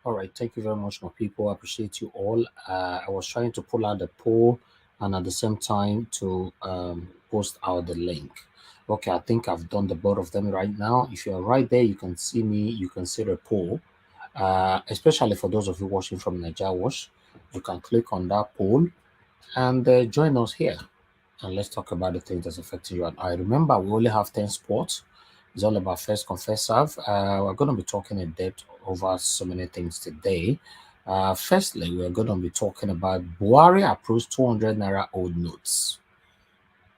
All right, thank you very much, my people. I appreciate you all. I was trying to pull out the poll and at the same time to post out the link. Okay, I think I've done the both of them right now. If you're right there, you can see me, you can see the poll. Especially for those of you watching from Nigeria Watch, you can click on that poll and join us here. And let's talk about the things that's affecting you and I. Remember, we only have 10 sports. It's all about first come, first serve. We're going to be talking in depth over so many things today. Firstly, we're going to be talking about Buhari approves 200 naira old notes.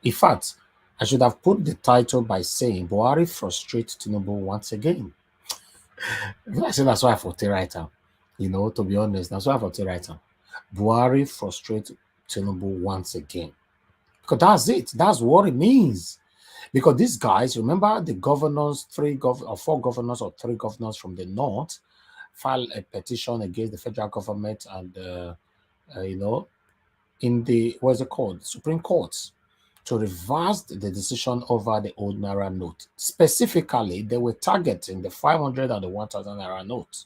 In fact, I should have put the title by saying Buhari frustrates Tinubu once again. I say that's why I thought right now. To be honest, that's why I thought right now. Buhari frustrates Tinubu once again. Because that's it. That's what it means. Because these guys, remember the governors, or four governors or three governors from the north filed a petition against the federal government and, in the, what's it called? Supreme Court to reverse the decision over the old Naira note. Specifically, they were targeting the 500 and the 1,000 Naira note.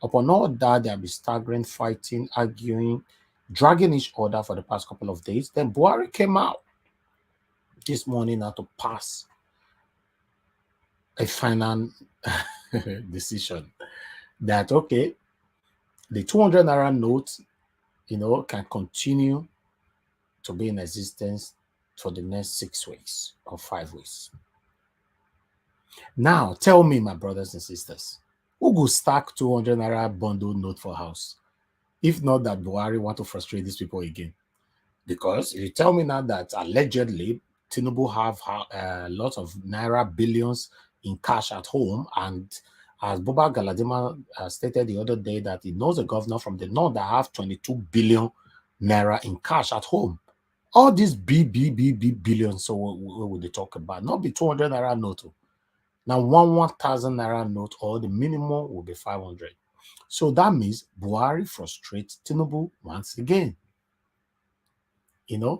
Upon all that, there have been staggering fighting, arguing, dragging each other for the past couple of days. Then Buhari came out this morning now to pass a final decision that, okay, the 200 naira note, can continue to be in existence for the next 6 weeks or 5 weeks. Now, tell me, my brothers and sisters, who will stack 200 naira bundle note for house? If not that Buhari want to frustrate these people again. Because if you tell me now that allegedly Tinubu have a lot of naira billions in cash at home, and as Buba Galadima stated the other day that he knows a governor from the north that have 22 billion naira in cash at home. All these billions, so what would they talk about? Not be 200 naira note. Now 1,000 naira note, or the minimum will be 500. So that means Buhari frustrates Tinubu once again.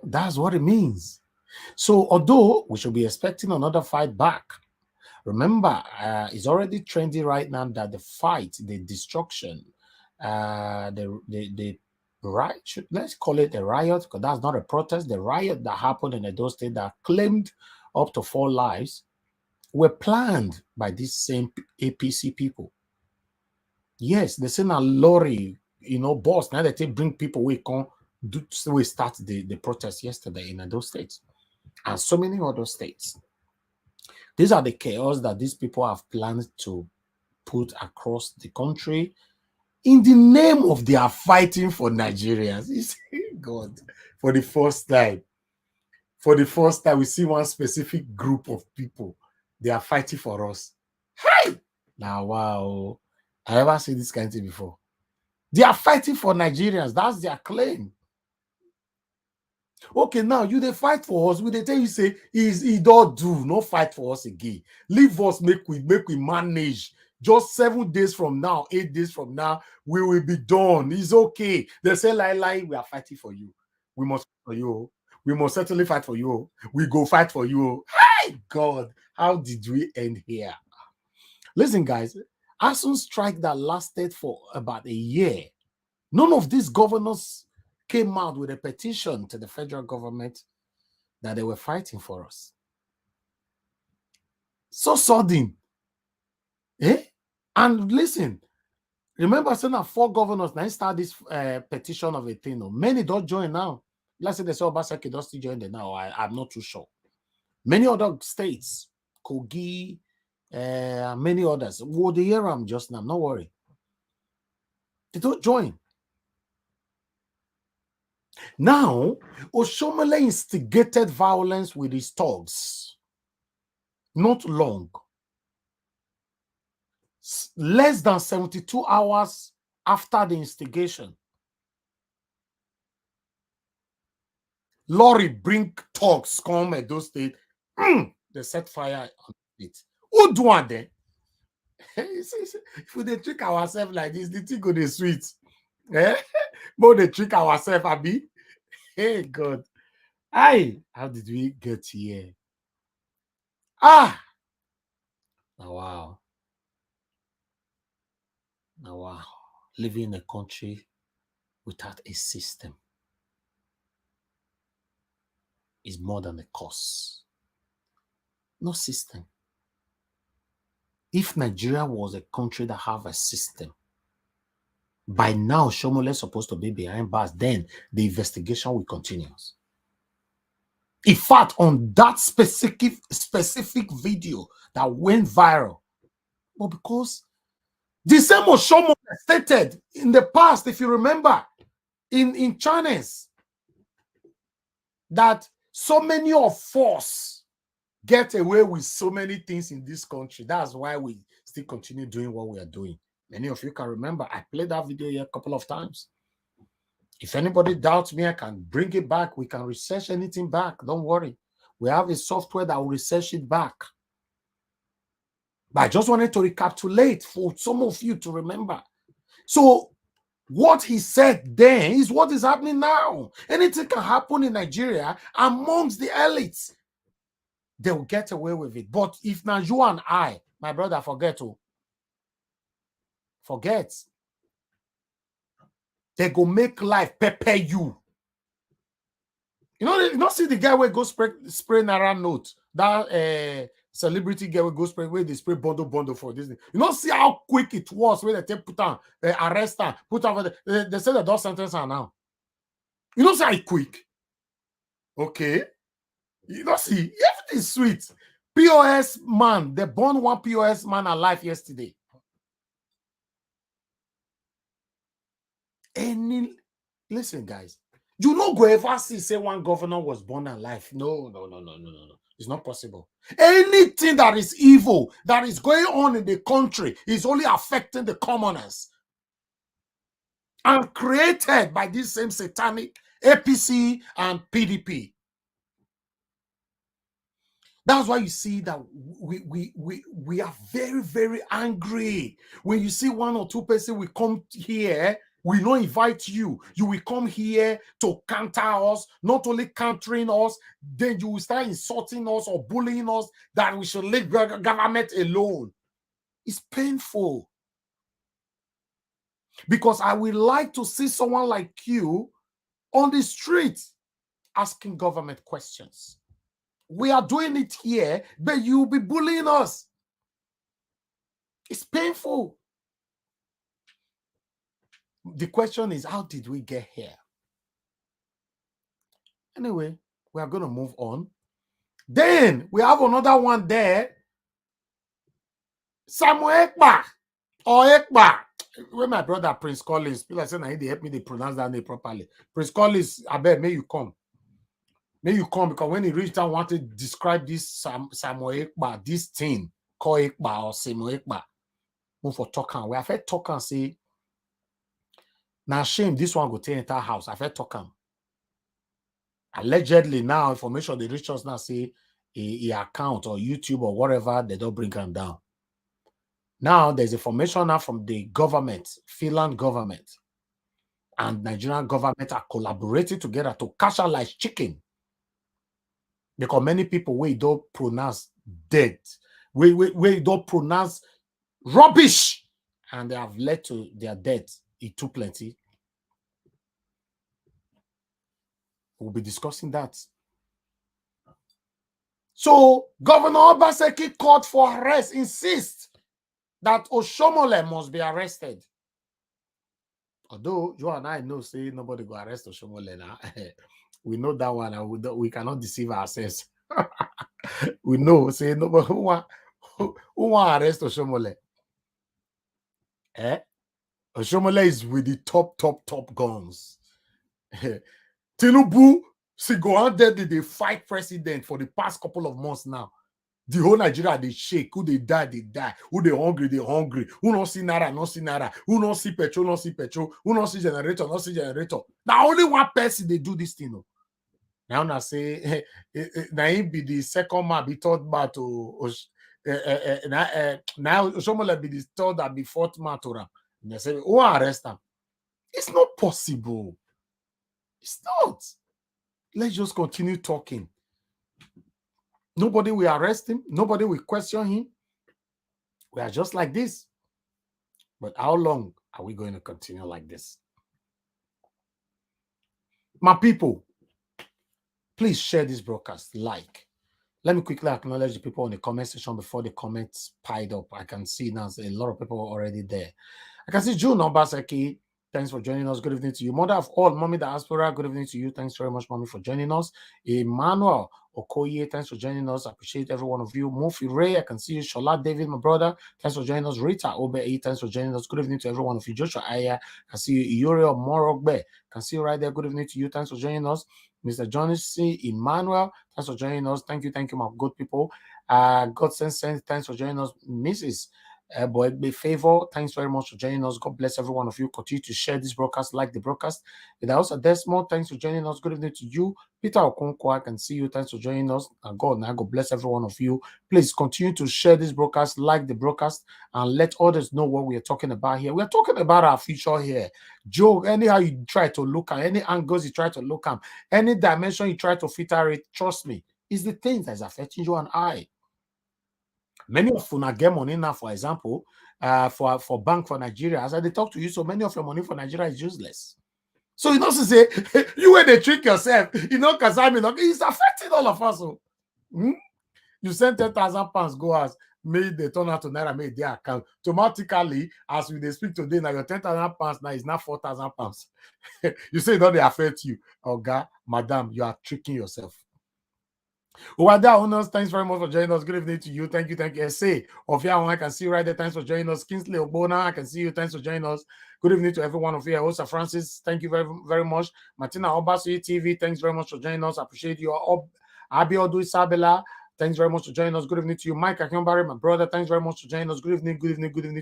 That's what it means. So although we should be expecting another fight back, remember, it's already trendy right now that the fight, the destruction, the riot, let's call it a riot, because that's not a protest, the riot that happened in Edo State that claimed up to 4 lives were planned by these same APC people. Yes, they send a lorry, boss. Now they bring people we start the protest yesterday in those states and so many other states. These are the chaos that these people have planned to put across the country in the name of they are fighting for Nigerians. You see, God, for the first time, we see one specific group of people. They are fighting for us. Hey! Now, wow. I never seen this kind of thing before. They are fighting for Nigerians. That's their claim. Okay, now you they fight for us. We they tell you say he don't do no fight for us again. Leave us, make we manage. Just 7 days from now, 8 days from now, we will be done. It's okay. They say lie, we are fighting for you. We must fight for you. We must certainly fight for you. We go fight for you. Hey God, how did we end here? Listen, guys, ASUN strike that lasted for about a year. None of these governors came out with a petition to the federal government that they were fighting for us. So sudden. And listen, remember saying that 4 governors now start this petition of a thing. Many don't join now. Let's say they say Obaseki don't still join them now. I'm not too sure. Many other states, Kogi, many others, will they hear them just now? No worry. They don't join. Now, Oshomole instigated violence with his thugs. Not long. Less than 72 hours after the instigation. Lorry bring thugs come at those states. They set fire on it. Who do one then? If we trick ourselves like this, the thing go the sweet. But they trick ourselves, Abi. Hey God. Aye, how did we get here? Oh, wow. Oh, wow. living in a country without a system is more than a cause. No system. If Nigeria was a country that have a system, by now Shomole is supposed to be behind bars. Then the investigation will continue. In fact, on that specific video that went viral, but because the same Oshomo stated in the past, if you remember, in channels, that so many of us get away with so many things in this country. That's why we still continue doing what we are doing. Many of you can remember, I played that video here a couple of times. If anybody doubts me, I can bring it back. We can research anything back. Don't worry. We have a software that will research it back. But I just wanted to recapitulate for some of you to remember. So what he said then is what is happening now. Anything can happen in Nigeria amongst the elites. They will get away with it. But if now you and I, my brother, forget. They go make life pepper you. You know, see the guy where go spray Naira note. That celebrity guy will go spray where they spray bundle for this. You know, see how quick it was when they take put on arrest her, put on. They say the dog sentence her now. You know, see how quick. Okay. You know, see everything is sweet. POS man, they born one POS man alive yesterday. Listen, guys. You no go ever see say one governor was born alive. No. It's not possible. Anything that is evil that is going on in the country is only affecting the commoners. And created by this same satanic APC and PDP. That's why you see that we are very, very angry. When you see one or two persons we come here, we don't invite you. You will come here to counter us, not only countering us, then you will start insulting us or bullying us that we should leave government alone. It's painful. Because I would like to see someone like you on the street asking government questions. We are doing it here, but you'll be bullying us. It's painful. The question is, how did we get here? Anyway, we are going to move on. Then we have another one there. Samuel Ekpa or Ekpa. When my brother Prince Collins, people are saying they help me to pronounce that name properly. Prince Collins, I bet, may you come. May you come, because when he reached out, wanted to describe this Samuel Ekpa, this thing called Ekpa or Samuel Ekpa. Move for talking. We have heard talk and say, now shame this one go to enter house. I've heard talk. Allegedly, now information they reach us now say a account or YouTube or whatever, they don't bring them down. Now there's information now from the government, Finland government, and Nigerian government are collaborating together to cash out like chicken. Because many people we don't pronounce dead, we don't pronounce rubbish, and they have led to their death. It too plenty. We'll be discussing that. So Governor Obaseki called for arrest, insists that Oshomole must be arrested. Although you and I know, say nobody go arrest Oshomole now. We know that one, and we cannot deceive ourselves. We know, say nobody who want arrest Oshomole. Oshomole is with the top guns. Tinubu, single-handedly they fight president for the past couple of months now. The whole Nigeria, they shake. Who they die, they die. Who they hungry. Who not see Naira, not see Naira. Who not see petrol, not see petrol. Who not see generator, not see generator. Now only one person they do this thing. No? Now I say, now he be the second man, be third man to now Oshomola be the third and be fourth man to Ram. And they say, who arrest him? It's not possible. It's not. Let's just continue talking. Nobody will arrest him. Nobody will question him. We are just like this. But how long Are we going to continue like this? My people, please share this broadcast, like. Let me quickly acknowledge the people in the comment section before the comments piled up. I can see now a lot of people already there. I can see June Obaseki. Thanks for joining us. Good evening to you. Mother of all, Mommy Diaspora. Good evening to you. Thanks very much, Mommy, for joining us. Emmanuel Okoye. Thanks for joining us. I appreciate every one of you. Mufi Ray. I can see you. Shola David, my brother. Thanks for joining us. Rita Obe. Thanks for joining us. Good evening to every one of you. Joshua Aya. I can see you. Uriel Morogbe. I can see you right there. Good evening to you. Thanks for joining us. Mr. Johnny C. Emmanuel. Thanks for joining us. Thank you, my good people. God sense. Thanks for joining us. Mrs. Boegbe Favor, thanks very much for joining us. God bless every one of you. Continue to share this broadcast, like the broadcast. And also Desmond, thanks for joining us. Good evening to you. Peter Okonkwo, I can see you. Thanks for joining us. And God bless every one of you. Please continue to share this broadcast, like the broadcast, and let others know what we are talking about here. We are talking about our future here. Joe, anyhow you try to look at, any angles you try to look at, any dimension you try to filter it, trust me, it's the things that is affecting you and I. Many of you get money now, for example, for bank for Nigeria. As I talk to you, so many of your money for Nigeria is useless. So you know to say you when they trick yourself, you know, because I mean, it's affecting all of us. So, you send 10,000 pounds, go as made they turn out to naira, made their account automatically. As we they speak today, now your 10,000 pounds now is now 4,000 pounds. You say don't they affect you, Oga, madam? You are tricking yourself. Wada Owners, thanks very much for joining us. Good evening to you. Thank you. Say, Ofia, I can see you right there. Thanks for joining us. Kingsley Obona, I can see you. Thanks for joining us. Good evening to every one of you. Osa Francis, thank you very much. Martina Obasi TV, thanks very much for joining us. I appreciate you. Abiodu Isabella, thanks very much for joining us. Good evening to you. Mike Akinbari, my brother, thanks very much for joining us. Good evening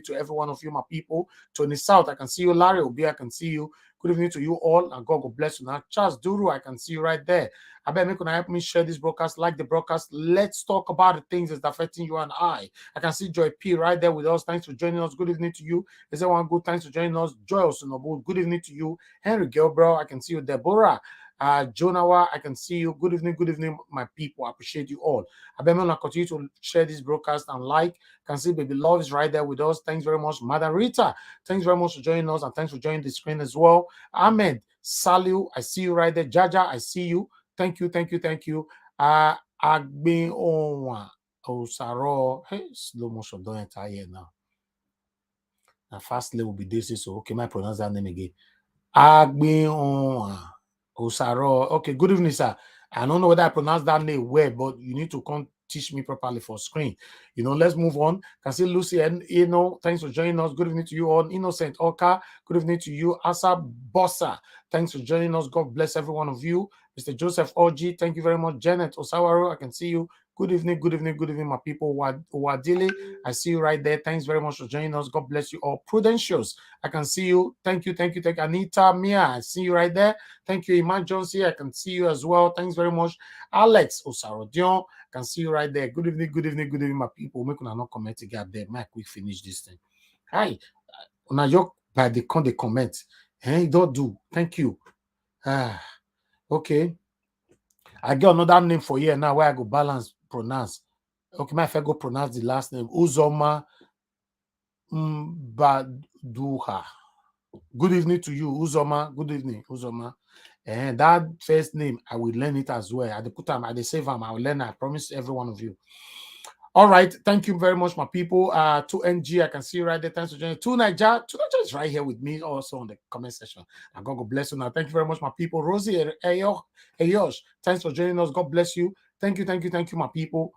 to every one of you, my people. Tony South, I can see you. Larry Obi, I can see you. Good evening to you all, and God bless you. Now, Charles Duru, I can see you right there. I bet me can help me share this broadcast, like the broadcast. Let's talk about the things that's affecting you and I. I can see Joy P right there with us. Thanks for joining us. Good evening to you. Is everyone good? Thanks for joining us. Joy Osunobu, good evening to you. Henry Gilbro, I can see you. Deborah. Jonawa, I can see you. Good evening, my people. I appreciate you all. I bet me continue to share this broadcast and like. I can see Baby Love is right there with us. Thanks very much. Madam Rita, thanks very much for joining us, and thanks for joining the screen as well. Ahmed, Salu, I see you right there. Jaja, I see you. Thank you. Agbin Onwa Osaro. Hey, slow motion don't enter here now. Now fast level be this, so okay, I pronounce that name again. Agbin Onwa Osaro. Okay, good evening, sir. I don't know whether I pronounce that name well, but you need to come teach me properly for screen. Let's move on. Can see Lucy and thanks for joining us. Good evening to you all. Innocent Oka, good evening to you. Asa Bossa, thanks for joining us. God bless every one of you. Mr. Joseph Oji, thank you very much. Janet Osawaro, I can see you. Good evening, my people. Wadili, I see you right there. Thanks very much for joining us. God bless you all. Prudentials, I can see you. Thank you. Anita Mia, I see you right there. Thank you. Iman Johnson, I can see you as well. Thanks very much. Alex Osarodion, I can see you right there. Good evening, my people. Make una not comment again there. Mike, we finish this thing. Hi. Now you by the comment. Hey, don't do. Thank you. Okay. I get another name for here now where I go pronounce. Okay, my if I go pronounce the last name. Uzoma Mbaduha. Good evening to you, Uzoma. Good evening, Uzoma. And that first name, I will learn it as well. At the put time, at the save time, I will learn. I promise every one of you. All right, thank you very much, my people. 2NG, I can see you right there. Thanks for joining. 2Niger is right here with me also on the comment section. And God bless you now. Thank you very much, my people. Rosie Ayosh, thanks for joining us. God bless you. Thank you, my people.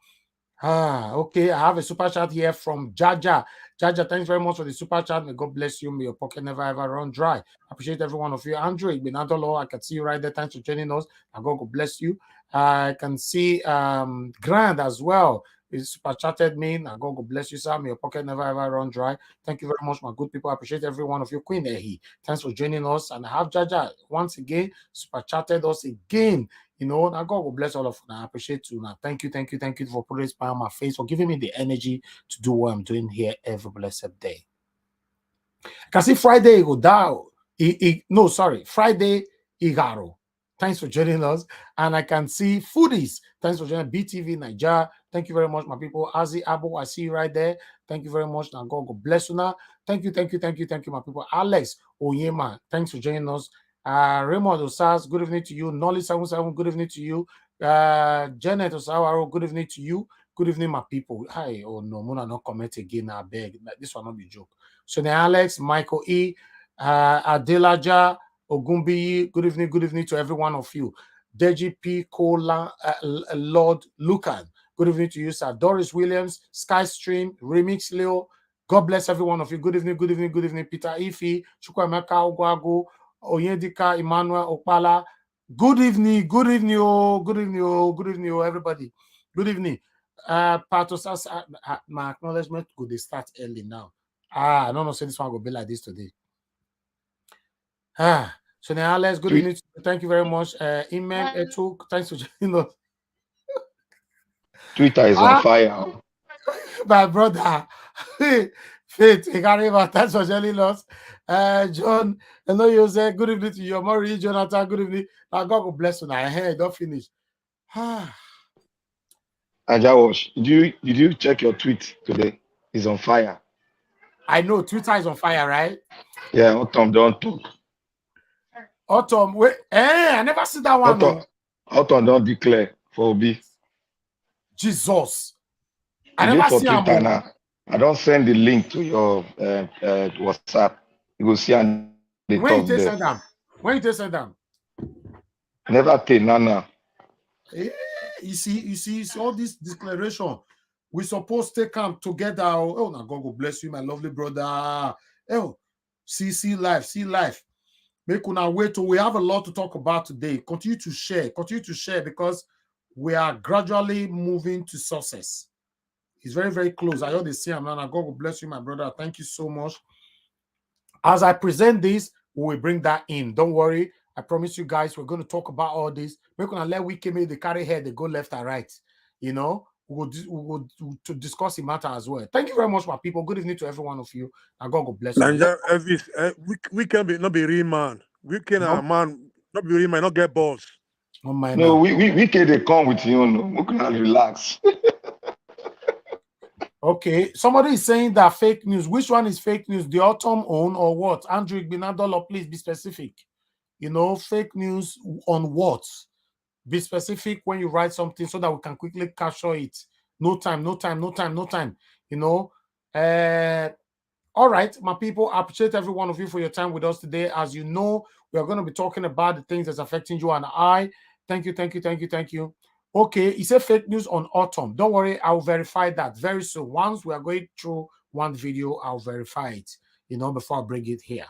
Okay, I have a super chat here from Jaja. Jaja, thanks very much for the super chat. May God bless you. May your pocket never ever run dry. I appreciate every one of you. Andrew Benadolo, I can see you right there. Thanks for joining us. And God bless you. I can see Grand as well. He super chatted me. And God bless you, sir. May your pocket never ever run dry. Thank you very much, my good people. I appreciate every one of you. Queen Ehi, thanks for joining us. And I have Jaja once again super chatted us again. Now God will bless all of you. I appreciate you. Now, thank you for putting a smile on my face, for giving me the energy to do what I'm doing here every blessed day. I can see Friday Friday Igaro. Thanks for joining us. And I can see Foodies. Thanks for joining BTV Nigeria. Thank you very much, my people. Azi Abu, I see you right there. Thank you very much. Now God bless you now. Thank you, my people. Alex Oyema, thanks for joining us. Raymond Osas, good evening to you. Nolly 77, good evening to you. Janet Osawaro, good evening to you. Good evening, my people. Hi, oh no, Mona not comment again. I beg. This will not be joke. So now Alex, Michael E, Adelaja, Ogumbi, good evening to every one of you. Deji P. Kola, Lord Lucan, good evening to you, sir. Doris Williams, Skystream, Remix Leo, God bless every one of you. Good evening, Peter Ifi, Chukwemeka Ogwago, Oyedika, Emmanuel Opala. Good evening, everybody. Good evening. Patos, my acknowledgement could they start early now. I don't know, say this one will be like this today. So now Alex, good evening. Thank you very much. Imam Etuk, thanks for joining us. Twitter is on fire. My brother, Faith, thanks for joining us. John, I know you say good evening to you. Maury, Jonathan, good evening. Now God will bless you. Now I heard don't finish. Ajawash, did you check your tweet today? It's on fire. I know Twitter is on fire, right? Yeah, Autumn don't talk. Autumn, wait, I never see that one. Autumn don't declare for Obi. Jesus. I never see Twitter now. I don't send the link to your WhatsApp. You will see and they when talk there. When you send them? Never take Nana. You see all this declaration. We supposed to come together. Oh, now God will bless you, my lovely brother. Oh, see life. Make una wait till we have a lot to talk about today. Continue to share because we are gradually moving to success. It's very, very close. I already see him now. God will bless you, my brother. Thank you so much. As I present this, we will bring that in. Don't worry. I promise you guys, we're going to talk about all this. We're going to let Wiki make the carry head, they go left and right. You know, we will to discuss the matter as well. Thank you very much, my people. Good evening to every one of you. And God will bless you. We can not be real man. We can man not be real man, not get balls. Oh my no, we can they come with you. No, we can relax. Okay, somebody is saying that fake news. Which one is fake news? The Autumn own or what? Andrew Igbinadolo, please be specific. You know, fake news on what? Be specific when you write something so that we can quickly capture it. No time. You know, all right, my people, I appreciate every one of you for your time with us today. As you know, we are going to be talking about the things that's affecting you and I. Thank you. Okay, he said fake news on Autumn. Don't worry, I'll verify that very soon. Once we are going through one video, I'll verify it, you know, before I bring it here.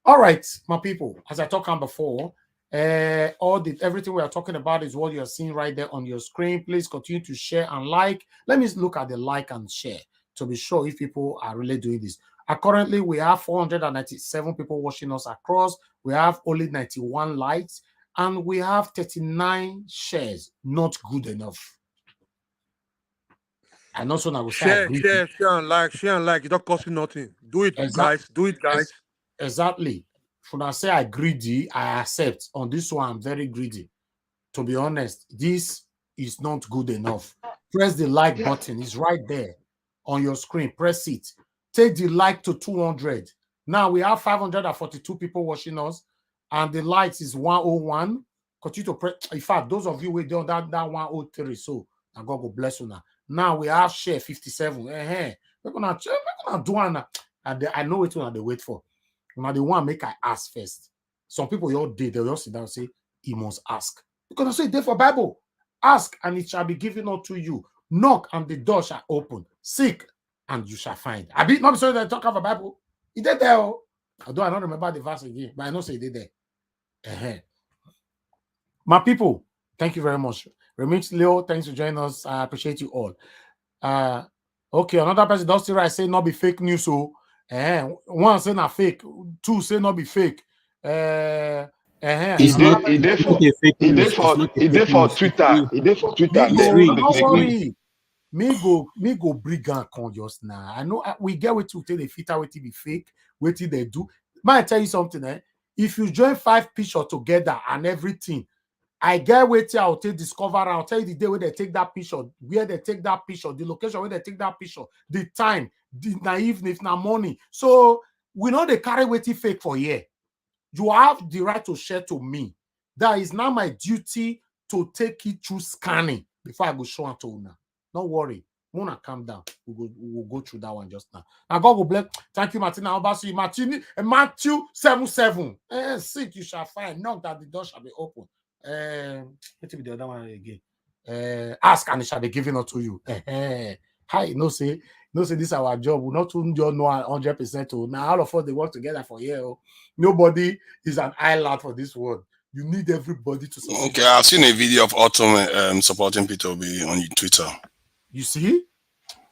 All right, my people, as I talked on before, everything we are talking about is what you're seeing right there on your screen. Please continue to share and like. Let me look at the like and share to be sure if people are really doing this. Currently, we have 497 people watching us across. We have only 91 likes. And we have 39 shares. Not good enough. I know so I will share and like. It don't cost you nothing. Do it, guys. Do it, guys. Exactly. When I say I greedy, I accept. On this one, I'm very greedy. To be honest, this is not good enough. Press the like button. It's right there on your screen. Press it. Take the like to 200. Now we have 542 people watching us, and the likes is 101. Continue to press. In fact, those of you who done that 103. So now God will bless you now. Now we have share 57. We're gonna do one. And I know which one they wait for. Now the one make I ask first. Some people all did. They'll sit down and say, he must ask. Because I say there for Bible. Ask and it shall be given unto you. Knock and the door shall open. Seek and you shall find. I be not sorry that I talk about Bible. He did there. Although I don't remember the verse again, but I know say he did there. My people, thank you very much. Remix Leo, thanks for joining us. I appreciate you all. Okay, another person does still right say not be fake news. So one say not fake, two say not be fake. He did for Twitter. He did for Twitter. Don't worry. Me go bring and con just now. I know we get what to tell the filter what be fake, what they do. Might I tell you something, If you join 5 pictures together and everything, I get wait till I'll take discover. I'll tell you the day where they take that picture, where they take that picture, the location where they take that picture, the time, the na evening, na morning. So we know they carry waiting fake for here. You have the right to share to me. That is now my duty to take it through scanning before I go show it to Una. Don't worry. Mona, calm down. We'll go through that one just now. Now, God will bless. Thank you, Martina. Matthew 7:7. Seek, you shall find. Knock, that the door shall be open. What will be the other one again? Ask and it shall be given unto you. Hi, say this is our job. We not know 100%. Now all of us they work together for here. Nobody is an island for this world. You need everybody to support. Okay, I've seen a video of Autumn supporting Peter Obi on Twitter. You see,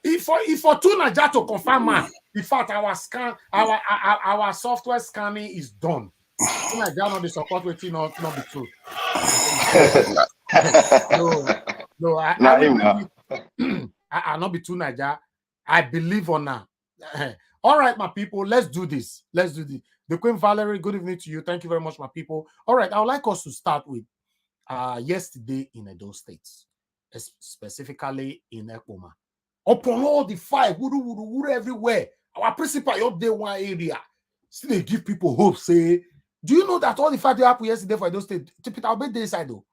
if for two Naija to confirm, man, in fact, our software scanning is done. Naija not the support waiting not be true. No, I not be too Naija. I believe on that. All right, my people, let's do this. The Queen Valerie, good evening to you. Thank you very much, my people. All right, I would like us to start with yesterday in Edo State, specifically in Ekpoma. Upon all the fight, wuru everywhere. Our principal up there one area. Still they give people hope. Say, do you know that all the fight that happened yesterday for Edo State? Peter Obi dey inside though.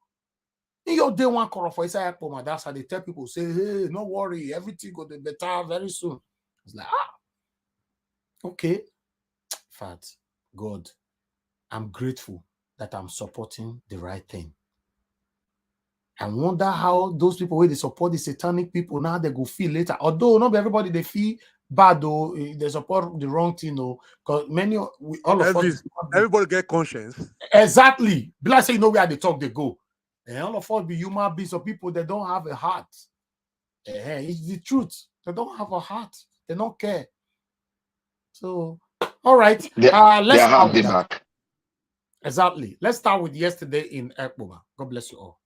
In your day one corner for inside Ekpoma, that's how they tell people, say, hey, no worry, everything go to better very soon. It's like, okay. In fact, God, I'm grateful that I'm supporting the right thing. I wonder how those people where they support the satanic people now they go feel later. Although not everybody they feel bad though, they support the wrong thing though. Because all of us everybody get conscience. Exactly. Be like say you know where they talk they go. And all of us be human beings or people that don't have a heart. It's the truth. They don't have a heart. They don't care. So all right. Let's have the back. Exactly. Let's start with yesterday in Ekpoma. God bless you all.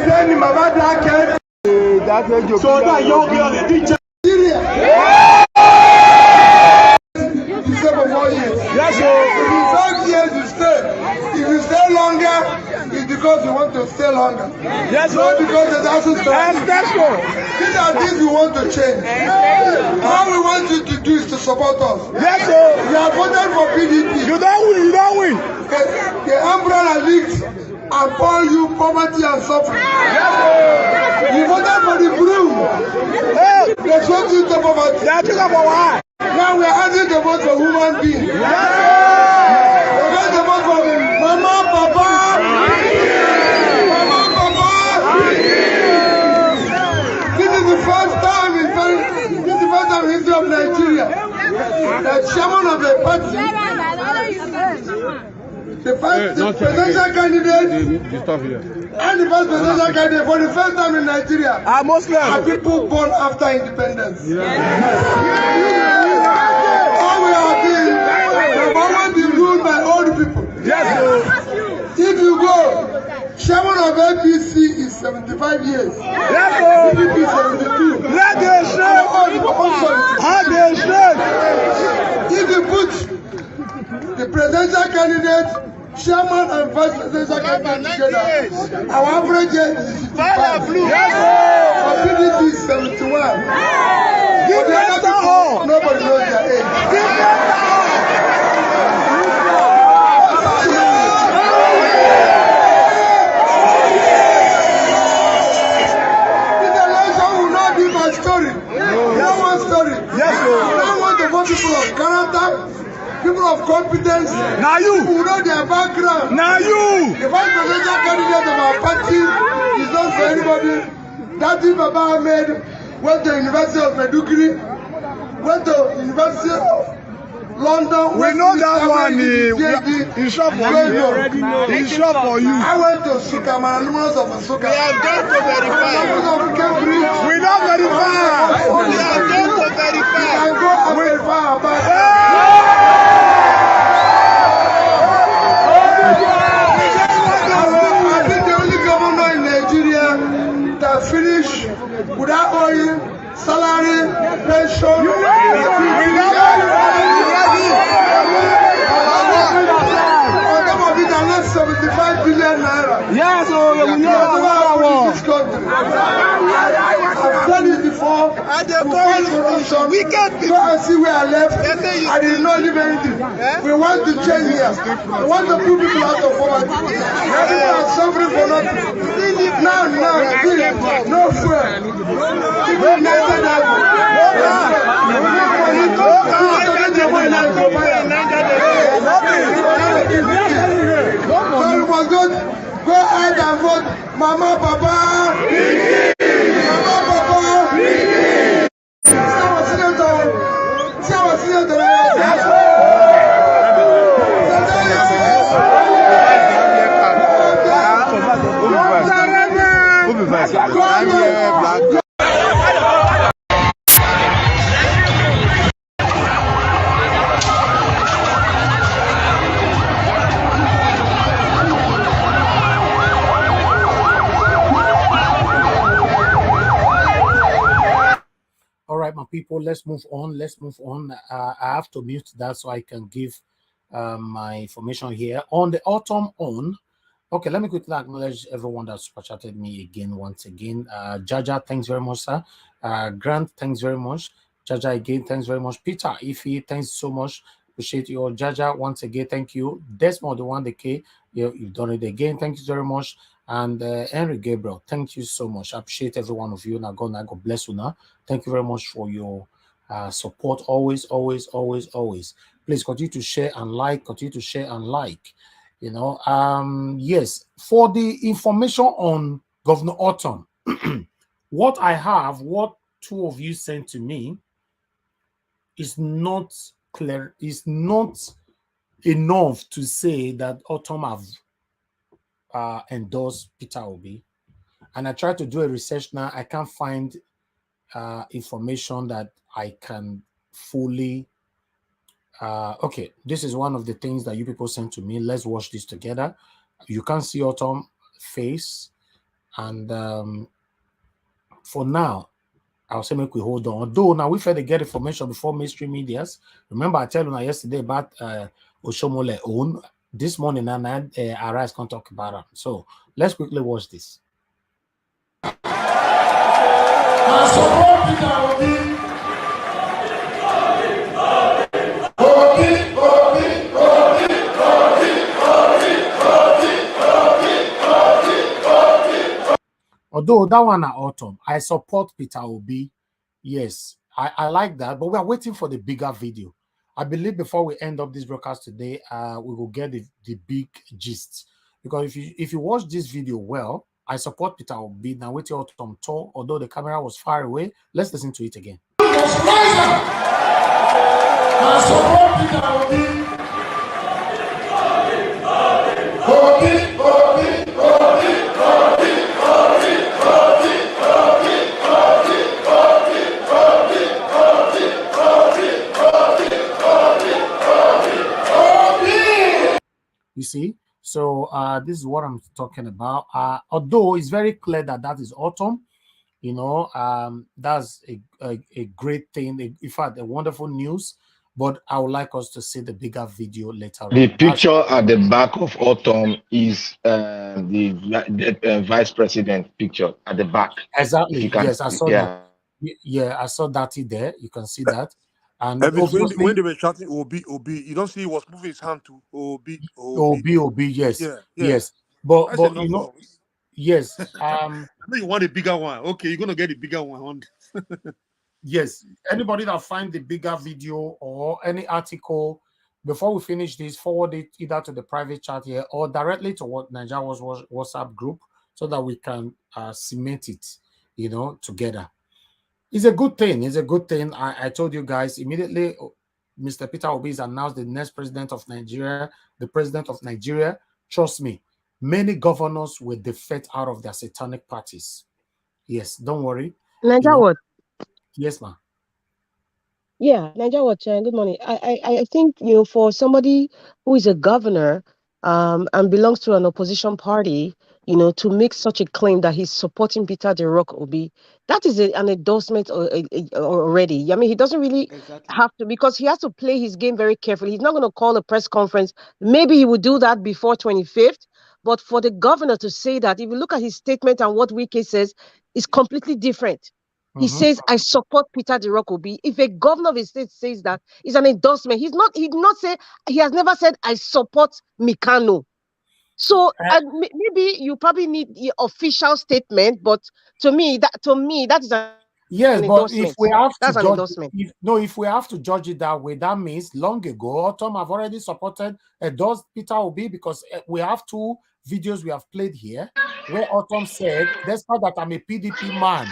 saying Mama Dake. So that young girl is teacher. You stay for 4 years. Yes, sir. If you 5 years, you stay. If you stay longer, it's because you want to stay longer. Yes, sir. Not because there's also story. That's true. These are things we want to change. All we want you to do is to support us. Yes, sir. You are voted for PDP. You don't win. You don't win. The umbrella leaks and pour you poverty and suffering. Yes, sir. You voted for the blue. Hey. They sold you to poverty. They are talking about why. Now we are asking to vote for human beings. Yes, sir. We are going to vote for Mama, Papa. Mama, Papa. This is the first time in history of Nigeria that chairman of a party, the presidential candidate, and the first presidential candidate for the first time in Nigeria are Muslim. Are people born after independence. All we are doing, the government is ruled by old people. Yes. If you go, chairman of APC is 75 years. Yes. PDP is 72. Let the if you put the presidential candidate, chairman and vice presidential candidate together, our average age is 65. For PDP is 71. For the other people, nobody knows their age. People of character, people of competence, now you who know their background. Now you. The vice presidential candidate of our party is not for anybody. That is Baba Ahmed went to University of Maiduguri, went to University of London. We know that one. He's shop for you. He's shop for you. I went to Suka, my alumnus of Suka. We have done to verify. Of Cambridge. We don't verify. We have done to verify. We can go and verify about I think the only governor in Nigeria that finished without oil, salary, pension. Yes, this country. I've done it before. We can't go and see where I left. I did not leave anything. We want to change here. We want to put people out of poverty. People are suffering for nothing. Now, no fuel. People never so we must go ahead and vote Mama, Papa. Mama, Papa. All right, my people, let's move on. I have to mute that so I can give my information here on the autumn on. Okay, let me quickly acknowledge everyone that super chatted me again once again. Jaja, thanks very much, sir. Grant, thanks very much. Jaja again, thanks very much. Peter Ify, thanks so much. Appreciate you all. Jaja, once again, thank you. Desmond, the 1K, you've done it again. Thank you very much. And Henry Gabriel, thank you so much. I appreciate every one of you. Now, God bless you now. Thank you very much for your support. Always. Please continue to share and like. You know, yes, for the information on Governor Autumn, what two of you sent to me is not clear, is not enough to say that Autumn have endorsed Peter Obi. And I tried to do a research now. I can't find information that I can fully. Okay, this is one of the things that you people sent to me. Let's watch this together. You can't see Autumn face. And for now, I'll say make we hold on. Although now we've had to get information before mainstream medias. Remember, I told you yesterday about Oshomole own. This morning, and Arise can't talk about it. So let's quickly watch this. Although that one at Autumn, I support Peter Obi. Yes, I like that, but we are waiting for the bigger video. I believe before we end up this broadcast today, we will get the big gist. Because if you watch this video well, I support Peter Obi. Now wait till Autumn tour, although the camera was far away. Let's listen to it again. I support Peter Obi. You see, so this is what I'm talking about. Although it's very clear that is Autumn, you know, that's a great thing. In fact, a wonderful news. But I would like us to see the bigger video later. The picture at the back of Autumn is the vice president picture at the back. Exactly. Yes, I saw that. Yeah, I saw that there. You can see that. And obviously, when they were shouting Obi, you don't see he was moving his hand to Obi. Yes, yeah. Yes. But you know, yes. I know you want a bigger one. Okay, you're gonna get a bigger one. Yes. Anybody that find the bigger video or any article before we finish this, forward it either to the private chat here or directly to what Nigerians WhatsApp group so that we can cement it, you know, together. It's a good thing. It's a good thing. I told you guys immediately. Mr. Peter Obi is announced the next president of Nigeria, the president of Nigeria. Trust me, many governors will defect out of their satanic parties. Yes, don't worry. Nigeria what? Yes, ma'am. Yeah, Nigeria what? Good morning. I think, you know, for somebody who is a governor and belongs to an opposition party, you know, to make such a claim that he's supporting Peter the Rock Obi, that is an endorsement already. I mean, he doesn't really have to, because he has to play his game very carefully. He's not going to call a press conference. Maybe he would do that before 25th. But for the governor to say that, if you look at his statement and what Wike says, is completely different. He says, I support Peter the Rock Obi. If a governor of a state says that, it's an endorsement. He has never said, I support Mikano. So maybe you probably need the official statement, but to me, that is an endorsement. But if we have that's an endorsement. If we have to judge it that way, that means long ago, Autumn have already supported endorsed Peter Obi, because we have two videos we have played here where Autumn said, despite that I'm a PDP man,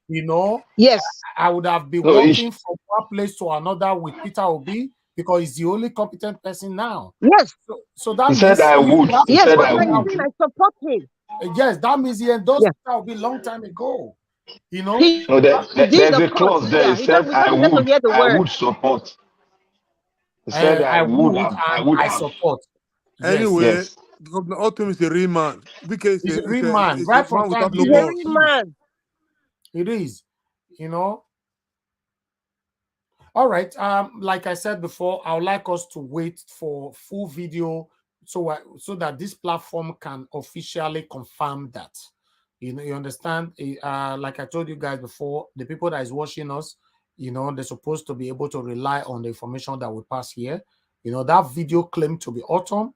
you know, yes, I would have been walking from one place to another with Peter Obi because he's the only competent person now. Yes. So that he means said I would. Yes, said but I would. I support him. Yes, that means he endorsed Peter Obi long time ago. You know, there's a clause there. He said I would support. He said I would support. Anyway, yes. Governor Autumn is a real man. He's a real man. Right from time, he's a real man. It is, you know. All right. Like I said before, I would like us to wait for full video so that this platform can officially confirm that. You know, you understand? Like I told you guys before, the people that is watching us, you know, they're supposed to be able to rely on the information that we pass here. You know, that video claimed to be Autumn,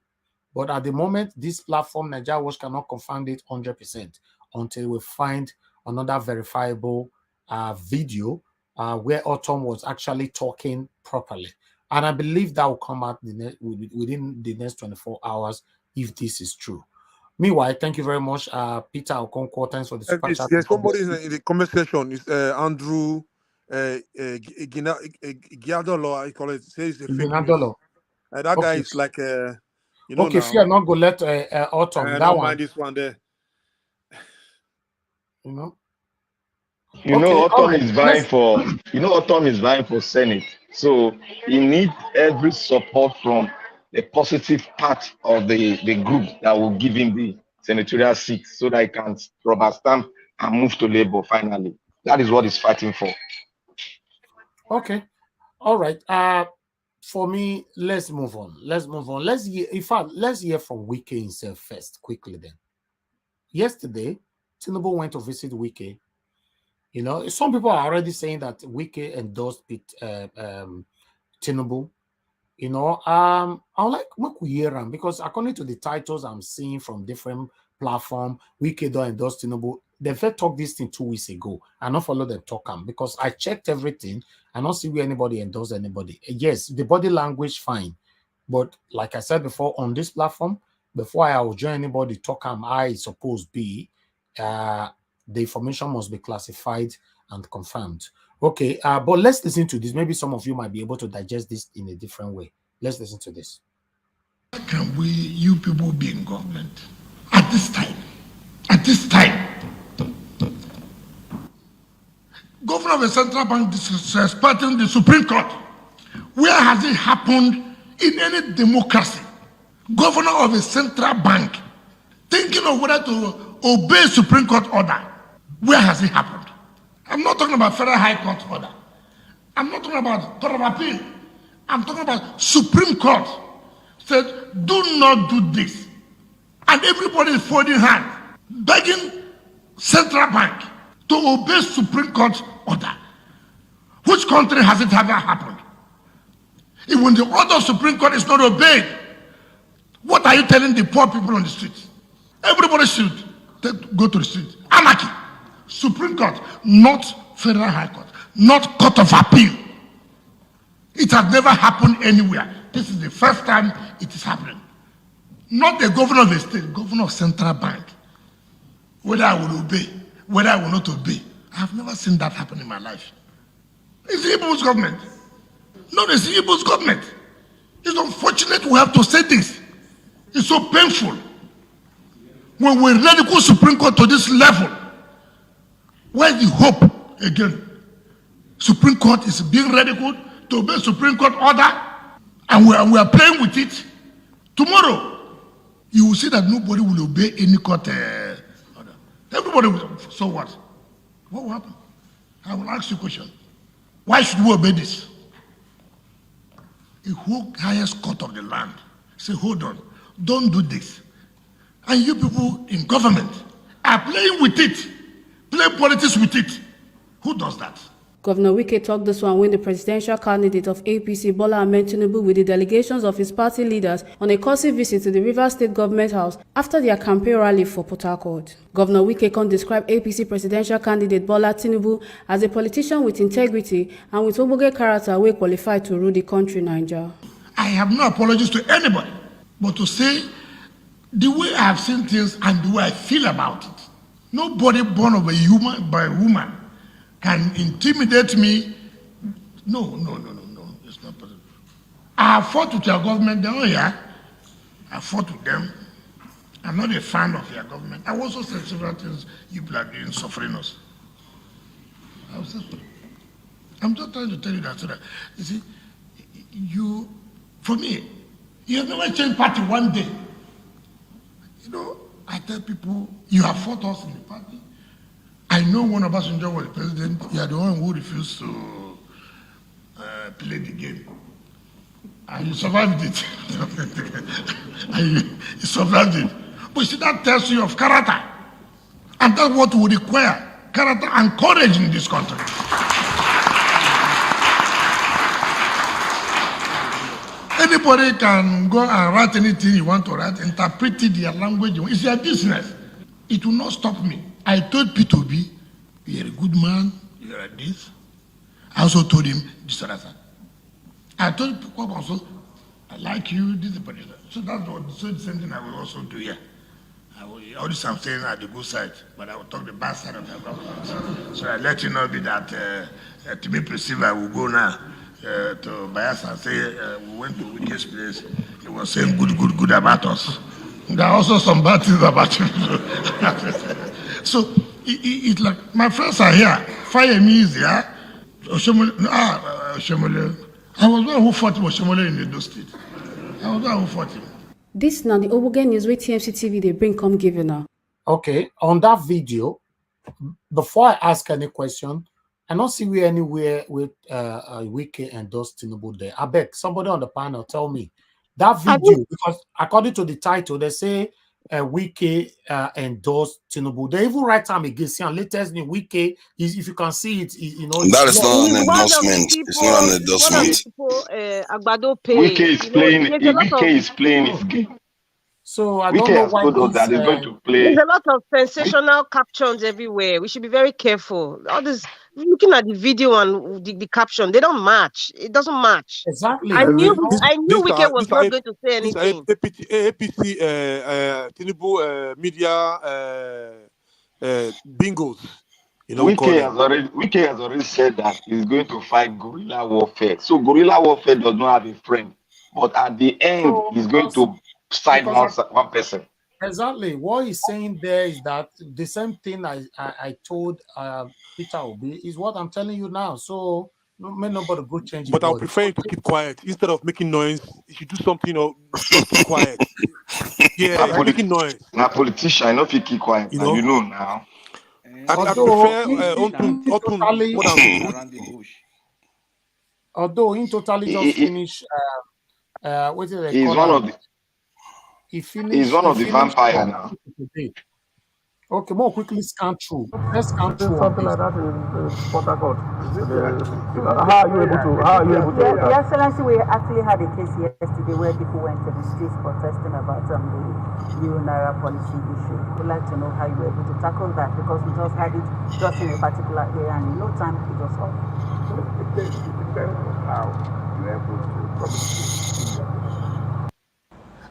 but at the moment, this platform, Nigeria Watch, cannot confirm it 100% until we find another verifiable video where Autumn was actually talking properly. And I believe that will come out within the next 24 hours if this is true. Meanwhile, thank you very much, Peter Okonkwo. Thanks for the super chat. There's somebody in the comment section. It's Andrew Giadolo, I call it. Says the fake news. That guy is like, you know. Okay, fear not go let Autumn. That one. Mind this one there. You know. Autumn is vying for. Autumn is vying for Senate, so he needs every support from the positive part of the group that will give him the senatorial seats so that he can rubber stamp and move to Labour finally. That is what he's fighting for. Okay. All right. For me, let's move on. Let's hear, in fact, let's hear from Wike himself first, quickly then. Yesterday, Tinubu went to visit Wike. You know, some people are already saying that Wike endorsed Tinubu. You know, I like make we hear him, because according to the titles I'm seeing from different platforms, Wike don't endorse Tinubu. They first talked this thing 2 weeks ago. I not follow them talk him because I checked everything. I don't see where anybody endorse anybody. Yes, the body language fine, but like I said before on this platform, before I will join anybody talk him, I suppose be the information must be classified and confirmed. Okay, but let's listen to this. Maybe some of you might be able to digest this in a different way. Let's listen to this. How can we, you people, be in government at this time? At this time, governor of the central bank disrespecting the Supreme Court. Where has it happened in any democracy? Governor of a central bank thinking of whether to obey Supreme Court order. Where has it happened? I'm not talking about Federal High Court order. I'm not talking about Court of Appeal. I'm talking about Supreme Court said, do not do this. And everybody is folding hands, begging Central Bank to obey Supreme Court order. Which country has it ever happened? If when the order of Supreme Court is not obeyed, what are you telling the poor people on the streets? Everybody should go to the street. Anarchy. Supreme Court, not Federal High Court, not Court of Appeal. It has never happened anywhere. This is the first time it is happening. Not the governor of the state, governor of Central Bank. Whether I will obey, whether I will not obey. I have never seen that happen in my life. It's the Igbo's government. No, it's the Igbo's government. It's unfortunate we have to say this. It's so painful. When we ridicule Supreme Court to this level, where's the hope again? Supreme Court is being ridiculed to obey Supreme Court order, and we are playing with it. Tomorrow, you will see that nobody will obey any court order. Everybody will. So what? What will happen? I will ask you a question. Why should we obey this? The whole highest court of the land say, hold on, don't do this. And you people in government are playing with it, playing politics with it. Who does that? Governor Wike talked this one when the presidential candidate of APC, Bola Ahmed Tinubu, with the delegations of his party leaders on a courtesy visit to the Rivers State Government House after their campaign rally for Port Harcourt. Governor Wike can describe APC presidential candidate Bola Tinubu as a politician with integrity and with ogbonge character wey qualified to rule the country, Nigeria. I have no apologies to anybody, but to say the way I have seen things and the way I feel about it, nobody born of a human by a woman can intimidate me. No, it's not possible. I have fought with your government, they're all here. I fought with them. I'm not a fan of your government. I also said several things you people are doing, suffering us. I'm just trying to tell you that so that, you see, for me, you have never changed party one day. You know, I tell people, you have fought us in the party. I know one of us was the president. You are the one who refused to play the game. And you survived it. You survived it. But see, that tells you of character. And that's what we require, character and courage in this country. Anybody can go and write anything you want to write, interpret it their language. It's their business. It will not stop me. I told P2B, you're a good man, you're a this. I also told him this other thing. I told P2B also, I like you, this is the So that's what, so the same thing I will also do here. All this I'm saying at the good side, but I will talk the bad side of the government. So I let you know that to be perceived, I will go now to Bias and say, we went to Wike's place. He was saying good about us. There are also some bad things about you. So it's like, my friends are here. Fire me is here. Oshomole. I was one who fought Oshomole in Edo State. I was one who fought him. This now the Obogen news with TMC TV they bring come give you now. Okay, on that video, before I ask any question, I don't see we anywhere with Wiki and Dustin Tinubu there. I beg somebody on the panel tell me that video, because according to the title, they say Wiki endorsed Tinubu. They even write time again. See, and latest in Wiki is, if you can see it, you know, that is not an endorsement. It's not an endorsement. Wiki is playing. Wiki is playing his game. So I don't know why that is going to play. There's a lot of sensational captions everywhere. We should be very careful. All this, looking at the video and the caption, they don't match. It doesn't match. Exactly. I knew Wike was not going to say anything. APC Tinubu media bingos. You know, Wike has already said that he's going to fight guerrilla warfare. So guerrilla warfare does not have a friend, but at the end, he's going to side one person. Exactly. What he's saying there is that the same thing I told Peter Obi is what I'm telling you now. So may nobody go change. But I would prefer to keep quiet instead of making noise. You should do something, just keep quiet. Yeah, making noise. Now, politician, I know if you keep quiet, you know now. I prefer although in totally just finish. What is it? He's one of the. He's one of the vampire now. Okay, more quickly scan through. Let's scan through. Something like that in Port Harcourt. How are you able to? Your Excellency, we actually had a case yesterday where people went to the streets protesting about the new Naira policy issue. We'd like to know how you were able to tackle that, because we just had it just in a particular area and in no time it was off. It depends on how you are able to communicate.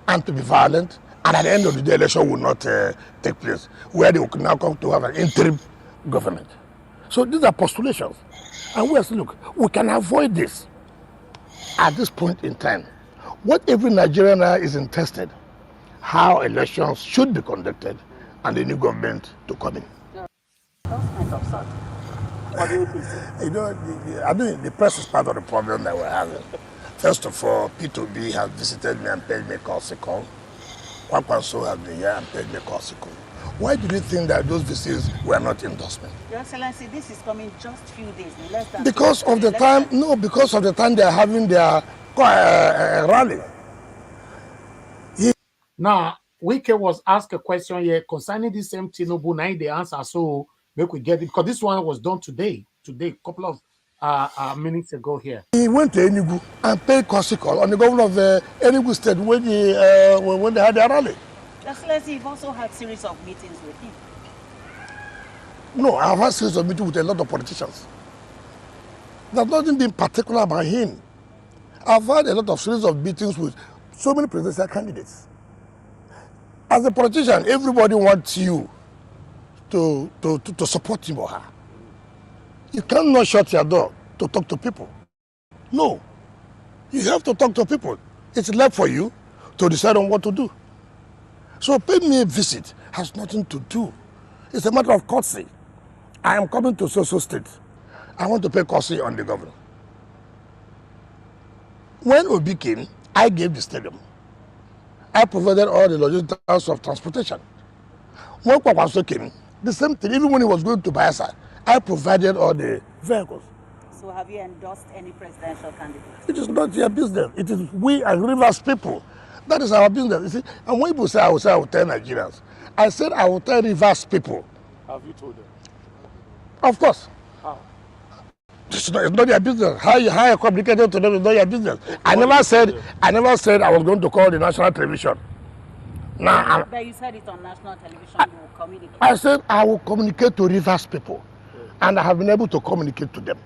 And to be violent, and at the end of the day, election will not take place, where they will now come to have an interim government. So these are postulations. And we say, look, we can avoid this at this point in time. What every Nigerian is interested, how elections should be conducted, and the new government to come in. What do you think? I mean, the press is part of the problem that we're having. First of all, P2B has visited me and paid me Corsical. Kwakwanso has been here and paid me Corsical. Why do you think that those visits were not endorsement? Your Excellency, this is coming just few days, less than because of the time. No, because of the time they are having their rally. Now, Wike was asked a question here concerning the same Tinubu. Now the answer, so make we get it, because this one was done today, a couple of minutes ago here. He went to Enugu and paid Corsical on the governor of Enugu State when they had their rally. Excellency, you've also had series of meetings with him. No, I've had series of meetings with a lot of politicians. There's nothing been particular about him. I've had a lot of series of meetings with so many presidential candidates. As a politician, everybody wants you to support him or her. You cannot shut your door to talk to people. No. You have to talk to people. It's left for you to decide on what to do. So paying me a visit has nothing to do. It's a matter of courtesy. I am coming to social state. I want to pay courtesy on the governor. When Obi came, I gave the stadium. I provided all the logistics of transportation. When Kwakwanso came, the same thing. Even when he was going to Bayelsa, I provided all the vehicles. So have you endorsed any presidential candidates? It is not your business. It is we as Rivers people. That is our business. You see, and when people say I will tell Nigerians, I said I will tell Rivers people. Have you told them? Of course. How? It's not your business. How you communicated to them is not your business. I never said I was going to call the national television. But you said it on national television, you will communicate. I said I will communicate to Rivers people. And I have been able to communicate to them.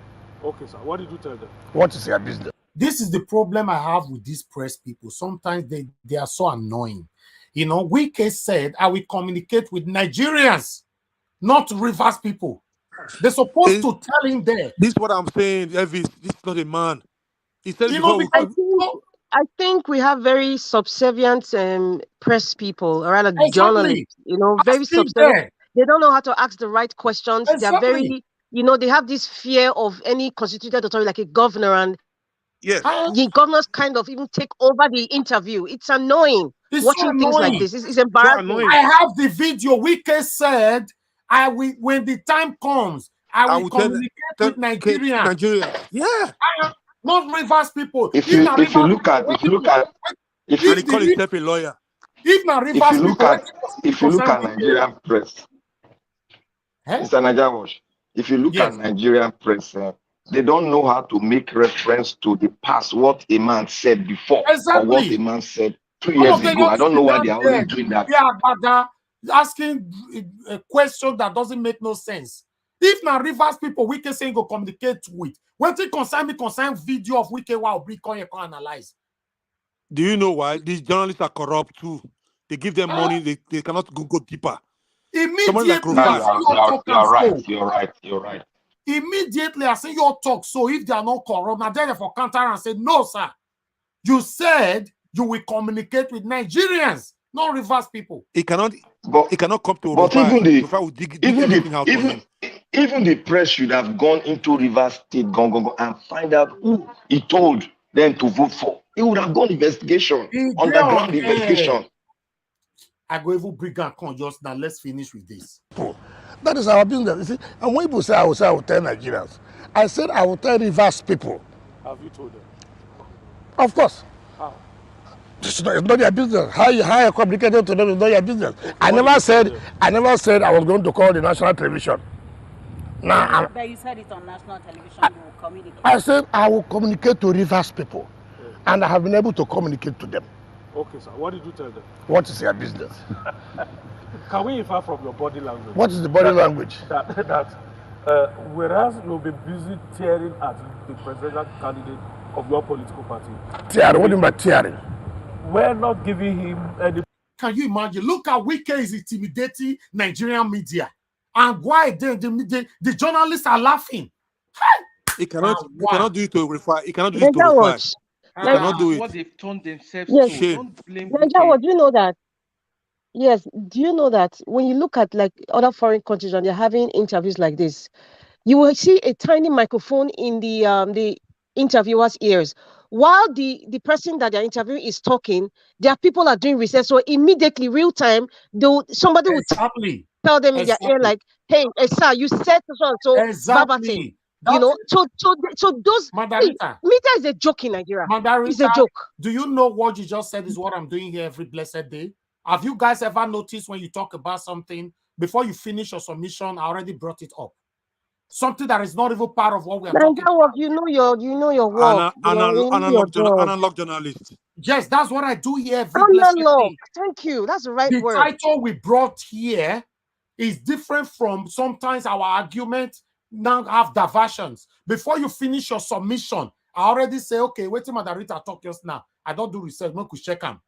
Okay, sir. What did you tell them? What is your business? This is the problem I have with these press people. Sometimes they are so annoying. You know, Wike said, I will communicate with Nigerians, not Rivers people. They're supposed to tell him there. This is what I'm saying, Elvis. This is not a man. He said, I think we have very subservient press people, or rather journalists, very subservient. They don't know how to ask the right questions. Exactly. They're very, they have this fear of any constituted authority like a governor, and yes, the governors kind of even take over the interview. It's annoying. It's watching so things like annoying. this. It's embarrassing. annoying. I have the video. Wike said, "I will when the time comes, I will communicate with Nigerians, Nigerians. Yeah. not Rivers people. If you Rivers look people, at if you look at if And he you called himself a lawyer. if na if you Rivers look people, at if you look at Nigerian press, Eh? Mr. Najawash, if you look Yes. at Nigerian press, they don't know how to make reference to the past, what a man said before, or what Exactly. a man said 2 All years of them ago. I just don't know sit why down they are there, always doing that. asking a question that doesn't make no sense. If na Rivers people, Wike saying go communicate with. When they concern video of Wike while we can analyze. Do you know why? These journalists are corrupt too. They give them money, they cannot go deeper. Someone like Immediately, Now I see your talk and so. you're right. Immediately, I see your talk. So if they are not corrupt, now then for counter and say, no, sir. You said you will communicate with Nigerians, not Rivers people. He cannot come to But Rufai. Rufai will dig everything out for him. Even the press should have gone into Rivers State, go, and find out who he told them to vote for. He would have gone investigation, underground investigation. I go even bring and come just now. Let's finish with this. That is our business. You see, and when people say I will tell Nigerians, I said I will tell Rivers people. Have you told them? Of course. How? It's not their business. How you communicated to them is not your business. Okay, I never said I was going to call the national television. But you said it on national television, you will communicate. I said I will communicate to Rivers people, and I have been able to communicate to them. Okay, sir. What did you tell them? What is their business? Can we infer from your body language? What is the body language? Whereas you'll be busy tearing at the presidential candidate of your political party. Tearing? What do you mean by tearing? We're not giving him any. Can you imagine? Look how Wike is intimidating Nigerian media. And why the journalists are laughing. He cannot do it to Rufai. He cannot do it to Nigeria Rufai. Watch. He cannot do What it. they've turned themselves Yes. to. Shame. Don't blame Nigeria Watch, Wike. do you know that? Yes. Do you know that when you look at like other foreign countries and they're having interviews like this, you will see a tiny microphone in the interviewer's ears. While the person that they're interviewing is talking, their people are doing research. So immediately, real time, somebody will tell them in their ear, like, hey, sir, you said so verbatim. You know, so those Mandarita. media is a joke in Nigeria. Mandarita, it's a joke. Do you know what you just said is what I'm doing here every blessed day? Have you guys ever noticed when you talk about something, before you finish your submission, I already brought it up? Something that is not even part of what we are talking about. You know your work. Analog journalist. Yes, that's what I do here every analog. Thank you. That's the right word. The title we brought here is different from sometimes our argument now have diversions. Before you finish your submission, I already say, okay, wait till Margarita talk just now. I don't do research, no could check them.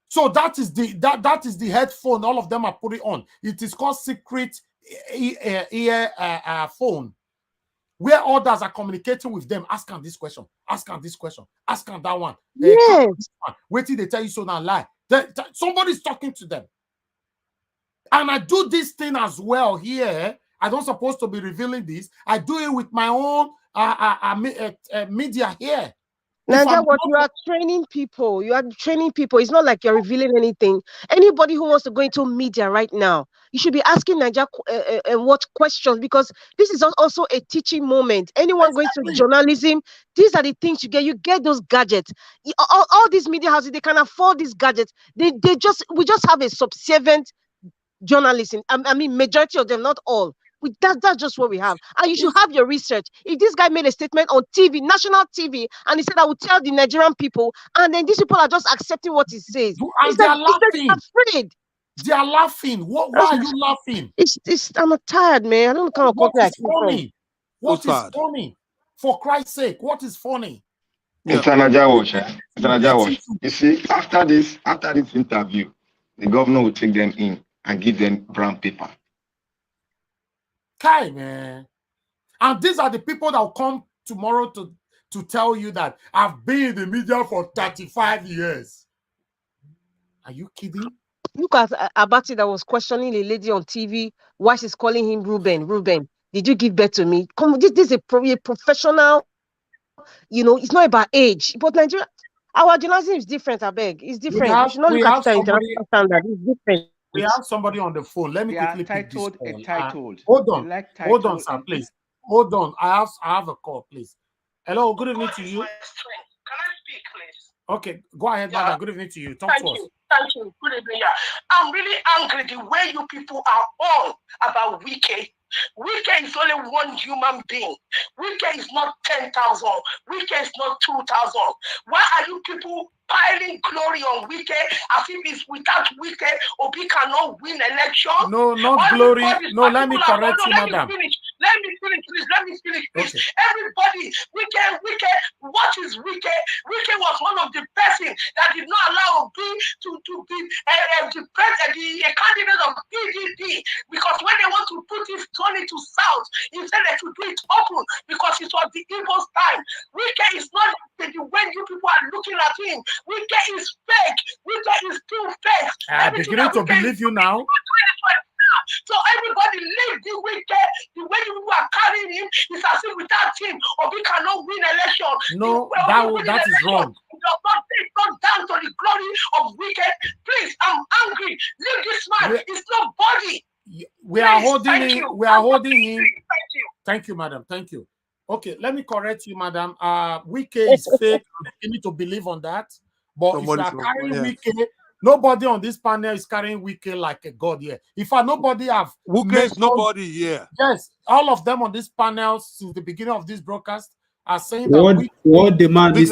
So that is the headphone. All of them are putting on. It is called secret ear phone, where others are communicating with them. Ask them this question. Ask them this question. Ask them that one. Yes. Wait till they tell you so now lie. Somebody's talking to them. And I do this thing as well here. I don't supposed to be revealing this. I do it with my own media here. Nigeria, what you are training people. You are training people. It's not like you're revealing anything. Anybody who wants to go into media right now, you should be asking Nigeria what questions, because this is also a teaching moment. Anyone going to journalism, these are the things you get. You get those gadgets. All these media houses, they can afford these gadgets. We just have a subservient journalism. I mean, majority of them, not all. That's just what we have. And you should have your research. If this guy made a statement on TV, national TV, and he said, I will tell the Nigerian people, and then these people are just accepting what he says. And they're laughing. Afraid. They are laughing. Why are you laughing? I'm tired, man. I don't know what is funny. What is funny? For Christ's sake, what is funny? It's an Najawash. You see, after this interview, the governor will take them in and give them brown paper. Kai, man. And these are the people that will come tomorrow to tell you that I've been in the media for 35 years. Are you kidding? Look at Abati that was questioning a lady on TV why she's calling him Ruben. Ruben, did you give birth to me? Come, this is a professional, it's not about age. But Nigeria, Our journalism is different, I beg. It's different. We should not we look at have it at somebody international standard. It's different. we have somebody on the phone. Let me They are quickly pick this titled, call. entitled. Hold They on, like hold on, title sir, and please. Hold on. I have a call, please. Hello, good evening to you. Can I speak, please? Okay, go ahead, Yeah. madam. Good evening to you. Talk Thank to us. you. Thank you. Good evening. Yeah. I'm really angry the way you people are on about Wike. Wike is only one human being. Wike is not 10,000. Wike is not 2,000. Why are you people piling glory on Wike as if it's without Wike, Obi cannot win election? No, not All glory. No, let me particular- correct no, you, let me madam. finish. Let me finish, please. Let me finish, please. Okay. Everybody, Wike, what is Wike? Wike was one of the persons that did not allow Obi to be the candidate of PDP, because when they want to put his money to South, he said they should do it open because it was the evil's time. Wike is not the way you people are looking at him. Wike is fake. Wike is too fake. I'm beginning to believe you now. So everybody leave the Wike. The way you are carrying him is as if without him, Obi cannot win election. No, that is wrong. It does not down to the glory of Wike. Please, I'm angry. Leave this man. He's nobody. We are holding thank him. you. We are holding him. Thank you. Thank you, madam. Thank you. Okay, let me correct you, madam. Wike is fake. You need to believe on that. But if you are carrying Wike, nobody on this panel is carrying Wike like a god here. In fact, nobody have. Wike is nobody here. Yes, all of them on this panel since the beginning of this broadcast are saying that what the man is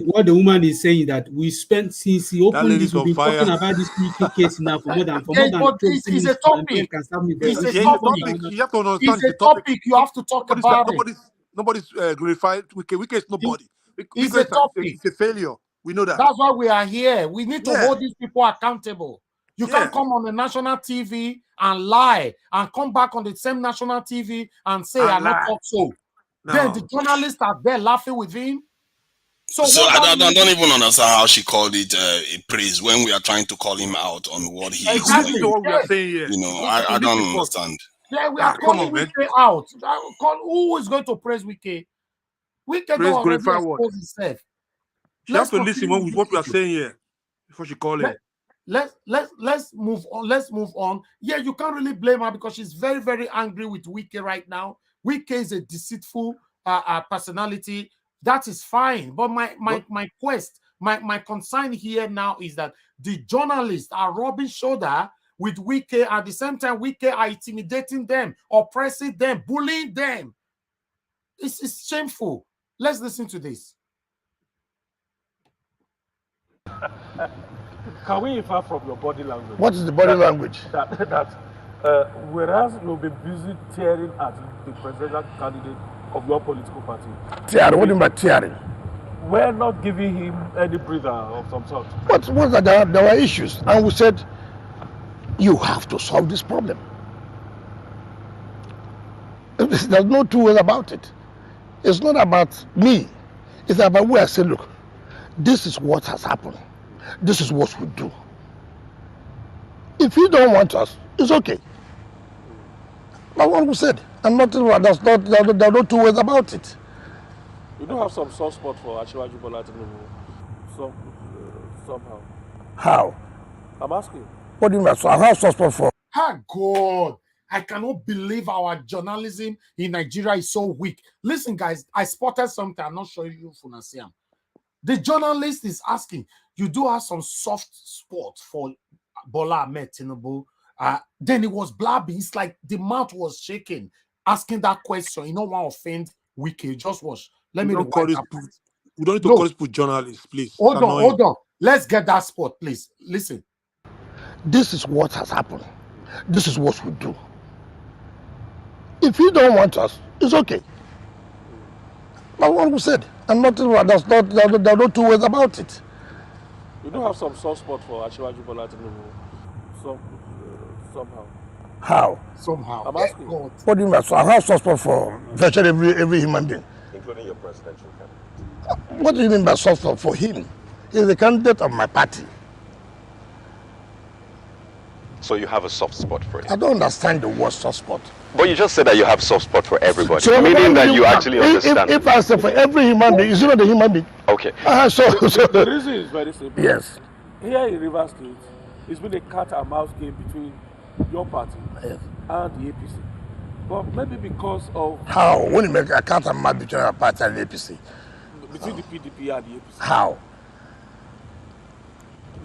what the woman is saying that we spent since he opened this, we've been talking about this Wike case now for more than it's a topic. It's a topic. You have to understand it's a topic. You have to talk about it. Nobody's glorified Wike. Wike is nobody. It's a topic. It's a failure. We know that. That's why we are here. We need to hold these people accountable. You can't come on the national TV and lie and come back on the same national TV and say I not talk so. No. Then the journalists are there laughing with him. So I don't even understand how she called it a praise when we are trying to call him out on what he is doing. What we are saying here. You know, I don't understand. Yeah, we are calling Wike out. Who is going to praise Wike? Wike don't already expose himself. You have to listen to what we are saying here before she call it. Let's move on. Let's move on. Yeah, you can't really blame her because she's very, very angry with Wike right now. Wike is a deceitful personality. That is fine. But my concern here now is that the journalists are rubbing shoulder with Wike. At the same time, Wike are intimidating them, oppressing them, bullying them. It's shameful. Let's listen to this. Can we infer from your body language? What is the body language? Whereas you'll be busy tearing at the presidential candidate of your political party. Tearing? What do you mean by tearing? We're not giving him any breather of some sort. What's that? There were issues. And we said, you have to solve this problem. There's no two ways about it. It's not about me. It's about where I say, look, this is what has happened. This is what we do. If you don't want us, it's okay. But what we said, and nothing. There are no two ways about it. You do have some soft spot for Asiwaju Bola Tinubu, somehow. How? I'm asking. What do you mean? So I have soft spot for? Ah, God. I cannot believe our journalism in Nigeria is so weak. Listen, guys, I spotted something. I'm not sure you Funasiam. The journalist is asking, you do have some soft spot for Bola Ahmed Tinubu. Then it was blabbing. It's like the mouth was shaking, asking that question. You know what offend Wike? Just watch. Let me rewind that. We don't need to call this journalists, please. Hold on. Let's get that spot, please. Listen. This is what has happened. This is what we do. If you don't want us, it's okay. But what we said, and nothing. There are no two ways about it. You do have some soft spot for Asiwaju Bola Tinubu, somehow. How? Somehow. I'm asking. What do you mean? So I have soft spot for virtually every human being, including your presidential candidate. What do you mean by soft spot for him? He's the candidate of my party. So you have a soft spot for it. I don't understand the word soft spot. But you just said that you have soft spot for everybody, So meaning that you actually understand. If I say for every human being, it's not a human being. Okay. The reason is very simple. Yes. Here in Rivers State, it's been a cat and mouse game between your party and the APC. But maybe because of how when you make a cat and mouse between your party and the APC, between the PDP and the APC. How?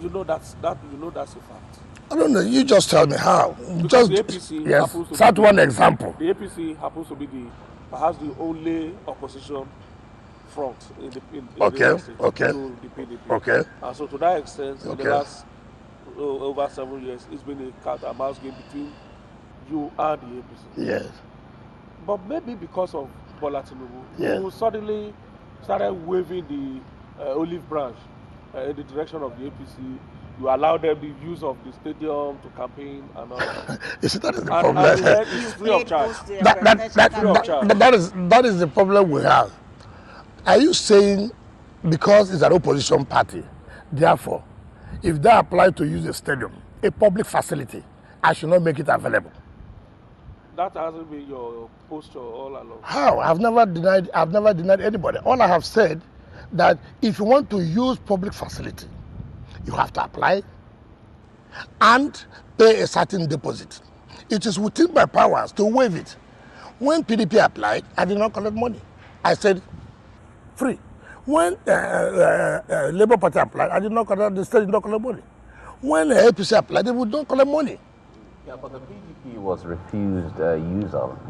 You know that's a fact. I don't know. You just tell me how. Because Just the APC yes. happens to Start be one example. The APC happens to be perhaps the only opposition front in Okay. State Okay. to the PDP. Okay. And so to that extent, in Okay. the last over 7 years, it's been a cat and mouse game between you and the APC. Yes. But maybe because of Bola Tinubu, Yes. you suddenly started waving the olive branch in the direction of the APC. You allow them the use of the stadium to campaign and all. You see, that is the And problem. it's free of charge. That is the problem we have. Are you saying because it's an opposition party, therefore, if they apply to use a stadium, a public facility, I should not make it available? That hasn't been your posture all along. How? I've never denied anybody. All I have said that if you want to use public facility, you have to apply and pay a certain deposit. It is within my powers to waive it. When PDP applied, I did not collect money. I said free. When Labour Party applied, I did not collect, the state did not collect money. When APC applied, they would not collect money. Yeah, but the PDP was refused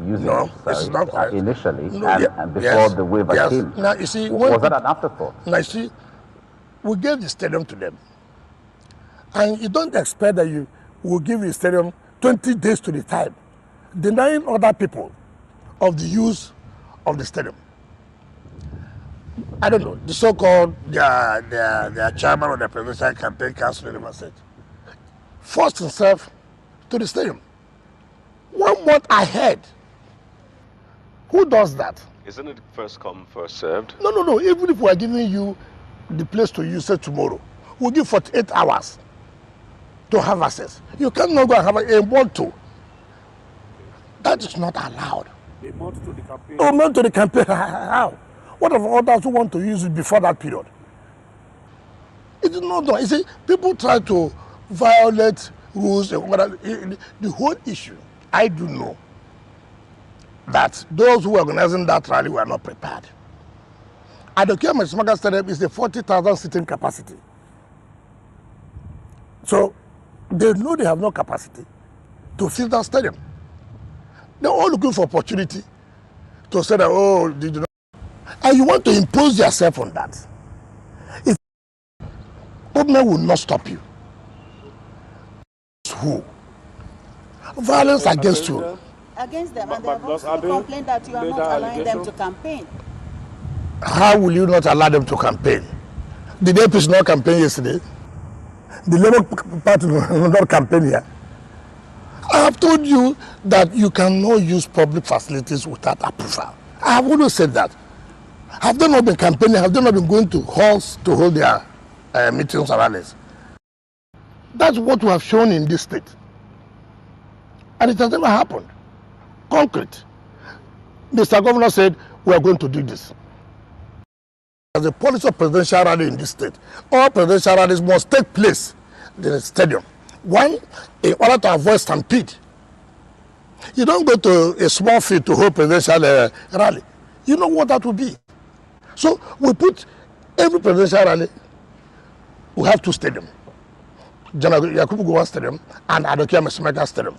using No, it, this is not correct. initially, No, and before the waiver came. Now, you see, was that an afterthought? Now, you see, we gave the stadium to them. And you don't expect that you will give the stadium 20 days to the time, denying other people of the use of the stadium. I don't know, the so-called their chairman of the presidential campaign council in said, forced himself to the stadium 1 month ahead. Who does that? Isn't it first come, first served? No. Even if we are giving you the place to use it tomorrow, we'll give 48 hours to have access. You cannot go and have a month to. That is not allowed. A month to the campaign. A month to the campaign. How? What of others who want to use it before that period? It is not done. You see, people try to violate rules. The whole issue, I do know that those who are organizing that rally were not prepared. Adokia Mesmaga Stadium is a 40,000 seating capacity. So they know they have no capacity to fill that stadium. They're all looking for opportunity to say that, oh, they do not. And you want to impose yourself on that. If government will not stop you. Who? Violence against you. Against them, and they have also complained that you are not allowing them to campaign. How will you not allow them to campaign? Did the APC not campaign yesterday? The Labour Party not campaign here. I have told you that you cannot use public facilities without approval. I have always said that. Have they not been campaigning? Have they not been going to halls to hold their meetings and rallies? That's what we have shown in this state. And it has never happened. Concrete. Mr. Governor said, we are going to do this. As a policy of presidential rally in this state, all presidential rallies must take place in the stadium. One, in order to avoid stampede. You don't go to a small field to hold presidential rally. You know what that would be. So we put every presidential rally, we have two stadiums. General Yakubu Gowon Stadium and Adokia Mesmaga Stadium.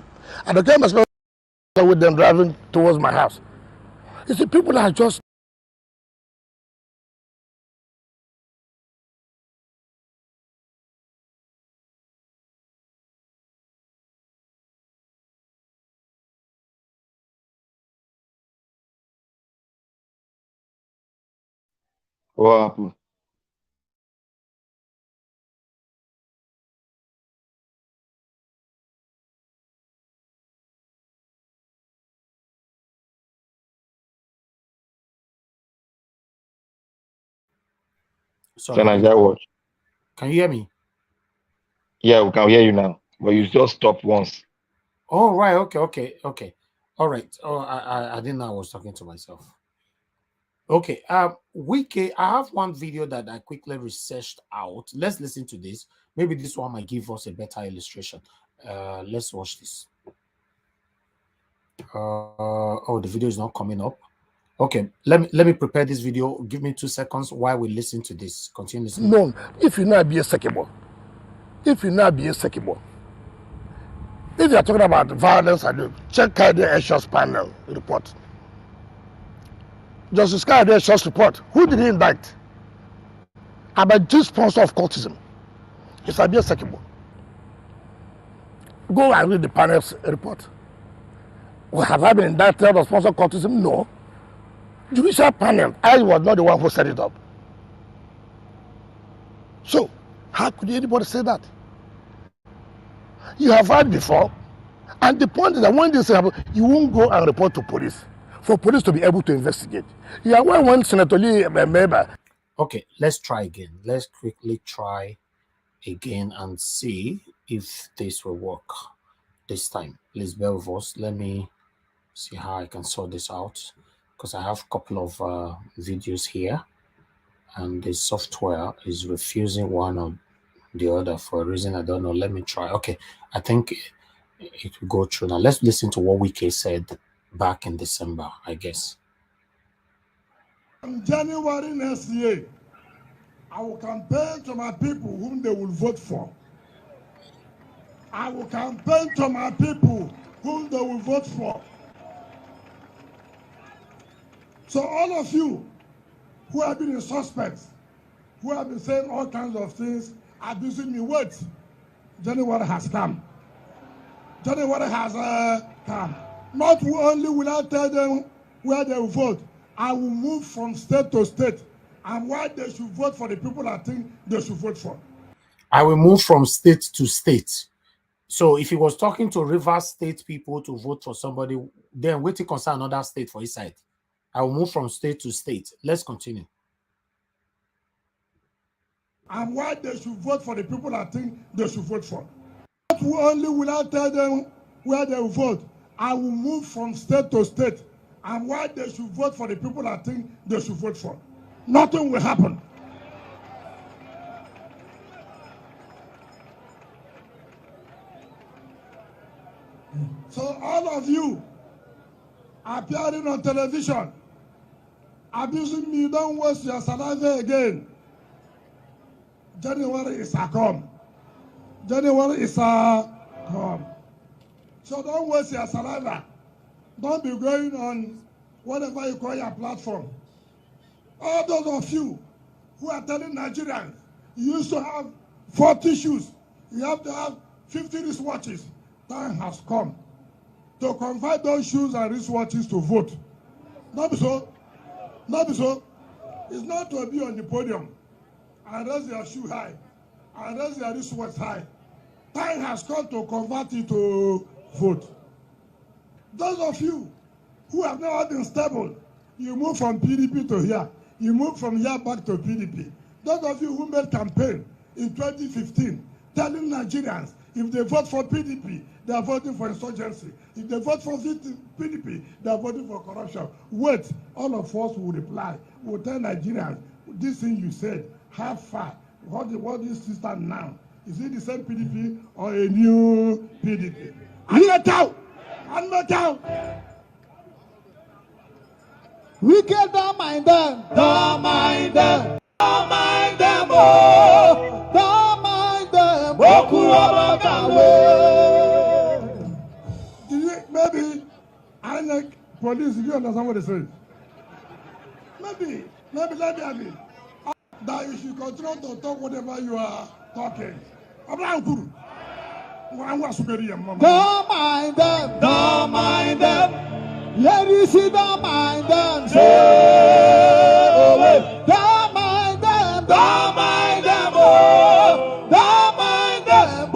Adokia Mesmaga with them driving towards my house. You see, people are just What happened? Sorry. Nigeria watch. Can you hear me? Yeah, we can hear you now. but you just stop once. Oh, right. Okay. All right. Oh, I didn't know I was talking to myself. Okay. Wiki, I have one video that I quickly researched out. Let's listen to this. Maybe this one might give us a better illustration. Let's watch this. Oh, the video is not coming up. Okay, let me prepare this video. Give me 2 seconds while we listen to this. Continue listening. No, if you not be a second, if you not be a second, if you're talking about violence, check out the Eshos panel report. Justice Kayode Eshos report. Who did he indict? About this sponsor of cultism. It's a be second. Go and read the panel's report. Well, have I been indicted or sponsor of cultism? No. Judicial panel, I was not the one who set it up. So, how could anybody say that? You have heard before, and the point is that when this happens, you won't go and report to police for police to be able to investigate. You are when Senator Lee member. Okay, let's try again. Let's quickly try again and see if this will work this time. Please bear with us. Let me see how I can sort this out, because I have a couple of videos here and the software is refusing one or the other for a reason I don't know. Let me try. Okay, I think it will go through now. Let's listen to what Wike said back in December, I guess. In January next year, I will campaign to my people whom they will vote for. I will campaign to my people whom they will vote for. So all of you who have been suspects, who have been saying all kinds of things, abusing me, wait. January has come. January has come. Not only will I tell them where they will vote, I will move from state to state and why they should vote for the people I think they should vote for. I will move from state to state. So if he was talking to Rivers State people to vote for somebody, then wait to concern another state for his side. I will move from state to state. Let's continue. And why they should vote for the people I think they should vote for. Not only will I tell them where they will vote, I will move from state to state and why they should vote for the people I think they should vote for. Nothing will happen. So all of you appearing on television, abusing me, don't waste your saliva again. January is a come. January is a come. So don't waste your saliva. Don't be going on whatever you call your platform. All those of you who are telling Nigerians, you used to have 40 shoes, you have to have 50 wristwatches. Time has come to convert those shoes and wristwatches to vote. Not so. Not so. It's not to be on the podium and raise your shoe high and raise your wristwatch high. Time has come to convert it to vote. Those of you who have never been stable, you move from PDP to here. You move from here back to PDP. Those of you who made campaign in 2015 telling Nigerians if they vote for PDP, they are voting for insurgency. If they vote for PDP, they are voting for corruption. Wait, all of us will reply. We'll tell Nigerians, this thing you said, how far? What is system now? Is it the same PDP or a new PDP? I'm not out. I'm not out. We get don't mind them. Don't mind them. Don't mind them. Oh, don't mind them. Maybe I like police. Do you understand what they say? Maybe I mean that you should continue to talk whatever you are talking. Don't mind them. Don't mind them. Ladies, don't mind them. Say, oh, don't mind them. Don't mind them. Oh, don't mind them.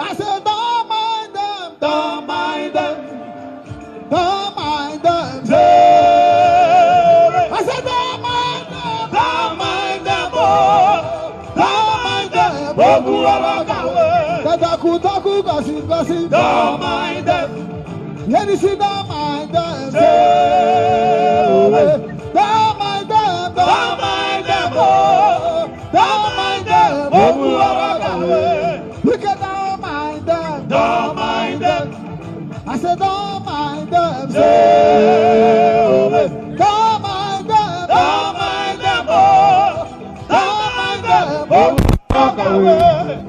I said, don't mind them. Don't mind them. Don't mind them. Say, I said, don't mind them. Don't mind them. Oh, don't mind them. gossip, gossip. Don't mind them. Let me see, don't mind them. Don't mind them, don't mind them, oh. Don't mind them, oh, walk away. Look at don't mind them, don't mind them. I said don't mind them, don't mind them, oh. Don't mind them, oh, walk away.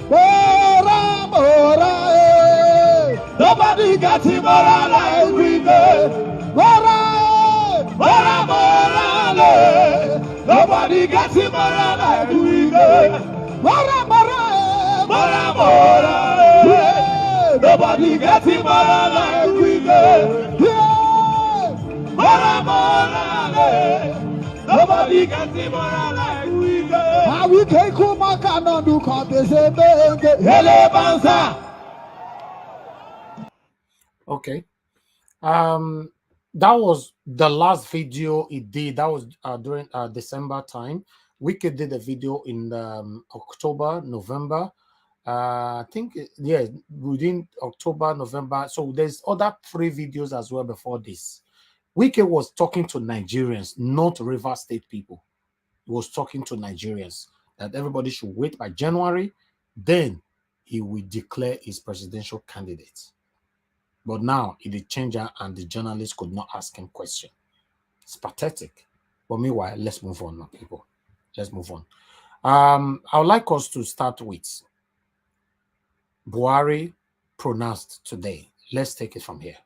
Bora, bora, eh. Nobody got him around like we do. Bora, bora, bora, eh. Nobody got him around like we do. Bora, bora, eh. Bora, bora, eh. Nobody got him around like we do. Yeah. Bora, bora, eh. Nobody got him around like we do. I will take you back and not do Okay. That was the last video he did. That was during December time. Wicked did a video in October, November. I think, yeah, within October, November. So there's other 3 videos as well before this. Wicked was talking to Nigerians, not River State people. He was talking to Nigerians that everybody should wait by January, then he will declare his presidential candidate. But now he did change and the journalists could not ask him question. It's pathetic. But meanwhile, let's move on now, people. Let's move on. I would like us to start with Buhari pronounced today. Let's take it from here.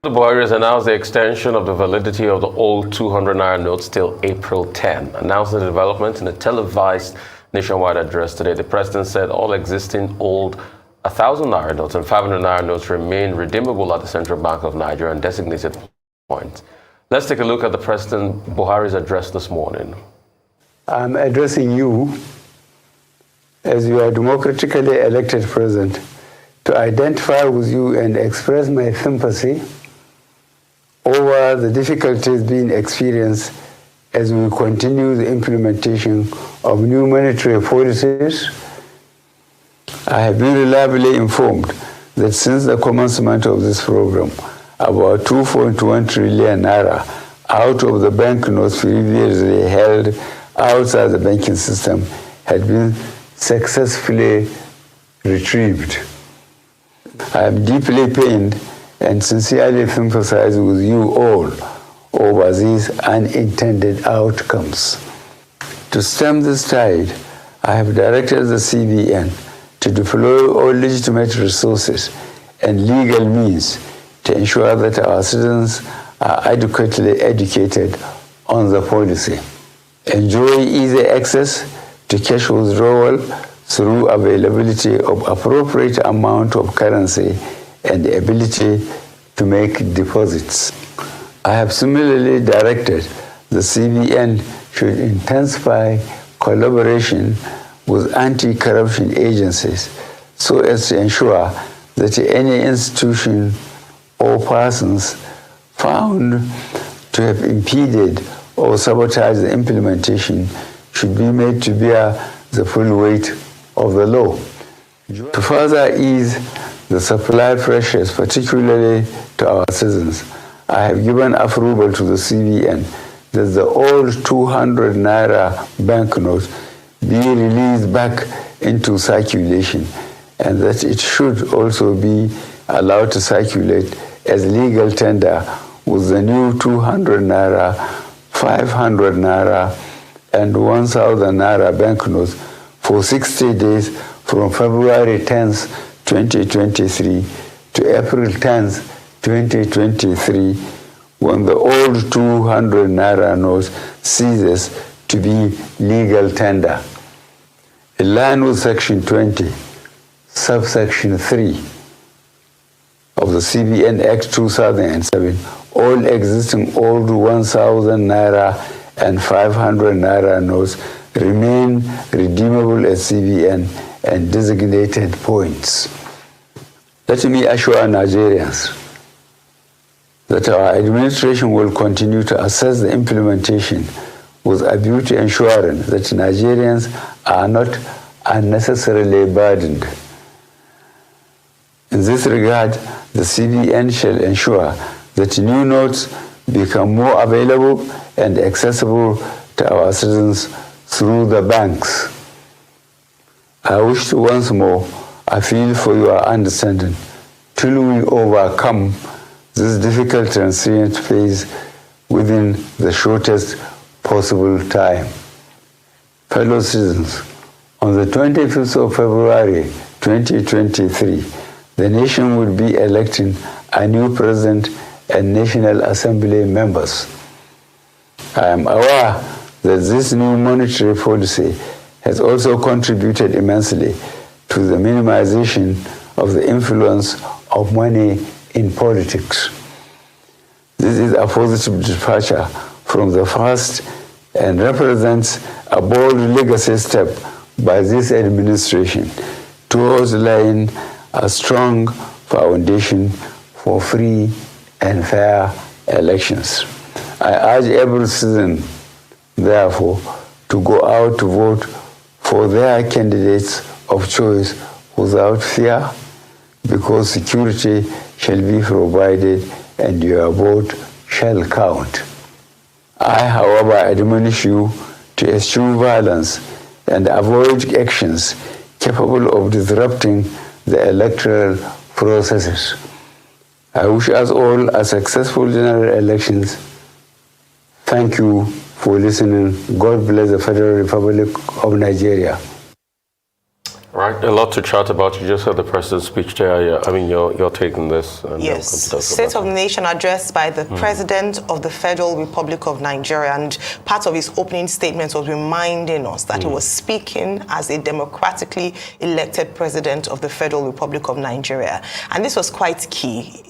The Buhari has announced the extension of the validity of the old 200 Naira notes till April 10. Announcing the development in a televised nationwide address today, the president said all existing old 1,000 Naira notes and 500 Naira notes remain redeemable at the Central Bank of Nigeria on designated points. Let's take a look at the President Buhari's address this morning. I'm addressing you as your democratically elected president to identify with you and express my sympathy over the difficulties being experienced as we continue the implementation of new monetary policies. I have been reliably informed that since the commencement of this program, about 2.1 trillion naira out of the banknotes previously held outside the banking system had been successfully retrieved. I am deeply pained and sincerely sympathize with you all over these unintended outcomes. To stem this tide, I have directed the CBN to deploy all legitimate resources and legal means to ensure that our citizens are adequately educated on the policy. Enjoy easy access to cash withdrawal through availability of appropriate amount of currency and the ability to make deposits. I have similarly directed the CBN should intensify collaboration with anti-corruption agencies so as to ensure that any institution or persons found to have impeded or sabotaged the implementation should be made to bear the full weight of the law. To further ease the supply pressures, particularly to our citizens, I have given approval to the CBN that the old 200 Naira banknotes be released back into circulation and that it should also be allowed to circulate as legal tender with the new 200 Naira, 500 Naira, and 1,000 Naira banknotes for 60 days from February 10th, 2023 to April 10th, 2023, when the old 200 Naira notes ceases to be legal tender. In line with Section 20, subsection 3 of the CBN Act 2007, all existing old 1,000 Naira and 500 Naira notes remain redeemable at CBN and designated points. Let me assure Nigerians that our administration will continue to assess the implementation with a view to ensuring that Nigerians are not unnecessarily burdened. In this regard, the CBN shall ensure that new notes become more available and accessible to our citizens through the banks. I wish to once more appeal for your understanding till we overcome this difficult transient phase within the shortest possible time. Fellow citizens, on the 25th of February 2023, the nation will be electing a new president and National Assembly members. I am aware that this new monetary policy has also contributed immensely to the minimization of the influence of money in politics. This is a positive departure from the past and represents a bold legacy step by this administration towards laying a strong foundation for free and fair elections. I urge every citizen, therefore, to go out to vote for their candidates of choice without fear, because security shall be provided and your vote shall count. I, however, admonish you to eschew violence and avoid actions capable of disrupting the electoral processes. I wish us all a successful general elections. Thank you for listening. God bless the Federal Republic of Nigeria. Right, a lot to chat about. You just heard the president's speech there. I mean, you're taking this. And yes, State of the Nation address by the President of the Federal Republic of Nigeria. And part of his opening statement was reminding us that he was speaking as a democratically elected President of the Federal Republic of Nigeria. And this was quite key.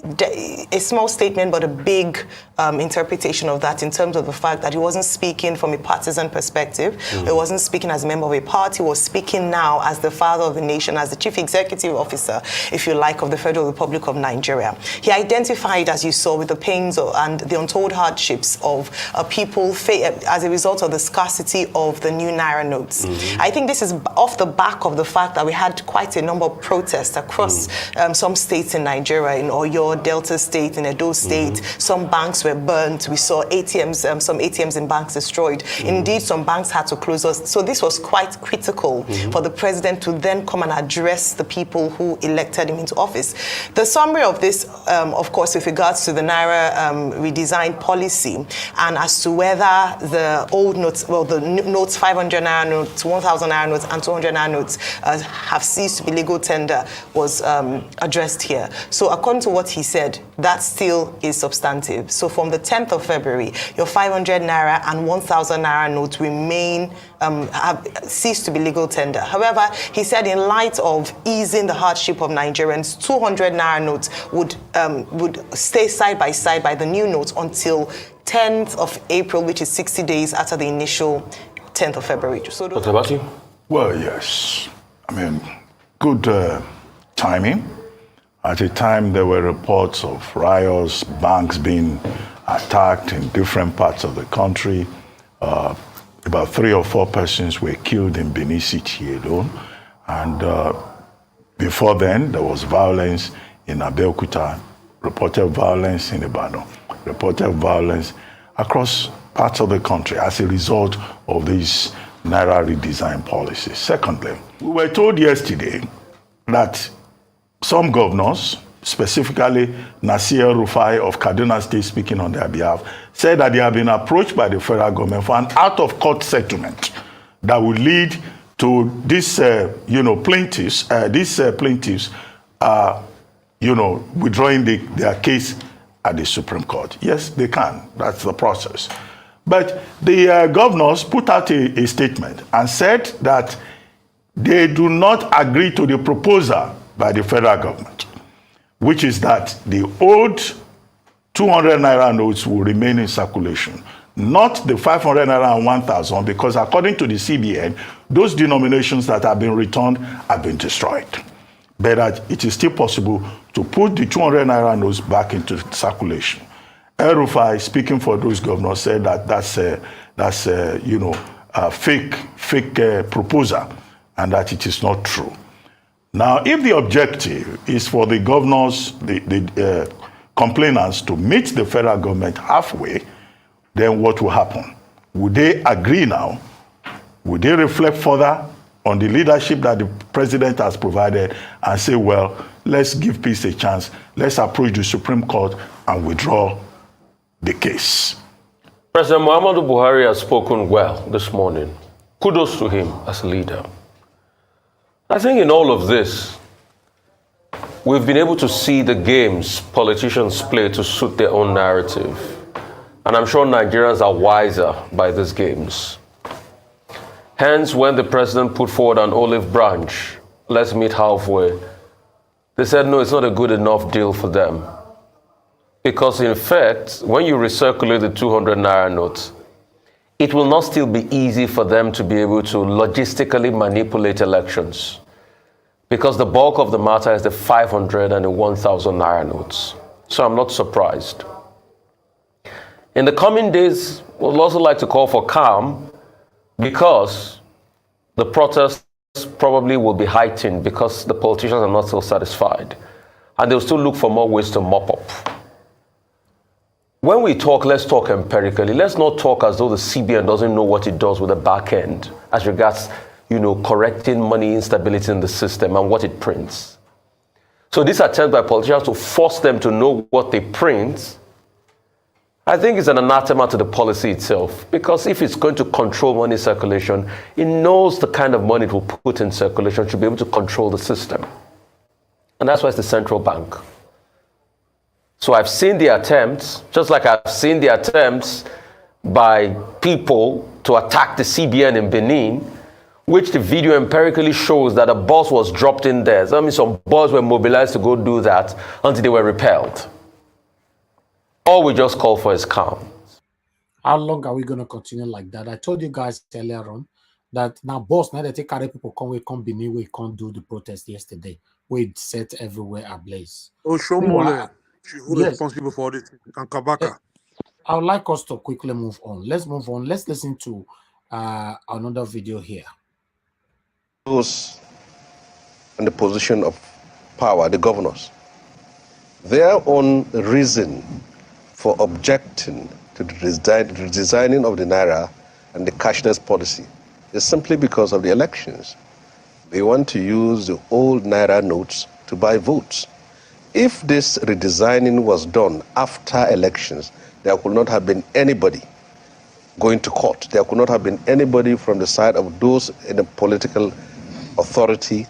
A small statement, but a big interpretation of that in terms of the fact that he wasn't speaking from a partisan perspective. He wasn't speaking as a member of a party. He was speaking now as the father of the nation, as the chief executive officer, if you like, of the Federal Republic of Nigeria. He identified, as you saw, with the pains and the untold hardships of people as a result of the scarcity of the new Naira notes. I think this is off the back of the fact that we had quite a number of protests across some states in Nigeria, in Oyo, Delta State, in Edo State. Some banks were burnt. We saw ATMs, some ATMs in banks destroyed. Indeed, some banks had to close us. So this was quite critical for the president to then come and address the people who elected him into office. The summary of this, of course, with regards to the Naira redesign policy, and as to whether the old notes, well, the notes, 500 Naira notes, 1,000 Naira notes, and 200 Naira notes have ceased to be legal tender, was addressed here. So according to what he said, that still is substantive. So from the 10th of February, your 500 Naira and 1,000 Naira notes remain, have ceased to be legal tender. However, he said in light of easing the hardship of Nigerians, 200 Naira notes would stay side by side by the new notes until 10th of April, which is 60 days after the initial 10th of February. So what about you? Well, yes. I mean, good timing. At a time, there were reports of riots, banks being attacked in different parts of the country. About 3 or 4 persons were killed in Benin City alone. And before then, there was violence in Abeokuta, reported violence in Ibadan, reported violence across parts of the country as a result of these Naira redesign policies. Secondly, we were told yesterday that some governors, specifically Nasir Rufai of Kaduna State, speaking on their behalf, said that they have been approached by the federal government for an out-of-court settlement that would lead to these, plaintiffs, withdrawing their case at the Supreme Court. Yes, they can. That's the process. But the governors put out a statement and said that they do not agree to the proposal by the federal government, which is that the old 200 Naira notes will remain in circulation, not the 500 Naira and 1,000, because according to the CBN, those denominations that have been returned have been destroyed. But that it is still possible to put the 200 Naira notes back into circulation. El-Rufai, speaking for those governors, said that that's a fake proposal and that it is not true. Now, if the objective is for the governors, the complainants to meet the federal government halfway, then what will happen? Would they agree now? Would they reflect further on the leadership that the president has provided and say, well, let's give peace a chance. Let's approach the Supreme Court and withdraw the case? President Muhammadu Buhari has spoken well this morning. Kudos to him as a leader. I think in all of this, we've been able to see the games politicians play to suit their own narrative. And I'm sure Nigerians are wiser by these games. Hence, when the president put forward an olive branch, let's meet halfway, they said, no, it's not a good enough deal for them. Because in fact, when you recirculate the 200 naira notes, it will not still be easy for them to be able to logistically manipulate elections. Because the bulk of the matter is the 500 and the 1,000 naira notes. So I'm not surprised. In the coming days, we'd also like to call for calm, because the protests probably will be heightened because the politicians are not still satisfied. And they'll still look for more ways to mop up. When we talk, let's talk empirically. Let's not talk as though the CBN doesn't know what it does with the back end as regards, correcting money instability in the system and what it prints. So this attempt by politicians to force them to know what they print, I think it's an anathema to the policy itself, because if it's going to control money circulation, it knows the kind of money it will put in circulation to be able to control the system. And that's why it's the central bank. So I've seen the attempts, just like I've seen the attempts by people to attack the CBN in Benin, which the video empirically shows that a bus was dropped in there. So that means some boys were mobilized to go do that until they were repelled. All we just call for is calm. How long are we going to continue like that? I told you guys earlier on that now, boss, now they take carry people come Benin, we can't do the protest yesterday. We set everywhere ablaze. Oshomole, who yes. responsible for this? And Kabaka. I would like us to quickly move on. Let's move on. Let's listen to another video here. Those in the position of power, the governors, their own reason for objecting to the redesigning of the Naira and the cashless policy is simply because of the elections. They want to use the old Naira notes to buy votes. If this redesigning was done after elections, there could not have been anybody going to court. There could not have been anybody from the side of those in the political authority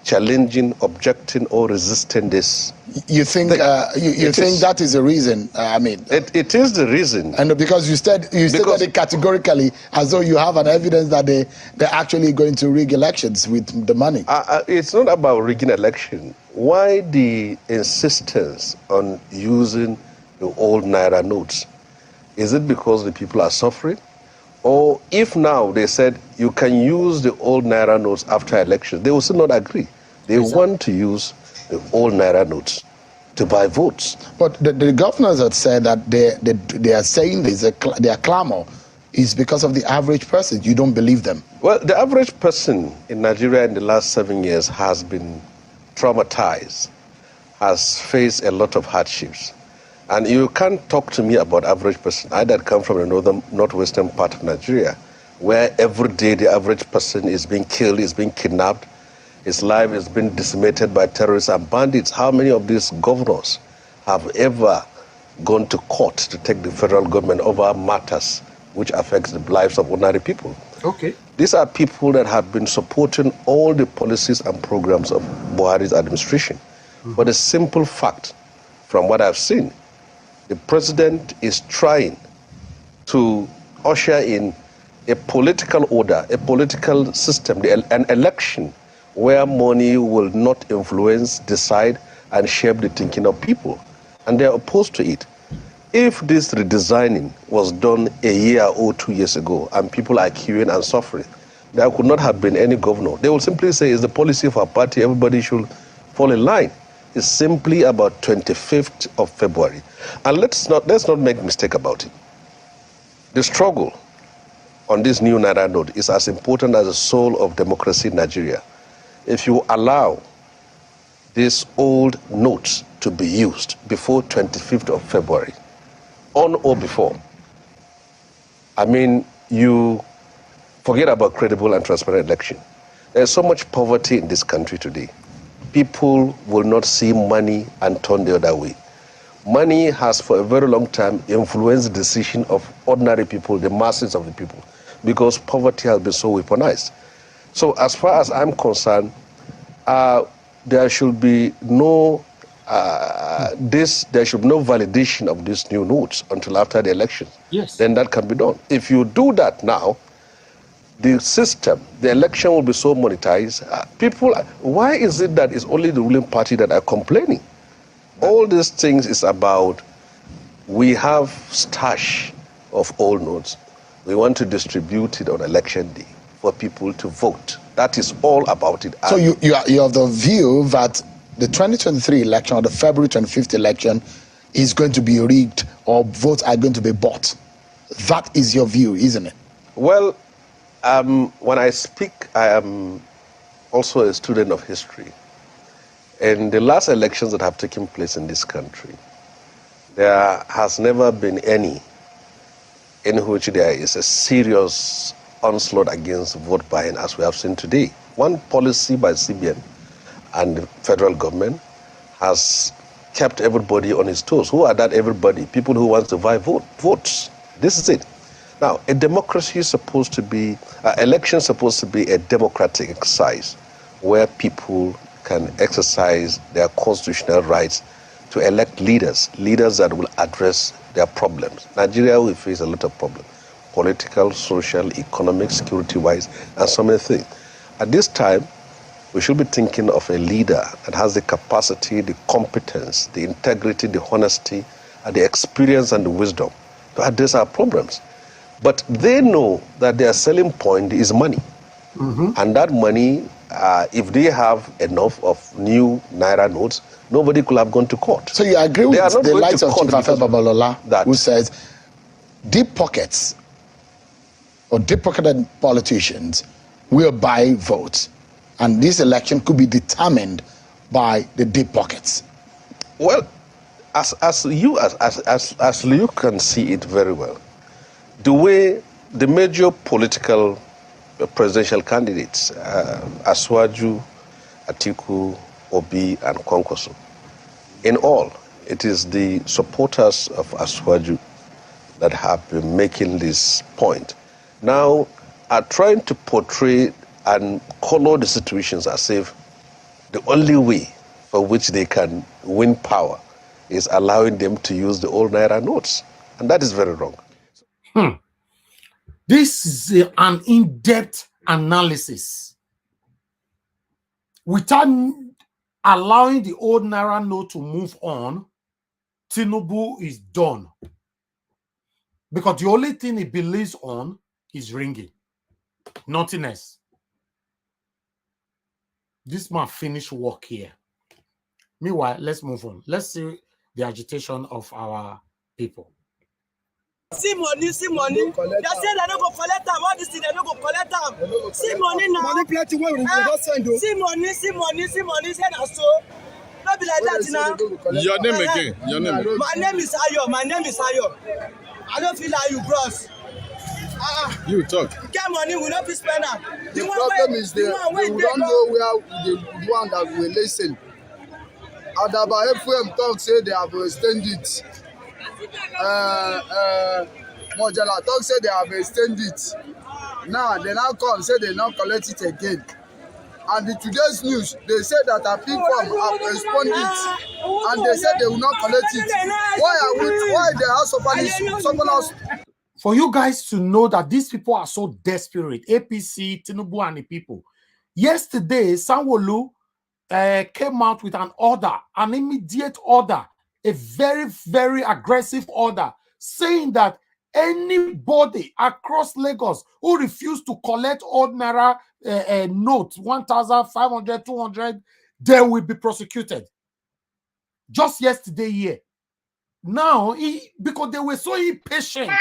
challenging, objecting, or resisting this. You think you think that is the reason? It is the reason. And because you stated it categorically as though you have an evidence that they're actually going to rig elections with the money. It's not about rigging election. Why the insistence on using the old Naira notes? Is it because the people are suffering? Or if now they said you can use the old Naira notes after elections, they will still not agree. They want to use the old Naira notes to buy votes. But the governors have said that they are saying this, their clamor is because of the average person. You don't believe them? Well, the average person in Nigeria in the last 7 years has been traumatized, has faced a lot of hardships. And you can't talk to me about average person. I that come from the northwestern part of Nigeria, where every day the average person is being killed, is being kidnapped, his life is being decimated by terrorists and bandits. How many of these governors have ever gone to court to take the federal government over matters which affects the lives of ordinary people? Okay. These are people that have been supporting all the policies and programs of Buhari's administration. But the simple fact, from what I've seen, the president is trying to usher in a political order, a political system, an election where money will not influence, decide, and shape the thinking of people. And they're opposed to it. If this redesigning was done a year or 2 years ago and people are queuing and suffering, there could not have been any governor. They will simply say it's the policy of our party, everybody should fall in line. It's simply about 25th of February. And let's not make a mistake about it. The struggle on this new Naira note is as important as the soul of democracy in Nigeria. If you allow these old notes to be used before 25th of February, on or before. I mean, you forget about credible and transparent election. There's so much poverty in this country today. People will not see money and turn the other way. Money has for a very long time influenced the decision of ordinary people, the masses of the people, because poverty has been so weaponized. So as far as I'm concerned, there should be no there should be no validation of these new notes until after the election. Yes. Then that can be done. If you do that now, the system, the election will be so monetized. People, why is it that it's only the ruling party that are complaining? All these things is about, we have stash of old notes. We want to distribute it on election day for people to vote. That is all about it. So you have the view that the 2023 election or the February 25th election is going to be rigged or votes are going to be bought. That is your view, isn't it? Well, when I speak, I am also a student of history. In the last elections that have taken place in this country, there has never been any in which there is a serious onslaught against vote buying as we have seen today. One policy by CBN and the federal government has kept everybody on his toes. Who are that everybody? People who want to buy votes. This is it. Now, a democracy is supposed to be, election is supposed to be a democratic exercise where people can exercise their constitutional rights to elect leaders that will address their problems. Nigeria will face a lot of problems, political, social, economic, security-wise, and so many things. At this time, we should be thinking of a leader that has the capacity, the competence, the integrity, the honesty, and the experience and the wisdom to address our problems. But they know that their selling point is money. Mm-hmm. And that money, if they have enough of new Naira notes, nobody could have gone to court. So you agree with the likes of Chief Affe Babalola, who says deep pockets or deep-pocketed politicians will buy votes, and this election could be determined by the deep pockets? Well, as you can see it very well, the way the major political presidential candidates, Asuwaju, Atiku, Obi, and Kwankwaso, in all, it is the supporters of Asuwaju that have been making this point. Now, are trying to portray and color the situations as if the only way for which they can win power is allowing them to use the old Naira notes. And that is very wrong. This is an in-depth analysis. Without allowing the old Naira note to move on, Tinubu is done. Because the only thing he believes on is ringing. Nothing else. This man finished work here. Meanwhile, let's move on. Let's see the agitation of our people. See money, see money. They say they don't go collect them. All this thing, they don't go collect them. See money now. Money plenty where we don't send you. See money, see money, see money. Say that so. Not be like that now. Your name again. Your name. My name is Ayo. My name is Ayo. I don't feel like you bros. You talk. Get money, we not be spend am. The problem is we don't know where the one that we listen. Adaba FM talk say they have extended it. Mojala talk say they have extended it. Now they now come say they now collect it again. And the today's news, they say that our people have responded and they said they will not collect it. Why they are someone else? For you guys to know that these people are so desperate, APC, Tinubu, and the people. Yesterday, Sanwo-Olu came out with an order, an immediate order, a very, very aggressive order, saying that anybody across Lagos who refused to collect old Naira notes, 1,500, 200, they will be prosecuted. Just yesterday here. Now, because they were so impatient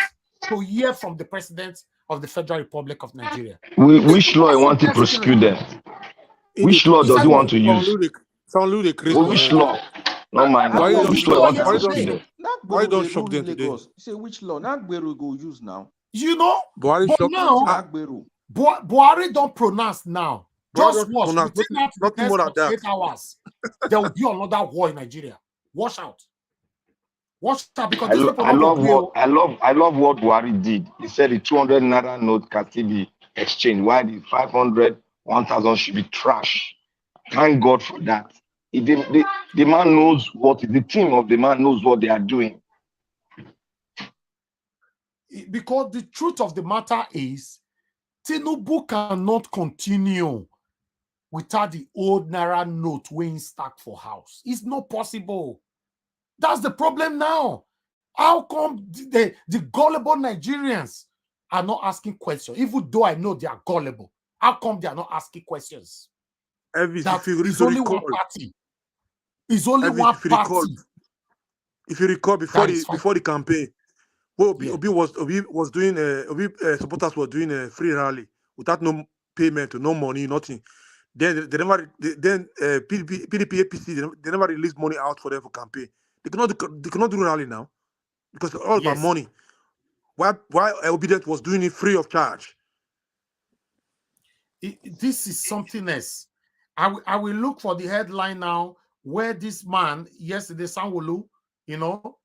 to hear from the president of the Federal Republic of Nigeria. Which law you want to prosecute them? Which law does he want to use? Sanwo-Olu dey craze for Which head. law? No mind. Buhari don Which law want Buhari to don stay shock. there? Buhari don shock them today. Lagos. You say which law? Nagbero go use now. You know, Buhari but shock. now Nagbero. Buhari don't pronounce now. Just watch within the nothing more than next that. 8 hours. There will be another war in Nigeria. Watch out. Watch out because these people I don't love go what Buhari did. He said the 200 naira note can still be exchanged, while the 500, 1,000 should be trash. Thank God for that. The man knows the team of the man knows what they are doing. Because the truth of the matter is, Tinubu cannot continue without the old naira note weighing stack for house. It's not possible. That's the problem now. How come the gullible Nigerians are not asking questions, even though I know they are gullible? How come they are not asking questions? It's only one party. It's only one party. If you recall, before the campaign, Obi was doing supporters were doing a free rally without no payment, no money, nothing. Then PDP APC they never released money out for them for campaign. They cannot do rally now because it's all about money. Why Obedient was doing it free of charge? This is something else. I will look for the headline now where this man yesterday, Sanwo-Olu, you know.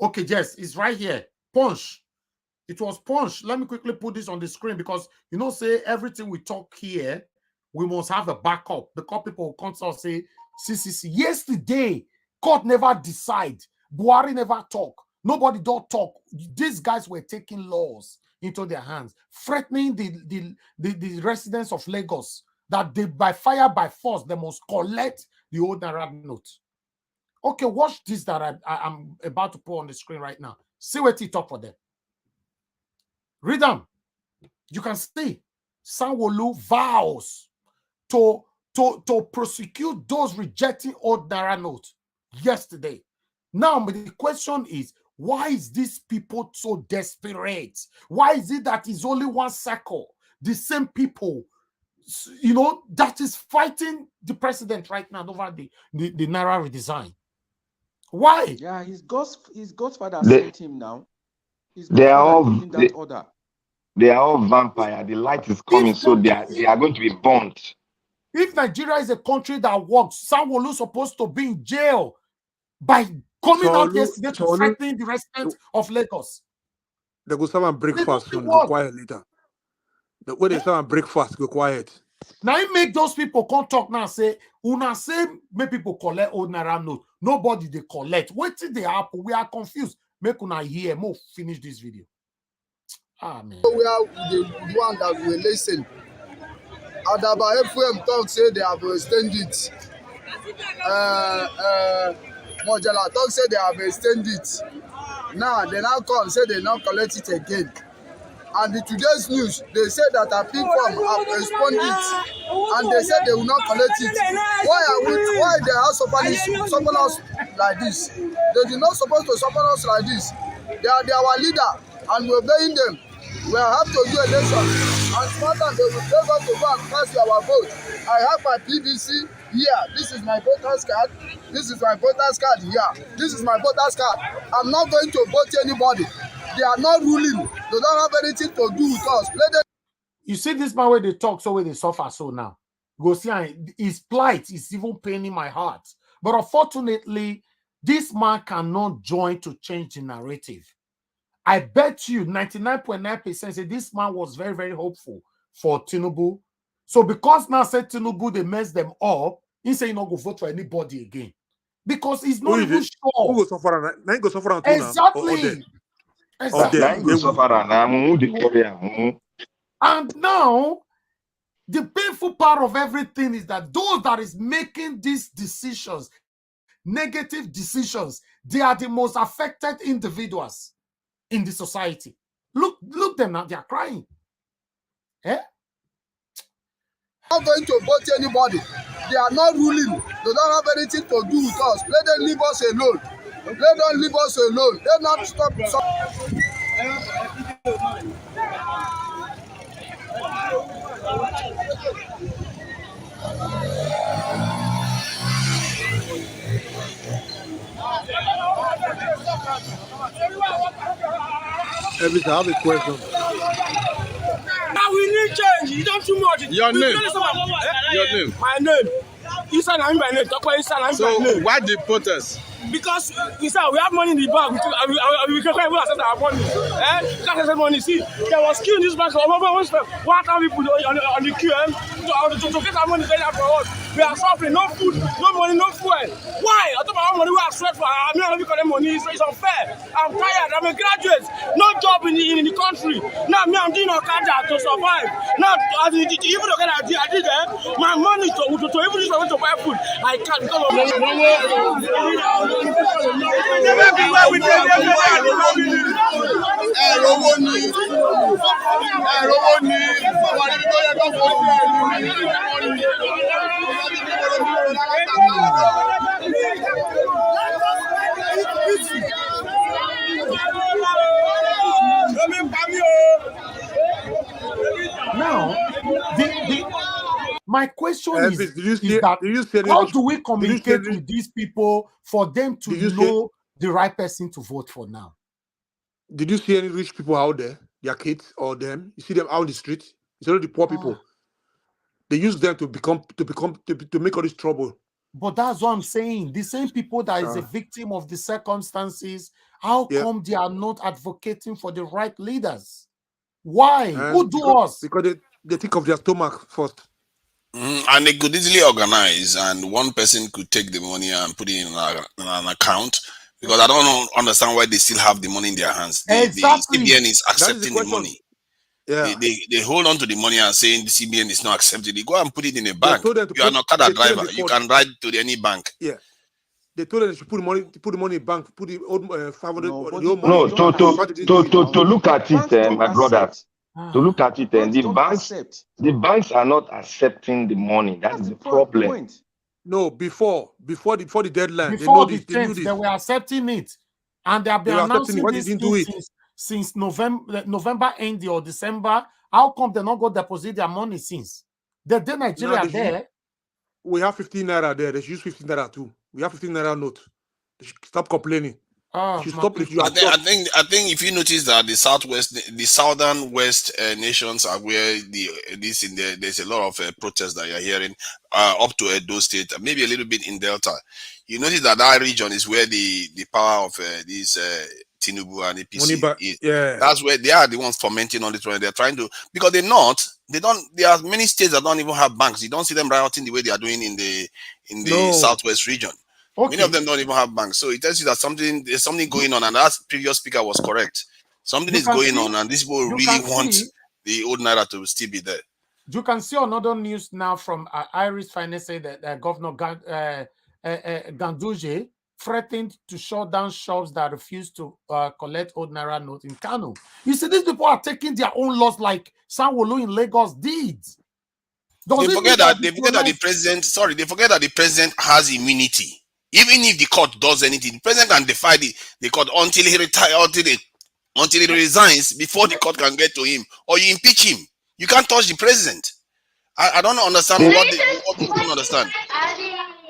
Okay, yes, it's right here. Punch. It was Punch. Let me quickly put this on the screen because you know, say everything we talk here, we must have a backup. The court people will consult say, CCC. Yesterday, court never decide. Buhari never talk. Nobody don't talk. These guys were taking laws into their hands, threatening the residents of Lagos that they by fire by force they must collect the old naira note. Okay, watch this that I'm about to put on the screen right now. See what he talk for them. Read them. You can see Sanwo-Olu vows to prosecute those rejecting old naira note yesterday. Now, the question is, why is these people so desperate? Why is it that it's only one circle, the same people, you know, that is fighting the president right now over the naira redesign? Why? Yeah, his godfather sent him now. They are all vampire. The light is coming, so they are going to be burnt. If Nigeria is a country that works, Sanwo-Olu is supposed to be in jail by coming out yesterday to threaten the residents of Lagos. They go serve breakfast soon. Go quiet later. When they serve breakfast, go quiet. Now you make those people come talk now. Say, una say make people collect old naira note. Nobody they collect. What did they happen? We are confused. Make una hear. More finish this video. Ah man. We are the one that we listen. Adaba FM talk say they have extended it. Mojala talk say they have extended it. Now they now come say they now collect it again. And in today's news, they say that our people have responded and they said they will not collect it. Why they are support us like this? They did not supposed to support us like this. They are our leader and we're obeying them. We have to do election. And sometimes they will take us to go and cast our vote. I have my PVC here. This is my voter's card. This is my voter's card here. This is my voter's card. I'm not going to vote anybody. They are not ruling. They don't have anything to do with us. You see this man where they talk, so where they suffer so now. Go see his plight is even paining my heart. But unfortunately, this man cannot join to change the narrative. I bet you 99.9% say this man was very, very hopeful for Tinubu. So because now said Tinubu, they mess them up, he say he not go vote for anybody again. Because he's not even sure. Who go suffer? Now go suffer exactly. And now, the painful part of everything is that those that is making these decisions, negative decisions, they are the most affected individuals in the society. Look them now, they are crying. Eh? I'm not going to vote anybody. They are not ruling. They don't have anything to do with us. Let them leave us alone. Let them leave us alone. Let not stop. Elvis, I have a question. Now we need change. You don't too much. Your name? Your name? My name. Isa na my name. Talk about Isa na So my name. why the protest? Because Isa, we have money in the bank. We can even access our money. We can't access money. See, there was queue in this bank. 1,000 people on the queue to get our money there for us. We are suffering. No food, no money, no fuel. Why? I thought our money we have sweat for. I mean, we collect money. It's unfair. I'm tired. I'm a graduate. No job in the country. Now me, I'm doing Okada to survive. Now, even Okada I did my money to even if I want to buy food, I can't because of everywhere we go. Now, my question is how do we communicate with these people for them to know the right person to vote for now? Did you see any rich people out there, their kids or them? You see them out in the street? It's only the poor people. They use them to make all this trouble. But that's what I'm saying. The same people that is a victim of the circumstances, how come they are not advocating for the right leaders? Why? Who do us? Because they think of their stomach first. And they could easily organize, and one person could take the money and put it in an account. Because I don't understand why they still have the money in their hands. Exactly. The CBN is accepting the money. Yeah. They hold on to the money and saying the CBN is not accepting. They go and put it in a bank. You are not a driver. You can ride to any bank. Yeah. They told them they should put the money in bank, put the old 500. No, to look at it, my brothers. To look at it, and the banks are not accepting the money. That's the problem. Point. No, before the deadline, before the 10th, they were accepting it, and they have been announcing this since November ending or December. How come they not go deposit their money since? The day Nigeria there. We have 15 naira there. They should use 15 naira too. We have 15 naira note. They should stop complaining. I think if you notice that the southern west nations are where there's a lot of protests that you're hearing up to Edo State, maybe a little bit in Delta. You notice that region is where the power of these Tinubu and APC is. Yeah. That's where they are the ones fomenting all this. They're trying to, because there are many states that don't even have banks. You don't see them rioting the way they are doing in the southwest region. Okay. Many of them don't even have banks. So it tells you that there's something going on, and that previous speaker was correct. Something is going on, and these people really want the old naira to still be there. You can see another news now from Irish Finance say that Governor Ganduje threatened to shut down shops that refuse to collect old naira notes in Kano. You see, these people are taking their own laws like Sanwo-Olu in Lagos did. They forget that the president has immunity. Even if the court does anything, the president can defy the court until he retires, until he resigns before the court can get to him, or you impeach him. You can't touch the president. I don't understand what people don't understand.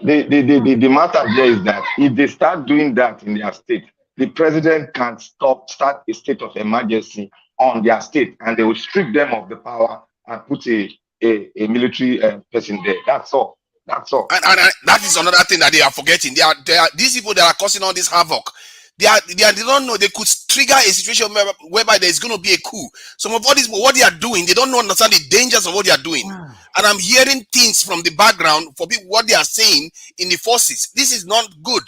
The matter there is that if they start doing that in their state, the president can start a state of emergency on their state, and they will strip them of the power and put a military person there. That's all. That's all. And that is another thing that they are forgetting. They are these people that are causing all this havoc. They don't know they could trigger a situation whereby there is going to be a coup. Some of all these, what they are doing, they don't understand the dangers of what they are doing. And I'm hearing things from the background for people what they are saying in the forces. This is not good.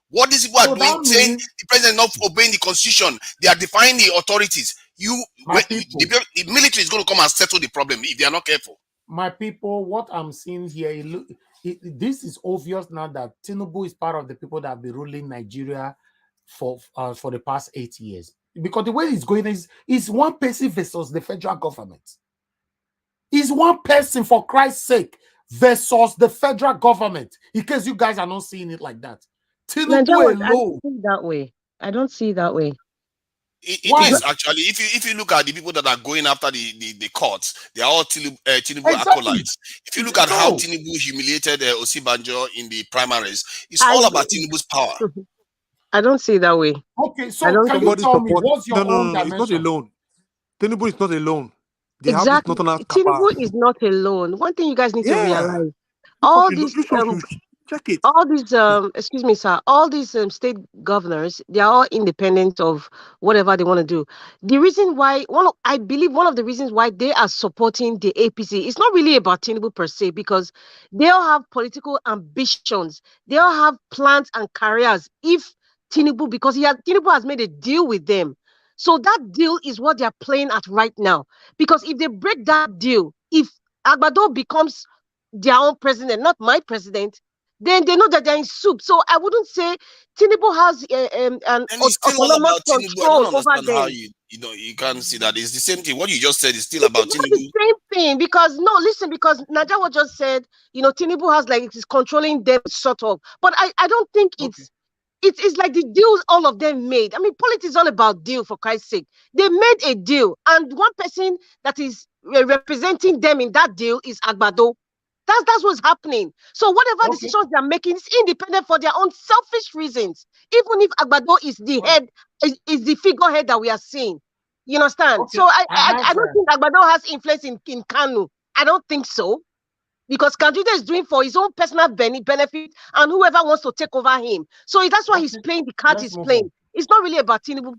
What these people are doing, saying the president not obeying the constitution, they are defying the authorities. The military is going to come and settle the problem if they are not careful. My people, what I'm seeing here, this is obvious now that Tinubu is part of the people that have been ruling Nigeria for the past 8 years. Because the way it's going is one person versus the federal government. It's one person, for Christ's sake, versus the federal government. In case you guys are not seeing it like that. Tinubu alone. I don't see it that way. It is actually, if you look at the people that are going after the courts, they are all Tinubu acolytes. If you look at how Tinubu humiliated Osibanjo in the primaries, it's all about Tinubu's power. I don't see it that way. Okay, so can you tell me what's your own dimension? It's not alone. Tinubu is not alone. They Exactly. have this northern Tinubu capacity. is not alone. One thing you guys need to realize: Because all these check it. all these excuse me, sir, all these state governors, they are all independent of whatever they want to do. The reason why I believe one of the reasons why they are supporting the APC is not really about Tinubu per se, because they all have political ambitions, they all have plans and careers. If Tinubu, because Tinubu has made a deal with them, so that deal is what they are playing at right now. Because if they break that deal, if Agbado becomes their own president, not my president, then they know that they're in soup. So I wouldn't say Tinubu has an And it's still all autonomous about Tinubu. I don't control over understand how them. you can't see that. It's the same thing. What you just said is still It's about not the Tinubu. same thing, because no, listen, because Najawa just said, Tinubu has like it's controlling them sort of. But I don't think it's like the deals all of them made. I mean, politics is all about deal, for Christ's sake. They made a deal, and one person that is representing them in that deal is Agbado. That's what's happening. So whatever decisions they're making is independent for their own selfish reasons. Even if Agbado is the head, is the figurehead that we are seeing. You understand? So I don't think Agbado has influence in Kanu. I don't think so. Because Kanjude is doing for his own personal benefit and whoever wants to take over him. So that's why he's playing the card he's playing. It's not really about Tinubu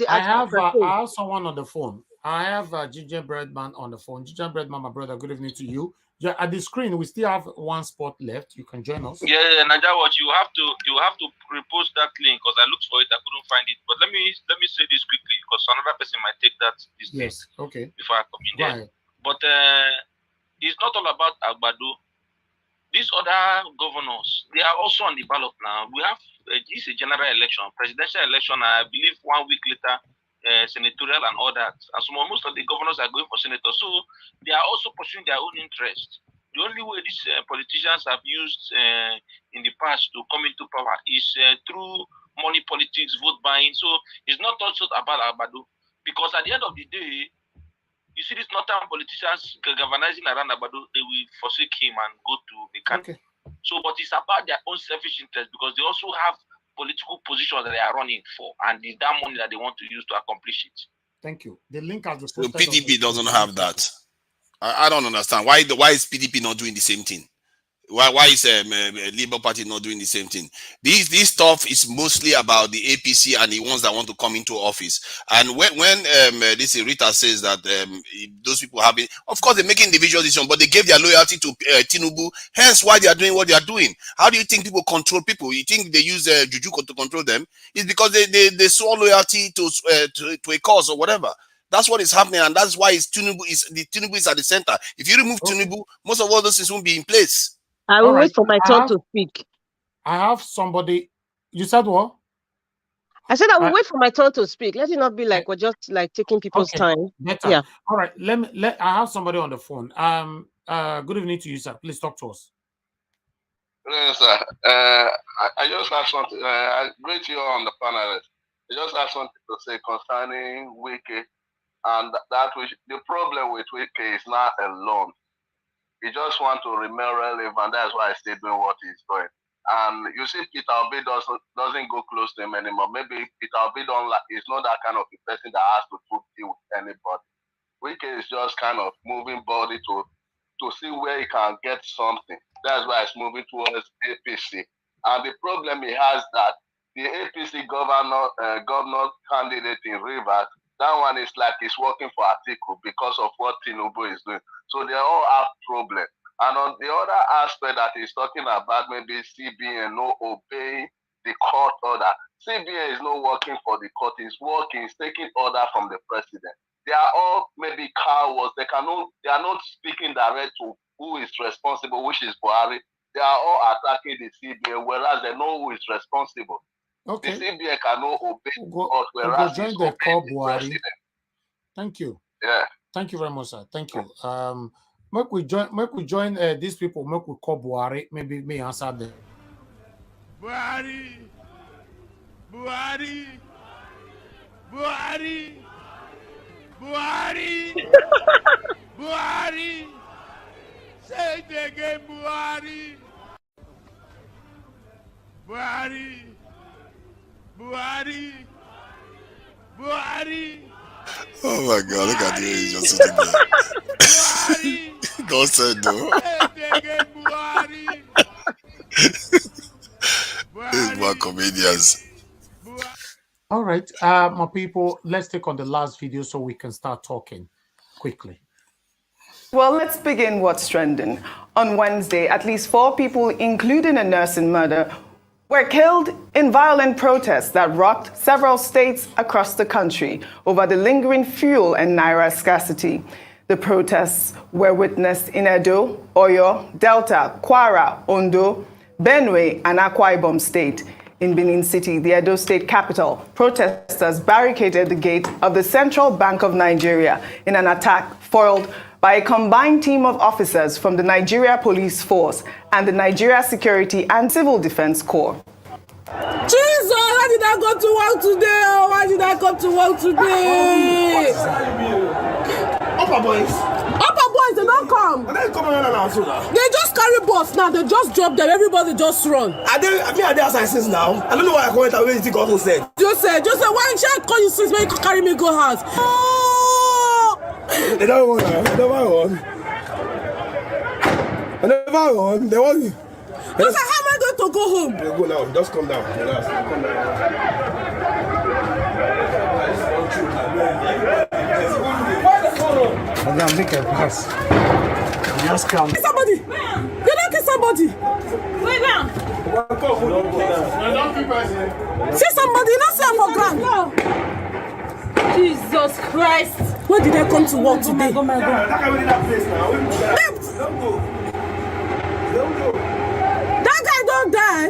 I have someone on the phone. I have Gingerbread Man on the phone. Gingerbread Man, my brother, good evening to you. Yeah, at the screen, we still have one spot left. You can join us. Yeah, Naja, what you have to repost that link because I looked for it, I couldn't find it. But let me say this quickly because another person might take this yes, okay. Before I come in there. Right. But it's not all about Agbado. These other governors, they are also on the ballot now. We have this is a general election, presidential election. I believe 1 week later, senatorial and all that. And so most of the governors are going for senator. So they are also pursuing their own interest. The only way these politicians have used in the past to come into power is through money politics, vote buying. So it's not also about Agbado. Because at the end of the day, you see these northern politicians galvanizing around Agbado, they will forsake him and go to the country. Okay. So, but it's about their own selfish interest because they also have political positions that they are running for, and it's that money that they want to use to accomplish it. Thank you. The link has So PDP doesn't have that. I don't understand. Why is PDP not doing the same thing? Why is Labour Party not doing the same thing? This stuff is mostly about the APC and the ones that want to come into office. And when this Rita says that those people have been, of course they're making individual decisions, but they gave their loyalty to Tinubu. Hence why they are doing what they are doing. How do you think people control people? You think they use juju to control them? It's because they swore loyalty to a cause or whatever. That's what is happening, and that's why Tinubu is at the center. If you remove Tinubu, most of all those things won't be in place. I will wait for my turn to speak. I have somebody. You said what? I said I will wait for my turn to speak. Let it not be like we're just like taking people's time. Better. Yeah. All right. I have somebody on the phone. Good evening to you, sir. Please talk to us. Yes, sir. I just have something. I greet you on the panel. I just have something to say concerning Wiki, and the problem with Wiki is not alone. He just want to remain relevant. That's why he's still doing what he's doing. And you see, Peter Obi doesn't go close to him anymore. Maybe Peter Obi is not that kind of a person that has to deal with anybody. Wike is just kind of moving body to see where he can get something. That's why he's moving towards APC. And the problem he has that the APC governor candidate in Rivers, that one is like he's working for Atiku because of what Tinubu is doing. So they all have problems. And on the other aspect that he's talking about, maybe CBN not obeying the court order. CBN is not working for the court, it's taking order from the president. They are all maybe cowards. They are not speaking direct to who is responsible, which is Buhari. They are all attacking the CBN, whereas they know who is responsible. Okay. The CBN cannot obey the court, whereas it's obeying the president. Thank you. Yeah. Thank you very much, sir. Thank you. Make we join these people. Make we call Buhari. Maybe me answer them. Buhari, Buhari, Buhari, Buhari, Buhari. Say it again, Buhari, Buhari, Buhari. Buhari. Oh my God, look at you, he's just sitting there. Don't say no. These my comedians. All right, my people, let's take on the last video so we can start talking quickly. Well, let's begin what's trending. On Wednesday, at least 4 people, including a nurse in murder, were killed in violent protests that rocked several states across the country over the lingering fuel and naira scarcity. The protests were witnessed in Edo, Oyo, Delta, Kwara, Ondo, Benue, and Akwa Ibom State. In Benin City, the Edo State capital, protesters barricaded the gate of the Central Bank of Nigeria in an attack foiled by a combined team of officers from the Nigeria Police Force and the Nigeria Security and Civil Defense Corps. Jesus, why did I go to work today? Oh, why did I come to work today? Upper boys, they don't come. They come now. They just carry bus now. They just drop them. Everybody just run. Are they outside since now? I don't know why I comment away. You also said. Just say, why should I call you since when you carry me go house? Oh! They don't want. They never want. I never want. They want. Just say, how am I going to go home? They go now. Just come down. Relax. Come down. Madam, make a pass. Just come. Somebody! You don't kill somebody! Wait down! See somebody, you don't see her for ground. Jesus Christ! Where did I come to work today? Oh my God. That guy don't die!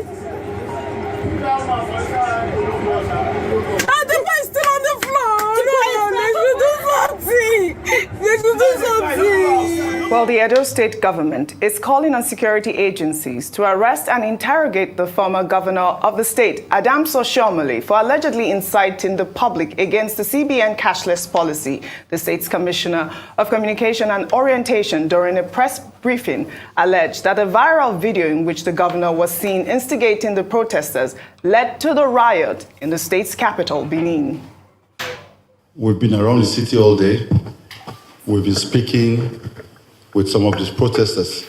And the boy is still on the floor! No, they should do something! They should do something! Well, the Edo State government is calling on security agencies to arrest and interrogate the former governor of the state, Adams Oshiomhole, for allegedly inciting the public against the CBN cashless policy. The state's commissioner of communication and orientation during a press briefing alleged that a viral video in which the governor was seen instigating the protesters led to the riot in the state's capital, Benin. We've been around the city all day. We've been speaking with some of these protesters.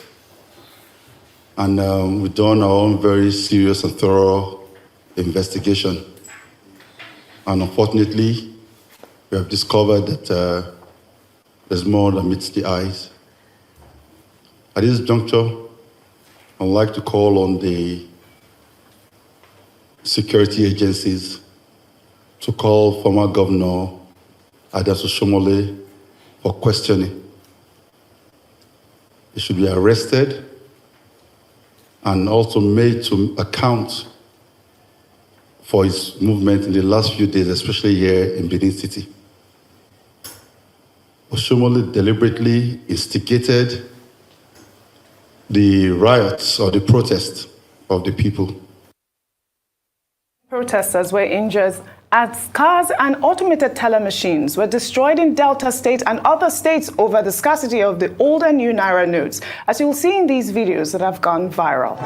And we've done our own very serious and thorough investigation. And unfortunately, we have discovered that there's more than meets the eyes. At this juncture, I'd like to call on the security agencies to call former Governor Adams Oshiomhole for questioning. He should be arrested and also made to account for his movement in the last few days, especially here in Benin City. Oshiomhole deliberately instigated the riots or the protests of the people. Protesters were injured as cars and automated teller machines were destroyed in Delta State and other states over the scarcity of the old and new Naira notes, as you'll see in these videos that have gone viral.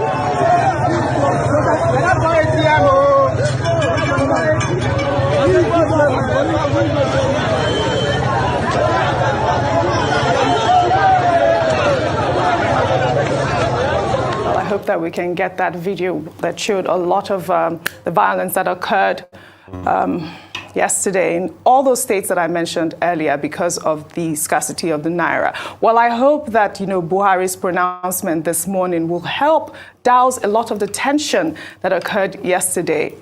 I hope that we can get that video that showed a lot of the violence that occurred yesterday in all those states that I mentioned earlier because of the scarcity of the Naira. Well, I hope that, Buhari's pronouncement this morning will help douse a lot of the tension that occurred yesterday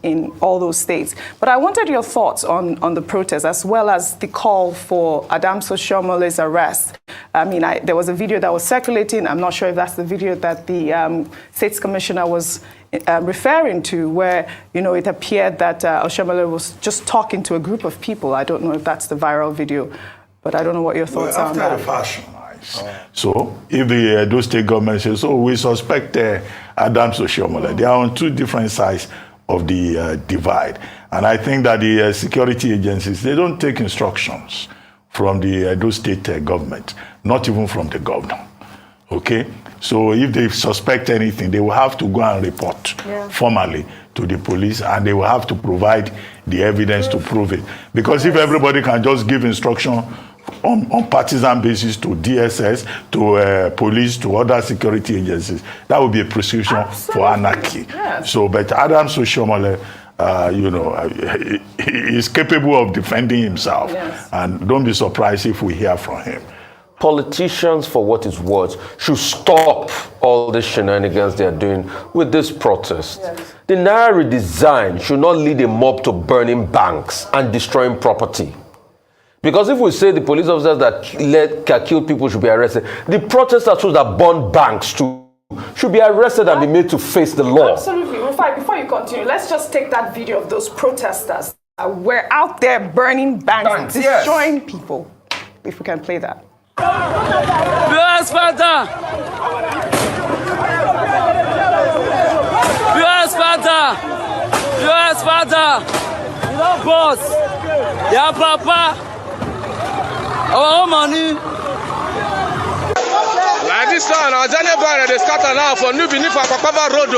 in all those states. But I wanted your thoughts on the protest as well as the call for Adams Oshiomhole's arrest. I mean, there was a video that was circulating. I'm not sure if that's the video that the State's Commissioner was referring to, where, it appeared that Oshiomhole was just talking to a group of people. I don't know if that's the viral video, but I don't know what your thoughts are on that. So if the Edo State government says, we suspect Adams Oshiomhole, they are on two different sides of the divide. And I think that the security agencies, they don't take instructions from the Edo State government, not even from the governor. Okay? So if they suspect anything, they will have to go and report formally to the police, and they will have to provide the evidence to prove it. Because if everybody can just give instruction on partisan basis to DSS, to police, to other security agencies, that would be a prescription for anarchy. Yes. So, but Adams Oshiomhole, he is capable of defending himself. Yes. And don't be surprised if we hear from him. Politicians, for what it's worth, should stop all the shenanigans they are doing with this protest. Yes. The Naira redesign should not lead a mob to burning banks and destroying property. Because if we say the police officers that killed people should be arrested, the protesters that burned banks too should be arrested and be made to face the law. Absolutely. Rufai, before you continue, let's just take that video of those protesters that were out there burning banks, destroying people. If we can play that. Pure Sparta! Pure Sparta! Pure Sparta! You know, boss, your papa, our own money. Like this one, our journey bar they scatter now for New Benin for Papa Road.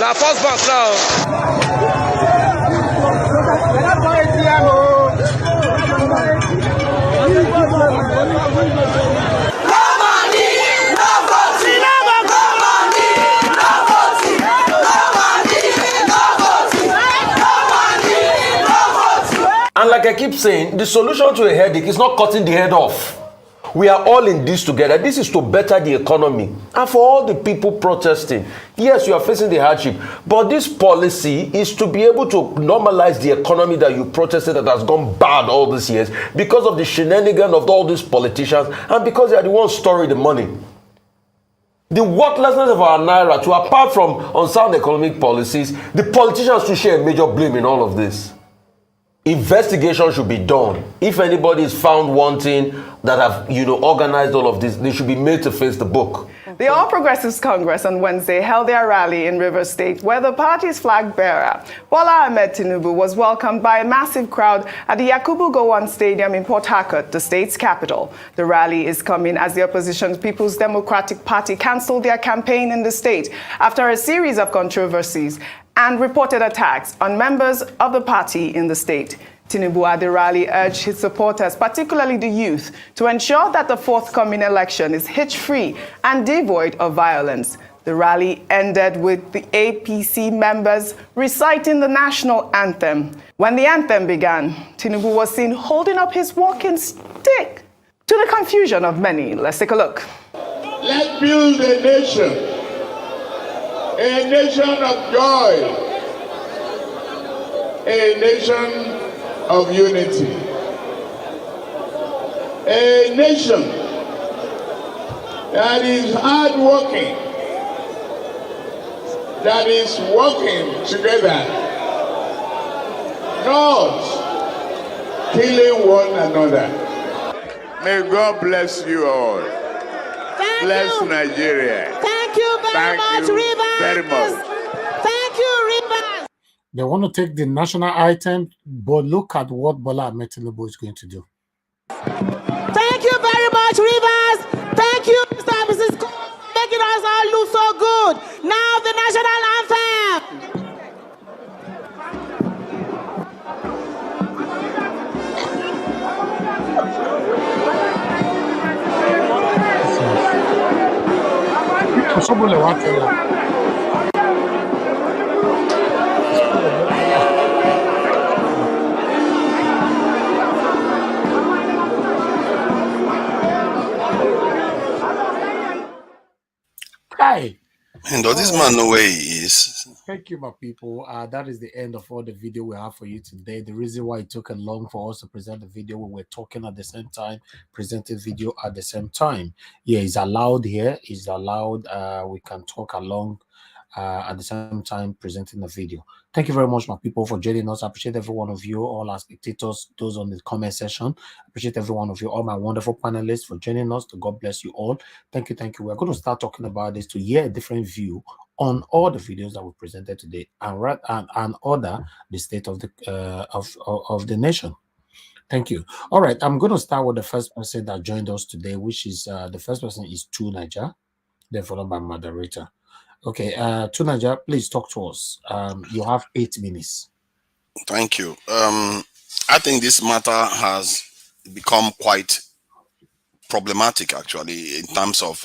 La first bank now. And like I keep saying, the solution to a headache is not cutting the head off. We are all in this together. This is to better the economy. And for all the people protesting, yes, you are facing the hardship, but this policy is to be able to normalize the economy that you protested that has gone bad all these years because of the shenanigans of all these politicians and because they are the ones storing the money. The worthlessness of our Naira, to apart from unsound economic policies, the politicians should share a major blame in all of this. Investigation should be done. If anybody is found wanting that have, organized all of this, they should be made to face the book. The All Progressives Congress on Wednesday held their rally in Rivers State, where the party's flag bearer, Bola Ahmed Tinubu, was welcomed by a massive crowd at the Yakubu Gowon Stadium in Port Harcourt, the state's capital. The rally is coming as the opposition's People's Democratic Party cancelled their campaign in the state after a series of controversies and reported attacks on members of the party in the state. Tinubu at the rally urged his supporters, particularly the youth, to ensure that the forthcoming election is hitch-free and devoid of violence. The rally ended with the APC members reciting the national anthem. When the anthem began, Tinubu was seen holding up his walking stick, to the confusion of many. Let's take a look. Let's build a nation of joy, a nation of unity, a nation that is hardworking, that is working together, not killing one another. May God bless you all. Bless Nigeria. Thank you very much, Rivers. Very much. Thank you, Rivers. They want to take the national item, but look at what Bola Ahmed Tinubu is going to do. Thank you very much, Rivers. Thank you, Mr. and Mrs. Cole, for making us all look so good. Now the national anthem. Hi. And does this man know where he is? Thank you, my people. That is the end of all the video we have for you today. The reason why it took a long for us to present the video, we were talking at the same time, presenting video at the same time. Yeah, it's allowed here. It's allowed. We can talk along at the same time presenting the video. Thank you very much, my people, for joining us. I appreciate every one of you, all our spectators, those on the comment section. I appreciate every one of you, all my wonderful panelists for joining us. God bless you all. Thank you, thank you. We're going to start talking about this to hear a different view on all the videos that we presented today and order the state of the nation. Thank you. All right, I'm going to start with the first person that joined us today, which is the first person is Tunaja, then followed by moderator. Okay, Tunaja, please talk to us. You have 8 minutes. Thank you. I think this matter has become quite problematic, actually, in terms of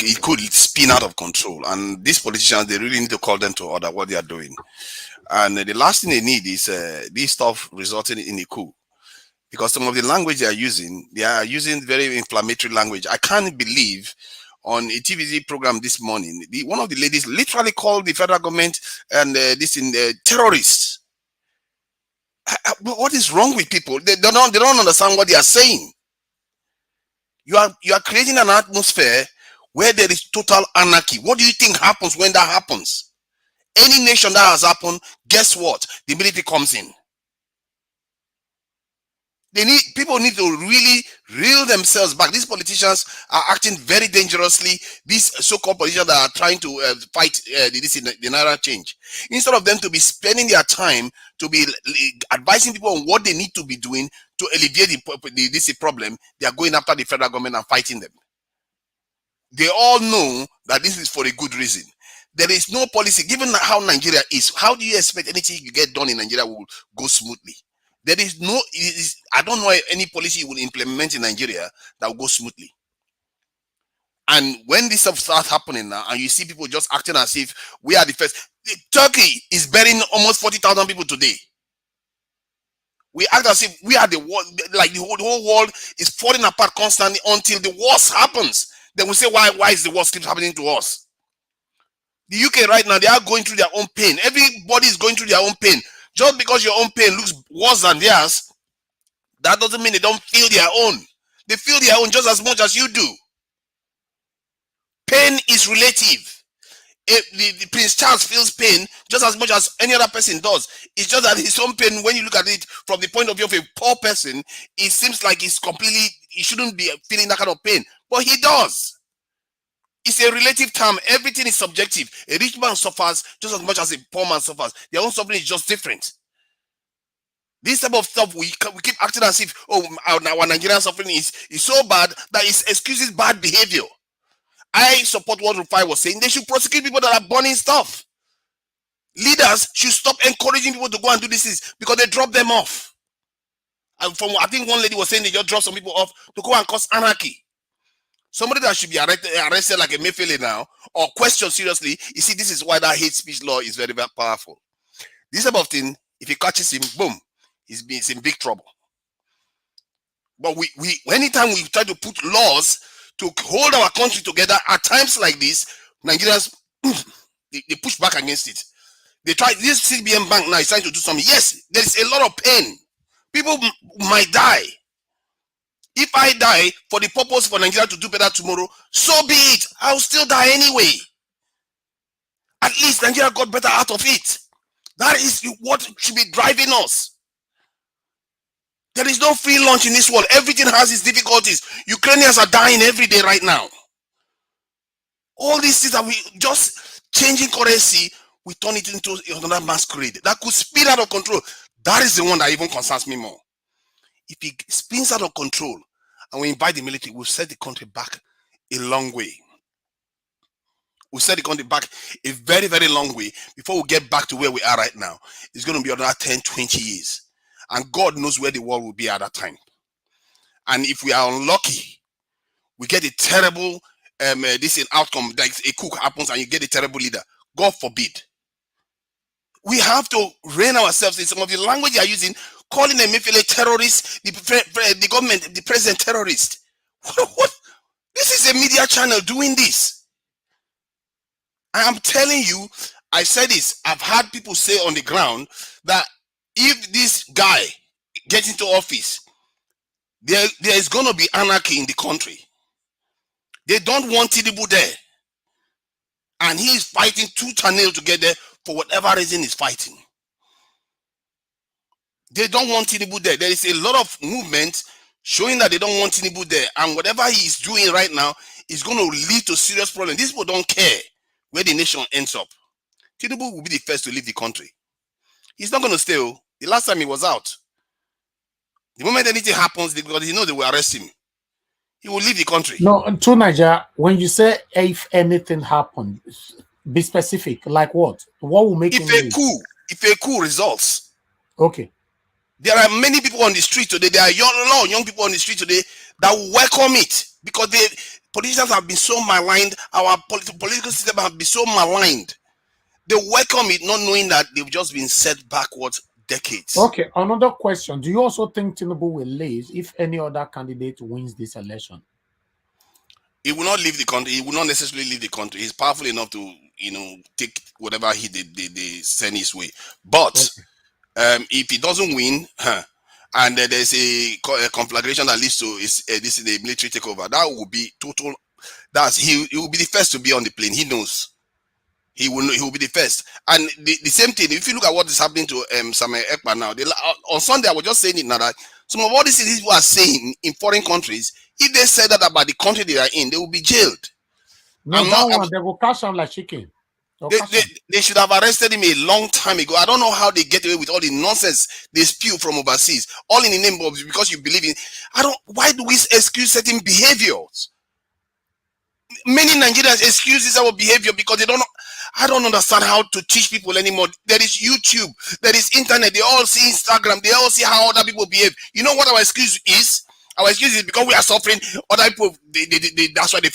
it could spin out of control. And these politicians, they really need to call them to order what they are doing. And the last thing they need is this stuff resulting in a coup. Because some of the language they are using very inflammatory language. I can't believe on a TVZ program this morning, one of the ladies literally called the federal government and terrorists. What is wrong with people? They don't understand what they are saying. You are creating an atmosphere where there is total anarchy. What do you think happens when that happens? Any nation that has happened, guess what? The military comes in. People need to really reel themselves back. These politicians are acting very dangerously. These so-called politicians that are trying to fight the Naira change, instead of them to be spending their time to be advising people on what they need to be doing to alleviate this problem, they are going after the federal government and fighting them. They all know that this is for a good reason. There is no policy. Given how Nigeria is, how do you expect anything you get done in Nigeria will go smoothly? There is no, I don't know any policy you will implement in Nigeria that will go smoothly. And when this stuff starts happening now, and you see people just acting as if we are the first, Turkey is burying almost 40,000 people today. We act as if we are the world, like the whole world is falling apart constantly until the worst happens. Then we say, why is the worst keeps happening to us? The UK right now, they are going through their own pain. Everybody is going through their own pain. Just because your own pain looks worse than theirs, that doesn't mean they don't feel their own. They feel their own just as much as you do. Pain is relative. The Prince Charles feels pain just as much as any other person does. It's just that his own pain, when you look at it from the point of view of a poor person, it seems like he shouldn't be feeling that kind of pain. But he does. It's a relative term. Everything is subjective. A rich man suffers just as much as a poor man suffers. Their own suffering is just different. This type of stuff, we keep acting as if, our Nigerian suffering is so bad that it excuses bad behavior. I support what Rufai was saying. They should prosecute people that are burning stuff. Leaders should stop encouraging people to go and do this because they drop them off. And I think one lady was saying they just drop some people off to go and cause anarchy. Somebody that should be arrested like a Mayfield now, or questioned seriously. You see, this is why that hate speech law is very, very powerful. This type of thing, if he catches him, boom, he's in big trouble. But anytime we try to put laws to hold our country together at times like this, Nigerians they push back against it. They try. This CBN bank now is trying to do something. Yes, there is a lot of pain. People might die. If I die for the purpose for Nigeria to do better tomorrow, so be it. I'll still die anyway. At least Nigeria got better out of it. That is what should be driving us. There is no free lunch in this world. Everything has its difficulties. Ukrainians are dying every day right now. All these things that we just changing currency, we turn it into another masquerade that could spin out of control. That is the one that even concerns me more. If it spins out of control and we invite the military, we'll set the country back a long way. We'll set the country back a very, very long way before we get back to where we are right now. It's going to be another 10, 20 years. And God knows where the world will be at that time. And if we are unlucky, we get a terrible outcome, like a coup happens and you get a terrible leader. God forbid. We have to rein ourselves in. Some of the language they are using, calling a Mefele terrorist, the government, the president terrorist. What? This is a media channel doing this. I am telling you, I said this. I've had people say on the ground that if this guy gets into office, there is going to be anarchy in the country. They don't want Tinubu there. And he is fighting tooth and nail to get there for whatever reason he's fighting. They don't want Tinubu there. There is a lot of movement showing that they don't want Tinubu there. And whatever he is doing right now is going to lead to serious problems. These people don't care where the nation ends up. Tinubu will be the first to leave the country. He's not going to stay. The last time he was out, The moment anything happens, because he knows they will arrest him, he will leave the country. No, to Nigeria, when you say if anything happened, be specific. Like what? What will make him leave? If a coup results. Okay. There are many people on the street today. There are a lot of young people on the street today that will welcome it because politicians have been so maligned. Our political system have been so maligned. They welcome it, not knowing that they've just been set backwards decades. Okay, another question. Do you also think Tinubu will leave if any other candidate wins this election? He will not leave the country. He will not necessarily leave the country. He's powerful enough to, take whatever they send his way. But if he doesn't win, and there's a conflagration that leads to this is the military takeover, that will be total. He will be the first to be on the plane. He knows. He will be the first. And the same thing, if you look at what is happening to Samuel Ekpa now, on Sunday I was just saying it now that some of all these things people are saying in foreign countries, if they said that about the country they are in, they will be jailed. No, they will catch them like chicken. They should have arrested him a long time ago. I don't know how they get away with all the nonsense they spew from overseas, all in the name of because you believe in. Why do we excuse certain behaviors? Many Nigerians excuse this our behavior because they don't know. I don't understand how to teach people anymore. There is YouTube, there is internet. They all see Instagram. They all see how other people behave. You know what our excuse is? Our excuse is because we are suffering. Other people, that's why they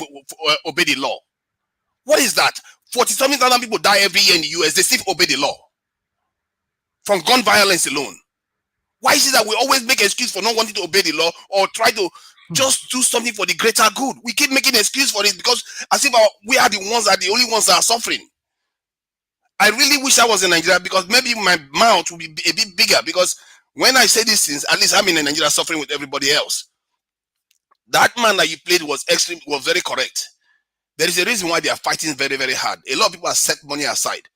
obey the law. What is that? 40-something thousand people die every year in the US. They still obey the law from gun violence alone. Why is it that we always make an excuse for not wanting to obey the law or try to just do something for the greater good? We keep making an excuse for it because as if we are the only ones that are suffering. I really wish I was in Nigeria because maybe my mouth would be a bit bigger because when I say these things, at least I'm in Nigeria suffering with everybody else. That man that you played was very correct. There is a reason why they are fighting very, very hard. A lot of people have set money aside.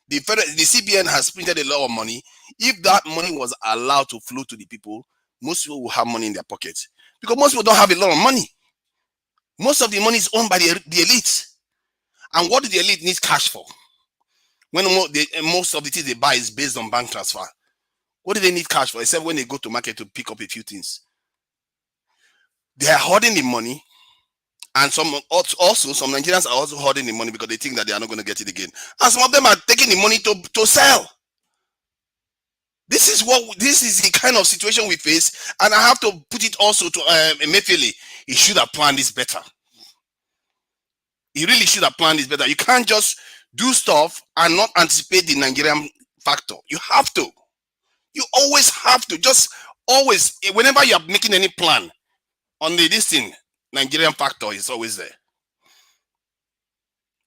The CBN has printed a lot of money. If that money was allowed to flow to the people, most people will have money in their pockets. Because most people don't have a lot of money. Most of the money is owned by the elite. And what do the elite need cash for? When most of the things they buy is based on bank transfer. What do they need cash for? Except when they go to market to pick up a few things. They are hoarding the money. And some Nigerians are also hoarding the money because they think that they are not going to get it again. And some of them are taking the money to sell. This is the kind of situation we face. And I have to put it also to Emefiele. He should have planned this better. He really should have planned this better. You can't just do stuff and not anticipate the Nigerian factor. You have to. You always have to. Just always, whenever you are making any plan on this thing, Nigerian factor is always there.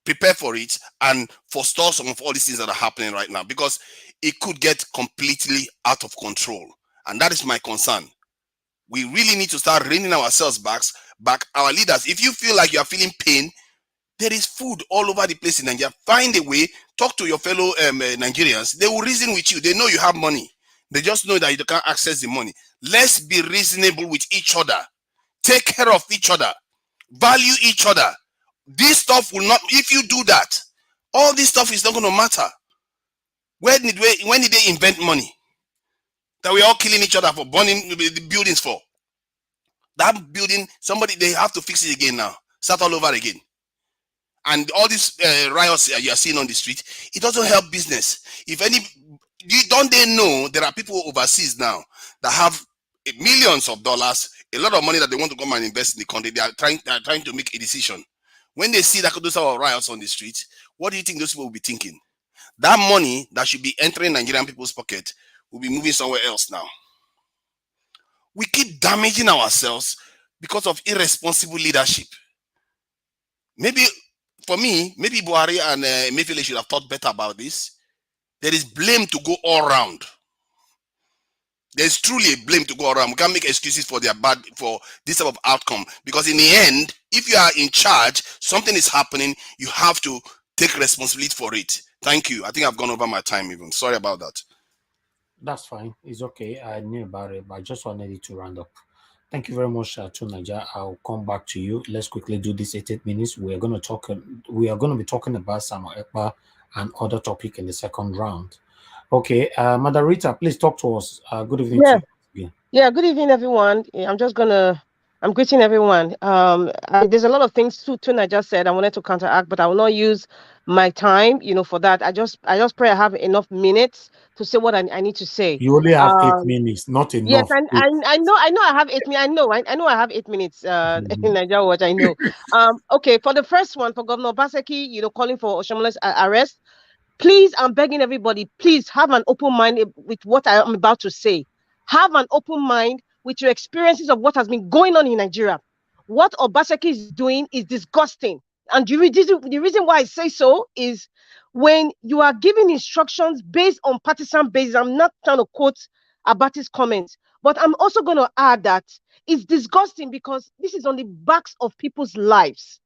Prepare for it and forestall some of all these things that are happening right now because it could get completely out of control. And that is my concern. We really need to start reining ourselves back. Our leaders, if you feel like you are feeling pain, there is food all over the place in Nigeria. Find a way, talk to your fellow Nigerians. They will reason with you. They know you have money. They just know that you can't access the money. Let's be reasonable with each other. Take care of each other. Value each other. This stuff will not, if you do that, all this stuff is not going to matter. When did they invent money? That we're all killing each other for burning the buildings for. That building, they have to fix it again now. Start all over again. And all these riots you are seeing on the street, it doesn't help business. Don't they know there are people overseas now that have millions of dollars, a lot of money that they want to come and invest in the country. They are trying to make a decision. When they see that those are riots on the street, what do you think those people will be thinking? That money that should be entering Nigerian people's pocket will be moving somewhere else now. We keep damaging ourselves because of irresponsible leadership. Maybe, for me, maybe Buhari and Emefiele should have thought better about this. There is blame to go all around. There's truly a blame to go around. We can't make excuses for this type of outcome. Because in the end, if you are in charge, something is happening, you have to take responsibility for it. Thank you. I think I've gone over my time even. Sorry about that. That's fine. It's okay. I knew about it, but I just wanted it to round up. Thank you very much, to Niger. I'll come back to you. Let's quickly do this 8 minutes. We are going to be talking about Samuel Ekpa and other topic in the second round. Okay, Madam Rita, please talk to us. Good evening to you. Yeah, good evening, everyone. I'm greeting everyone. There's a lot of things too I just said I wanted to counteract, but I will not use my time, for that. I just pray I have enough minutes to say what I need to say. You only have 8 Um, minutes, not Yes, enough. and I know I have 8 minutes. I know I have 8 minutes. In Nigeria, what I know. Okay, for the first one, for Governor Baseki, calling for Oshomole's arrest. Please, I'm begging everybody, please have an open mind with what I am about to say. Have an open mind with your experiences of what has been going on in Nigeria. What Obaseki is doing is disgusting. And the reason why I say so is when you are giving instructions based on partisan basis. I'm not trying to quote Abati's comments, but I'm also going to add that it's disgusting because this is on the backs of people's lives.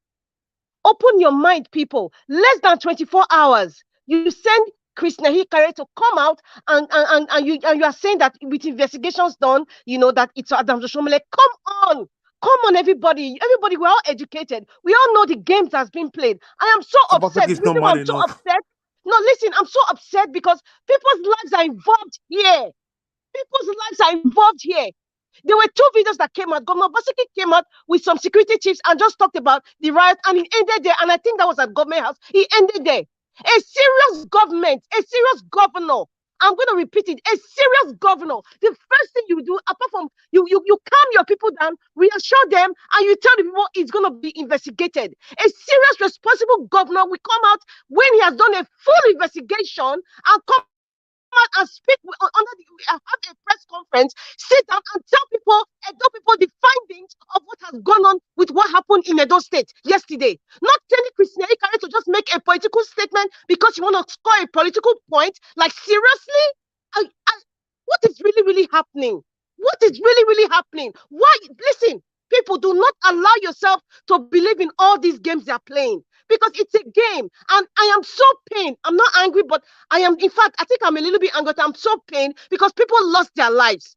Open your mind, people. Less than 24 hours. You send Chris Nahikare to come out and you are saying that with investigations done, that it's Adam Joshomele. Come on. Come on, everybody. Everybody, we're all educated. We all know the games that's been played. I am so upset. Obaseki The is not reason why man I'm so enough. upset. No, listen, I'm so upset because people's lives are involved here. People's lives are involved here. There were two videos that came out. Governor Basiki came out with some security chiefs and just talked about the riot, and he ended there. And I think that was at Government House. He ended there. A serious government, a serious governor. I'm going to repeat it. A serious governor. The first thing you do, apart from you calm your people down, reassure them, and you tell the people it's going to be investigated. A serious, responsible governor will come out when he has done a full investigation and come out and speak have a press conference, sit down and tell people the findings of what has gone on with what happened in Edo State yesterday. Not telling Christian Ikare to just make a political statement because you want to score a political point. Like, seriously? What is really, really happening? What is really, really happening? Why? Listen, people, do not allow yourself to believe in all these games they are playing because it's a game. And I am so pained. I'm not angry, but in fact, I think I'm a little bit angry. I'm so pained because people lost their lives.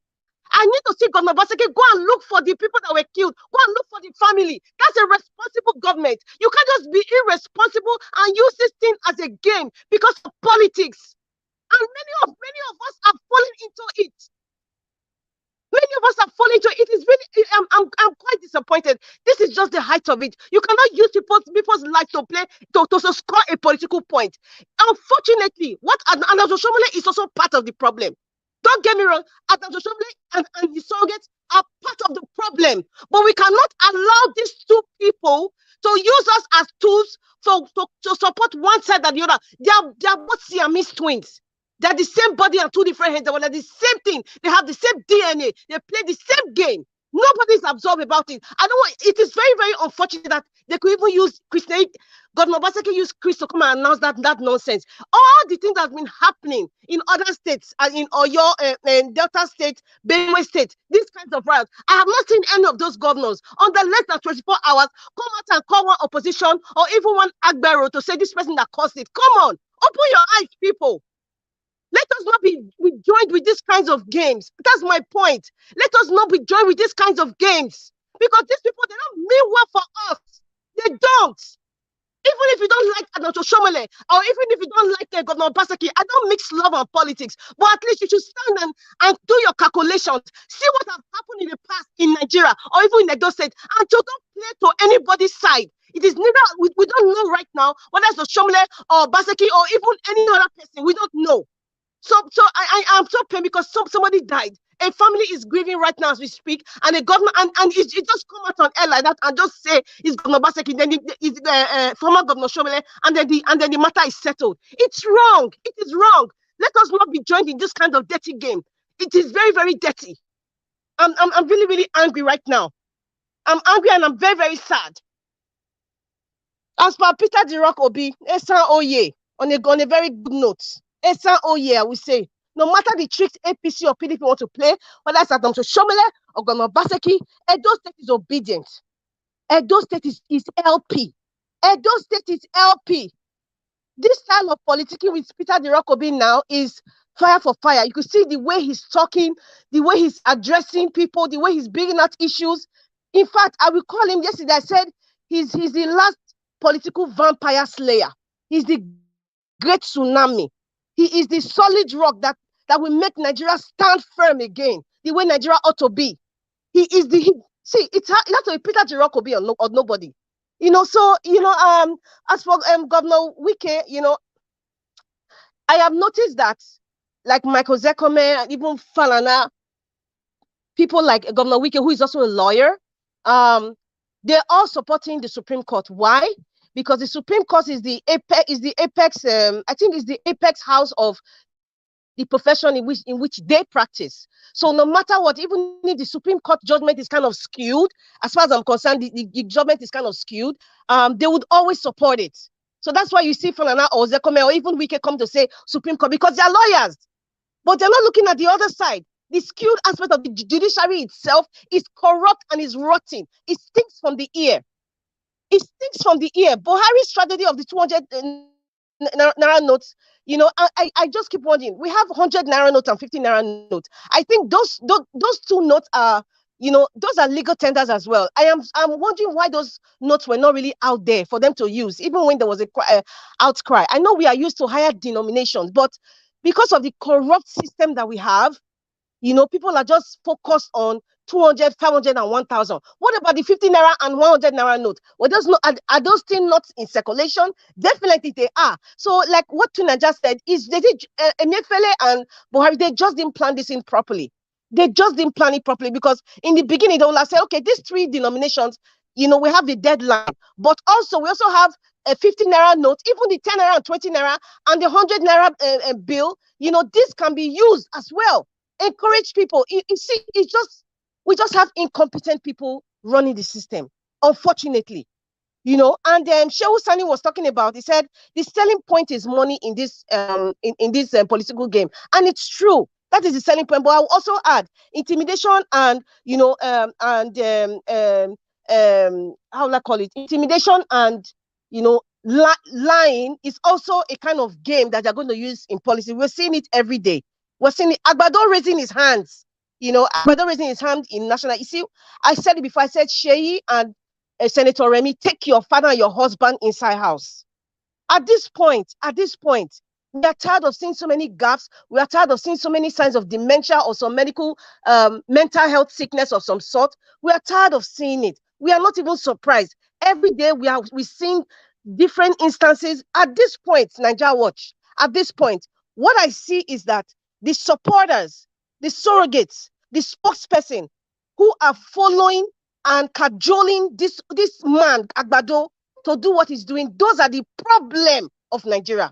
I need to see Governor Baseke go and look for the people that were killed. Go and look for the family. That's a responsible government. You can't just be irresponsible and use this thing as a game because of politics. And many of us are falling into it. Many of us are falling into it. It is really, I'm quite disappointed. This is just the height of it. You cannot use people's life to play to score a political point. Unfortunately, what Adam Joshomole is also part of the problem. Don't get me wrong, Adam Joshomole and the surrogates are part of the problem. But we cannot allow these two people to use us as tools to support one side or the other. They are both Siamese twins. They're the same body and two different heads. They're the same thing. They have the same DNA. They play the same game. Nobody's absorbed about it. It is very, very unfortunate that they could even use Governor Baseki used Chris to come and announce that nonsense. All the things that have been happening in other states, in Oyo, Delta State, Benue State, these kinds of riots, I have not seen any of those governors under less than 24 hours come out and call one opposition or even one Agbero to say this person that caused it. Come on, open your eyes, people. Let us not be joined with these kinds of games. That's my point. Let us not be joined with these kinds of games. Because these people, they don't mean well for us. They don't. Even if you don't like Anato Shomole, or even if you don't like Governor Basaki, I don't mix love and politics. But at least you should stand and do your calculations. See what has happened in the past in Nigeria, or even in Edo State, and don't play to anybody's side. It is neither, we don't know right now whether it's Shomole or Basaki or even any other person. We don't know. So I am so pained because somebody died. A family is grieving right now as we speak, and a government and it just come out on air like that and just say it's Governor Baseki, then it's former Governor Shomele, and then the matter is settled. It's wrong. It is wrong. Let us not be joined in this kind of dirty game. It is very, very dirty. I'm really, really angry right now. I'm angry and I'm very, very sad. As for Peter the Rock Obi, Esan Oye, on a very good note. Esan Oye, I will say. No matter the tricks APC or PDP want to play, whether it's Adam Shomele or Governor Baseki, Edo State is obedient. Edo State is LP. Edo State is LP. This style of politicking with Peter the Rock Obi now is fire for fire. You could see the way he's talking, the way he's addressing people, the way he's bringing out issues. In fact, I will call him yesterday. I said he's the last political vampire slayer. He's the great tsunami. He is the solid rock that will make Nigeria stand firm again. the way Nigeria ought to be. See, it has to be Peter Jirokobi or nobody. So as for Governor Wike, I have noticed that, like Michael Zekome and even Falana, people like Governor Wike, who is also a lawyer, they're all supporting the Supreme Court. Why? Because the Supreme Court is the apex. I think is the apex house of the profession in which they practice. So no matter what, even if the Supreme Court judgment is kind of skewed, as far as I'm concerned, the judgment is kind of skewed, they would always support it. So that's why you see Falana or Zekome or even Wike come to say Supreme Court, because they're lawyers, but they're not looking at the other side. The skewed aspect of the judiciary itself is corrupt and is rotten. It stinks from the ear. It stinks from the ear. Buhari's strategy of the 200 naira notes, I just keep wondering. We have 100 naira notes and 50 naira notes. I think those two notes are, those are legal tenders as well. I'm wondering why those notes were not really out there for them to use, even when there was a outcry. I know we are used to higher denominations, but because of the corrupt system that we have, people are just focused on 200, 500, and 1,000. What about the 50 naira and 100 naira note? Well, are those still not in circulation? Definitely they are. So, like what Tuna just said, is they did Emefiele and Buhari, they just didn't plan this in properly. They just didn't plan it properly, because in the beginning they will have said, okay, these three denominations, we have the deadline, but also we also have a 50 naira note, even the 10 naira and 20 naira and the 100 naira bill. This can be used as well. Encourage people. We just have incompetent people running the system, unfortunately. And Shehu Sani was talking about, he said the selling point is money in this in this political game, and it's true. That is the selling point. But I will also add intimidation and how will I call it? Intimidation and lying is also a kind of game that they're going to use in policy. We're seeing it every day. We're seeing Agbado raising his hands. Agbado raising his hand in national. You see, I said it before. I said Sheyi and Senator Remy, take your father and your husband inside house. At this point, we are tired of seeing so many gaps. We are tired of seeing so many signs of dementia or some mental health sickness of some sort. We are tired of seeing it. We are not even surprised. Every day we're seeing different instances. At this point, Nigeria Watch, at this point, what I see is that the supporters, the surrogates, the spokesperson who are following and cajoling this man, Agbado, to do what he's doing, those are the problem of Nigeria.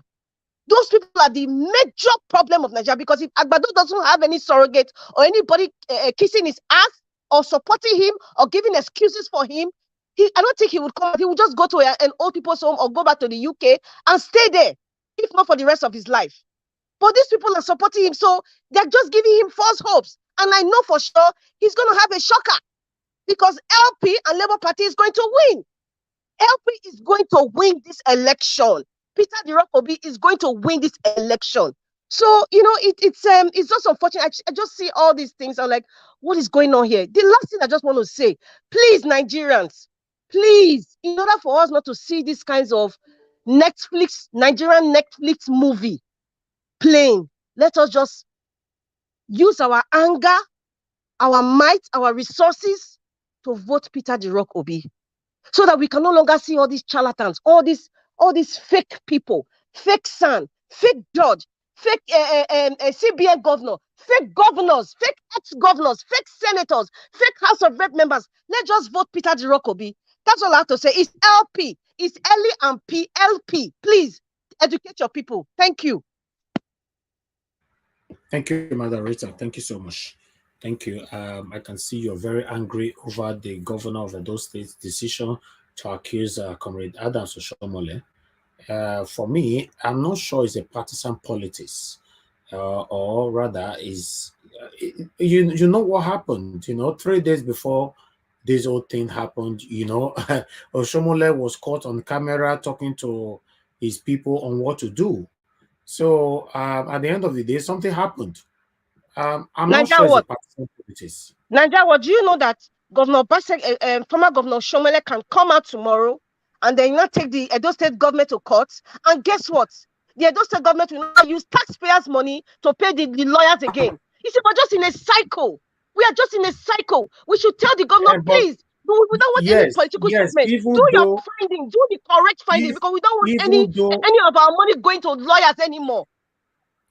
Those people are the major problem of Nigeria, because if Agbado doesn't have any surrogate or anybody kissing his ass or supporting him or giving excuses for him, I don't think he would come. He would just go to an old people's home or go back to the UK and stay there, if not for the rest of his life. But these people are supporting him, so they're just giving him false hopes. And I know for sure he's going to have a shocker, because LP and Labour Party is going to win. LP is going to win this election. Peter Jirokobi is going to win this election. So, it's just unfortunate. I just see all these things. I'm like, what is going on here? The last thing I just want to say, please, Nigerians, please, in order for us not to see these kinds of Nigerian Netflix movie playing, let us just use our anger, our might, our resources to vote Peter Jirokobi, so that we can no longer see all these charlatans, all these fake people, fake son, fake judge, fake CBN governor, fake governors, fake ex-governors, fake senators, fake House of Rep members. Let's just vote Peter Jirokobi. That's all I have to say. It's LP. It's Ellie and PLP. Please educate your people. Thank you. Thank you, Madam Rita. Thank you so much. Thank you. I can see you're very angry over the governor of Edo State's decision to accuse Comrade Adams Oshomole. For me, I'm not sure it's a partisan politics, or rather is, you know what happened, 3 days before this whole thing happened, Oshomole was caught on camera talking to his people on what to do. So at the end of the day, something happened. I'm not sure it's a partisan politics. Nigeria, do you know that Governor Basek, former Governor Shomele can come out tomorrow and then not take the Edo State government to court? And guess what? The Edo State government will not use taxpayers' money to pay the lawyers again. You see, but just in a cycle. We are just in a cycle. We should tell the governor, please, we don't want any political statement. even Do your though finding, do the correct finding, because we don't want any of our money going to lawyers anymore.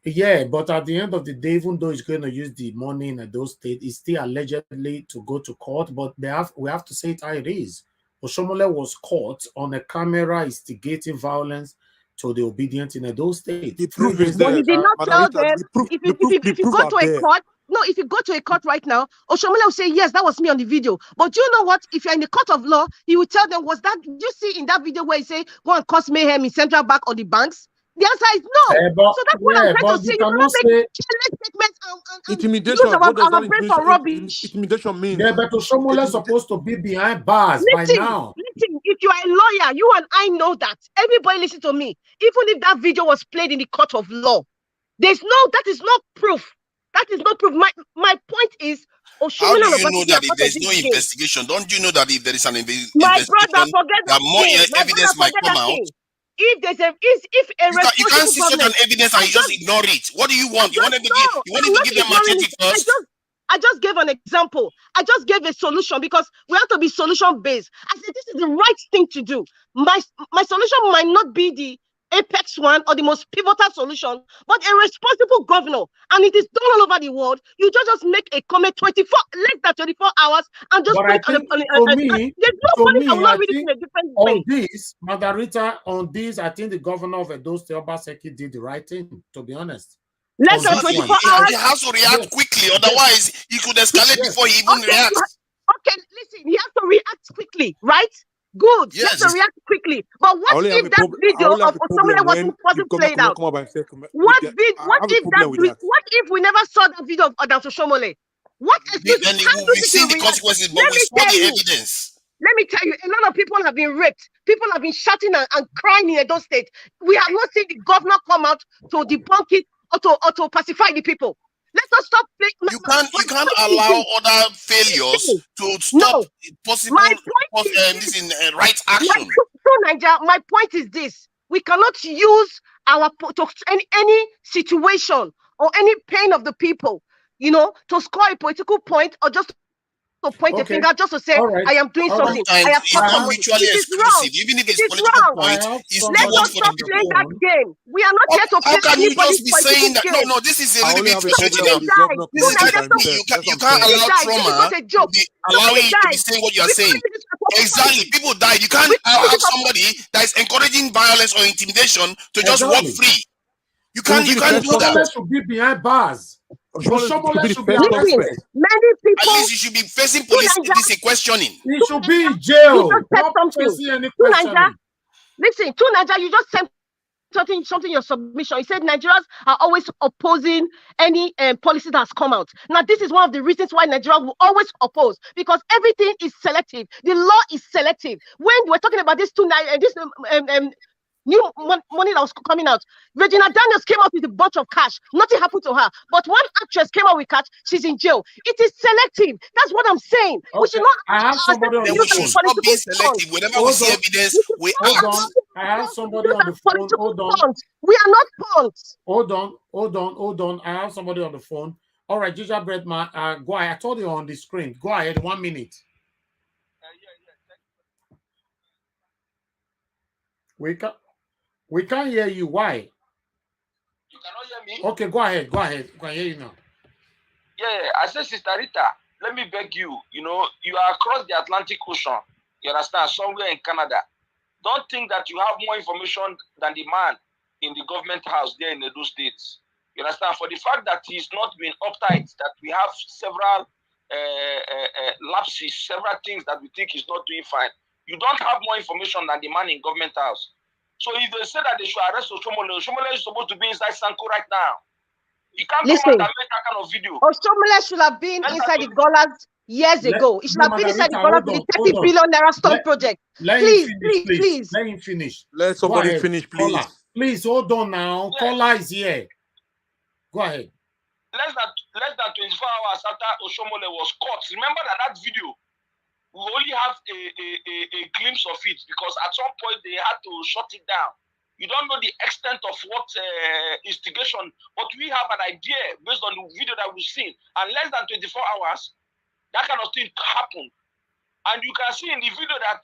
Yeah, but at the end of the day, even though it's going to use the money in those states, it's still allegedly to go to court. But we have to say it how it is. Oshomole was caught on a camera instigating violence to the obedient in those states. The proof is But there. he did not tell them. If you go to a there. court, no, if you go to a court right now, Oshomole will say, yes, that was me on the video. But you know what? If you're in the court of law, he will tell them, was that, you see in that video where he say, go and cause mayhem in Central Bank or the banks? The answer is no. So that's what I'm trying to say. You cannot make careless statements and Intimidation. use What does our that brain for rubbish. intimidation mean? Yeah, but Oshomole is supposed to be behind bars by now. Listen, if you are a lawyer, you and I know that. Everybody listen to me. Even if that video was played in the court of law, that is not proof. That is not proof. My point is, how do you know that if there is no investigation? Don't you know that if there is an investigation, brother, forget that more evidence might come out? If there's a you can't see certain evidence and you just ignore it. What do you want? You want them to give them machete first? I just gave an example. I just gave a solution because we have to be solution based. I said this is the right thing to do. My solution might not be the apex one or the most pivotal solution, but a responsible governor, and it is done all over the world. You just make a comment less than 24 hours and just put it on there's nobody that will not read it in a different way. On this, Margarita, I think the governor of Edo State, Obaseki, did the right thing, to be honest. Less than 24 hours. He has to react quickly, otherwise he could escalate before he even reacts. Okay, listen, he has to react quickly, right? Good. Yes. You have to react quickly. But what if that video of Oshomole wasn't played out? What if we never saw that video of Oshomole? What excuse? Then we've seen the consequences, but we saw the evidence. Let me tell you, a lot of people have been raped. People have been shouting and crying in Edo State. We have not seen the governor come out to debunk it or to pacify the people. Let us stop playing. You can't allow other failures to stop possible right action. My point is this: we cannot use any situation or any pain of the people, to score a political point or just to point a finger, just to say I am doing something. It's not mutually exclusive, even if it's political point. Let us stop playing that game. We are not here to play. How can you just be saying that? No, this is a little bit frustrating now. You can't allow trauma allowing you to be saying what you are saying. Exactly, people died. You can't have somebody that is encouraging violence or intimidation to just walk free. You can't do that. Oshomole should be behind bars. Oshomole should be arrested. Many people. At least you should be facing police if this is questioning. He should be in jail. Not facing any questioning. Listen, Naija, you just sent something your submission. You said Nigerians are always opposing any policy that's come out. Now, this is one of the reasons why Nigeria will always oppose, because everything is selective. The law is selective. When we're talking about this new money that was coming out, Regina Daniels came out with a bunch of cash. Nothing happened to her. But one actress came out with cash. She's in jail. It is selective. That's what I'm saying. Okay. We should not. I have somebody on the phone. We should stop being selective. Whenever we see evidence, we act. I have somebody on the phone. Hold on. We are not punks. Hold on. I have somebody on the phone. All right, Ginger Breadman, go ahead. I told you on the screen. Go ahead. 1 minute. We can't hear you. Why? You cannot hear me? Okay, go ahead. We can hear you now. Yeah, I said, Sister Rita, let me beg you. You are across the Atlantic Ocean. You understand? Somewhere in Canada. Don't think that you have more information than the man in the government house there in Edo State. You understand? For the fact that he's not been uptight, that we have several lapses, several things that we think he's not doing fine. You don't have more information than the man in government house. So if they say that they should arrest Oshomole is supposed to be inside Sanko right now. You can't come out and make that kind of video. Oshomole should have been inside the dollars years ago. It should have been inside the dollars with the 30 billion naira stone project. Please. Let him finish. Let somebody finish, please. Caller. Please hold on now. Yeah. Caller is here. Go ahead. Less than 24 hours after Oshomole was caught. Remember that video, we only have a glimpse of it because at some point they had to shut it down. You don't know the extent of what instigation, but we have an idea based on the video that we've seen. And less than 24 hours, that kind of thing happened. And you can see in the video that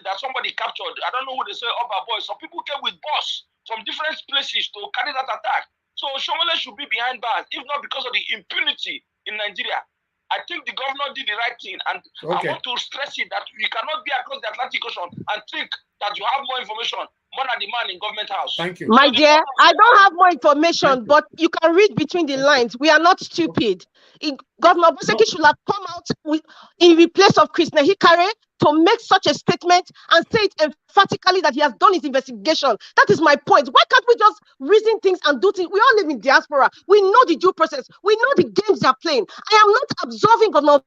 that somebody captured, I don't know who they say, Oba boys, some people came with bus from different places to carry that attack. So Shomole should be behind bars, if not because of the impunity in Nigeria. I think the governor did the right thing, and I want to stress it that you cannot be across the Atlantic Ocean and think that you have more information more than the man in government house. Thank you. My dear, I don't have more information, but you can read between the lines. We are not stupid. Governor Obaseki should have come out in replace of Chris Hikare to make such a statement and say it emphatically that he has done his investigation. That is my point. Why can't we just reason things and do things? We all live in diaspora. We know the due process. We know the games they are playing. I am not absolving Governor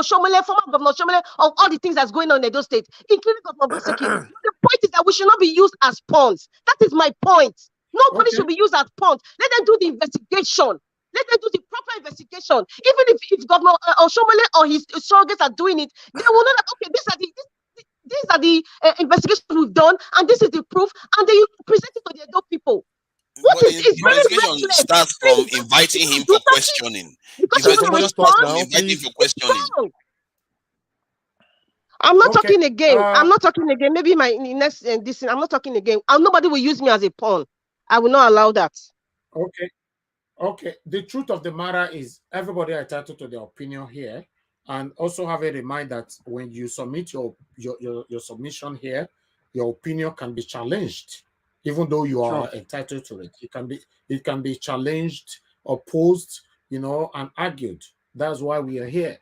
Shomole, former Governor Shomole, of all the things that's going on in those states, including Governor Obaseki. The point is that we should not be used as pawns. That is my point. Nobody should be used as pawns. Let them do the investigation. Let them do the proper investigation. Even if Governor Oshomole or his surrogates are doing it, they will know that, okay, these are the investigations we've done, and this is the proof, and they present it to the adult people. What But is it's very investigation reckless. starts from inviting him for questioning. Because you don't respond. From inviting him for questioning. I'm not talking again. I'm not talking again. Maybe my next this thing, I'm not talking again. Nobody will use me as a pawn. I will not allow that. Okay. The truth of the matter is everybody are entitled to their opinion here, and also have a reminder that when you submit your submission here, your opinion can be challenged, even though you are entitled to it. It can be challenged, opposed, and argued. That's why we are here.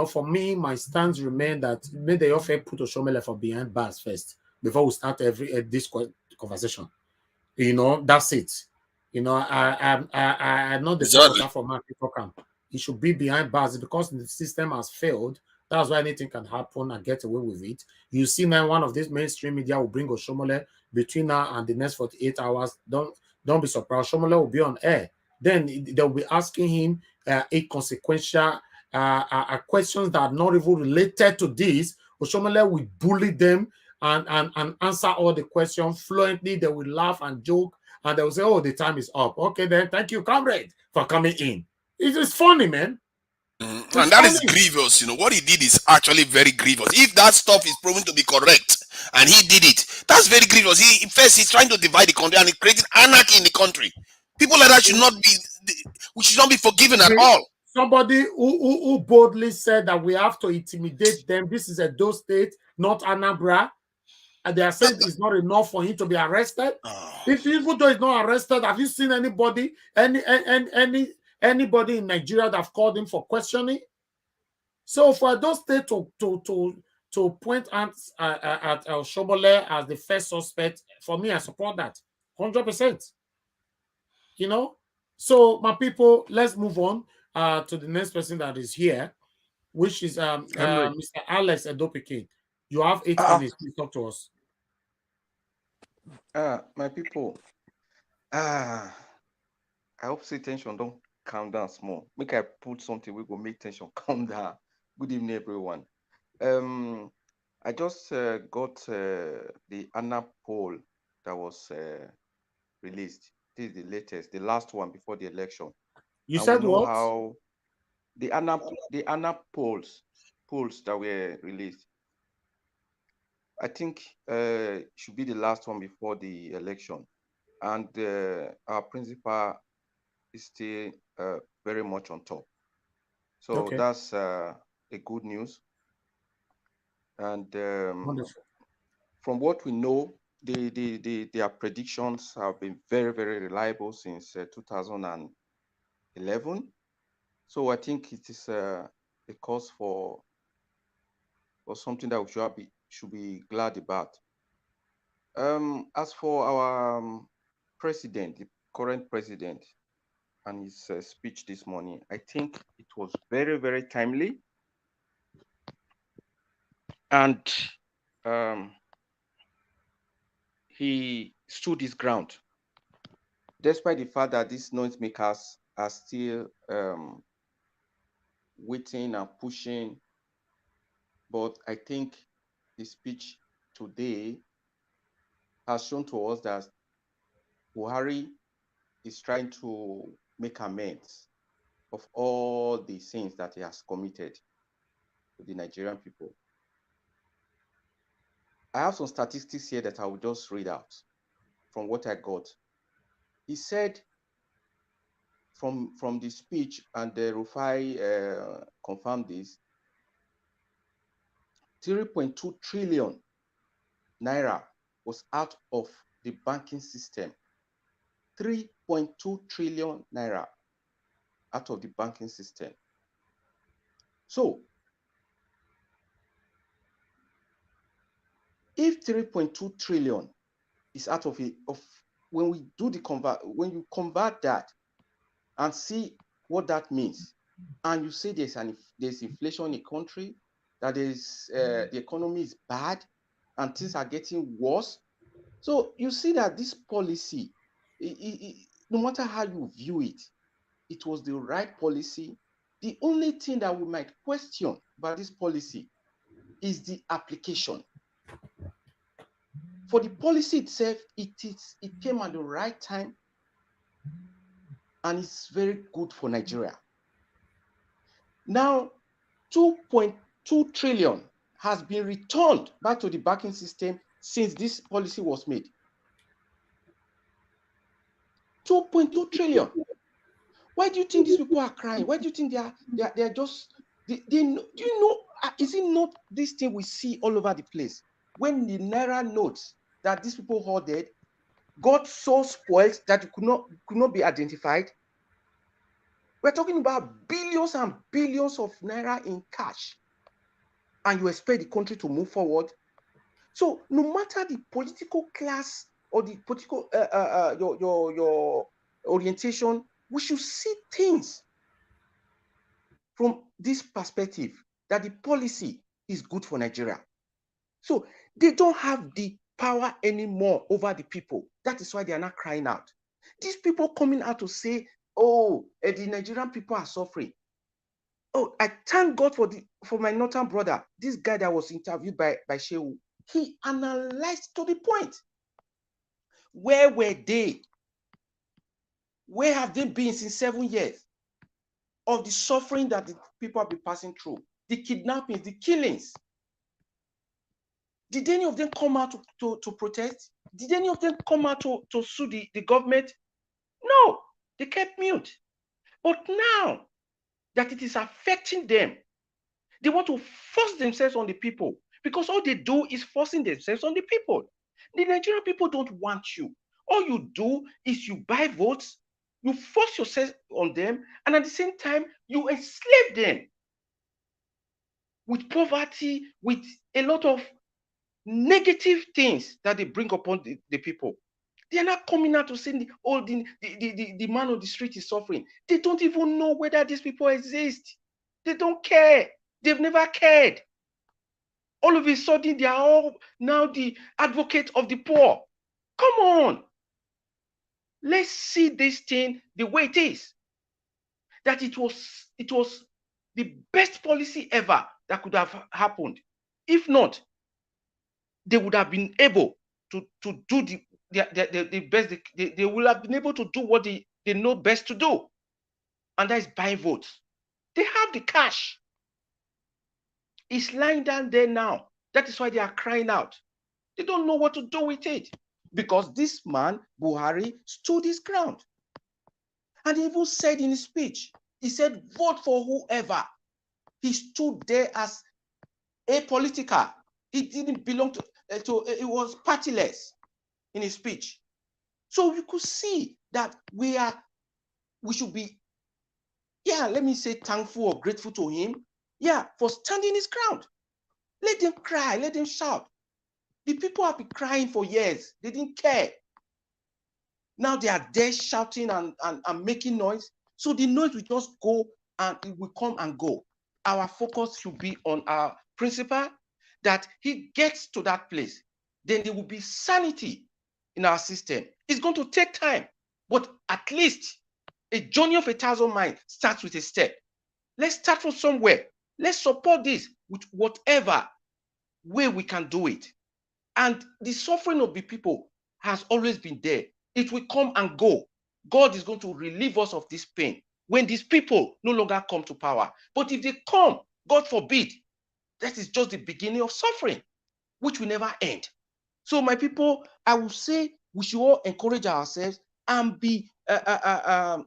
For me, my stance remain that may they offer put Oshomole for behind bars first before we start this conversation. That's it. I'm not the supporter for my people camp. It should be behind bars because the system has failed. That's why anything can happen and get away with it. You see now one of these mainstream media will bring Oshomole between now and the next 48 hours. Don't be surprised. Oshomole will be on air. Then they'll be asking him inconsequential questions that are not even related to this. Oshomole will bully them and answer all the questions fluently. They will laugh and joke. And they will say, oh, the time is up. Okay, then thank you, comrade, for coming in. It is funny, man. And that is grievous. What he did is actually very grievous. If that stuff is proven to be correct and he did it, that's very grievous. He's trying to divide the country and creating anarchy in the country. People like that should not be forgiven at all. Somebody who boldly said that we have to intimidate them. This is a Edo state, not Anambra. And they are saying it's not enough for him to be arrested. If even though he's not arrested, have you seen anybody, anybody in Nigeria that have called him for questioning? So for those state to point at Shomole as the first suspect, for me, I support that 100%. So my people, let's move on to the next person that is here, which is Mr. Alex Edopike. You have 8 minutes. Please talk to us. My people, I hope say tension don't calm down small. Make I put something we go make tension calm down. Good evening, everyone. I just got the ANA poll that was released. This is the latest, the last one before the election. You said what? How the ANA polls that were released. I think should be the last one before the election, and our principal is still very much on top. So that's a good news. And from what we know, their predictions have been very, very reliable since 2011. So I think it is a cause for something that we should be glad about. As for our president, the current president, and his speech this morning, I think it was very, very timely. And he stood his ground, despite the fact that these noisemakers are still waiting and pushing. But I think the speech today has shown to us that Buhari is trying to make amends of all the sins that he has committed to the Nigerian people. I have some statistics here that I will just read out from what I got. He said from the speech, and Rufai confirmed this, 3.2 trillion naira was out of the banking system. 3.2 trillion naira out of the banking system. So, if 3.2 trillion is out of it, when we do the when you convert that and see what that means, and you say there's inflation in the country, that the economy is bad and things are getting worse. So you see that this policy, no matter how you view it, it was the right policy. The only thing that we might question about this policy is the application. For the policy itself, it came at the right time, and it's very good for Nigeria. Now, 2.2 trillion has been returned back to the banking system since this policy was made. 2.2 trillion. Why do you think these people are crying? Why do you think they are just, do you know, is it not this thing we see all over the place? When the Naira notes that these people hoarded got so spoiled that it could not be identified. We're talking about billions and billions of Naira in cash, and you expect the country to move forward. So no matter the political class or the political your orientation, we should see things from this perspective, that the policy is good for Nigeria. So they don't have the power anymore over the people. That is why they are not crying out. These people coming out to say, oh, the Nigerian people are suffering. Oh, I thank God for my northern brother, this guy that was interviewed by Shehu. He analyzed to the point. Where were they? Where have they been since 7 years of the suffering that the people have been passing through? The kidnappings, the killings. Did any of them come out to protest? Did any of them come out to sue the government? No, they kept mute. But now that it is affecting them, they want to force themselves on the people, because all they do is forcing themselves on the people. The Nigerian people don't want you. All you do is you buy votes, you force yourself on them, and at the same time, you enslave them with poverty, with a lot of negative things that they bring upon the people. They are not coming out to say the man on the street is suffering. They don't even know whether these people exist. They don't care. They've never cared. All of a sudden, they are all now the advocate of the poor. Come on. Let's see this thing the way it is. That it was the best policy ever that could have happened. If not, they would have been able to do the best. They will have been able to do what they know best to do, and that is buy votes. They have the cash. It's lying down there now. That is why they are crying out. They don't know what to do with it, because this man, Buhari, stood his ground. And he even said in his speech, he said, vote for whoever. He stood there as apolitical. He didn't belong to it was partyless in his speech. So you could see that we should be, let me say thankful or grateful to him, for standing his ground. Let them cry, let them shout. The people have been crying for years. They didn't care. Now they are there shouting and making noise. So the noise will just go and it will come and go. Our focus should be on our principal, that he gets to that place. Then there will be sanity in our system. It's going to take time, but at least a journey of 1,000 miles starts with a step. Let's start from somewhere. Let's support this with whatever way we can do it. And the suffering of the people has always been there. It will come and go. God is going to relieve us of this pain when these people no longer come to power. But if they come, God forbid, that is just the beginning of suffering, which will never end. So my people, I will say we should all encourage ourselves and be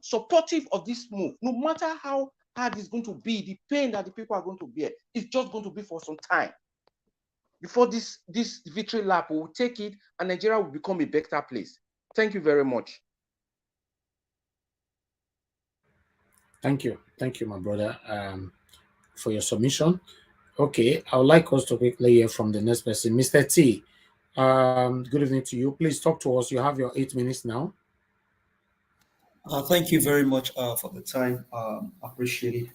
supportive of this move. No matter how hard it's going to be, the pain that the people are going to bear, it's just going to be for some time. Before this victory lap, we will take it and Nigeria will become a better place. Thank you very much. Thank you, my brother, for your submission. Okay, I would like us to quickly hear from the next person, Mr. T. Good evening to you. Please talk to us. You have your 8 minutes now. Thank you very much for the time. Appreciate it.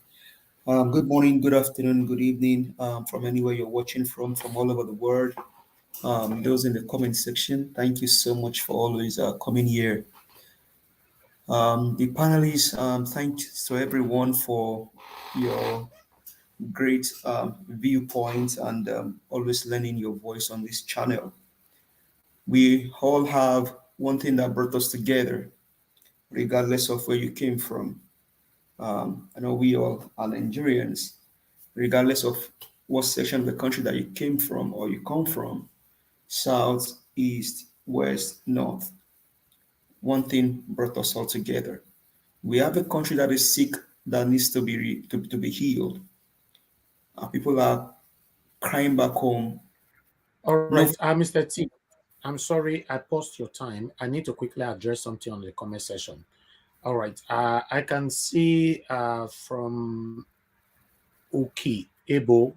Good morning, good afternoon, good evening from anywhere you're watching from all over the world. Those in the comment section, thank you so much for always coming here. The panelists, thanks to everyone for your great viewpoints and always lending your voice on this channel. We all have one thing that brought us together, regardless of where you came from. I know we all are Nigerians, regardless of what section of the country that you came from or you come from, south, east, west, north. One thing brought us all together. We have a country that is sick, that needs to be healed. People are crying back home. All right, Mr. T, I'm sorry I paused your time. I need to quickly address something on the comment section. All right, I can see from Ukiebo,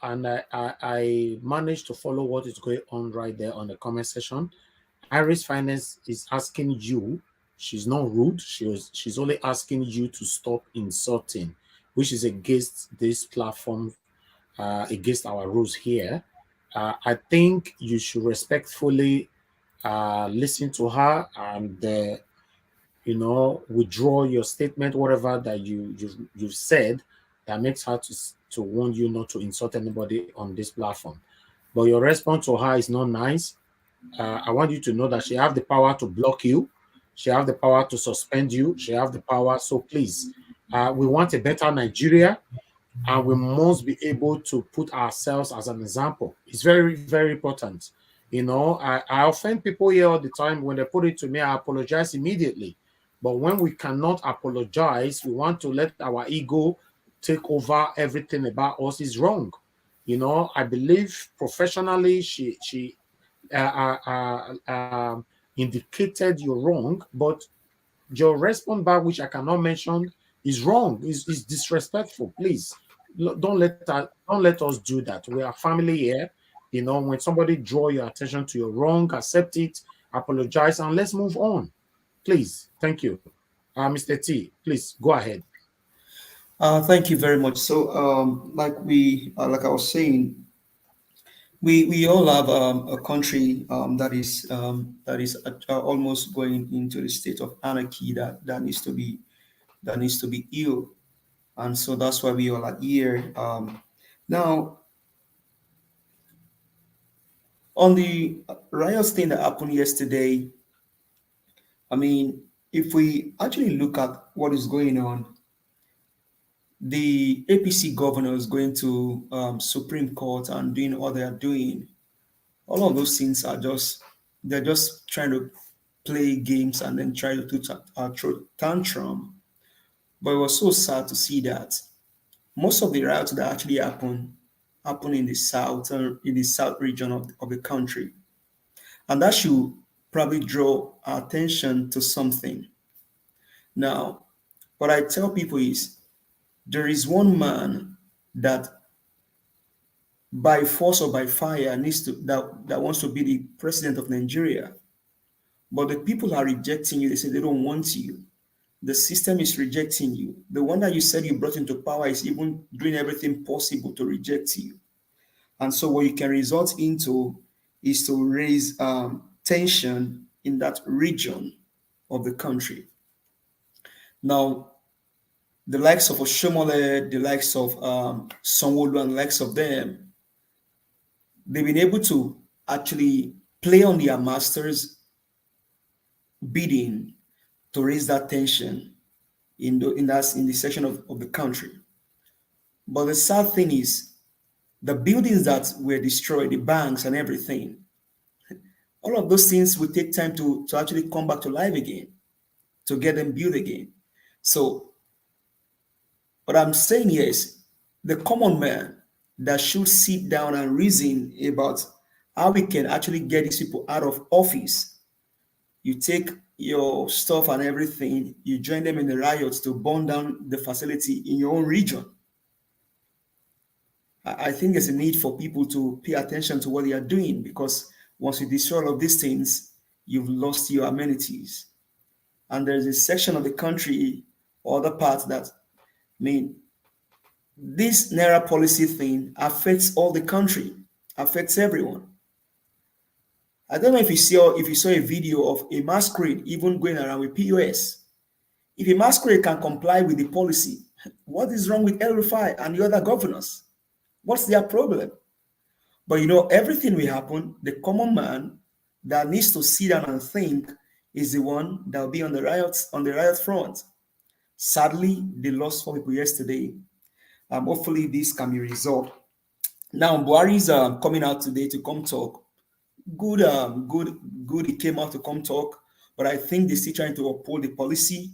and I managed to follow what is going on right there on the comment section. Iris Finance is asking you, she's not rude, she's only asking you to stop insulting, which is against this platform, against our rules here. I think you should respectfully listen to her and withdraw your statement, whatever that you've said that makes her to warn you not to insult anybody on this platform. But your response to her is not nice. I want you to know that she have the power to block you. She have the power to suspend you. She have the power. So please, we want a better Nigeria, and we must be able to put ourselves as an example. It's very, very important. I offend people here all the time. When they put it to me, I apologize immediately. But when we cannot apologize, we want to let our ego take over everything about us is wrong. I believe professionally, she indicated you're wrong, but your response back, which I cannot mention, is wrong. Is disrespectful. Please don't let us do that. We are family here. When somebody draw your attention to your wrong, accept it, apologize, and let's move on. Please, thank you. Mr. T, please go ahead. Thank you very much. So, like I was saying, we all have a country that is almost going into the state of anarchy that needs to be healed, and so that's why we all are here. Now, on the riots thing that happened yesterday, I mean, if we actually look at what is going on, the APC governor is going to Supreme Court and doing what they are doing. All of those things they're just trying to play games and then try to throw tantrum. But it was so sad to see that most of the riots that actually happen in the south region of the country. And that should probably draw our attention to something. Now, what I tell people is there is one man that by force or by fire that wants to be the president of Nigeria. But the people are rejecting you. They say they don't want you. The system is rejecting you. The one that you said you brought into power is even doing everything possible to reject you. And so what you can result into is to raise tension in that region of the country. Now, the likes of Oshomole, the likes of Sanwo-Olu and the likes of them, they've been able to actually play on their masters bidding to raise that tension in the section of the country. But the sad thing is, the buildings that were destroyed, the banks and everything, all of those things will take time to actually come back to life again, to get them built again. So what I'm saying here is the common man that should sit down and reason about how we can actually get these people out of office. You take your stuff and everything, you join them in the riots to burn down the facility in your own region. I think there's a need for people to pay attention to what they are doing, because once you destroy all of these things, you've lost your amenities. And there's a section of the country or other parts that, this Naira policy thing affects all the country, affects everyone. I don't know if you saw a video of a masquerade even going around with POS. If a masquerade can comply with the policy, what is wrong with El Rufai and the other governors? What's their problem? But everything will happen. The common man that needs to sit down and think is the one that will be on the riot front. Sadly, they lost 4 people yesterday. Hopefully, this can be resolved. Now, Buhari is coming out today to come talk. Good. He came out to come talk, but I think they're still trying to uphold the policy,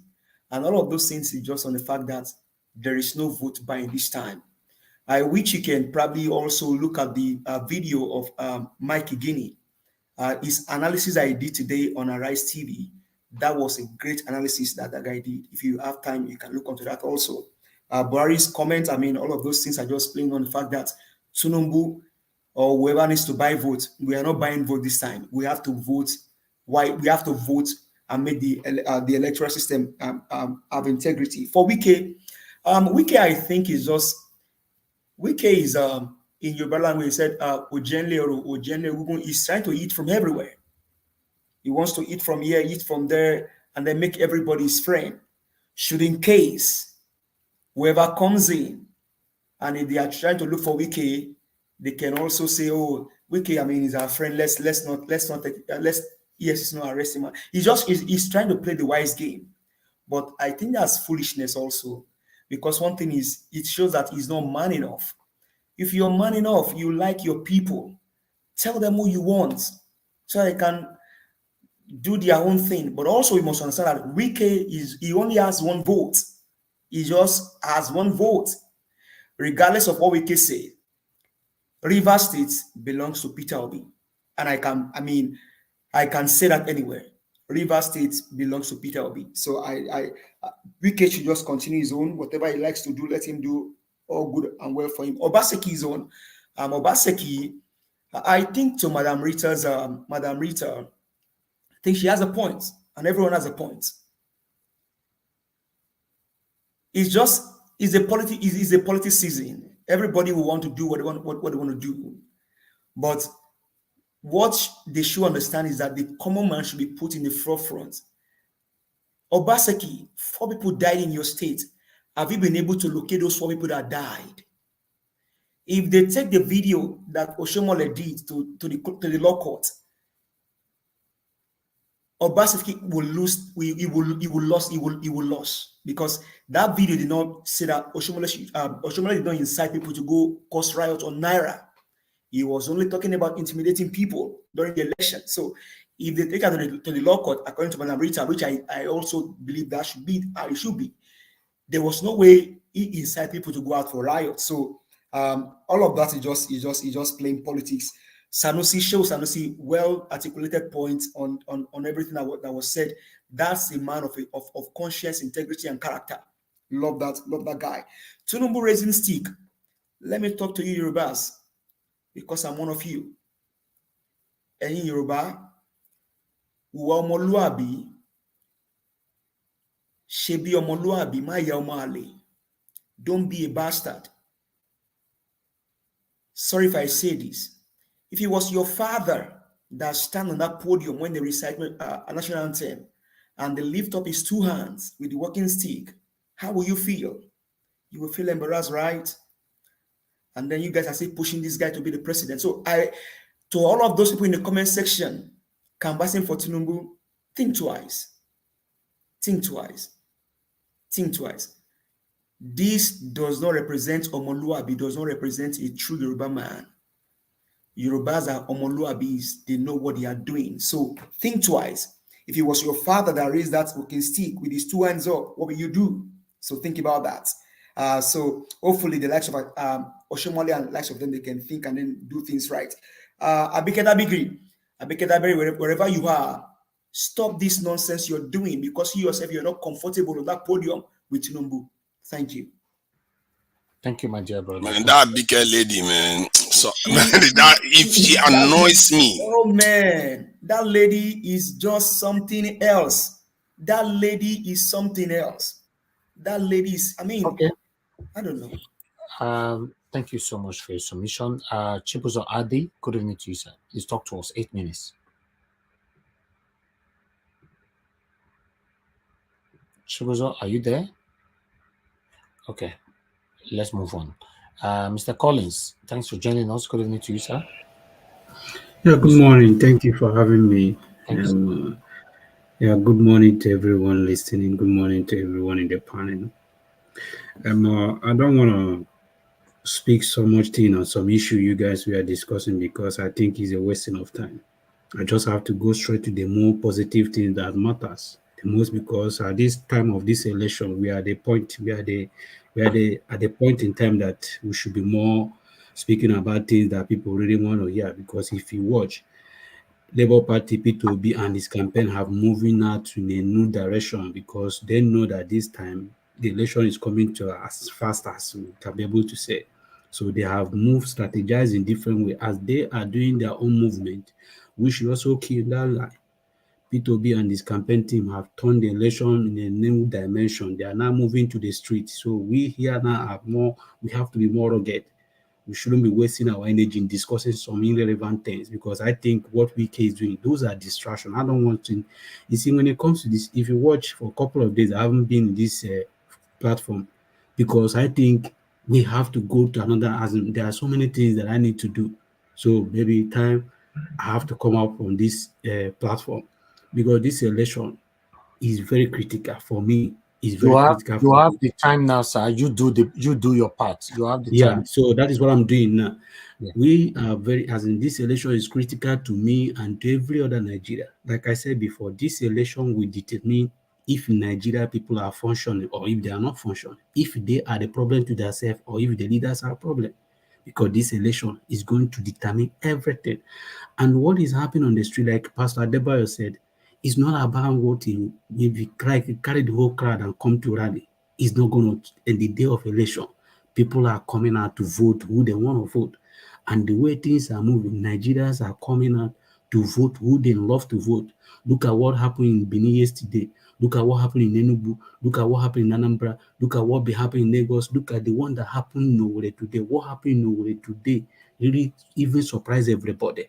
and all of those things is just on the fact that there is no vote buying this time. I wish you can probably also look at the video of Mike Guinea. His analysis I did today on Arise TV. That was a great analysis that guy did. If you have time, you can look onto that also. Buhari's comment, all of those things are just playing on the fact that Tinubu or whoever needs to buy vote, we are not buying vote this time. We have to vote. Why? We have to vote and make the electoral system have integrity. For Wike, Wike, I think is just Wike is in Yoruba language. He said Ojenle or Ojenle. He's trying to eat from everywhere. He wants to eat from here, eat from there, and then make everybody his friend. Should in case whoever comes in, and if they are trying to look for Wike, they can also say, "Oh, Wike, is our friend. Let's not it's not arrest him." He's trying to play the wise game, but I think that's foolishness also, because one thing is, it shows that he's not man enough. If you're man enough, you like your people, tell them who you want, so they can do their own thing. But also, you must understand that Wike he only has one vote. He just has one vote, regardless of what Wike say. Rivers State belongs to Peter Obi, and I can say that anywhere. Rivers State belongs to Peter Obi, so Wike should just continue his own. Whatever he likes to do, let him do. All good and well for him. Obaseki's own. Obaseki, I think to Madam Rita, I think she has a point, and everyone has a point. It's a politics season. Everybody will want to do what they want to do. But what they should understand is that the common man should be put in the forefront. Obaseki, 4 people died in your state. Have you been able to locate those 4 people that died? If they take the video that Oshomole did to the law court, Obaseki will lose. He will lose because that video did not say that Oshomole did not incite people to go cause riot on Naira. He was only talking about intimidating people during the election. So if they take it to the law court, according to Madam Rita, which I also believe that should be how it should be, there was no way he incited people to go out for riot. So all of that is just plain politics. Sanusi well articulated points on everything that was said. That's a man of conscience, integrity, and character. Love that guy. Tinubu raising stick. Let me talk to you, Yorubas, because I'm one of you. Ẹ̀yin Yorùbá, ìwà ọmọlúàbí, ṣe bí ọmọlúàbí, má ya ọmọ àlè. Don't be a bastard. Sorry if I say this. If it was your father that stand on that podium when they recite a national anthem and they lift up his 2 hands with the walking stick, how will you feel? You will feel embarrassed, right? And then you guys are still pushing this guy to be the president. So to all of those people in the comment section canvassing for Tinubu, Think twice. Think twice. Think twice. This does not represent Omoluabi, does not represent a true Yoruba man. Yorubas are Omoluabis, they know what they are doing. So think twice. If it was your father that raised that walking stick with his two hands up, what will you do? So think about that. So hopefully the likes of Oshomole and likes of them, they can think and then do things right. Abike, wherever you are, stop this nonsense you're doing because you yourself, you're not comfortable on that podium with Tinubu. Thank you. Thank you, my dear brother. Man, that big lady, man. So if she annoys me. Oh man, that lady is just something else. That lady is something else. That lady is, I mean, okay. I don't know. Thank you so much for your submission. Chibuzo Adi, good evening to you, sir. Please talk to us. 8 minutes. Chibuzo, are you there? Okay, let's move on. Mr. Collins, thanks for joining us. Good evening to you, sir. Yeah, good morning. Thank you for having me. Yeah, good morning to everyone listening. Good morning to everyone in the panel. I don't want to speak so much thing on some issue you guys were discussing because I think it's a wasting of time. I just have to go straight to the more positive thing that matters the most because at this time of this election, we are at the point at the point in time that we should be more speaking about things that people really want to hear. Because if you watch, Labour Party, P2B, and his campaign have moving out in a new direction because they know that this time the election is coming to as fast as we can be able to say. So they have moved, strategized in different ways as they are doing their own movement. We should also keep that line. P2B and his campaign team have turned the election in a new dimension. They are now moving to the street. So we here now have more. We have to be more rugged. We shouldn't be wasting our energy in discussing some irrelevant things because I think what WK is doing, those are distractions. I don't want to. You see, when it comes to this, if you watch for a couple of days, I haven't been in this platform because I think we have to go to another. As in, there are so many things that I need to do. So maybe time I have to come up on this platform because this election is very critical for me. It's very critical for you have me. the time now, sir. You do your part. You have the Yeah, time. so that is what I'm doing now. Yeah. We are very, as in this election is critical to me and to every other Nigeria. Like I said before, this election will determine if Nigeria people are functioning or if they are not functioning, if they are the problem to themselves or if the leaders are a problem. Because this election is going to determine everything. And what is happening on the street, like Pastor Adebayo said, is not about voting. If you carry the whole crowd and come to rally, it's not going to, in the day of election, people are coming out to vote who they want to vote. And the way things are moving, Nigerians are coming out to vote who they love to vote. Look at what happened in Benin yesterday. Look at what happened in Enugu. Look at what happened in Anambra. Look at what be happening in Lagos. Look at the one that happened in Owerri today. What happened in Owerri today really even surprised everybody.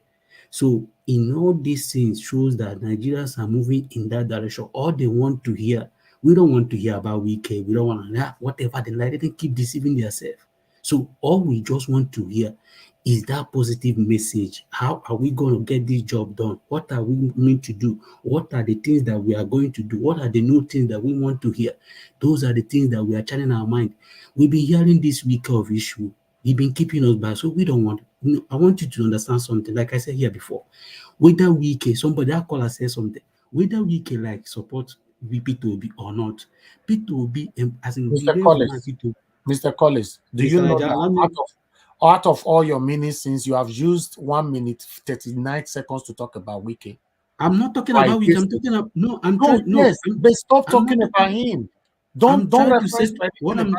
So in all these things shows that Nigerians are moving in that direction. All they want to hear, we don't want to hear about weekend. We don't want to hear whatever they like. They keep deceiving themselves. So all we just want to hear is that positive message. How are we going to get this job done? What are we meant to do? What are the things that we are going to do? What are the new things that we want to hear? Those are the things that we are channeling our mind. We've been hearing this week of issue. You've been keeping us back, so we don't want. I want you to understand something. Like I said here before, whether we can, somebody that caller said something, whether we can like support P2B or not, P2B as in the Mr. real man Collins, P2B. Mr. Collins, do you Mr. know Naja, that out of all your minutes, since you have used 1 minute 39 seconds to talk about Wiki? I'm not talking about Wiki. I'm talking about but stop talking about him. Don't reference to anything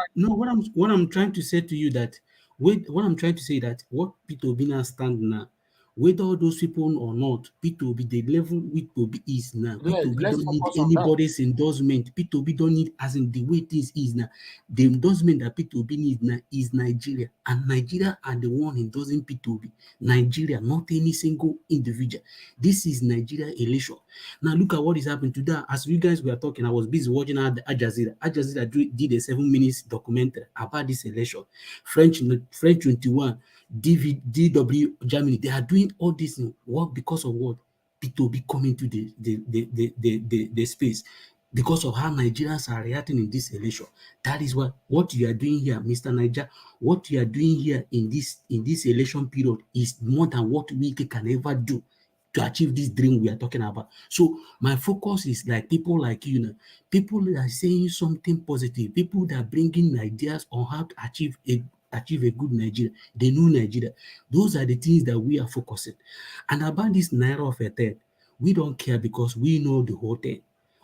what I'm trying to say to you that what I'm trying to say that what P2B now stand now, whether all those people or not, P2B the level P2B is now. P2B don't need anybody's endorsement. P2B don't need as in the way this is now. The endorsement that P2B needs now is Nigeria, and Nigeria are the one endorsing P2B. Nigeria, not any single individual. This is Nigeria election. Now look at what is happening today. As you guys were talking, I was busy watching Al Jazeera. Al Jazeera did a 7 minutes documentary about this election. French 21, DW Germany, they are doing all this work because of what? Peter Obi come into the space because of how Nigerians are reacting in this election. That is what you are doing here, Mr. Niger. What you are doing here in this election period is more than what we can ever do to achieve this dream we are talking about. So my focus is like people like you know, people that are saying something positive, people that are bringing ideas on how to achieve a good Nigeria, the new Nigeria. Those are the things that we are focusing. And about this Naira of a third, we don't care because we know the whole thing.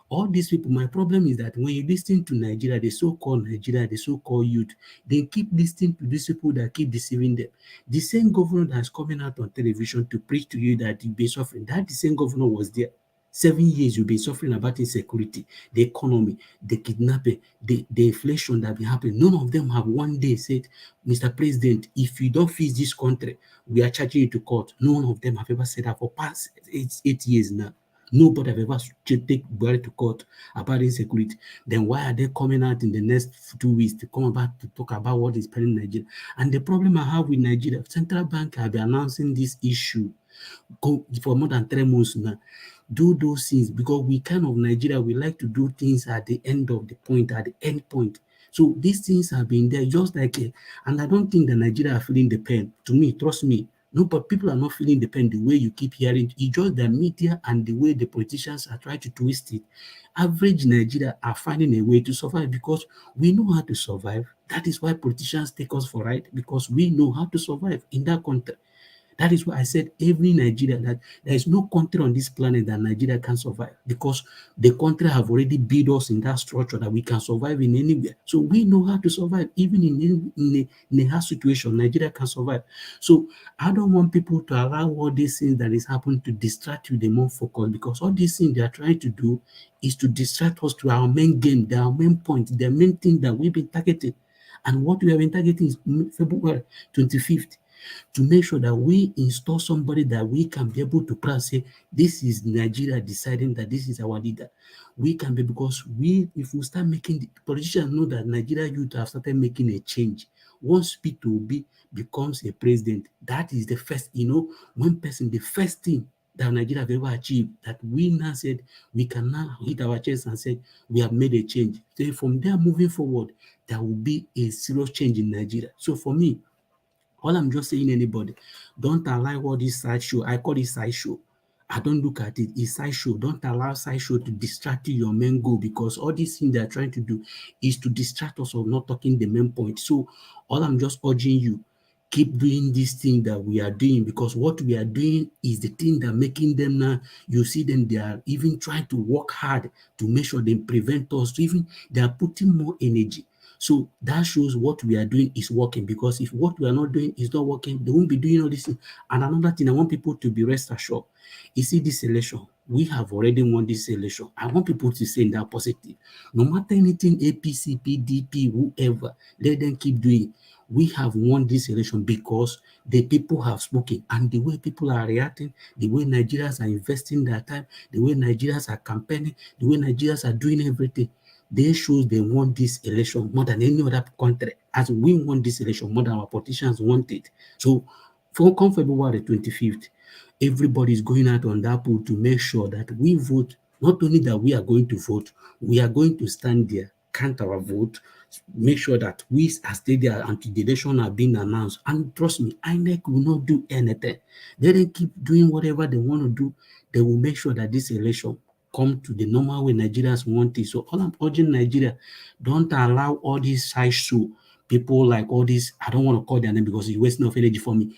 All these people, my problem is that when you listen to Nigeria, the so-called Nigeria, the so-called youth, they keep listening to these people that keep deceiving them. The same governor that's coming out on television to preach to you that you've been suffering, that the same governor was there. 7 years you've been suffering about insecurity, the economy, the kidnapping, the inflation that been happening. None of them have one day said, Mr. President, if you don't fix this country, we are charging you to court. None of them have ever said that for past 8 years now. Nobody have ever take Buhari to court about insecurity. Then why are they coming out in the next 2 weeks to come about to talk about what is happening in Nigeria? And the problem I have with Nigeria, central bank have been announcing this issue for more than 3 months now. Do those things because we kind of Nigeria, we like to do things at the end of the point, at the end point. So these things have been there just like, and I don't think that Nigeria are feeling the pain. To me, trust me, no, but people are not feeling the pain the way you keep hearing. It's just the media and the way the politicians are trying to twist it. Average Nigeria are finding a way to survive because we know how to survive. That is why politicians take us for right, because we know how to survive in that country. That is why I said every Nigeria, that there is no country on this planet that Nigeria can survive because the country have already built us in that structure that we can survive in anywhere. So we know how to survive. Even in a hard situation, Nigeria can survive. So I don't want people to allow all these things that is happening to distract you the more focus, because all these things they are trying to do is to distract us to our main game, our main point, the main thing that we've been targeting. And what we have been targeting is February 25th. To make sure that we install somebody that we can be able to press, say, this is Nigeria deciding that this is our leader. We can be, because if we start making, the politicians know that Nigeria youth have started making a change. Once P2B becomes a president, that is the first, the first thing that Nigeria have ever achieved, that we now said, we can now hit our chest and say, we have made a change. So from there moving forward, there will be a serious change in Nigeria. So for me, all I'm just saying, anybody, don't allow all this sideshow. I call it sideshow. I don't look at it. It's sideshow. Don't allow sideshow to distract you your main goal, because all these things they're trying to do is to distract us of not talking the main point. So all I'm just urging you, keep doing this thing that we are doing, because what we are doing is the thing that making them now, you see them, they are even trying to work hard to make sure they prevent us. Even they are putting more energy. So that shows what we are doing is working, because if what we are not doing is not working, they won't be doing all this thing. And another thing, I want people to be rest assured. You see, this election, we have already won this election. I want people to say that positive. No matter anything, APC, PDP, whoever, let them keep doing. We have won this election because the people have spoken, and the way people are reacting, the way Nigerians are investing their time, the way Nigerians are campaigning, the way Nigerians are doing everything. They shows they want this election more than any other country. As we want this election more than our politicians want it. So come February 25th, everybody is going out on that poll to make sure that we vote. Not only that we are going to vote, we are going to stand there, count our vote, make sure that we stay there until the election are being announced. And trust me, INEC will not do anything. They don't keep doing whatever they want to do. They will make sure that this election come to the normal way Nigerians want it. So all I'm urging Nigeria, don't allow all these sideshow people like all these, I don't want to call their name because it's wasting of energy for me.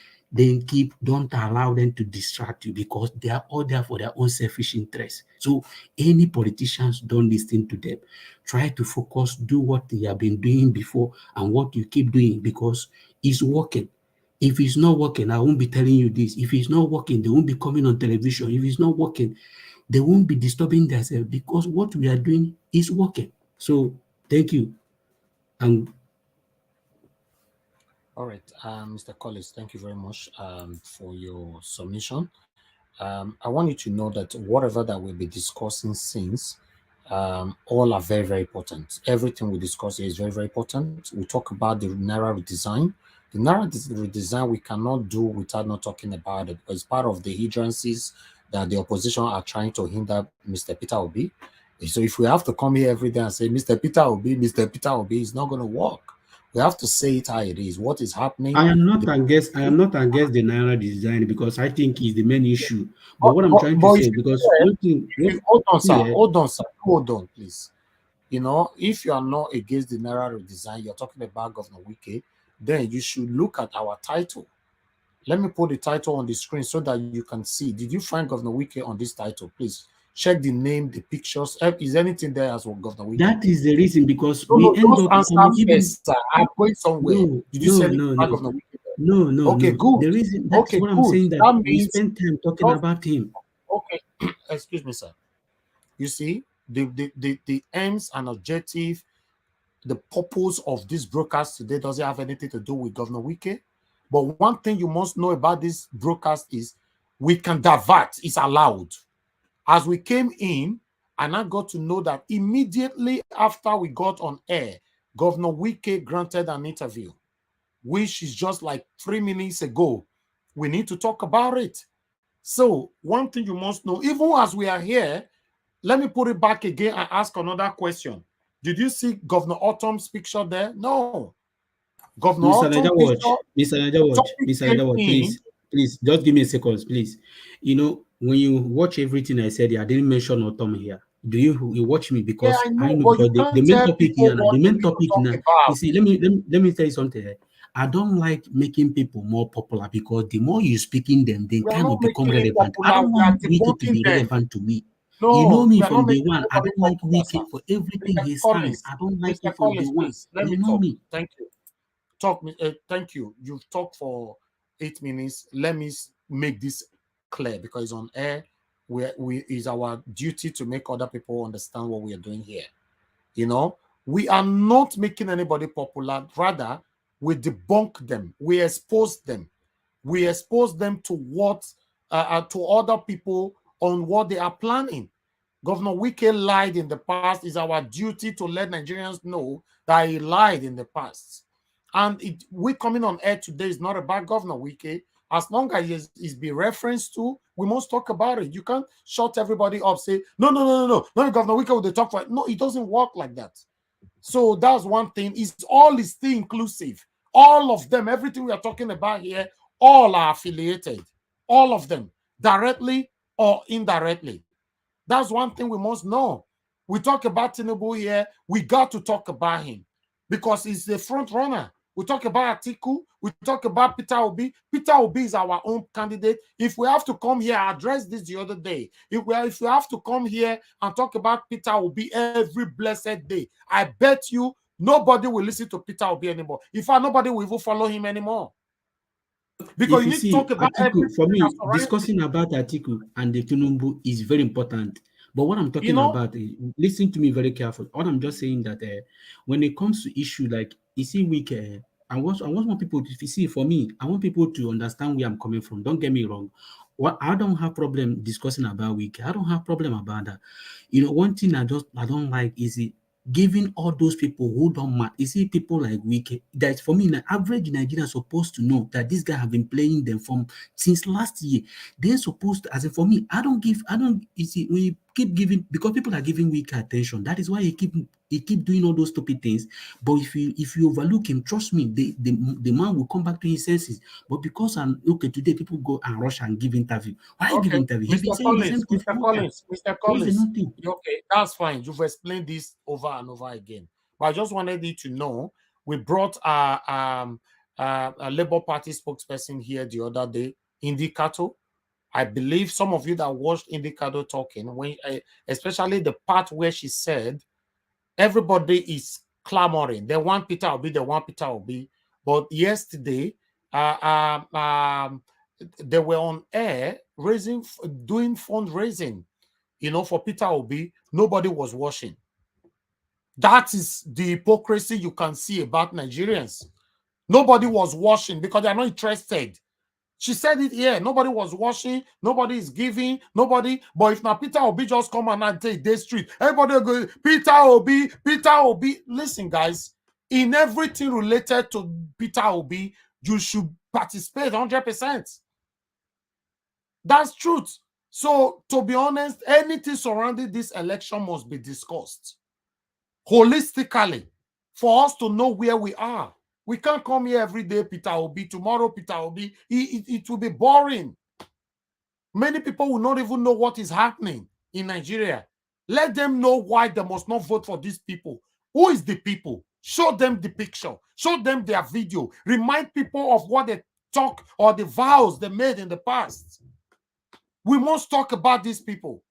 Don't allow them to distract you, because they are all there for their own selfish interests. So any politicians, don't listen to them. Try to focus, do what they have been doing before and what you keep doing, because it's working. If it's not working, I won't be telling you this. If it's not working, they won't be coming on television. If it's not working, they won't be disturbing themselves, because what we are doing is working. So thank you. All right, Mr. Collins, thank you very much for your submission. I want you to know that whatever that we'll be discussing since, all are very, very important. Everything we discuss here is very, very important. We talk about the Naira redesign. The Naira redesign we cannot do without not talking about it, because it's part of the hindrances that the opposition are trying to hinder Mr. Peter Obi. So if we have to come here every day and say, Mr. Peter Obi, it's not going to work. We have to say it how it is. What is happening? I am not against the Naira design because I think it's the main issue. But what I'm trying to say, because hold on, please. You know, if you are not against the Naira redesign, you're talking about Governor Wike, then you should look at our title. Let me put the title on the screen so that you can see. Did you find Governor Wike on this title? Please check the name, the pictures. Is anything there as well, Governor Wike? That is the reason, because we end up becoming even. I'm going somewhere. Did you say Governor Wike? No. Okay, good. The reason, that's what I'm saying, that we spend time talking about him. Okay, excuse me, sir. You see, the aims and objective, the purpose of this broadcast today doesn't have anything to do with Governor Wike. But one thing you must know about this broadcast is we can divert. It's allowed. As we came in, and I got to know that immediately after we got on air, Governor Wike granted an interview, which is just like 3 minutes ago. We need to talk about it. So one thing you must know, even as we are here, let me put it back again and ask another question. Did you see Governor Autumn's picture there? No. Governor Mr. Najawatch, please, just give me a second, please. You know, when you watch everything I said, I didn't mention Autumn here. Do you watch me? Because yeah, I know because the main topic here, you see, let me tell you something. I don't like making people more popular, because the more you speak in them, they kind of become relevant. I don't want Wiki to be relevant to me. No, you know me from day one. I don't like Wiki for everything he stands. I don't like it from day one. You know me. Thank you. Thank you. You've talked for 8 minutes. Let me make this clear, because on air, it's our duty to make other people understand what we are doing here. You know, we are not making anybody popular. Rather, we debunk them. We expose them. We expose them to what to other people on what they are planning. Governor Wike lied in the past. It's our duty to let Nigerians know that he lied in the past. And we coming on air today is not about Governor Wike. As long as he's be referenced to, we must talk about it. You can't shut everybody up, say, no, Governor Wike, would they talk for it? No, it doesn't work like that. So that's one thing. It's still inclusive. All of them, everything we are talking about here, all are affiliated. All of them, directly or indirectly. That's one thing we must know. We talk about Tinubu here, we got to talk about him because he's the front runner. We talk about Atiku, we talk about Peter Obi. Peter Obi is our own candidate. If we have to come here, I addressed this the other day. If we have to come here and talk about Peter Obi every blessed day, I bet you nobody will listen to Peter Obi anymore. In fact, nobody will even follow him anymore. Because you need to talk about Atiku, for me, discussing about Atiku and the Tinubu is very important. But what I'm talking about, listen to me very carefully. What I'm just saying that when it comes to issue like, you see, I want people to see, for me, I want people to understand where I'm coming from. Don't get me wrong. I don't have problem discussing about Wike. I don't have problem about that. You know, one thing I don't like is giving all those people who don't matter. You see, people like Wike, that for me, the average Nigerian supposed to know that this guy have been playing them since last year. They're supposed to, as in for me, you see, we keep giving, because people are giving Wike attention. That is why he keep doing all those stupid things. But if you overlook him, trust me, the man will come back to his senses. But because today people go and rush and give interview. Why give interview? Mr. Collins, okay, that's fine. You've explained this over and over again. But I just wanted you to know, we brought a Labour Party spokesperson here the other day, Indicato. I believe some of you that watched Indicato talking, especially the part where she said, everybody is clamoring. They want Peter Obi. But yesterday, they were on air doing fundraising, for Peter Obi. Nobody was watching. That is the hypocrisy you can see about Nigerians. Nobody was watching because they are not interested. She said it here. Nobody was watching. Nobody is giving. Nobody. But if now Peter Obi just come and take this street, everybody go, Peter Obi. Listen, guys, in everything related to Peter Obi, you should participate 100%. That's truth. So, to be honest, anything surrounding this election must be discussed holistically for us to know where we are. We can't come here every day, Peter Obi, tomorrow, Peter Obi. It will be boring. Many people will not even know what is happening in Nigeria. Let them know why they must not vote for these people. Who is the people? Show them the picture. Show them their video. Remind people of what they talk or the vows they made in the past. We must talk about these people.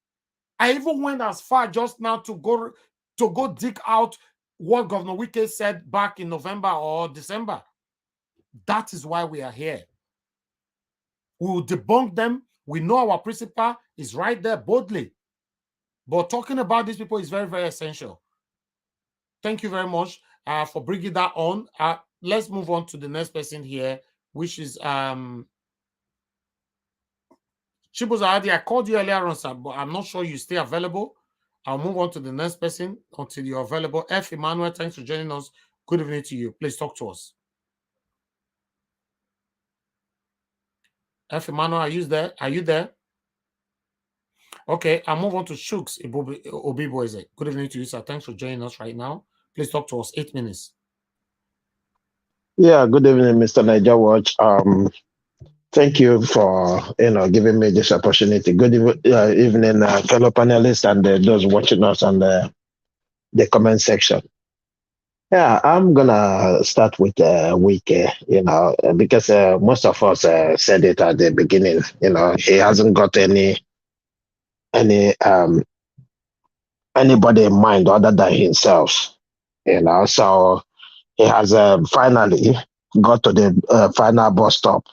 I even went as far just now to go dig out what Governor Wike said back in November or December. That is why we are here. We will debunk them. We know our principal is right there boldly. But talking about these people is very, very essential. Thank you very much for bringing that on. Let's move on to the next person here, which is Chibuzadi. I called you earlier on, sir, but I'm not sure you stay available. I'll move on to the next person until you're available. F. Emmanuel, thanks for joining us. Good evening to you. Please talk to us. F. Emmanuel, are you there? Are you there? Okay, I'll move on to Shooks Obiboise. Good evening to you, sir. Thanks for joining us right now. Please talk to us. 8 minutes. Yeah, good evening, Mr. Niger Watch. Thank you for giving me this opportunity. Good evening, fellow panelists and those watching us on the comment section. Yeah, I'm gonna start with Wike, because most of us said it at the beginning. He hasn't got anybody in mind other than himself. So he has finally got to the final bus stop.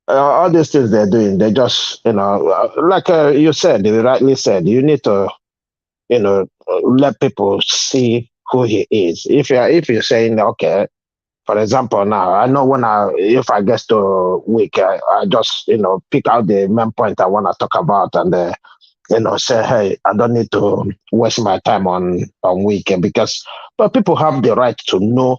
All these things they're doing, they just, like you said, you rightly said, you need to, let people see who he is. If you're saying, okay, for example, now I know if I get to week, I just pick out the main point I want to talk about and say, hey, I don't need to waste my time on weekend but people have the right to know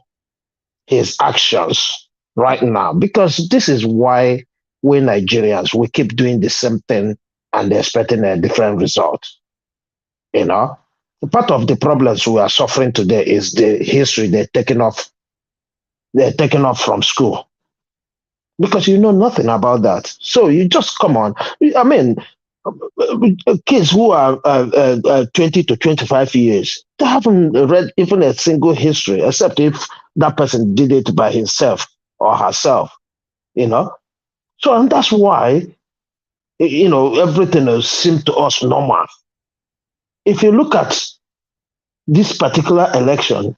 his actions right now, because this is why we Nigerians, we keep doing the same thing and expecting a different result. Part of the problems we are suffering today is the history they're taking off from school, because you know nothing about that. So you just come on. I mean, kids who are 20 to 25 years, they haven't read even a single history, except if that person did it by himself or herself, So, and that's why, everything seems to us normal. If you look at this particular election,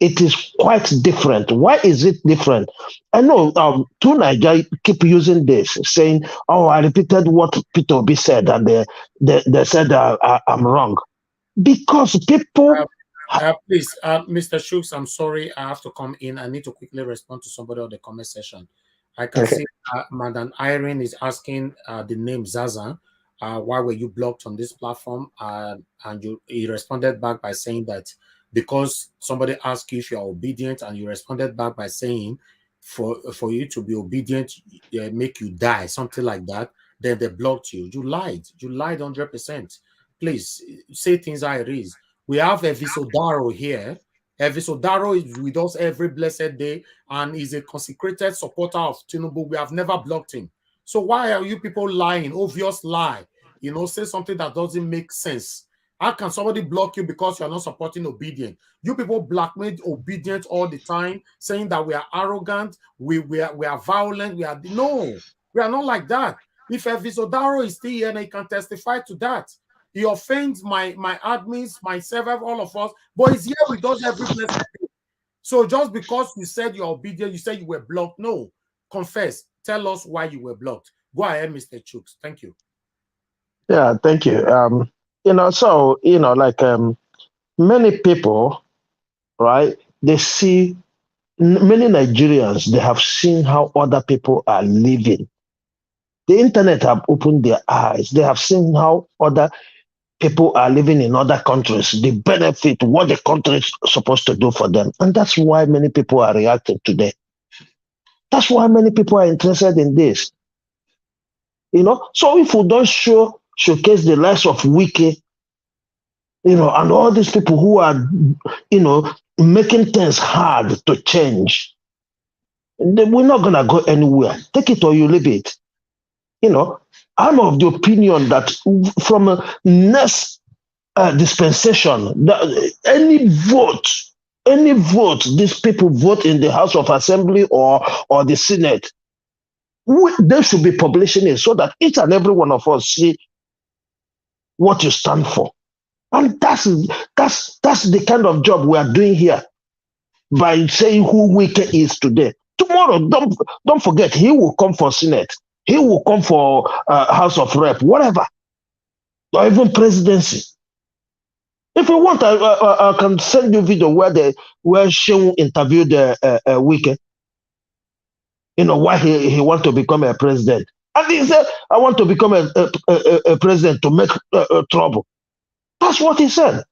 it is quite different. Why is it different? I know two Nigeria keep using this, saying, oh, I repeated what Peter Obi said, and they said I'm wrong. Because people... Please, Mr. Shooks, I'm sorry, I have to come in. I need to quickly respond to somebody on the comment section. I can see Madam Irene is asking the name Zaza. Why were you blocked on this platform? And he responded back by saying that because somebody asked you if you are obedient, and you responded back by saying for you to be obedient, make you die, something like that, then they blocked you. You lied. You lied 100%. Please say things how it is. We have Evisodaro here. Evisodaro is with us every blessed day and is a consecrated supporter of Tinubu. We have never blocked him. So why are you people lying? Obvious lie. Say something that doesn't make sense. How can somebody block you because you're not supporting obedient? You people blackmail obedient all the time, saying that we are arrogant, we are violent, no, we are not like that. If Evisodaro is still here, and he can testify to that. He offends my admins, myself, all of us, but he's here with us every blessed day. So just because you said you're obedient, you said you were blocked. No, confess. Tell us why you were blocked. Go ahead, Mr. Chooks. Thank you. Yeah, thank you. Many people, right? They see many Nigerians. They have seen how other people are living. The internet have opened their eyes. They have seen how other people are living in other countries, the benefit, what the country is supposed to do for them. And that's why many people are reacting today. That's why many people are interested in this. You know, so if we don't showcase the likes of Wiki, you know, and all these people who are, you know, making things hard to change, we're not gonna go anywhere. Take it or you leave it. You know, I'm of the opinion that from a next dispensation, that any vote these people vote in the House of Assembly or the Senate, they should be publishing it so that each and every one of us see what you stand for. And that's the kind of job we are doing here by saying who Wike is today. Tomorrow, don't forget, he will come for Senate. He will come for House of Rep, whatever, or even presidency. If you want, I can send you a video where Shehu interviewed Wike. You know why he want to become a president, and he said, "I want to become a president to make trouble." That's what he said.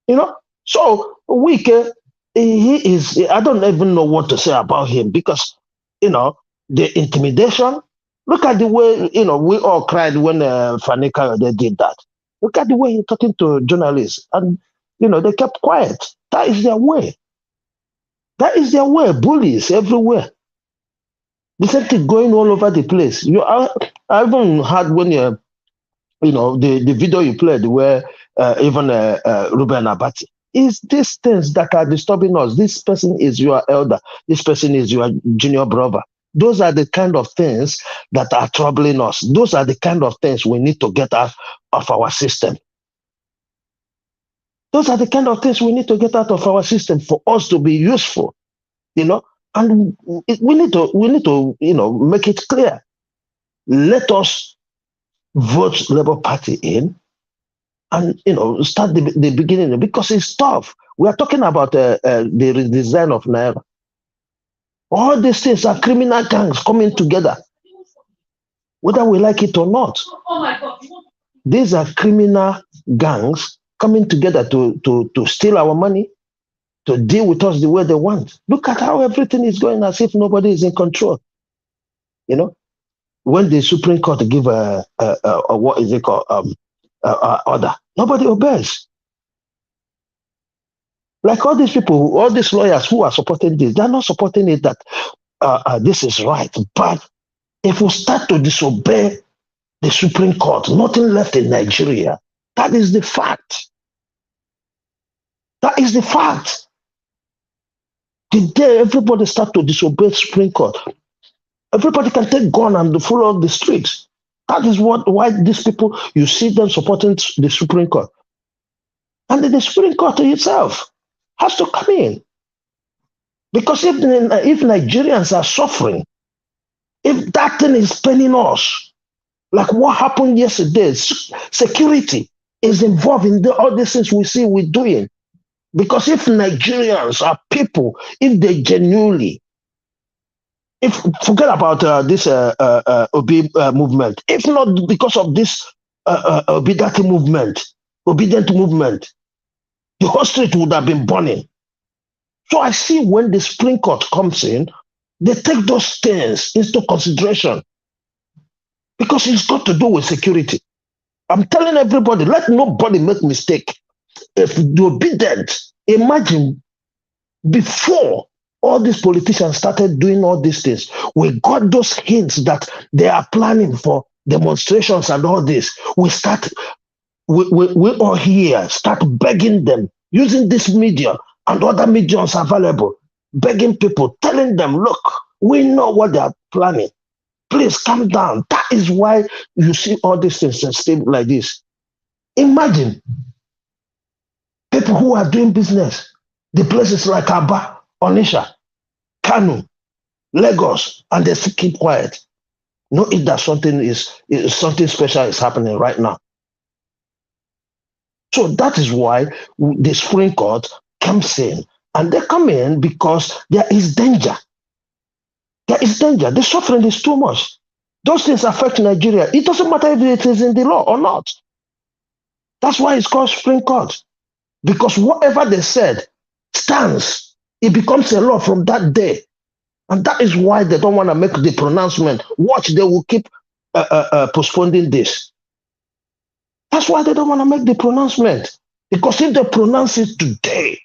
You know, so Wike, he is. I don't even know what to say about him because, you know, the intimidation. Look at the way, you know, we all cried when Fanika they did that. Look at the way he's talking to journalists, and you know they kept quiet. That is their way. That is their way. Bullies everywhere. The same thing going all over the place. I even heard when you know the video you played where even Ruben Abati. Is these things that are disturbing us? This person is your elder. This person is your junior brother. Those are the kind of things that are troubling us. Those are the kind of things we need to get out of our system. Those are the kind of things we need to get out of our system for us to be useful, you know. And we need to, you know, make it clear. Let us vote Labour Party in, and you know, start the beginning because it's tough. We are talking about the redesign of Naira. All these things are criminal gangs coming together, whether we like it or not. These are criminal gangs coming together to steal our money, to deal with us the way they want. Look at how everything is going as if nobody is in control. You know, when the Supreme Court give a what is it called order, nobody obeys. Like all these people, all these lawyers who are supporting this, they're not supporting it that this is right. But if we start to disobey the Supreme Court, nothing left in Nigeria. That is the fact. That is the fact. The day everybody start to disobey Supreme Court, everybody can take gun and follow the streets. That is why these people, you see them supporting the Supreme Court. And the Supreme Court itself has to come in. Because if Nigerians are suffering, if that thing is paining us, like what happened yesterday, security is involved in all these things we see we're doing. Because if Nigerians are people, if they genuinely, forget about this Obi movement, if not because of this obedient movement, the whole street would have been burning. So I see when the Supreme Court comes in, they take those things into consideration because it's got to do with security. I'm telling everybody, let nobody make mistake. If the obedient, imagine before all these politicians started doing all these things, we got those hints that they are planning for demonstrations and all this. We all here start begging them, using this media and other mediums available, begging people, telling them, look, we know what they are planning. Please calm down. That is why you see all these things like this. Imagine people who are doing business, the places like Aba, Onisha, Kanu, Lagos, and they still keep quiet. Know it that something special is happening right now. So that is why the Supreme Court comes in, and they come in because there is danger. There is danger. The suffering is too much. Those things affect Nigeria. It doesn't matter if it is in the law or not. That's why it's called Supreme Court. Because whatever they said stands. It becomes a law from that day. And that is why they don't want to make the pronouncement. Watch, they will keep postponing this. That's why they don't want to make the pronouncement. Because if they pronounce it today,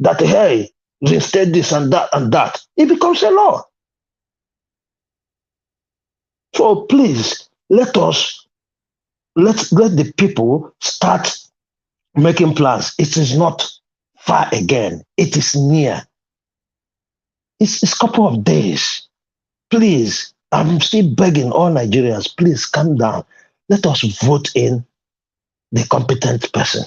that, hey, reinstate this and that, it becomes a law. So please, let the people start making plans. It is not far again. It is near. It's a couple of days. Please, I'm still begging all Nigerians, please calm down. Let us vote in the competent person.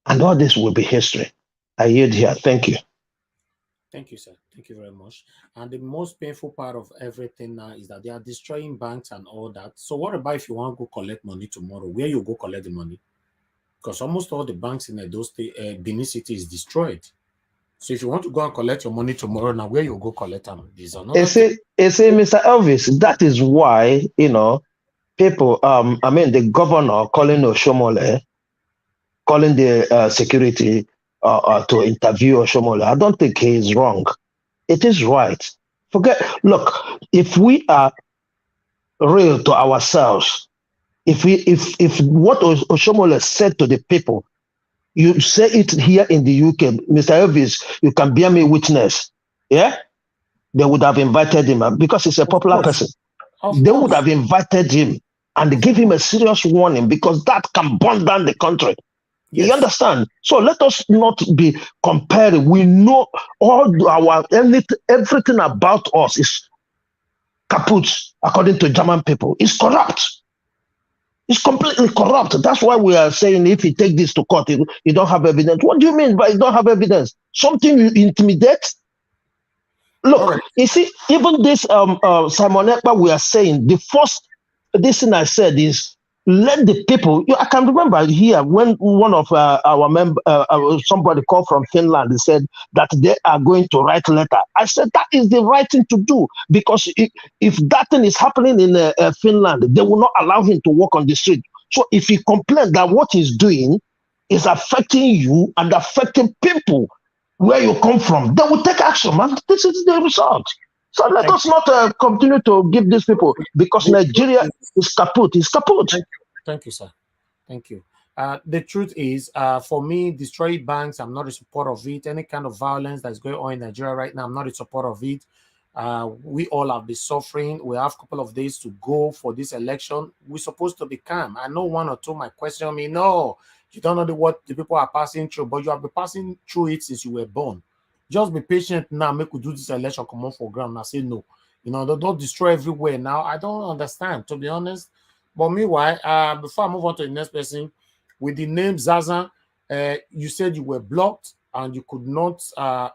And all this will be history. I yield here. Thank you. Thank you, sir. Thank you very much. And the most painful part of everything now is that they are destroying banks and all that. So what about if you want to go collect money tomorrow? Where you go collect the money? Because almost all the banks in Edo State, Benin City is destroyed. So if you want to go and collect your money tomorrow, now where you go collect them? Is another Say, Mr. Elvis, that is why, people, the governor calling Oshomole, calling the security to interview Oshomole, I don't think he is wrong. It is right. Look, if we are real to ourselves, if what Oshomole said to the people, you say it here in the UK, Mr. Elvis, you can bear me witness. Yeah? They would have invited him because he's a popular person. They would have invited him and give him a serious warning because that can burn down the country. Yes. You understand? So let us not be comparing. We know everything about us is kaput, according to German people. It's corrupt. It's completely corrupt. That's why we are saying if you take this to court, you don't have evidence. What do you mean by you don't have evidence? Something you intimidate? Look, you see, even this Simon Ekpa, we are saying the first this thing I said is let the people. I can remember here when one of our member, somebody called from Finland, and said that they are going to write letter. I said that is the right thing to do because if that thing is happening in Finland, they will not allow him to walk on the street. So if he complains that what he's doing is affecting you and affecting people where you come from, they will take action, man. This is the result. So let us not continue to give these people because Nigeria is kaput. It's kaput. Thank you, sir. Thank you. The truth is, for me, destroy banks, I'm not in support of it. Any kind of violence that's going on in Nigeria right now, I'm not in support of it. We all have been suffering. We have a couple of days to go for this election. We're supposed to be calm. I know one or two might question me. No, you don't know what the people are passing through, but you have been passing through it since you were born. Just be patient now. Make we do this election come on for ground. I say no. Don't destroy everywhere now. I don't understand, to be honest. But meanwhile, before I move on to the next person, with the name Zaza, you said you were blocked and you could not,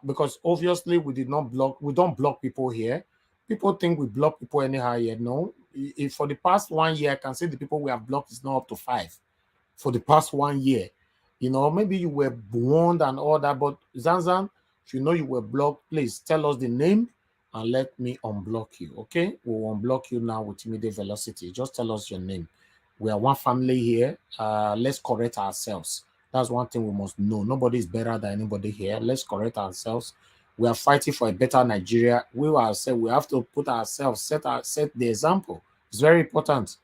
because obviously we don't block people here. People think we block people anyhow here. No, if for the past 1 year, I can say the people we have blocked is not up to 5 for the past 1 year. Maybe you were warned and all that, but Zanzan, if you know you were blocked, please tell us the name and let me unblock you, okay? We'll unblock you now with immediate velocity. Just tell us your name. We are one family here. Let's correct ourselves. That's one thing we must know. Nobody is better than anybody here. Let's correct ourselves. We are fighting for a better Nigeria. We have to put ourselves, set the example. It's very important.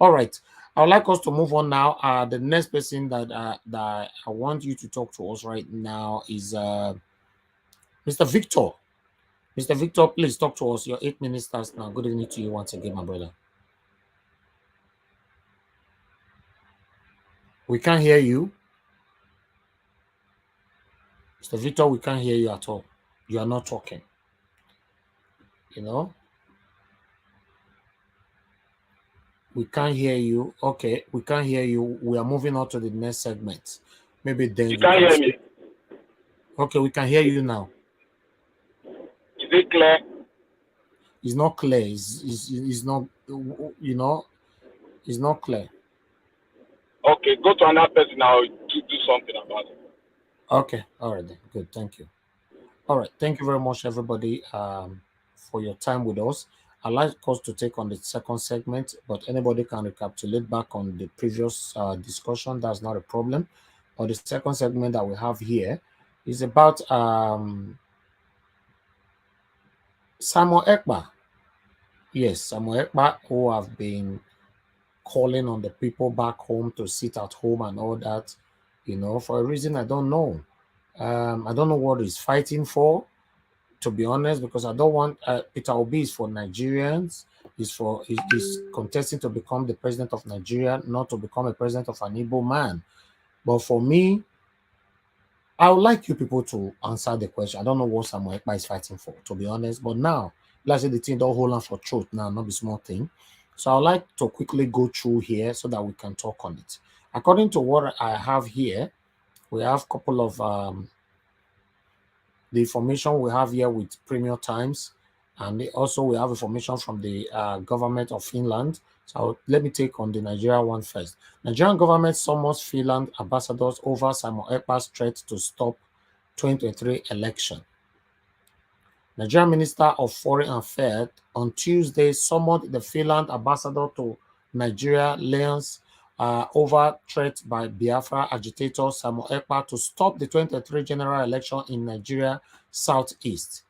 All right. I would like us to move on now. The next person that I want you to talk to us right now is Mr. Victor. Mr. Victor, please talk to us. Your 8 minutes starts now. Good evening to you once again, my brother. We can't hear you. Mr. Victor, we can't hear you at all. You are not talking. We can't hear you. Okay, we can't hear you. We are moving on to the next segment. Maybe then you can't hear me. Okay, we can hear you now. Is it clear? It's not clear. It's not, it's not clear. Okay, go to another person now to do something about it. Okay, all right then. Good, thank you. All right, thank you very much, everybody, for your time with us. I'd like us to take on the second segment, but anybody can recapitulate back on the previous discussion. That's not a problem. But the second segment that we have here is about Samuel Ekpa. Yes, Samuel Ekpa, who have been calling on the people back home to sit at home and all that, for a reason I don't know. I don't know what he's fighting for, to be honest, because I don't want Peter Obi is for Nigerians. He's contesting to become the president of Nigeria, not to become a president of an Igbo man. But for me, I would like you people to answer the question. I don't know what Samuel Ekpa is fighting for, to be honest. But now, let's say the thing don't hold on for truth now, not be small thing. So I'd like to quickly go through here so that we can talk on it. According to what I have here, we have a couple of the information we have here with Premier Times, and also we have information from the government of Finland. So let me take on the Nigeria one first. Nigerian government summons Finland ambassadors over Samuel Ekpa's threat to stop 2023 election. Nigerian Minister of Foreign Affairs on Tuesday summoned the Finland ambassador to Nigeria, Lyons, over threat by Biafra agitator Samuel Ekpa to stop the 2023 general election in Nigeria Southeast.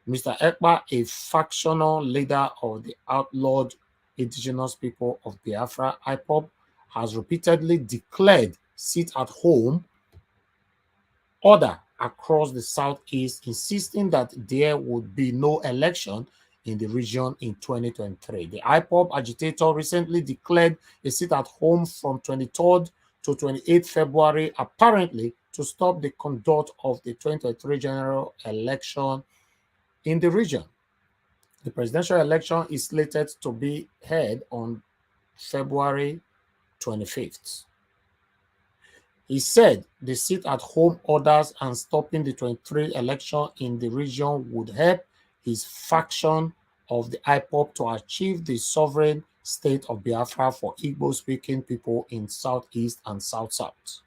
Mr. Ekpa, a factional leader of the outlawed indigenous people of Biafra, IPOB, has repeatedly declared sit-at-home order across the Southeast, insisting that there would be no election in the region in 2023. The IPOB agitator recently declared a sit-at-home from 23rd to 28th February, apparently to stop the conduct of the 2023 general election in the region. The presidential election is slated to be held on February 25th. He said the sit-at-home orders and stopping the 23 election in the region would help his faction of the IPOB to achieve the sovereign state of Biafra for Igbo-speaking people in Southeast and South-South.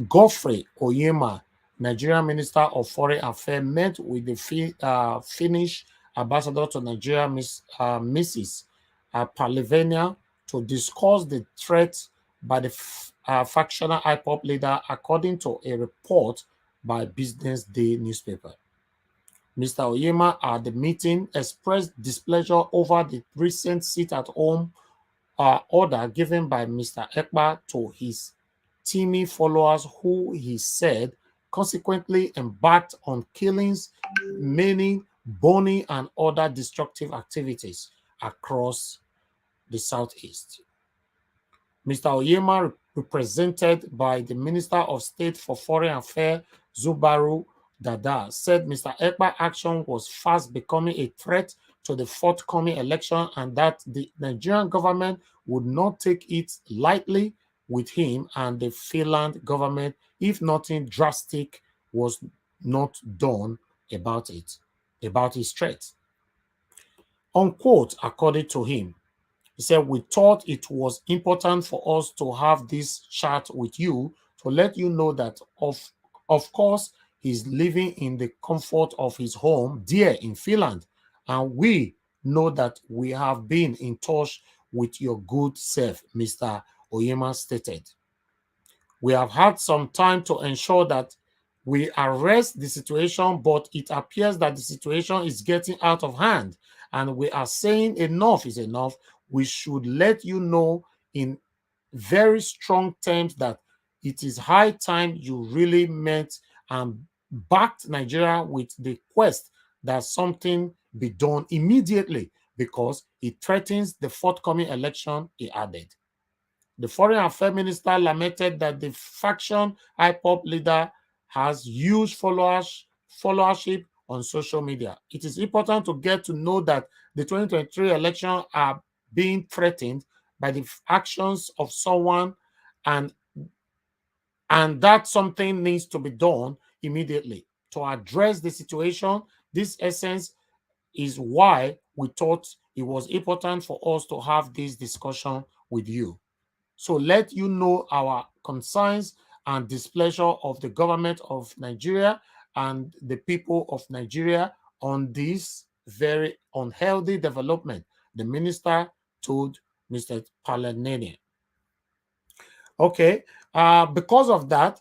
Godfrey Oyema, Nigerian Minister of Foreign Affairs, met with the Finnish ambassador to Nigeria, Mrs. Palivenia, to discuss the threat by the factional IPOB leader, according to a report by Business Day newspaper. Mr. Oyema at the meeting expressed displeasure over the recent sit-at-home order given by Mr. Ekpa to his teamy followers, who he said consequently embarked on killings, maiming, burning, and other destructive activities across the Southeast. Mr. Oyema, represented by the Minister of State for Foreign Affairs, Zubaru Dada, said Mr. Ekpa's action was fast becoming a threat to the forthcoming election and that the Nigerian government would not take it lightly with him and the Finland government if nothing drastic was not done about his threat. Unquote, according to him. He said, we thought it was important for us to have this chat with you to let you know that, of course, he's living in the comfort of his home there in Finland. And we know that we have been in touch with your good self, Mr. Oyema stated. We have had some time to ensure that we arrest the situation, but it appears that the situation is getting out of hand. And we are saying enough is enough. We should let you know in very strong terms that it is high time you really meant and backed Nigeria with the quest that something be done immediately because it threatens the forthcoming election, he added. The Foreign Affairs Minister lamented that the faction IPOB leader has huge followership on social media. It is important to get to know that the 2023 election are being threatened by the actions of someone, and that something needs to be done immediately to address the situation. This essence is why we thought it was important for us to have this discussion with you. So let you know our concerns and displeasure of the government of Nigeria and the people of Nigeria on this very unhealthy development, the minister told Mr. Palanene. Okay, because of that,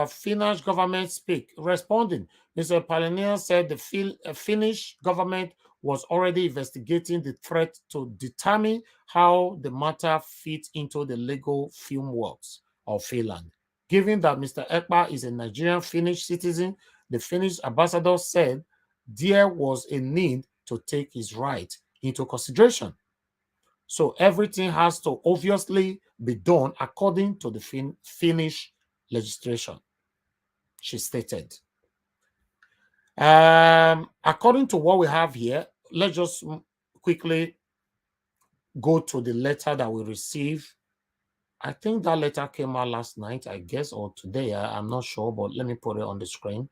Finnish government responding. Mr. Pioneer said the Finnish government was already investigating the threat to determine how the matter fits into the legal frameworks of Finland. Given that Mr. Ekpa is a Nigerian Finnish citizen, the Finnish ambassador said there was a need to take his right into consideration. So everything has to obviously be done according to the Finnish legislation, she stated. According to what we have here, let's just quickly go to the letter that we received. I think that letter came out last night, I guess, or today. I'm not sure, but let me put it on the screen.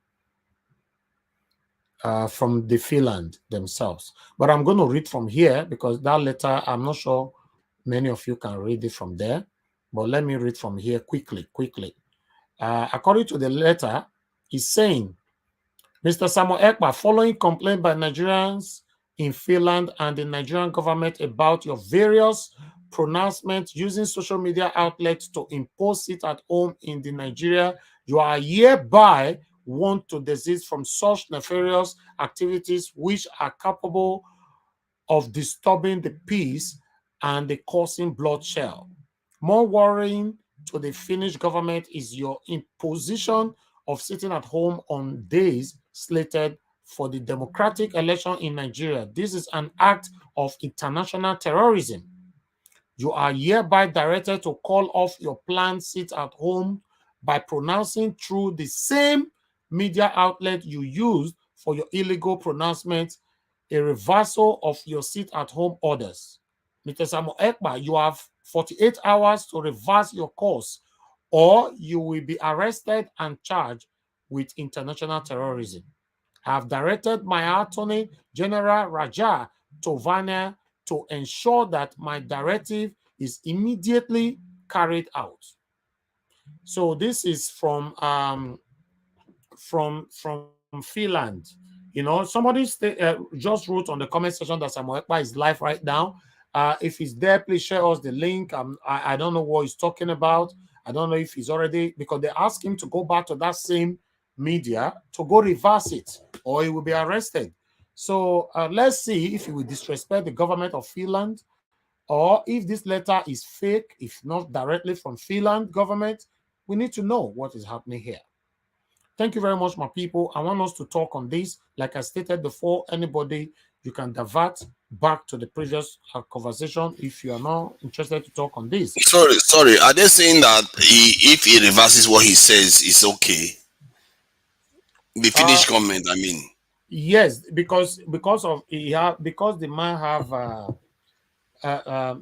From the Finland themselves. But I'm going to read from here because that letter, I'm not sure many of you can read it from there. But let me read from here quickly. According to the letter, it's saying, Mr. Samuel Ekpa, following complaint by Nigerians in Finland and the Nigerian government about your various pronouncements using social media outlets to impose it at home in the Nigeria, you are hereby want to desist from such nefarious activities which are capable of disturbing the peace and the causing bloodshed. More worrying to the Finnish government is your imposition of sitting at home on days slated for the democratic election in Nigeria. This is an act of international terrorism. You are hereby directed to call off your planned sit at home by pronouncing through the same media outlet you used for your illegal pronouncement a reversal of your sit at home orders. Mr. Samuel Ekpa, you have 48 hours to reverse your course, or you will be arrested and charged with international terrorism. I have directed my Attorney General Raja Tovania to ensure that my directive is immediately carried out. So this is from Finland. You know, somebody just wrote on the comment section that Samuel Ekpa is live right now. If he's there, please share us the link. I don't know what he's talking about. I don't know if he's already, because they asked him to go back to that same media to go reverse it, or he will be arrested. So let's see if he will disrespect the government of Finland, or if this letter is fake, if not directly from Finland government. We need to know what is happening here. Thank you very much, my people. I want us to talk on this. Like I stated before, anybody, you can divert back to the previous conversation if you are not interested to talk on this. Sorry. Are they saying that if he reverses what he says, it's okay? The Finnish government, I mean. Yes, because the man have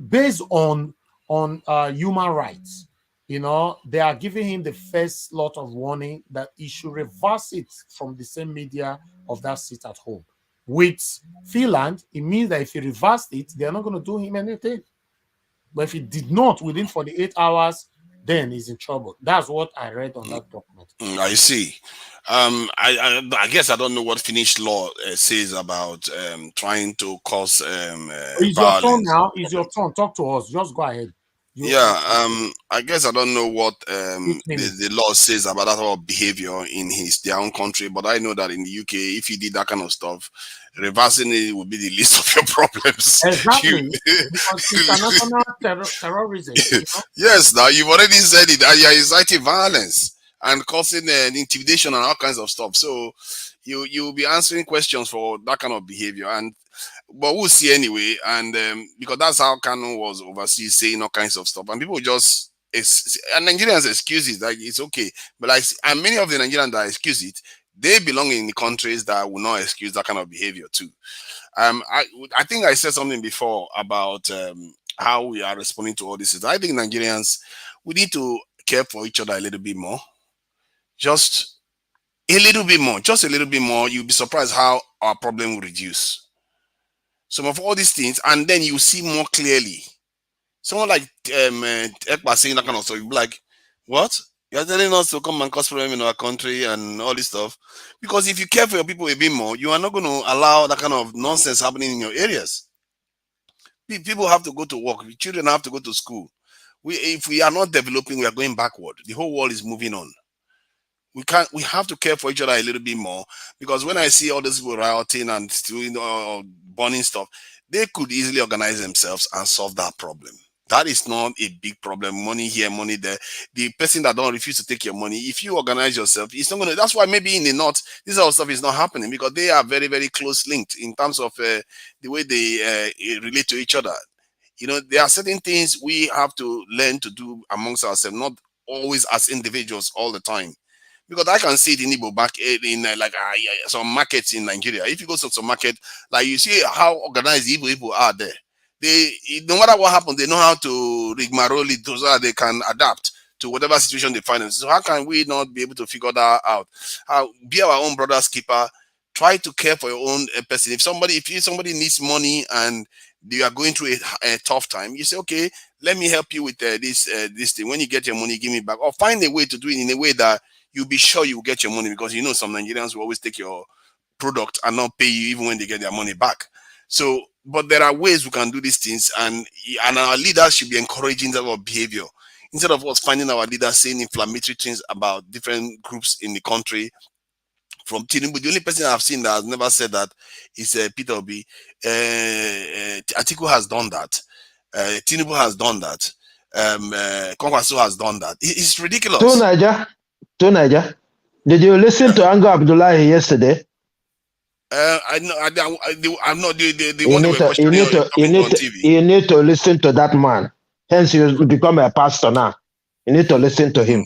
based on human rights. You know, they are giving him the first lot of warning that he should reverse it from the same media of that sit at home. With Finland, it means that if he reversed it, they're not going to do him anything. But if he did not within 48 hours, then he's in trouble. That's what I read on that document. I see. I guess I don't know what Finnish law says about trying to cause It's your turn now. It's your turn. Talk to us. Just go ahead. I guess I don't know what the law says about that type of behavior in their own country, but I know that in the UK, if you did that kind of stuff, reversing it would be the least of your problems. Exactly. Because international terrorism. You know? Yes, now you've already said it. You're inciting violence and causing intimidation and all kinds of stuff. So you'll be answering questions for that kind of behavior, but we'll see anyway. And because that's how Kanu was overseas saying all kinds of stuff, and people just and Nigerians excuse it, like it's okay. But and many of the Nigerians that excuse it, they belong in the countries that will not excuse that kind of behavior too. I think I said something before about how we are responding to all this. I think Nigerians, we need to care for each other a little bit more. Just a little bit more. You'll be surprised how our problem will reduce. Some of all these things, and then you see more clearly. Someone like Ekpa saying that kind of stuff, you'll be like, what? You're telling us to come and cause problem in our country and all this stuff? Because if you care for your people a bit more, you are not going to allow that kind of nonsense happening in your areas. People have to go to work. Children have to go to school. If we are not developing, we are going backward. The whole world is moving on. We have to care for each other a little bit more, because when I see all these people rioting and doing burning stuff, they could easily organize themselves and solve that problem. That is not a big problem. Money here, money there. The person that don't refuse to take your money, if you organize yourself, it's not gonna. That's why maybe in the north, this sort of stuff is not happening, because they are very, very close linked in terms of the way they relate to each other. You know, there are certain things we have to learn to do amongst ourselves, not always as individuals all the time. Because I can see it in Igbo back in some markets in Nigeria. If you go to some market, like you see how organized Igbo people are there. They, no matter what happens, they know how to rigmarole it so that they can adapt to whatever situation they find themselves. So how can we not be able to figure that out? How be our own brother's keeper? Try to care for your own person. If somebody needs money and they are going through a tough time, you say, okay, let me help you with this thing. When you get your money, give me back, or find a way to do it in a way that you'll be sure you will get your money, because you know some Nigerians will always take your product and not pay you even when they get their money back. So, but there are ways we can do these things, and our leaders should be encouraging that of behavior instead of us finding our leaders saying inflammatory things about different groups in the country. From Tinubu, the only person I've seen that has never said that is Peter Obi. Atiku has done that. Tinubu has done that. Kwankwaso has done that. It's ridiculous. To Niger, did you listen to Ango Abdullahi yesterday? I'm not the one they were questioning on TV. You need to listen to that man. Hence, you become a pastor now. You need to listen to him.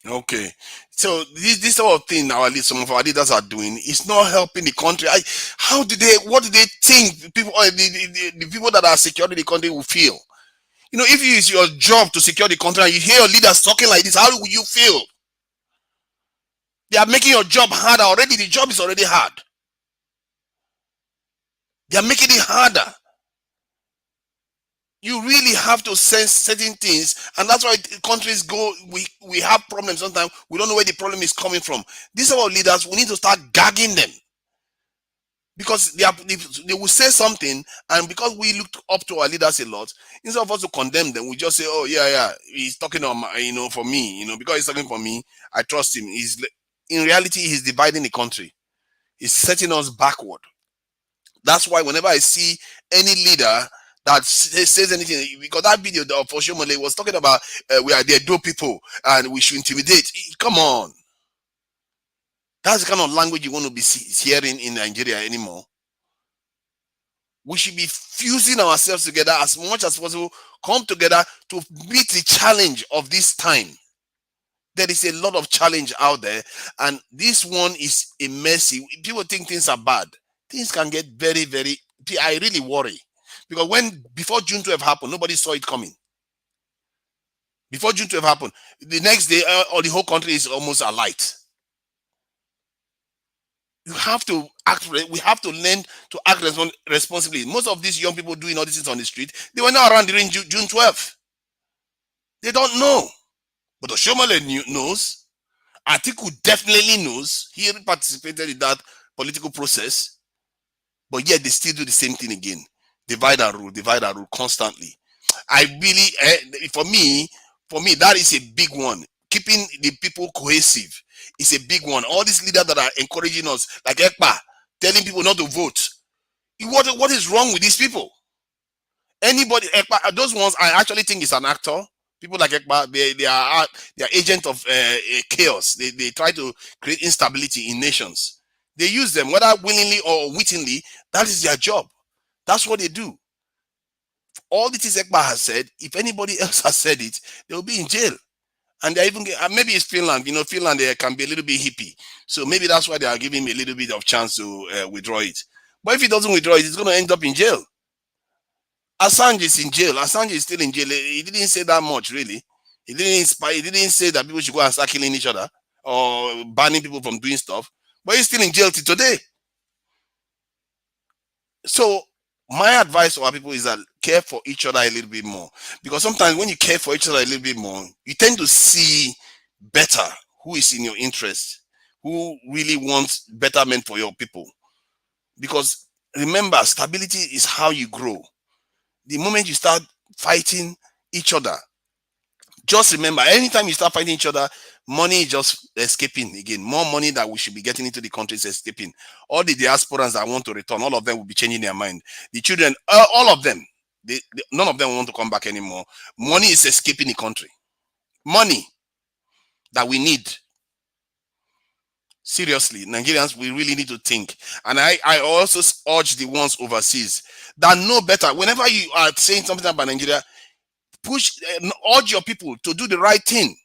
Okay, so this sort of thing some of our leaders are doing is not helping the country. What do they think people, the people that are securing the country will feel? You know, if it is your job to secure the country and you hear your leaders talking like this, how will you feel? They are making your job harder already. The job is already hard. They are making it harder. You really have to sense certain things, and that's why countries go. We have problems sometimes. We don't know where the problem is coming from. These are our leaders. We need to start gagging them, because they will say something, and because we look up to our leaders a lot, instead of us to condemn them, we just say, "Oh yeah, he's talking on for me, because he's talking for me. I trust him." In reality, he's dividing the country. He's setting us backward. That's why whenever I see any leader that says anything, because that video of Oshomole was talking about we are the dope people and we should intimidate. Come on. That's the kind of language you want to be hearing in Nigeria anymore. We should be fusing ourselves together as much as possible, come together to meet the challenge of this time. There is a lot of challenge out there, and this one is a messy. People think things are bad. Things can get very, very, I really worry. Because before June 12 happened, nobody saw it coming. Before June 12 happened, the next day, the whole country is almost alight. You have to act. We have to learn to act responsibly. Most of these young people doing all these things on the street, they were not around during June 12th. They don't know. But Oshomole knows. Atiku definitely knows. He participated in that political process. But yet they still do the same thing again. Divide and rule constantly. I really, for me, that is a big one. Keeping the people cohesive is a big one. All these leaders that are encouraging us, like Ekpa, telling people not to vote. What is wrong with these people? Anybody, Ekpa, those ones I actually think is an actor. People like Ekpa, they are agents of chaos. They try to create instability in nations. They use them, whether willingly or wittingly. That is their job. That's what they do. All the things Ekpa has said, if anybody else has said it, they will be in jail. And they even maybe it's Finland. Finland can be a little bit hippie, so maybe that's why they are giving me a little bit of chance to withdraw it. But if he doesn't withdraw it, he's going to end up in jail. Assange is in jail. Assange is still in jail. He didn't say that much, really. He didn't inspire. He didn't say that people should go and start killing each other or banning people from doing stuff. But he's still in jail till today. So my advice to our people is that care for each other a little bit more, because sometimes when you care for each other a little bit more, you tend to see better who is in your interest, who really wants betterment for your people. Because remember, stability is how you grow. The moment you start fighting each other, Just remember, anytime you start fighting each other, money is just escaping again. More money that we should be getting into the country is escaping. All the diasporans that want to return, all of them will be changing their mind. The children, all of them, none of them want to come back anymore. Money is escaping the country. Money that we need. Seriously, Nigerians, we really need to think. And I also urge the ones overseas that know better. Whenever you are saying something about Nigeria, urge your people to do the right thing.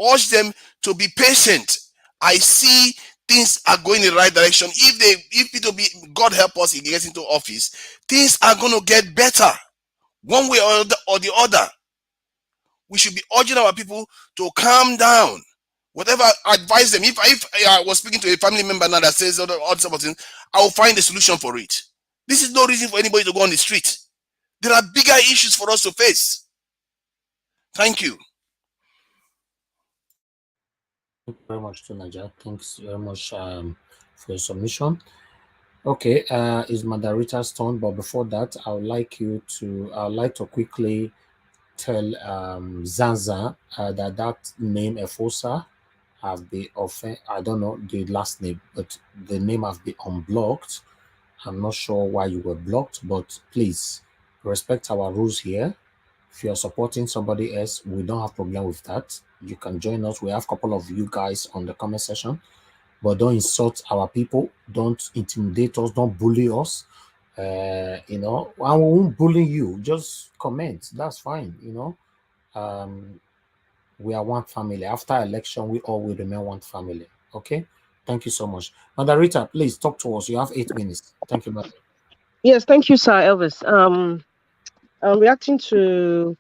Urge them to be patient. I see things are going in the right direction. If it will be, God help us, he gets into office, things are going to get better. One way or the other. We should be urging our people to calm down. Whatever, advise them. If I was speaking to a family member now that says all this sort of things, I will find a solution for it. This is no reason for anybody to go on the street. There are bigger issues for us to face. Thank you. Thank you very much, Tunaja. Thanks very much for your submission. Okay, it's Madarita's turn, but before that, I would like to quickly tell Zanza that name Efosa have been I don't know the last name, but the name has been unblocked. I'm not sure why you were blocked, but please respect our rules here. If you're supporting somebody else, we don't have problem with that. You can join us. We have a couple of you guys on the comment section, but don't insult our people. Don't intimidate us. Don't bully us. You know, I won't bully you. Just comment. That's fine. You know, we are one family. After election, we all will remain one family. Okay. Thank you so much. Mother Rita, please talk to us. You have 8 minutes. Thank you, madam. Yes, thank you, Sir Elvis. I'm reacting to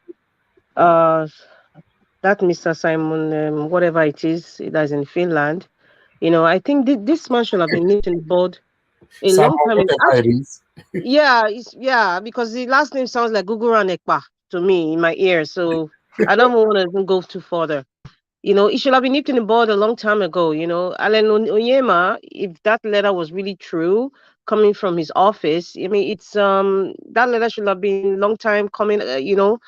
that Mr. Simon, whatever it is that's in Finland. You know, I think this man should have been nipped in the bud a Simon, long time ago. whatever it is. Yeah, because the last name sounds like Gugura Nekpa to me in my ear. So I don't want to even go too further. You know, it should have been nipped in the bud a long time ago. You know, Alan Onyema, if that letter was really true, coming from his office, I mean, it's that letter should have been long time coming. You know,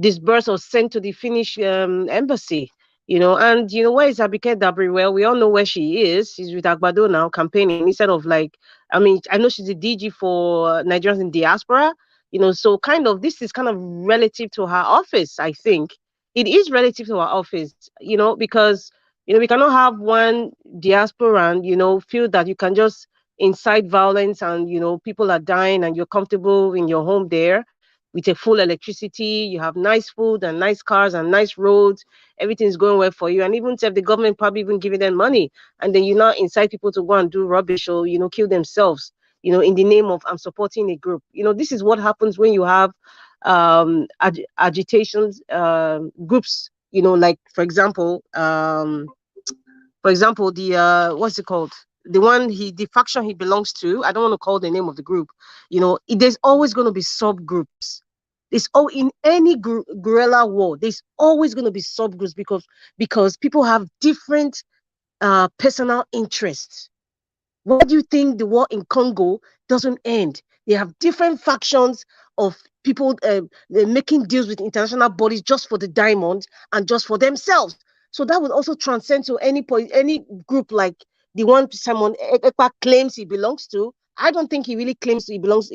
disbursed or sent to the Finnish embassy. You know, and you know, where is Abike Dabri? Well, we all know where she is. She's with Agbado now, campaigning instead of like, I mean, I know she's the DG for Nigerians in diaspora. You know, so kind of this is kind of relative to her office. I think it is relative to her office. You know, because you know we cannot have one diaspora, you know, feel that you can just incite violence and you know people are dying and you're comfortable in your home there with a full electricity, you have nice food and nice cars and nice roads, everything's going well for you. And even if the government probably even giving them money, and then you now incite people to go and do rubbish or you know kill themselves, you know, in the name of I'm supporting a group. You know, this is what happens when you have agitations groups. You know, like for example, the what's it called? The faction he belongs to. I don't want to call the name of the group. You know, there's always going to be subgroups. There's in any guerrilla war. There's always going to be subgroups because people have different personal interests. Why do you think the war in Congo doesn't end? They have different factions of people making deals with international bodies just for the diamond and just for themselves. So that would also transcend to any group like the one Simon Ekpa claims he belongs to. I don't think he really claims he belongs.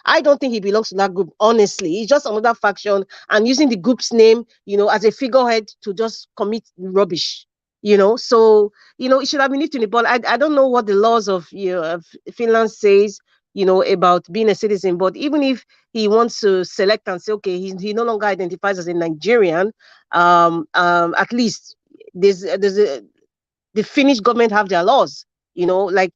I don't think he belongs to that group. Honestly, he's just another faction and using the group's name, you know, as a figurehead to just commit rubbish. You know, so you know, it should have been nipped in the bud. I don't know what the laws of of Finland says, you know, about being a citizen, but even if he wants to select and say, okay, he no longer identifies as a Nigerian, at least the Finnish government have their laws, you know, like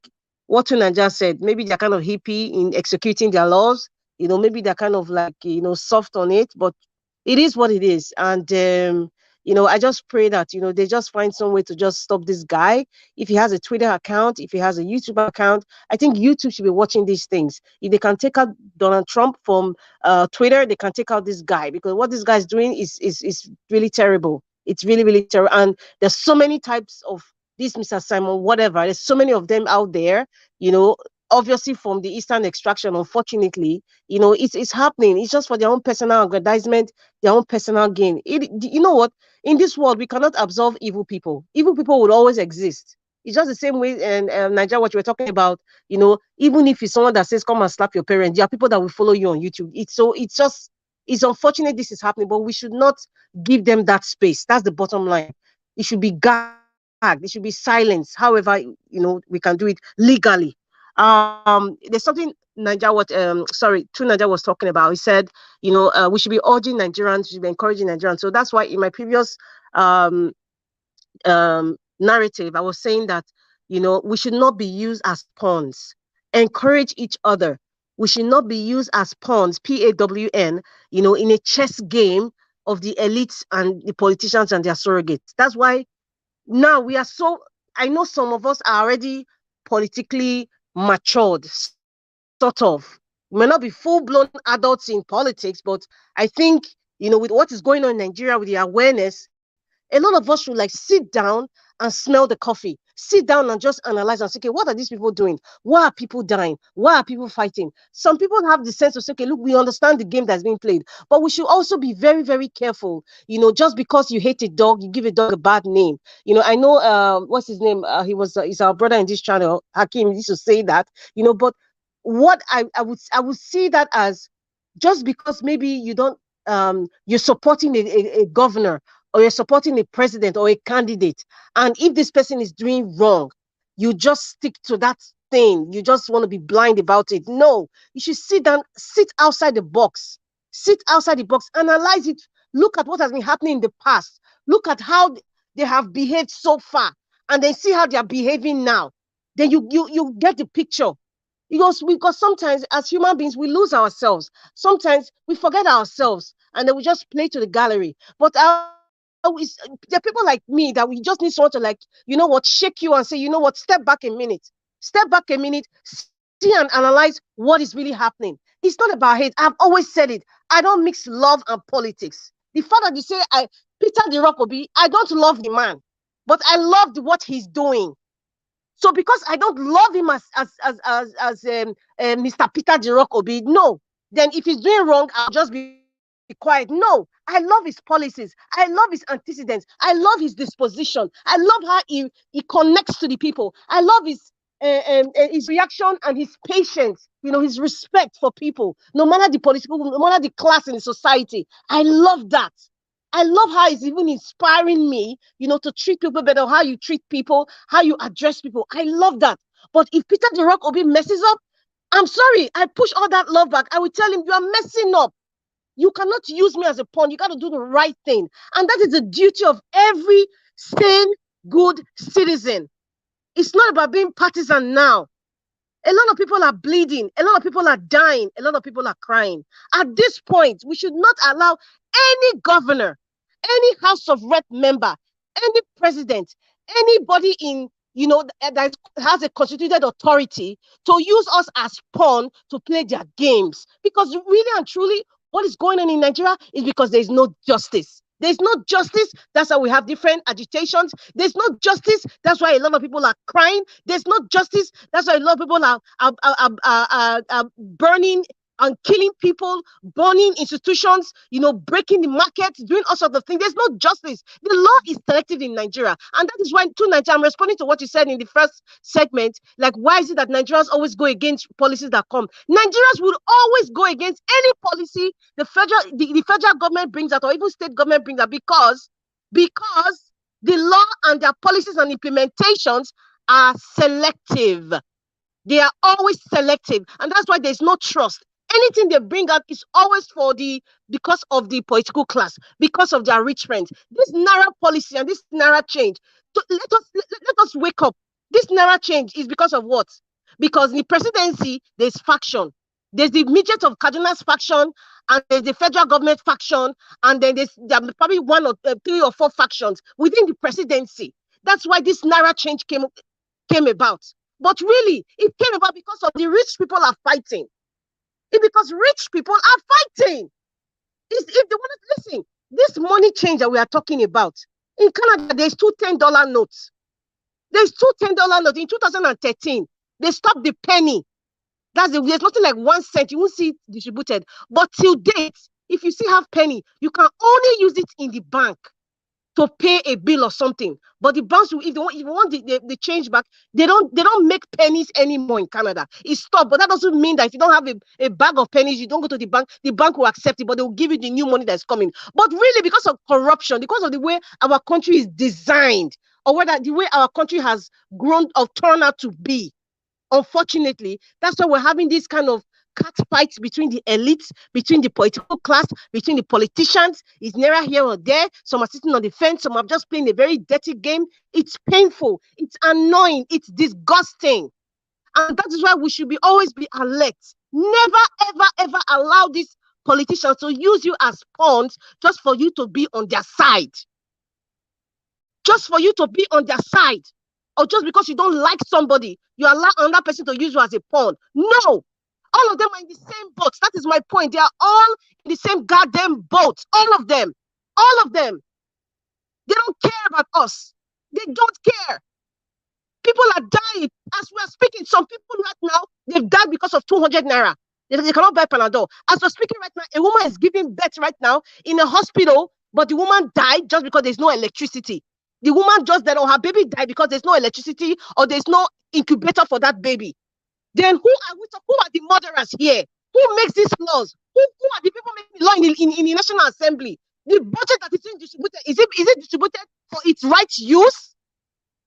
what Tunaja said, maybe they're kind of hippie in executing their laws, you know, maybe they're kind of like, you know, soft on it, but it is what it is. And you know, I just pray that, you know, they just find some way to just stop this guy. If he has a Twitter account, if he has a YouTube account, I think YouTube should be watching these things. If they can take out Donald Trump from Twitter, they can take out this guy because what this guy is doing is really terrible. It's really, really terrible. And there's so many types of this Mr. Simon, whatever. There's so many of them out there, you know, obviously from the Eastern extraction, unfortunately, it's happening. It's just for their own personal aggrandizement, their own personal gain. You know what? In this world, we cannot absolve evil people. Evil people will always exist. It's just the same way in Nigeria, what you were talking about, even if it's someone that says, come and slap your parents, there are people that will follow you on YouTube. It's unfortunate this is happening, but we should not give them that space. That's the bottom line. It should be gagged. It should be silenced. However, we can do it legally. There's something Two Nigeria was talking about. He said, we should be urging Nigerians, we should be encouraging Nigerians. So that's why in my previous narrative, I was saying that, we should not be used as pawns. Encourage each other. We should not be used as pawns, PAWN, in a chess game of the elites and the politicians and their surrogates. That's why now I know some of us are already politically matured, sort of. We may not be full-blown adults in politics, but I think, with what is going on in Nigeria, with the awareness, a lot of us should sit down and smell the coffee. Sit down and just analyze and say, okay, what are these people doing? Why are people dying? Why are people fighting? Some people have the sense of say, okay, look, we understand the game that's being played, but we should also be very, very careful. Just because you hate a dog, you give a dog a bad name. I know, what's his name? He's our brother in this channel, Hakim. He used to say that, but what I would see that as, just because maybe you don't, you're supporting a governor, or you're supporting a president or a candidate, and if this person is doing wrong, you just stick to that thing. You just want to be blind about it. No, you should sit down, sit outside the box, analyze it, look at what has been happening in the past, look at how they have behaved so far, and then see how they are behaving now. Then you get the picture. Because sometimes as human beings, we lose ourselves. Sometimes we forget ourselves, and then we just play to the gallery. But there are people like me that we just need someone to shake you and say, step back a minute, see and analyze what is really happening. It's not about hate. I've always said it. I don't mix love and politics. The fact that you say Peter the Rock Obi, I don't love the man, but I loved what he's doing. So because I don't love him as Mr. Peter the Rock Obi, no, then if he's doing wrong, I'll just be quiet. No, I love his policies. I love his antecedents. I love his disposition. I love how he connects to the people. I love his reaction and his patience, his respect for people, no matter the political, no matter the class in the society. I love that. I love how it's even inspiring me, to treat people better, how you treat people, how you address people. I love that. But if Peter the Rock Obi messes up, I'm sorry, I push all that love back. I will tell him, you are messing up. You cannot use me as a pawn. You got to do the right thing. And that is the duty of every sane, good citizen. It's not about being partisan now. A lot of people are bleeding. A lot of people are dying. A lot of people are crying. At this point, we should not allow any governor, any House of Rep member, any president, anybody that has a constituted authority to use us as pawn to play their games. Because really and truly, what is going on in Nigeria is because there is no justice. There's no justice. That's why we have different agitations. There's no justice. That's why a lot of people are crying. There's no justice. That's why a lot of people are burning and killing people, burning institutions, breaking the market, doing all sorts of things. There's no justice. The law is selective in Nigeria. And that is why, I'm responding to what you said in the first segment. Why is it that Nigerians always go against policies that come? Nigerians will always go against any policy the federal government brings out, or even state government brings out, because the law and their policies and implementations are selective. They are always selective. And that's why there's no trust. Anything they bring out is always because of the political class, because of their rich friends. This narrow policy and this narrow change, let us wake up. This narrow change is because of what? Because in the presidency, there's faction. There's the midget of Kaduna's faction, and there's the federal government faction, and then there are probably 1 or 3 or 4 factions within the presidency. That's why this narrow change came about. But really, it came about because of the rich people are fighting. It's because rich people are fighting. If they want to listen, this money change that we are talking about, in Canada, there's 2 $10 notes. There's 2 $10 notes. In 2013, they stopped the penny. There's nothing like 1 cent. You won't see it distributed. But till date, if you still have penny, you can only use it in the bank to pay a bill or something. But the banks, if you want the change back, they don't make pennies anymore in Canada. It's stopped. But that doesn't mean that if you don't have a bag of pennies, you don't go to the bank will accept it, but they will give you the new money that's coming. But really, because of corruption, because of the way our country is designed, or whether the way our country has grown or turned out to be, unfortunately, that's why we're having this kind of cat fights between the elites, between the political class, between the politicians. It's neither here or there. Some are sitting on the fence, some are just playing a very dirty game. It's painful, it's annoying, it's disgusting. And that is why we should always be alert. Never, ever, ever allow these politicians to use you as pawns just for you to be on their side. Just for you to be on their side. Or just because you don't like somebody, you allow another person to use you as a pawn. No! All of them are in the same boat. That is my point. They are all in the same goddamn boat. All of them. All of them. They don't care about us. They don't care. People are dying. As we are speaking, some people right now, they've died because of 200 naira. They cannot buy Panadol. As we're speaking right now, a woman is giving birth right now in a hospital, but the woman died just because there's no electricity. The woman just died, or her baby died because there's no electricity or there's no incubator for that baby. Then who are the murderers here? Who makes these laws? Who are the people making law in the National Assembly? The budget that is being distributed, is it distributed for its right use?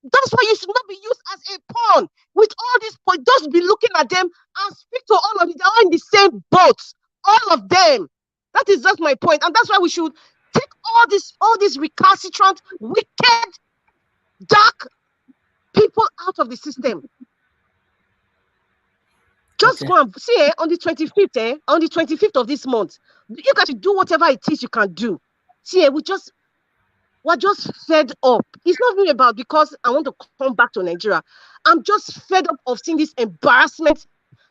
That's why you should not be used as a pawn. With all these points, just be looking at them and speak to all of them. They're all in the same boat. All of them. That is just my point. And that's why we should take all these recalcitrant, wicked, dark people out of the system. Just go and see on the 25th, on the 25th of this month, you guys should do whatever it is you can do. See, we're just fed up. It's not really about because I want to come back to Nigeria. I'm just fed up of seeing this embarrassment,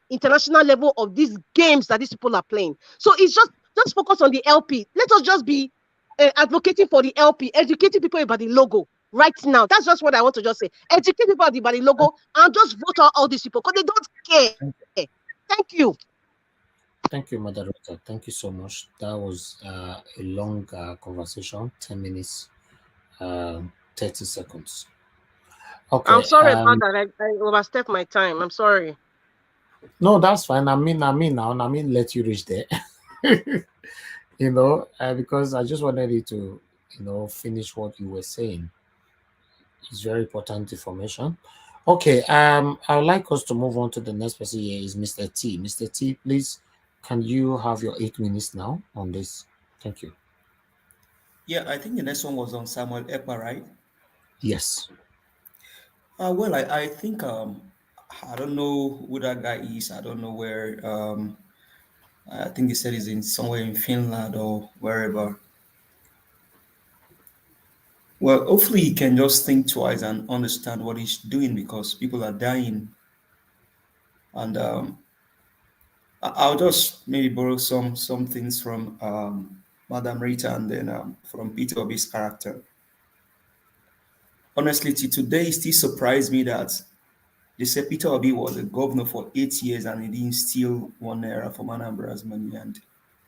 international level of these games that these people are playing. So it's just focus on the LP. Let us just be advocating for the LP, educating people about the logo right now. That's just what I want to just say. Educate people about the logo and just vote out all these people because they don't care. Thank you. Thank you, moderator. Thank you so much. That was a long conversation, 10 minutes, 30 seconds. Okay. I'm sorry about that. I overstepped my time. I'm sorry. No, that's fine. I mean, let you reach there. Because I just wanted you to, finish what you were saying. It's very important information. Okay, I would like us to move on to the next person here is Mr. T. Mr. T, please, can you have your 8 minutes now on this? Thank you. Yeah, I think the next one was on Samuel Ekpa, right? Yes. Well, I think I don't know who that guy is. I don't know where. I think he said he's in somewhere in Finland or wherever. Well, hopefully he can just think twice and understand what he's doing because people are dying. And I'll just maybe borrow some things from Madam Rita and then from Peter Obi's character. Honestly, today it still surprised me that they said Peter Obi was a governor for 8 years and he didn't steal 1 naira from Anambra's money, and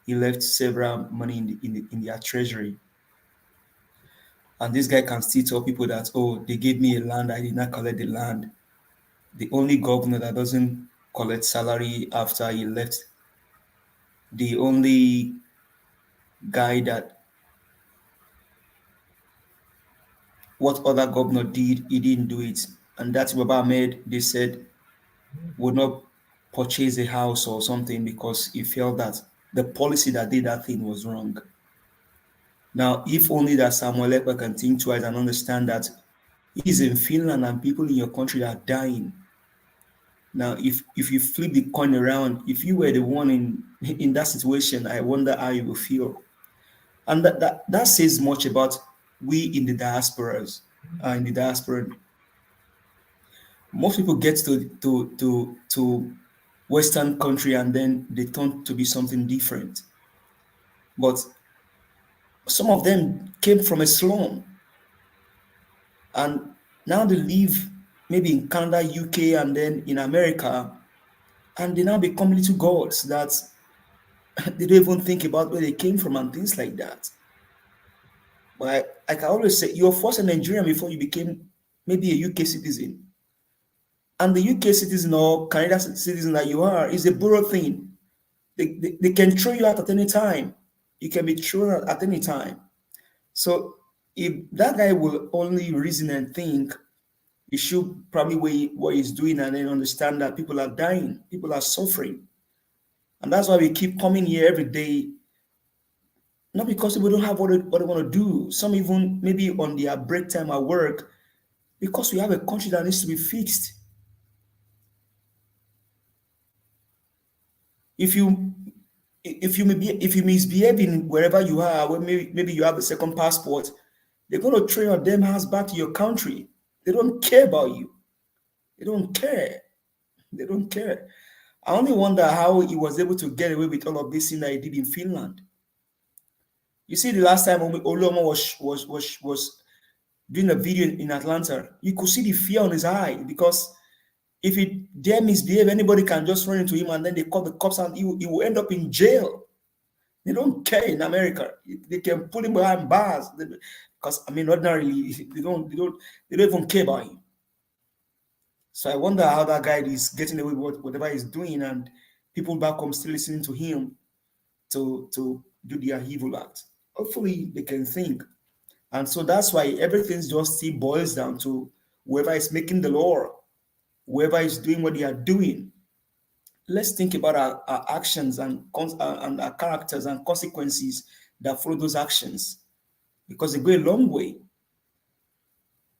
he left several money in their treasury. And this guy can still tell people that, oh, they gave me a land, I did not collect the land. The only governor that doesn't collect salary after he left, the only guy that what other governor did, he didn't do it. And that's Baba Ahmed, they said, would not purchase a house or something because he felt that the policy that did that thing was wrong. Now, if only that Samuel Ekpa can think twice and understand that he's in Finland and people in your country are dying. Now, if you flip the coin around, if you were the one in that situation, I wonder how you will feel. And that says much about we in the diasporas. In the diaspora, most people get to Western country and then they turn to be something different. But some of them came from a slum and now they live maybe in Canada, UK, and then in America, And they now become little gods that they don't even think about where they came from and things like that. But I can always say, you're first a Nigerian before you became maybe a UK citizen. And the UK citizen or Canada citizen that you are is a borrowed thing. They can throw you out at any time. You can be thrown out at any time. So if that guy will only reason and think, he should probably weigh what he's doing and then understand that people are dying, people are suffering. And that's why we keep coming here every day. Not because people don't have what they want to do. Some even maybe on their break time at work, because we have a country that needs to be fixed. If you misbehave in wherever you are, where maybe you have a second passport, they're going to throw your damn ass back to your country. They don't care about you. They don't care. They don't care. I only wonder how he was able to get away with all of this thing that he did in Finland. You see, the last time Oluomo was doing a video in Atlanta, you could see the fear on his eye, because if he dare misbehave, anybody can just run into him and then they call the cops and he will end up in jail. They don't care in America. They can put him behind bars because ordinarily they don't even care about him. So I wonder how that guy is getting away with whatever he's doing, and people back home still listening to him to do their evil act. Hopefully they can think. And so that's why everything just still boils down to whoever is making the law, whoever is doing what they are doing. Let's think about our actions and our characters and consequences that follow those actions, because they go a long way.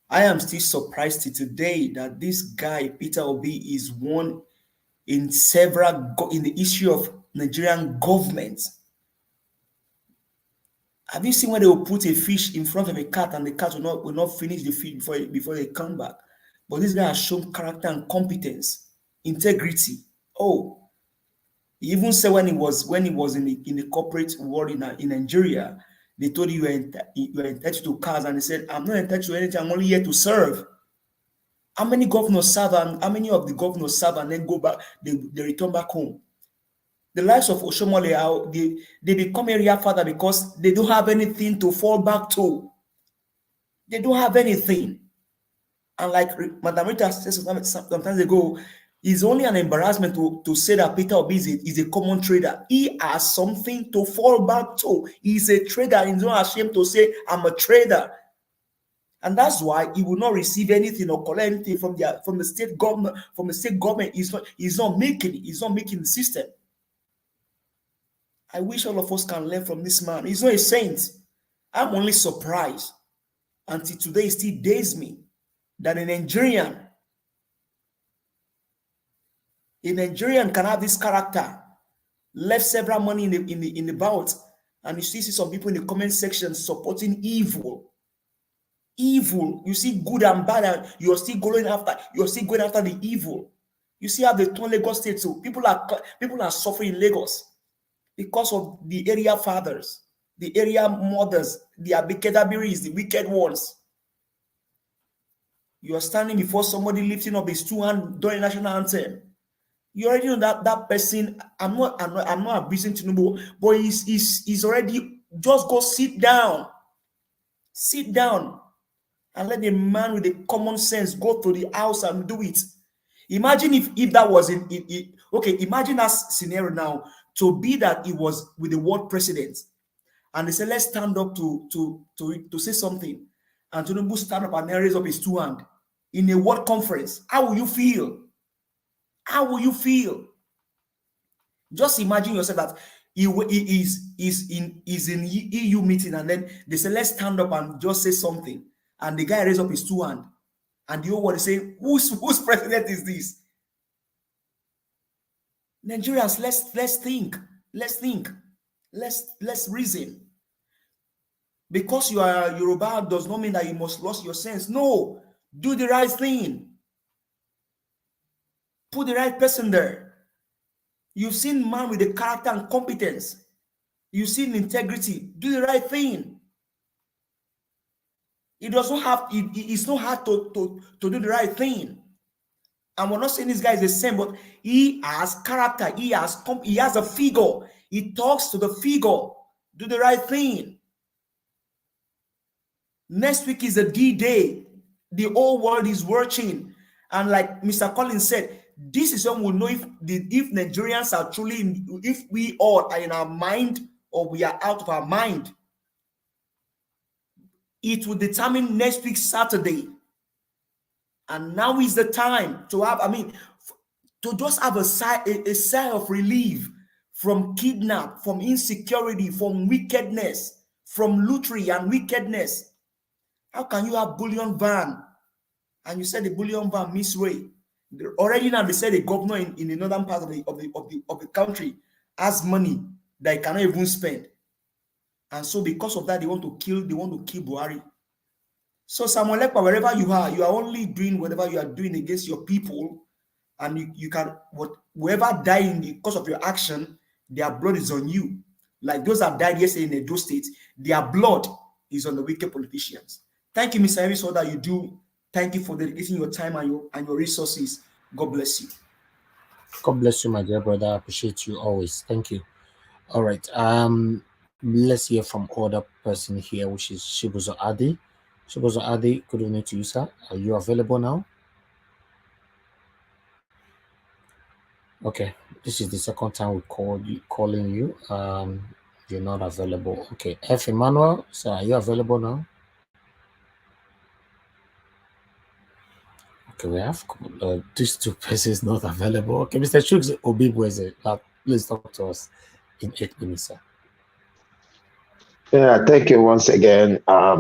I am still surprised today that this guy, Peter Obi, is one in several in the issue of Nigerian government. Have you seen when they will put a fish in front of a cat and the cat will not finish the fish before they come back? But this guy has shown character and competence, integrity. Oh, he even said when he was in the corporate world in Nigeria, they told you are entitled to cars, and he said, "I'm not entitled to anything. I'm only here to serve." How many governors serve, and how many of the governors serve and then go back? They return back home. The likes of Oshomole, they become area father because they don't have anything to fall back to. They don't have anything. And like Madam Rita said sometimes ago, it's only an embarrassment to say that Peter Obi is a common trader. He has something to fall back to. He's a trader. He's not ashamed to say, "I'm a trader." And that's why he will not receive anything or collect anything from the state government. From the state government, he's not making the system. I wish all of us can learn from this man. He's not a saint. I'm only surprised until today. It still dazes me that a Nigerian can have this character, left several money in the vault, and you see some people in the comment section supporting evil. Evil. You see good and bad, and you're still going after the evil. You see how they turn Lagos State. So people are suffering in Lagos because of the area fathers, the area mothers, the Abikedabiris, the wicked ones. You are standing before somebody lifting up his two hands during national anthem. You already know that person. I'm not abusing Tinubu, but he's already. Just go sit down. Sit down and let the man with the common sense go to the house and do it. Imagine if that was okay, imagine that scenario now, to be that it was with the world president, and they say, "Let's stand up to say something," and Tinubu stand up and raise up his two hands in a world conference. How will you feel? How will you feel? Just imagine yourself that he is in EU meeting, and then they say, "Let's stand up and just say something," and the guy raise up his two hands, and the whole world is saying, "Whose president is this?" Nigerians, let's think. Let's reason. Because you are Yoruba does not mean that you must lose your sense. No, do the right thing. Put the right person there. You've seen man with the character and competence. You've seen integrity. Do the right thing. It doesn't have. It's not hard to do the right thing. And we're not saying this guy is the same, but he has character. He has a figure. He talks to the figure. Do the right thing. Next week is a D-Day. The whole world is watching. And like Mr. Collins said, this is when we'll know if Nigerians are truly, if we all are in our mind or we are out of our mind. It will determine next week, Saturday. And now is the time to have, to just have a sigh of relief from kidnap, from insecurity, from wickedness, from lootery and wickedness. How can you have bullion van? And you said the bullion van misway. Already now they said the governor in the northern part of the country has money that he cannot even spend. And so because of that, they want to kill Buhari. So Samuel Ekpa, wherever you are only doing whatever you are doing against your people, and you can whoever died because of your action, their blood is on you. Like those that died yesterday in Edo State, their blood is on the wicked politicians. Thank you, Mr. Harris, for all that you do. Thank you for dedicating your time and your resources. God bless you. God bless you, my dear brother. I appreciate you always. Thank you. All right. Let's hear from other person here, which is Shibuzo Adi. Shibuzo Adi, good evening to you, sir. Are you available now? Okay, this is the second time we calling you. You're not available. Okay, F. Emmanuel, sir, are you available now? Okay, we have these two persons not available. Okay, Mr. Chuks Obibweze, please talk to us in 8 minutes, sir. Yeah, thank you once again. I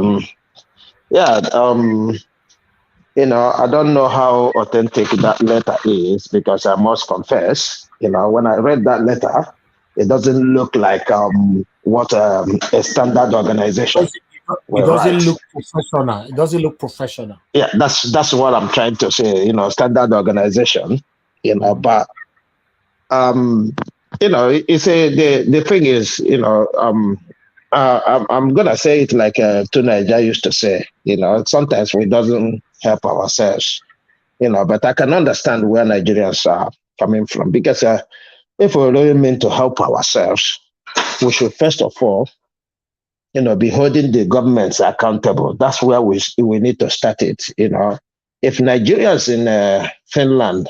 don't know how authentic that letter is because I must confess, when I read that letter, it doesn't look like what a standard organization. It doesn't look professional. It doesn't look professional. Yeah, that's what I'm trying to say. Standard organization. But it's the thing is, I'm gonna say it like Tunaja used to say. Sometimes we doesn't help ourselves. But I can understand where Nigerians are coming from because if we really mean to help ourselves, we should first of all, be holding the governments accountable. That's where we need to start it. If Nigerians in Finland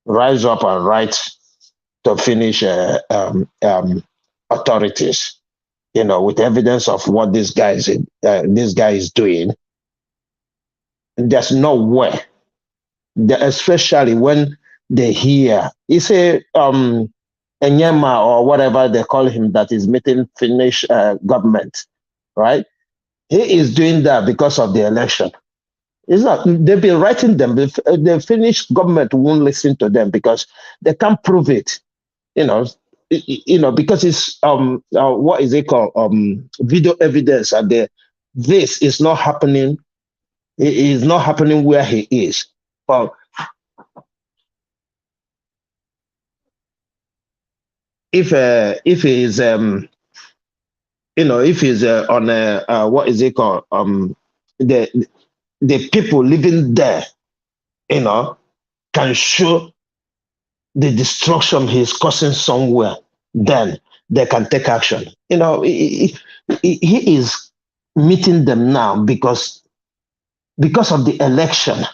rise up and write to finish authorities, with evidence of what this guy is doing, there's no way. Especially when they hear, it's a Enyema or whatever they call him that is meeting Finnish government, right? He is doing that because of the election. It's not, they've been writing them. The Finnish government won't listen to them because they can't prove it. Because it's what is it called? Video evidence and this is not happening. It is not happening where he is. But if he is if he's on what is it called? The people living there, can show the destruction he's causing somewhere, then they can take action. He is meeting them now because of the election.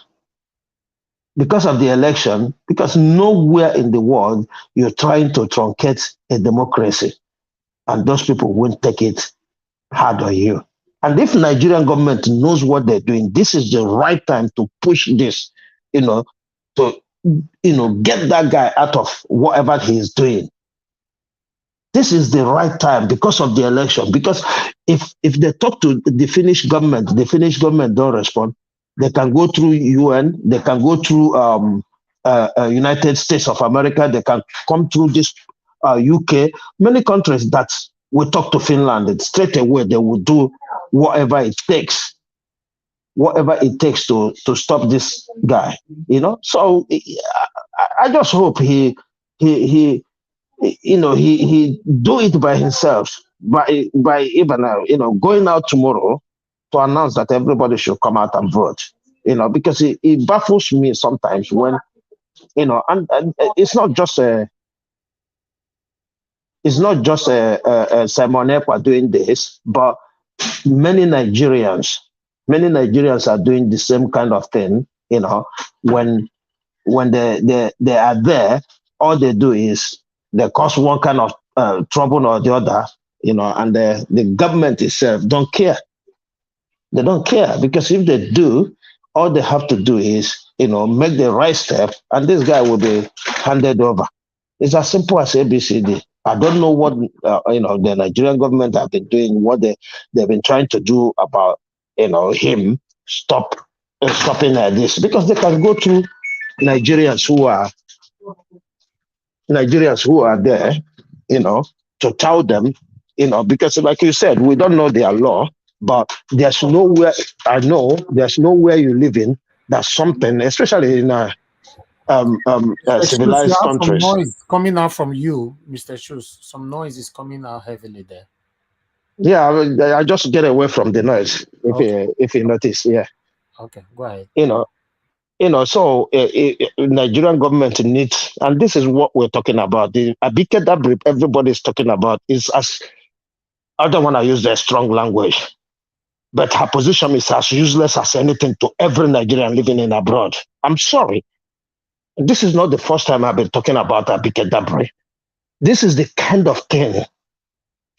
Because nowhere in the world you're trying to truncate a democracy, and those people won't take it hard on you. And if Nigerian government knows what they're doing, this is the right time to push this, to get that guy out of whatever he's doing. This is the right time because of the election. Because if they talk to the Finnish government don't respond. They can go through UN. They can go through United States of America. They can come through this UK. Many countries that will talk to Finland, and straight away they will do whatever it takes to stop this guy. So I just hope he do it by himself, by even going out tomorrow to announce that everybody should come out and vote. Because it baffles me sometimes when And it's not just Simon Ekpa doing this, but many Nigerians are doing the same kind of thing. When they are there, all they do is they cause one kind of trouble or the other, and the government itself don't care. They don't care, because if they do, all they have to do is, make the right step, and this guy will be handed over. It's as simple as ABCD. I don't know what the Nigerian government have been doing, what they've been trying to do about him stopping this, because they can go to Nigerians who are there, to tell them, because like you said, we don't know their law, but there's nowhere you live in that's something, especially in Excuse, you civilized have some countries. noise coming out from you, Mr. Shoes. Some noise is coming out heavily there. Yeah, I just get away from the noise if you notice. Yeah. Okay, go ahead. So Nigerian government needs, and this is what we're talking about. The Abike Dabri everybody's talking about is as, I don't want to use their strong language, but her position is as useless as anything to every Nigerian living in abroad. I'm sorry. This is not the first time I've been talking about Abike Dabri. This is the kind of thing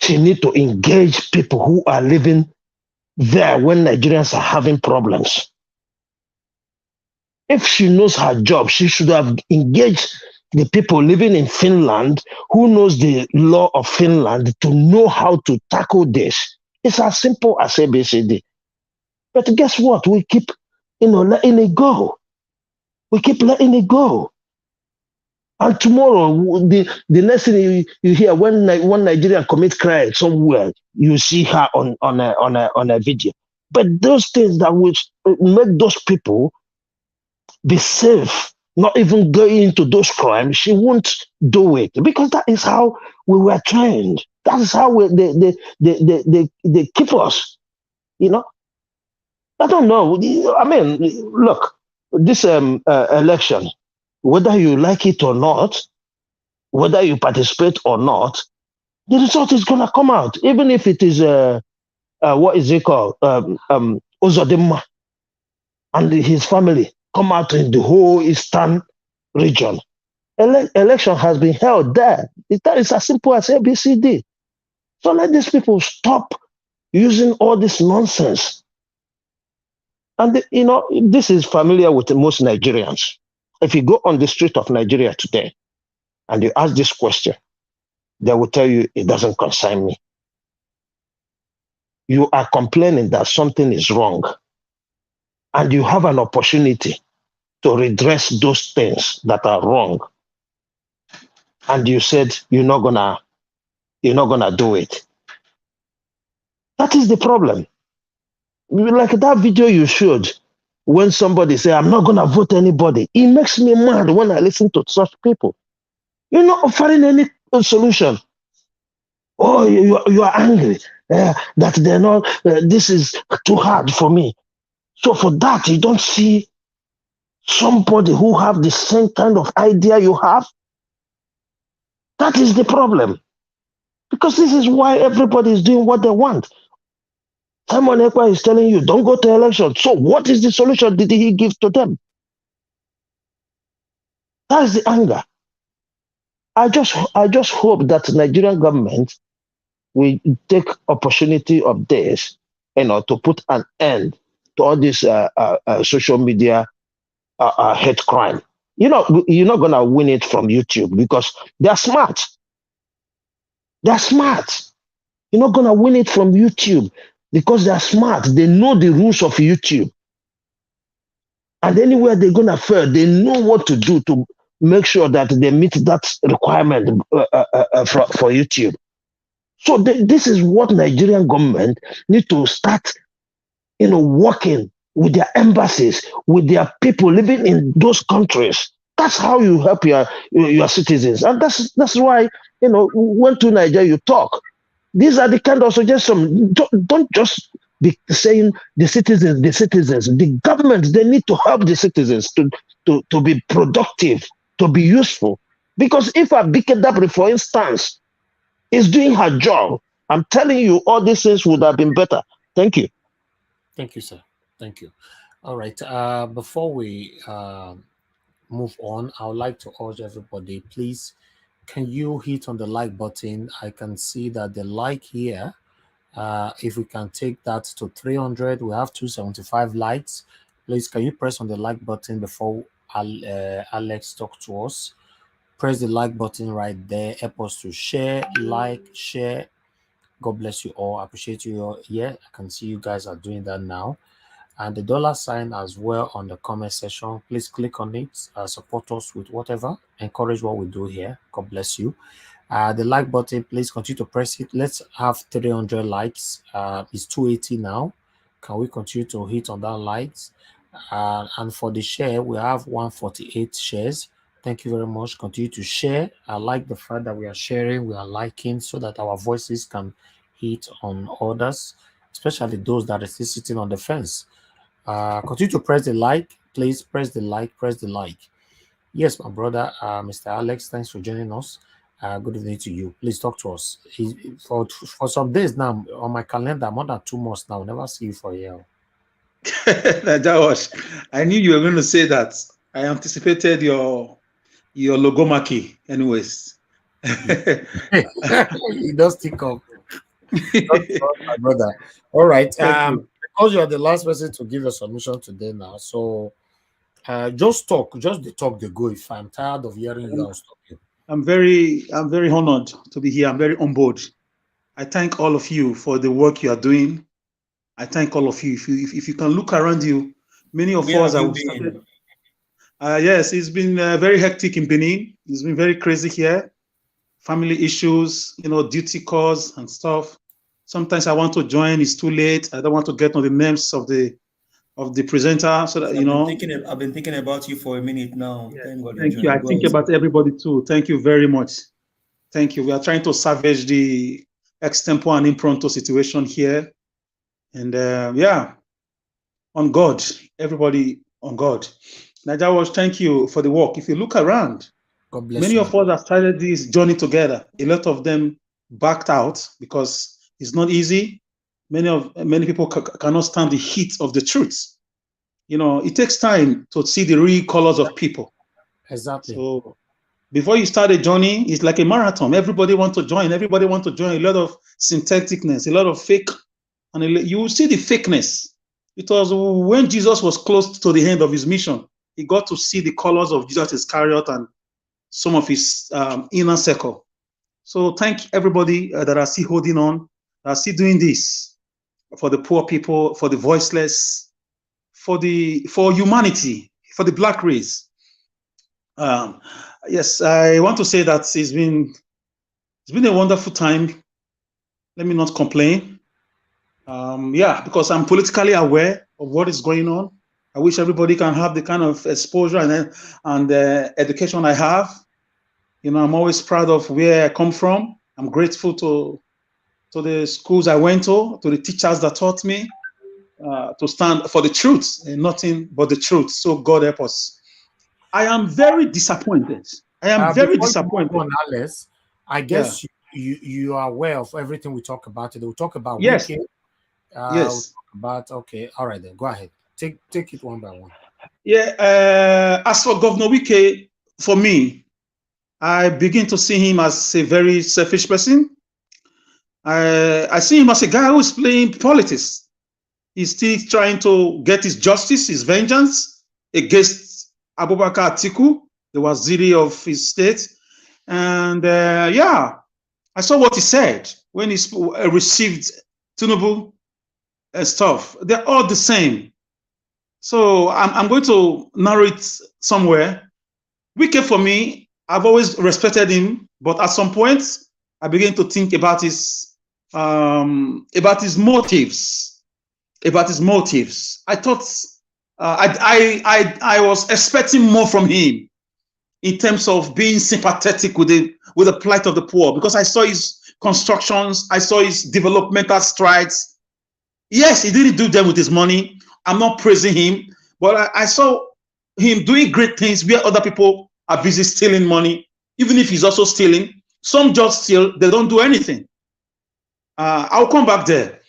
she need to engage people who are living there when Nigerians are having problems. If she knows her job, she should have engaged the people living in Finland who knows the law of Finland to know how to tackle this. It's as simple as ABCD. But guess what? We keep, letting it go. We keep letting it go. And tomorrow, the next thing you hear, when one Nigerian commits crime somewhere, you see her on a video. But those things that will make those people be safe, not even going into those crimes, she won't do it, because that is how we were trained. That is how they keep us. I don't know. I mean, look, this election, whether you like it or not, whether you participate or not, the result is going to come out, even if it is what is it called, Uzodimma and his family come out in the whole eastern region. Election has been held there. That is as simple as ABCD. So let these people stop using all this nonsense. And this is familiar with most Nigerians. If you go on the street of Nigeria today and you ask this question, they will tell you it doesn't concern me. You are complaining that something is wrong, and you have an opportunity to redress those things that are wrong, and you said you're not gonna do it. That is the problem. Like that video you showed, when somebody say, I'm not gonna vote anybody, it makes me mad when I listen to such people. You're not offering any solution. Oh, you are angry that they're not, this is too hard for me. So for that, you don't see somebody who have the same kind of idea you have? That is the problem. Because this is why everybody is doing what they want. Simon Ekpa is telling you, don't go to election. So what is the solution did he give to them? That's the anger. I just hope that the Nigerian government will take opportunity of this, to put an end to all this social media hate crime. You're not going to win it from YouTube because they're smart. They're smart. You're not going to win it from YouTube because they're smart. They know the rules of YouTube. And anywhere they're going to fail, they know what to do to make sure that they meet that requirement for YouTube. So this is what Nigerian government need to start, working with their embassies, with their people living in those countries. That's how you help your citizens. And that's why, when to Nigeria you talk. These are the kind of suggestions. Don't just saying the citizens, the governments, they need to help the citizens to be productive, to be useful. Because if Abike, for instance, is doing her job, I'm telling you, all these things would have been better. Thank you. Thank you, sir. Thank you. All right. Before we move on, I would like to urge everybody, please, can you hit on the like button? I can see that the like here, if we can take that to 300, we have 275 likes. Please, can you press on the like button before Alex talk to us? Press the like button right there. Help us to share, like, share. God bless you all. I appreciate you all. Yeah, I can see you guys are doing that now. And the dollar sign as well on the comment section. Please click on it. Support us with whatever. Encourage what we do here. God bless you. The like button, please continue to press it. Let's have 300 likes. It's 280 now. Can we continue to hit on that likes? And for the share, we have 148 shares. Thank you very much. Continue to share. I like the fact that we are sharing, we are liking, so that our voices can hit on others, especially those that are still sitting on the fence. Continue to press the like. Please press the like, press the like. Yes, my brother, Mr. Alex, thanks for joining us. Good evening to you. Please talk to us. For some days now, on my calendar, more than 2 months now, never see you for a year. That was, I knew you were going to say that. I anticipated your logomachy anyways. He does stick up. My brother. All right. Because you are the last person to give a submission today now, so just talk, just the talk they go. If I'm tired of hearing you, I'll stop you. I'm very honored to be here. I'm very on board. I thank all of you for the work you are doing. I thank all of you. If you can look around you, many of us are. Yes, it's been very hectic in Benin. It's been very crazy here. Family issues, duty calls and stuff. Sometimes I want to join, it's too late. I don't want to get on the names of the presenter, so that I've been thinking about you for a minute now. Yeah. Thank God. Thank you. I think about everybody too. Thank you very much. Thank you. We are trying to salvage the extempo and impronto situation here, and on God, everybody on God. Najawash, thank you for the work. If you look around, God bless many you. of us have started this journey together. A lot of them backed out because it's not easy. Many people cannot stand the heat of the truth. It takes time to see the real colors of people. Exactly. So before you start a journey, it's like a marathon. Everybody wants to join. Everybody wants to join. A lot of syntheticness, a lot of fake, and you will see the fakeness. It was when Jesus was close to the end of his mission, he got to see the colors of Jesus Iscariot and some of his inner circle. So thank everybody that are still holding on, that are still doing this for the poor people, for the voiceless, for humanity, for the black race. Yes, I want to say that it's been a wonderful time. Let me not complain. Because I'm politically aware of what is going on. I wish everybody can have the kind of exposure and education I have. I'm always proud of where I come from. I'm grateful to the schools I went to the teachers that taught me to stand for the truth and nothing but the truth. So God help us. I am very disappointed. I am very disappointed. On, Alice, I guess you are aware of everything we talk about today. We'll talk about yes. Wiki. Yes. We'll talk about, okay. All right, then. Go ahead. Take it one by one. Yeah. As for Governor Wiki, for me, I begin to see him as a very selfish person. I see him as a guy who's playing politics. He's still trying to get his justice, his vengeance against Abubakar Atiku, the Waziri of his state. And I saw what he said when he received Tinubu and stuff. They're all the same. So I'm going to narrow it somewhere. Wike, for me, I've always respected him, but at some point, I began to think about his motives. I thought I was expecting more from him in terms of being sympathetic with the plight of the poor, because I saw his constructions, I saw his developmental strides. Yes, he didn't do them with his money. I'm not praising him, but I saw him doing great things where other people are busy stealing money, even if he's also stealing. Some just steal, they don't do anything. I'll come back there.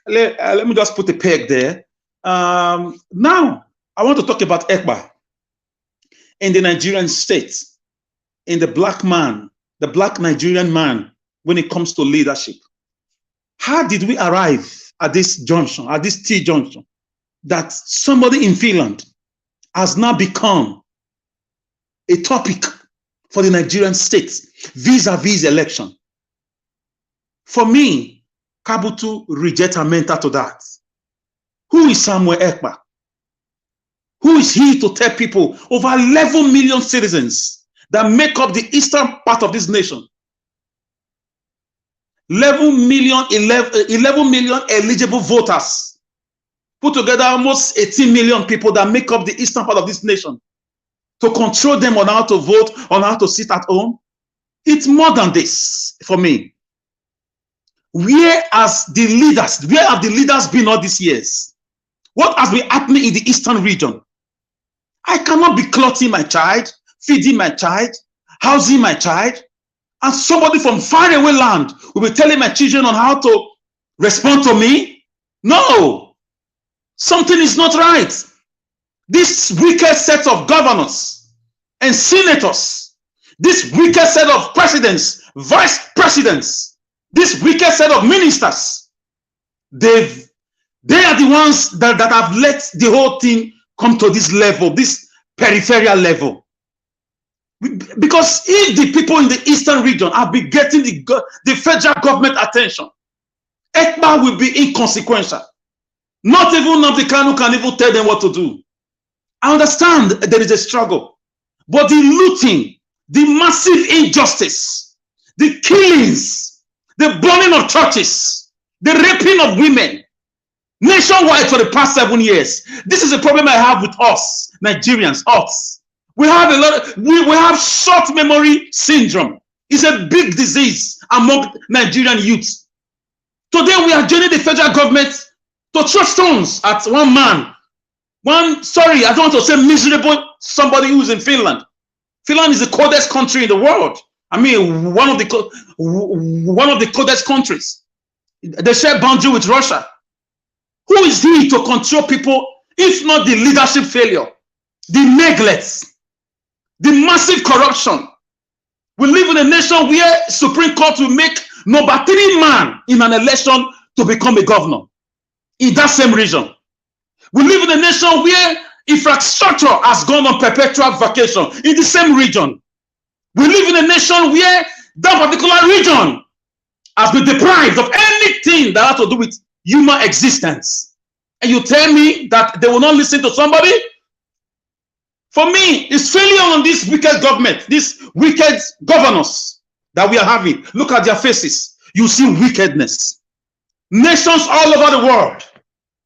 Let me just put a peg there. Now, I want to talk about Ekpa in the Nigerian state, in the black man, the black Nigerian man, when it comes to leadership. How did we arrive at this junction, at this T-junction, that somebody in Finland has now become a topic for the Nigerian state vis-a-vis election? For me, Kabutu rejects a mentor to that. Who is Samuel Ekpa? Who is he to tell people, over 11 million citizens that make up the eastern part of this nation, 11 million eligible voters, put together almost 18 million people that make up the eastern part of this nation, to control them on how to vote, on how to sit at home? It's more than this for me. Where have the leaders been all these years? What has been happening in the eastern region? I cannot be clothing my child, feeding my child, housing my child, and somebody from far away land will be telling my children on how to respond to me. No, something is not right. This wicked set of governors and senators, this wicked set of presidents, vice presidents, this wicked set of ministers, they are the ones that have let the whole thing come to this level, this peripheral level. Because if the people in the eastern region have been getting the federal government attention, Ekpa will be inconsequential. Not even Nnamdi Kanu can even tell them what to do. I understand there is a struggle, but the looting, the massive injustice, the killings, the burning of churches, the raping of women, nationwide for the past 7 years. This is a problem I have with us, Nigerians, us. We have we have short memory syndrome. It's a big disease among Nigerian youths. Today we are joining the federal government to throw stones at one man. Sorry, I don't want to say miserable, somebody who's in Finland. Finland is the coldest country in the world. I mean, one of the coldest countries. They share boundary with Russia. Who is he to control people, if not the leadership failure, the neglect, the massive corruption? We live in a nation where Supreme Court will make number 3 man in an election to become a governor in that same region. We live in a nation where infrastructure has gone on perpetual vacation in the same region. We live in a nation where that particular region has been deprived of anything that has to do with human existence. And you tell me that they will not listen to somebody? For me, it's failure on this wicked government, these wicked governors that we are having. Look at their faces. You see wickedness. Nations all over the world,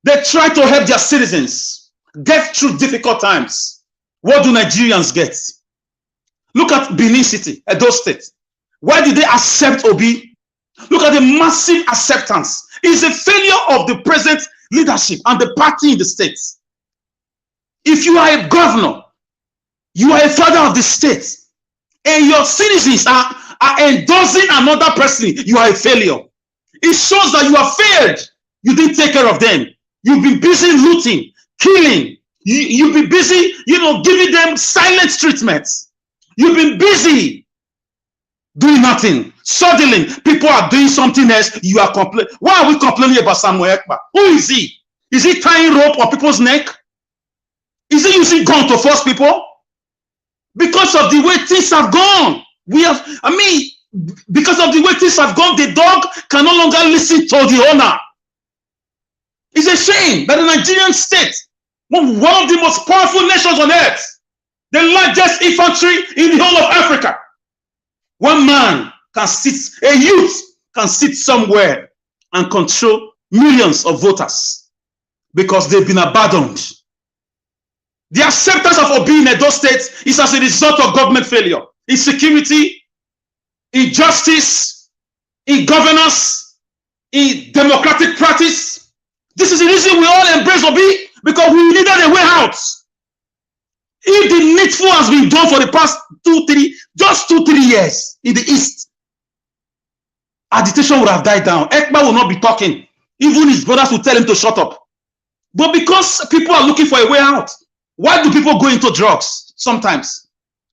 they try to help their citizens get through difficult times. What do Nigerians get? Look at Benin City, Edo State. Why did they accept Obi? Look at the massive acceptance. It's a failure of the present leadership and the party in the states. If you are a governor, you are a father of the state, and your citizens are endorsing another person, you are a failure. It shows that you have failed. You didn't take care of them. You've been busy looting, killing. You've been busy, giving them silent treatments. You've been busy doing nothing. Suddenly, people are doing something else. You are complaining. Why are we complaining about Samuel Ekpa? Who is he? Is he tying rope on people's neck? Is he using gun to force people? Because of the way things have gone. Because of the way things have gone, the dog can no longer listen to the owner. It's a shame that the Nigerian state, one of the most powerful nations on earth, the largest infantry in the whole of Africa, one man can sit, a youth can sit somewhere and control millions of voters because they've been abandoned. The acceptance of Obi in Edo State is as a result of government failure, insecurity, injustice, in governance, in democratic practice. This is the reason we all embrace Obi, because we needed a way out. If the needful has been done for the past 2-3 years in the East, agitation would have died down. Ekpa will not be talking. Even his brothers will tell him to shut up. But because people are looking for a way out, why do people go into drugs sometimes?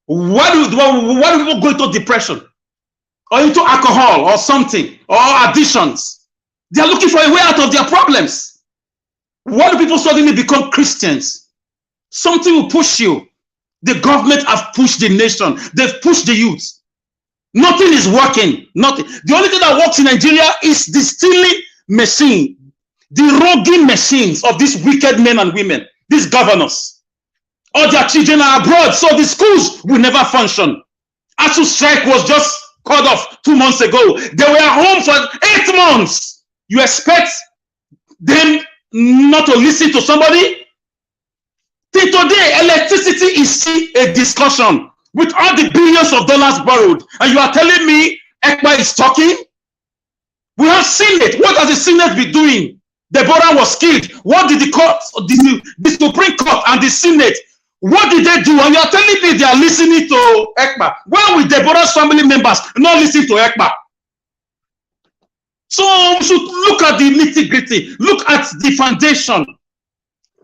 Why do people go into depression or into alcohol or something or addictions? They are looking for a way out of their problems. Why do people suddenly become Christians? Something will push you. The government have pushed the nation. They've pushed the youth. Nothing is working. Nothing. The only thing that works in Nigeria is the stealing machine, the roguing machines of these wicked men and women, these governors. All their children are abroad, so the schools will never function. ASU strike was just called off 2 months ago. They were home for 8 months. You expect them not to listen to somebody? Till today, electricity is still a discussion with all the billions of dollars borrowed. And you are telling me Ekpa is talking? We have seen it. What has the Senate been doing? Deborah was killed. What did the court, the Supreme Court and the Senate, what did they do? And you are telling me they are listening to Ekpa. Why will Deborah's family members not listen to Ekpa? So we should look at the nitty-gritty. Look at the foundation.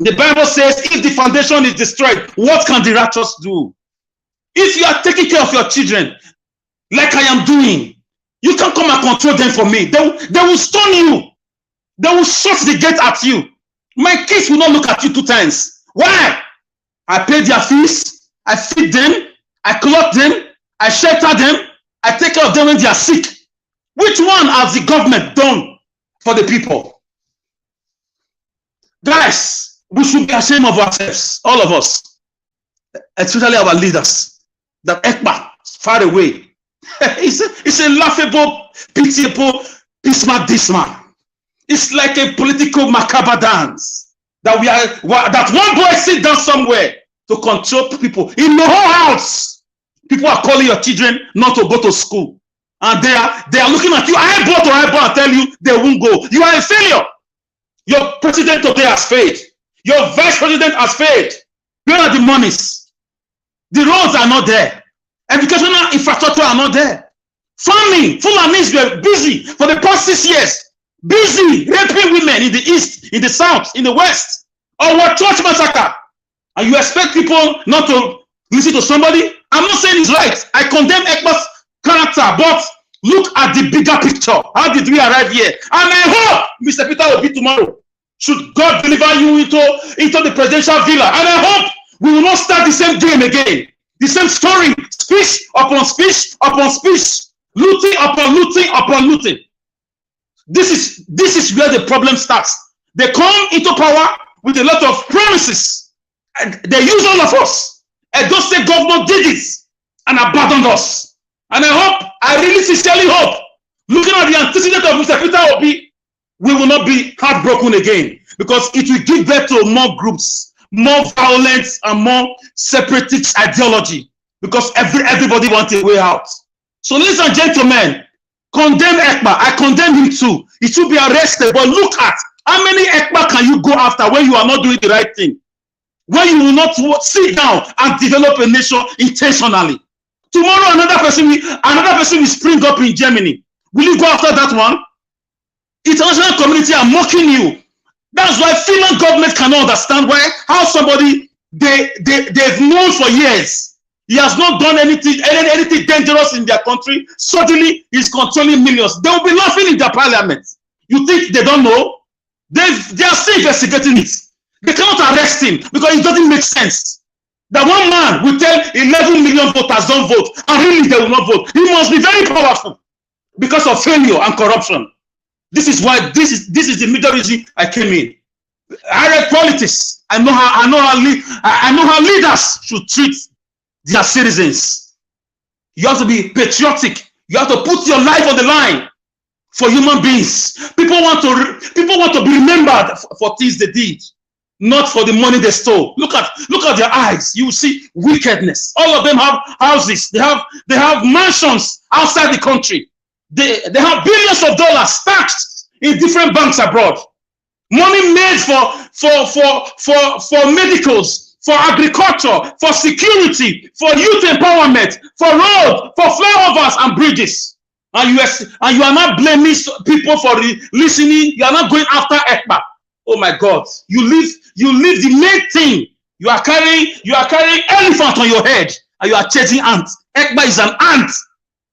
The Bible says, if the foundation is destroyed, what can the righteous do? If you are taking care of your children, like I am doing, you can't come and control them for me. They will stone you. They will shut the gate at you. My kids will not look at you 2 times. Why? I pay their fees. I feed them. I clothe them. I shelter them. I take care of them when they are sick. Which one has the government done for the people? Guys, we should be ashamed of ourselves, all of us, especially our leaders, that Ekpa is far away. It's a laughable, pitiable, pisma. It's like a political macabre dance that that one boy sit down somewhere to control people. In the whole house, people are calling your children not to go to school. And they are looking at you eyeball to eyeball and tell you they won't go. You are a failure. Your president today has failed. Your vice president has failed. Where are the monies? The roads are not there. Educational infrastructure are not there. Farming, Fulanis were busy for the past 6 years. Busy raping women in the east, in the south, in the west. Our church massacre. And you expect people not to listen to somebody? I'm not saying it's right. I condemn Ekpa's character, but look at the bigger picture. How did we arrive here? And I hope Mr. Peter will be tomorrow. Should God deliver you into the presidential villa? And I hope we will not start the same game again. The same story, speech upon speech upon speech, looting upon looting upon looting. This is where the problem starts. They come into power with a lot of promises. And they use all of us. And those state government did this and abandoned us. And I really sincerely hope, looking at the antecedent of Mr. Peter Obi, we will not be heartbroken again, because it will give birth to more groups, more violence, and more separatist ideology, because everybody wants a way out. So, ladies and gentlemen, condemn Ekpa. I condemn him too. He should be arrested. But look at how many Ekpa can you go after when you are not doing the right thing? When you will not sit down and develop a nation intentionally. Tomorrow, another person will spring up in Germany. Will you go after that one? International community are mocking you. That's why Finland government cannot understand how somebody they've known for years. He has not done anything dangerous in their country. Suddenly, he's controlling millions. They will be laughing in their parliament. You think they don't know? They are still investigating it. They cannot arrest him because it doesn't make sense. That one man will tell 11 million voters don't vote, and really they will not vote. He must be very powerful because of failure and corruption. This is why this is the major reason I came in. I read politics. I know how leaders should treat their citizens. You have to be patriotic. You have to put your life on the line for human beings. People want to be remembered for things they did, not for the money they stole. Look at their eyes. You will see wickedness. All of them have houses. They have mansions outside the country. They have billions of dollars stacked in different banks abroad. Money made for medicals, for agriculture, for security, for youth empowerment, for roads, for flyovers and bridges. And you are not blaming people for listening. You are not going after ECPA. Oh my God! You leave the main thing. You are carrying elephant on your head, and you are chasing ants. ECPA is an ant.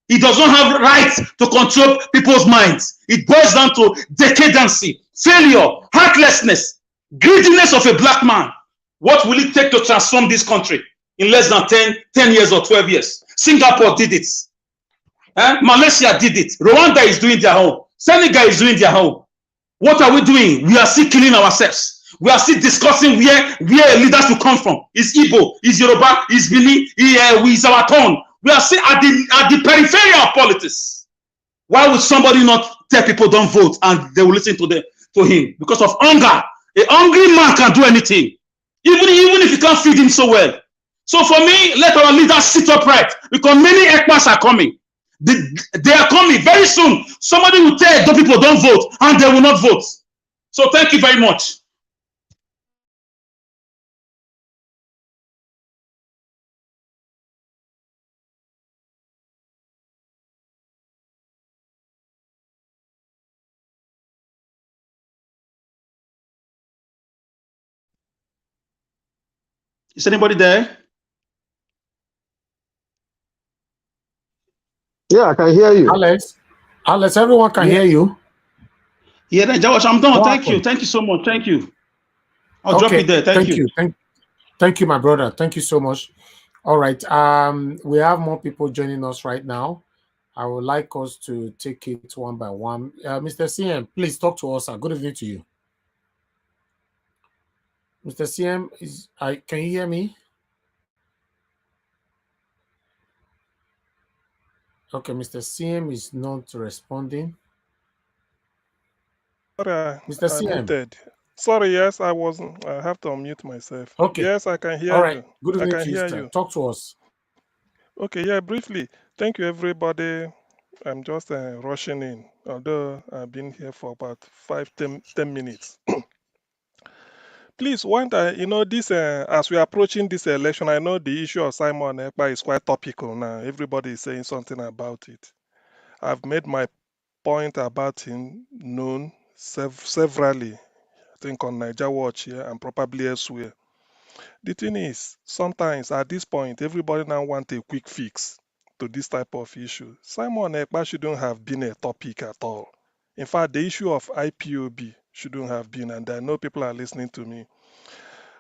It does not have rights to control people's minds. It boils down to decadency, failure, heartlessness, greediness of a black man. What will it take to transform this country in less than 10 years or 12 years? Singapore did it. Malaysia did it. Rwanda is doing their own. Senegal is doing their own. What are we doing? We are still killing ourselves. We are still discussing where leaders will come from. Is Igbo, is Yoruba, is Bini, is our turn. We are still at the periphery of politics. Why would somebody not tell people don't vote and they will listen to him? Because of hunger. A hungry man can do anything, even if you can't feed him so well. So for me, let our leaders sit upright, because many ECPAs are coming. They are coming very soon. Somebody will tell the people don't vote, and they will not vote. So thank you very much. Is anybody there? Yeah, I can hear you. Alex, everyone can hear you. Yeah, then Josh, I'm done. What Thank happened? you. Thank you so much. Thank you. I'll drop it there. Thank you. Thank you, my brother. Thank you so much. All right. We have more people joining us right now. I would like us to take it one by one. Mr. CM, please talk to us. Good evening to you. Mr. CM, can you hear me? Okay, Mr. CM is not responding. Sorry, Mr. CM. muted. Sorry, yes, I have to unmute myself. Okay. Yes, I can hear All right. you. Good evening I can to you, hear sir. you. Talk to us. Okay, yeah, briefly. Thank you, everybody. I'm just rushing in, although I've been here for about 10 minutes. Please, this as we are approaching this election, I know the issue of Simon Ekpa is quite topical now. Everybody is saying something about it. I've made my point about him known severally, I think on Niger Watch here and probably elsewhere. The thing is, sometimes at this point, everybody now wants a quick fix to this type of issue. Simon Ekpa shouldn't have been a topic at all. In fact, the issue of IPOB shouldn't have been, and I know people are listening to me.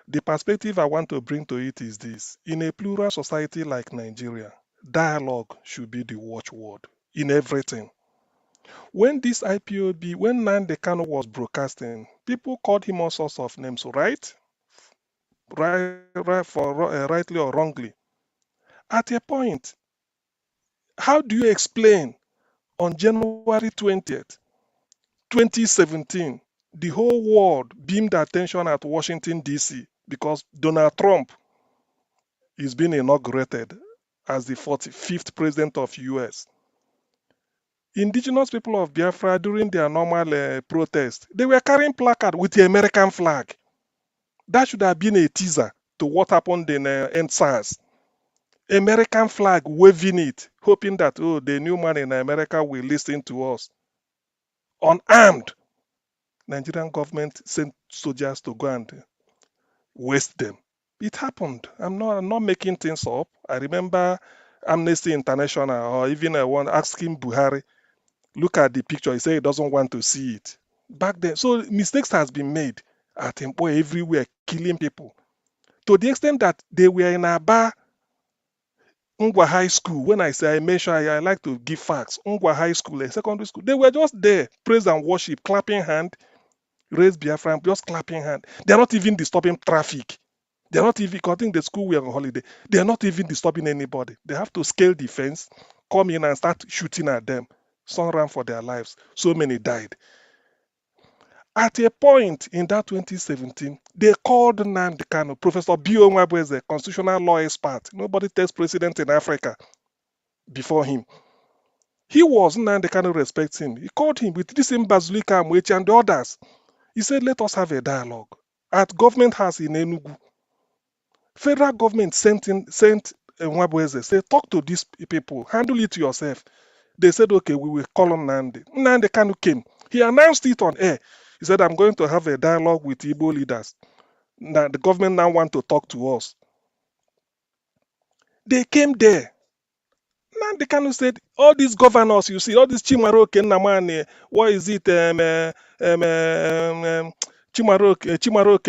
The perspective I want to bring to it is this. In a plural society like Nigeria, dialogue should be the watchword in everything. When this IPOB, when Nnamdi Kanu was broadcasting, people called him all sorts of names, right? Rightly or wrongly. At a point, how do you explain on January 20th, 2017, the whole world beamed attention at Washington, D.C. because Donald Trump is being inaugurated as the 45th president of U.S. Indigenous people of Biafra, during their normal protest, they were carrying placard with the American flag. That should have been a teaser to what happened in NSAS. American flag waving it, hoping that, the new man in America will listen to us. Unarmed, Nigerian government sent soldiers to go and waste them. It happened. I'm not making things up. I remember Amnesty International or even one asking Buhari, look at the picture. He said he doesn't want to see it. Back then, so mistakes has been made at Empo everywhere, killing people. To the extent that they were in Aba, Ngwa High School. When I say I mention, I like to give facts. Ngwa High School, a secondary school, they were just there, praise and worship, clapping hand, raise Biafra, just clapping hand. They're not even disturbing traffic. They're not even, I think the school were on holiday. They're not even disturbing anybody. They have to scale the fence, come in and start shooting at them. Some ran for their lives. So many died. At a point in that 2017, they called Nnamdi Kanu, Professor B.O. Nwabweze, constitutional law expert. Nobody takes president in Africa before him. He was Nnamdi Kanu respects him. He called him with this same Bazulika Amwechi and the others. He said, let us have a dialogue at Government House in Enugu. Federal government sent Nwabweze, say, talk to these people, handle it yourself. They said, okay, we will call on Nandi. Nandi Kanu came. He announced it on air. He said, I'm going to have a dialogue with Igbo leaders. Now the government now want to talk to us. They came there. Nandi Kanu said, all these governors, you see, all these Chimaroke, Namane, what is it? Chimaroke,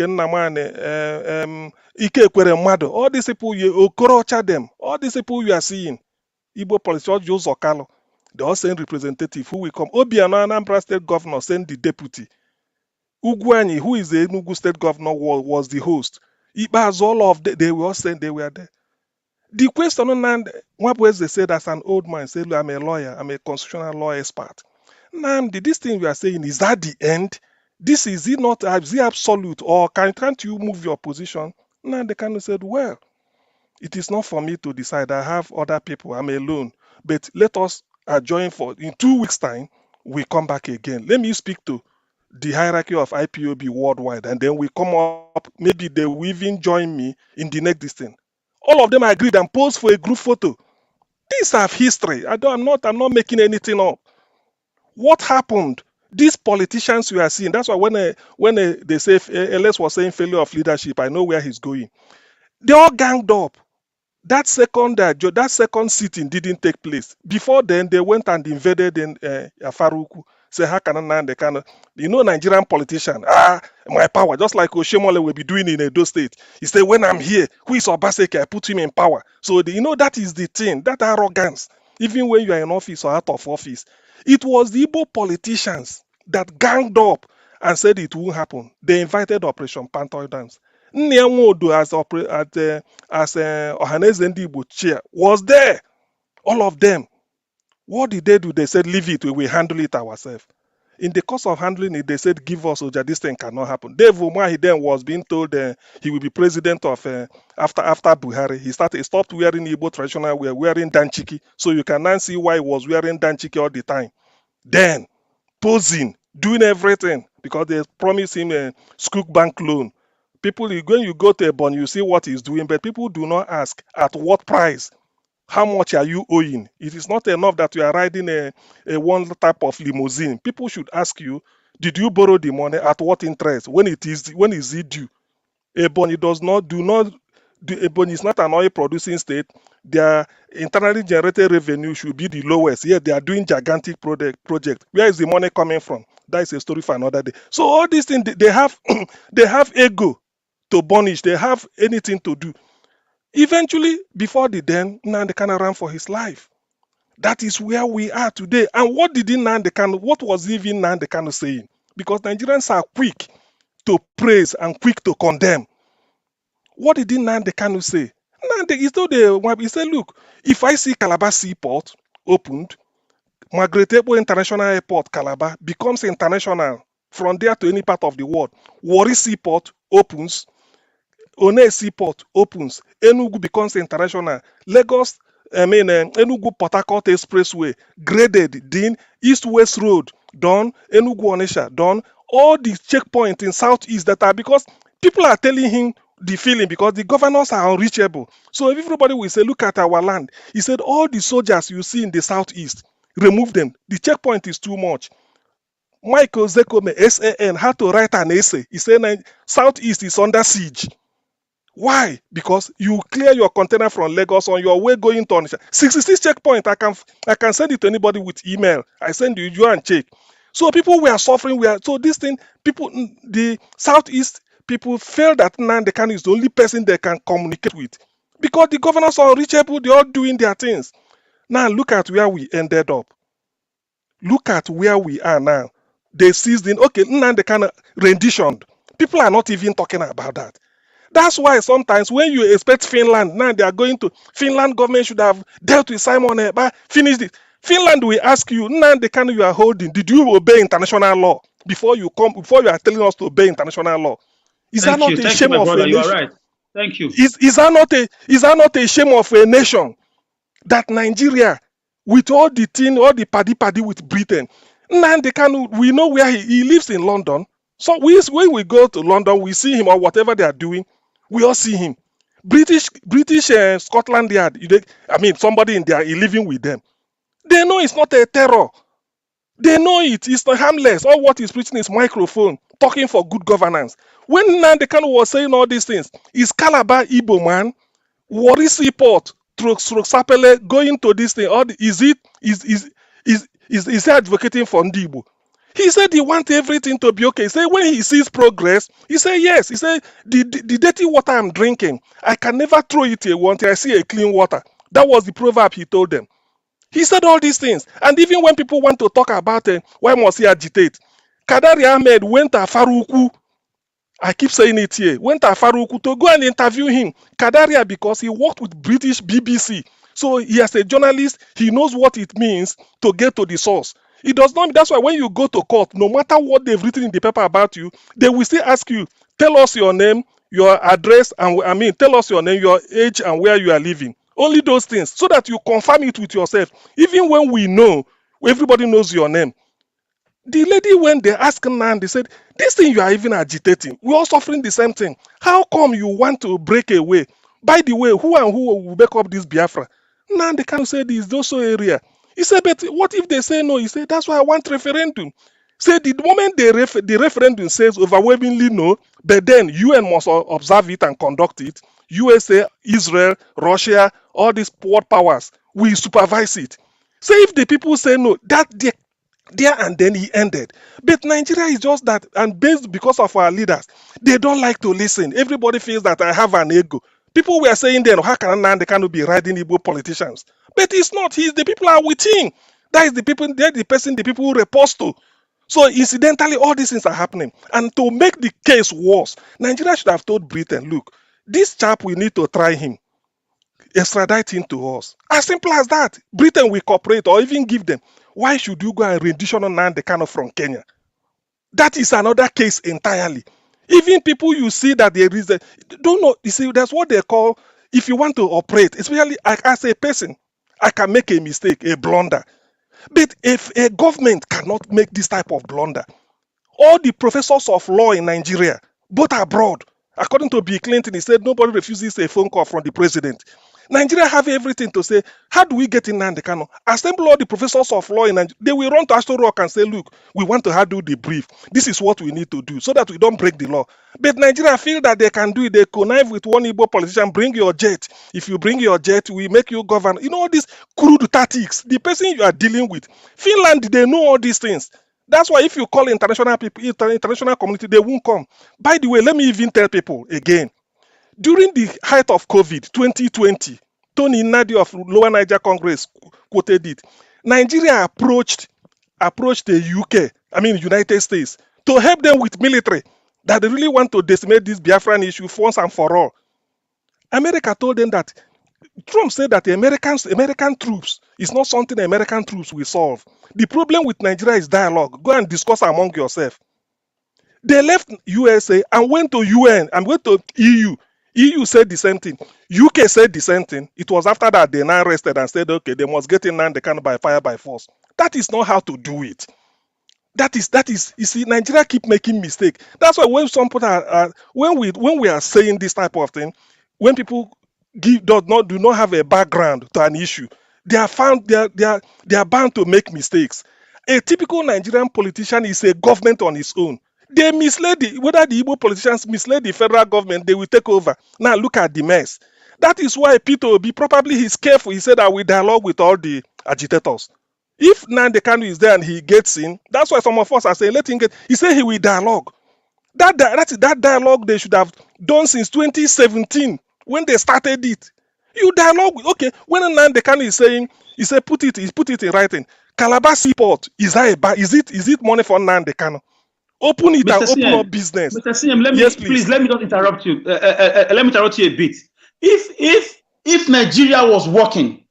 Namane, Ike Kwere Mado, all these people, you Okorocha them, all these people you are seeing, Igbo politicians, Joe Zokalo, they all send representative who will come. Obiano, Anambra State Governor, send the deputy. Ugwuanyi, who is the Enugu State Governor, was the host. Ibaz, all of them, they were all saying they were there. The question on Nwabweze said as an old man, said, I'm a lawyer, I'm a constitutional law expert. Namdi, this thing we are saying, is that the end? Is it not, is it absolute, or can't you move your position? Namdi Kanu said, well, it is not for me to decide. I have other people, I'm alone. But let us adjourn for, in 2 weeks' time, we come back again. Let me speak to the hierarchy of IPOB worldwide, and then we come up, maybe they will even join me in the next thing. All of them agreed and posed for a group photo. These have history. I'm not making anything up. What happened? These politicians you are seeing, that's why when they say, LS was saying failure of leadership, I know where he's going. They all ganged up. That second sitting didn't take place. Before then, they went and invaded in Afaruku. Say, how can they can, Nigerian politician, my power, just like Oshemole will be doing in Edo State. He said, when I'm here, who is Obaseki? I put him in power. So, that is the thing, that arrogance, even when you are in office or out of office. It was the Igbo politicians that ganged up and said it won't happen. They invited Operation Pantoy Dance. Nnianwodo as Ohaneze Ndi Igbo chair was there. All of them. What did they do? They said, leave it, we will handle it ourselves. In the course of handling it, they said, give us Oja, this thing cannot happen. Dave Umahi then was being told he will be president of, after Buhari. He stopped wearing Igbo traditional wear, wearing danchiki. So you can now see why he was wearing danchiki all the time. Then, posing, doing everything, because they promised him a Skook Bank loan. People, when you go to a bond, you see what he's doing, but people do not ask at what price. How much are you owing? It is not enough that you are riding a one type of limousine. People should ask you, did you borrow the money at what interest? When is it due? Ebonyi Ebonyi is not an oil producing state. Their internally generated revenue should be the lowest. Yet they are doing gigantic project. Where is the money coming from? That is a story for another day. So all these things, they have they have ego to punish. They have anything to do. Eventually, before the then, Nnamdi Kanu ran for his life. That is where we are today. And what was even Nnamdi Kanu saying? Because Nigerians are quick to praise and quick to condemn. What did Nnamdi Kanu say? He said, look, if I see Calabar Seaport opened, Margaret Ebo International Airport, Calabar, becomes international from there to any part of the world. Warri Seaport opens, One Seaport opens, Enugu becomes international. Enugu Port Harcourt Expressway graded, then East-West Road done, Enugu Onisha done. All the checkpoints in Southeast that are, because people are telling him the feeling, because the governors are unreachable. So if everybody will say, look at our land. He said, all the soldiers you see in the Southeast, remove them. The checkpoint is too much. Michael Zekome, SAN, had to write an essay. He said, Southeast is under siege. Why? Because you clear your container from Lagos on your way going to Onitsha. 66 checkpoint. I can send it to anybody with email. I send you and check. So people were suffering. So this thing, the Southeast people felt that Nnamdi Kanu is the only person they can communicate with, because the governors are unreachable. They're all doing their things. Now look at where we ended up. Look at where we are now. They seized in. Okay, Nnamdi Kanu renditioned. People are not even talking about that. That's why sometimes when you expect Finland, now they are going to, Finland government should have dealt with Simon Ekpa, finished it. Finland will ask you, Nnamdi Kanu you are holding, did you obey international law before you are telling us to obey international law? Is that not a shame of a nation? You are right. Thank you. Is that not a shame of a nation that Nigeria, with all the paddy with Britain, Nnamdi Kanu, we know where he lives in London. So when we go to London, we see him or whatever they are doing, we all see him. British Scotland Yard, I mean, somebody in there living with them. They know it's not a terror. They know it. It's not harmless. All what he's preaching is microphone, talking for good governance. When Nnamdi Kanu was saying all these things, is Calabar Igbo man, Warris report, Sapele going to this thing? Is he advocating for Ndibo? He said he wants everything to be okay. He said when he sees progress, he said yes. He said the dirty water I'm drinking, I can never throw it away until I see a clean water. That was the proverb he told them. He said all these things. And even when people want to talk about why must he agitate, Kadari Ahmed went to Faruku. I keep saying it here. Went to Faruku to go and interview him. Kadaria, because he worked with British BBC. So he as a journalist, he knows what it means to get to the source. It does not. That's why when you go to court, no matter what they've written in the paper about you, they will still ask you, tell us your name, your address, and tell us your name, your age, and where you are living. Only those things, so that you confirm it with yourself. Even when we know, everybody knows your name. The lady, when they asked Nan, they said, this thing you are even agitating, we're all suffering the same thing. How come you want to break away? By the way, who and who will back up this Biafra? Nan, they can't say this, those area. He said, but what if they say no? He said, that's why I want referendum. Say the moment the referendum says overwhelmingly no, but then UN must observe it and conduct it. USA, Israel, Russia, all these world powers will supervise it. Say if the people say no, that there and then he ended. But Nigeria is just that, and based because of our leaders, they don't like to listen. Everybody feels that I have an ego. People were saying then, how can they cannot be riding Igbo politicians? But it's not. The people are with him. That is the people, they're the person the people repose to. So incidentally, all these things are happening. And to make the case worse, Nigeria should have told Britain, look, this chap, we need to try him. Extradite him to us. As simple as that. Britain will cooperate or even give them. Why should you go and rendition on Nnamdi Kanu from Kenya? That is another case entirely. Even people you see that there is don't know. You see, that's what they call, if you want to operate, especially as a person, I can make a mistake, a blunder. But if a government cannot make this type of blunder, all the professors of law in Nigeria, both abroad, according to Bill Clinton, he said nobody refuses a phone call from the president. Nigeria have everything to say. How do we get in Nnamdi Kanu? Assemble all the professors of law in Nigeria. They will run to Astor Rock and say, look, we want to do the brief. This is what we need to do so that we don't break the law. But Nigeria feel that they can do it. They connive with one Igbo politician, bring your jet. If you bring your jet, we make you govern. You know all these crude tactics. The person you are dealing with. Finland, they know all these things. That's why if you call international people, international community, they won't come. By the way, let me even tell people again. During the height of COVID, 2020, Tony Nadi of Lower Niger Congress quoted it. Nigeria approached the UK, United States, to help them with military that they really want to decimate this Biafran issue once and for all. America told them that Trump said that the American troops is not something American troops will solve. The problem with Nigeria is dialogue. Go and discuss among yourself. They left USA and went to UN and went to EU. EU said the same thing. UK said the same thing. It was after that they now rested and said, okay, they must get in Nnamdi Kanu by fire by force. That is not how to do it. That is. You see, Nigeria keep making mistake. That's why when some people when we are saying this type of thing, when people do not have a background to an issue, they are bound to make mistakes. A typical Nigerian politician is a government on its own. They misled whether the Igbo politicians misled the federal government, they will take over. Now look at the mess. That is why Peter Obi, probably he's careful. He said, I will dialogue with all the agitators. If Nnamdi Kanu is there and he gets in, that's why some of us are saying, let him get. He said he will dialogue. That dialogue they should have done since 2017 when they started it. You dialogue with, okay, when Nnamdi Kanu is saying, he put it in writing. Calabar Seaport, is it money for Nnamdi Kanu? Open it and open up business. Mr. CM, let me not interrupt you. Let me interrupt you a bit. If Nigeria was working,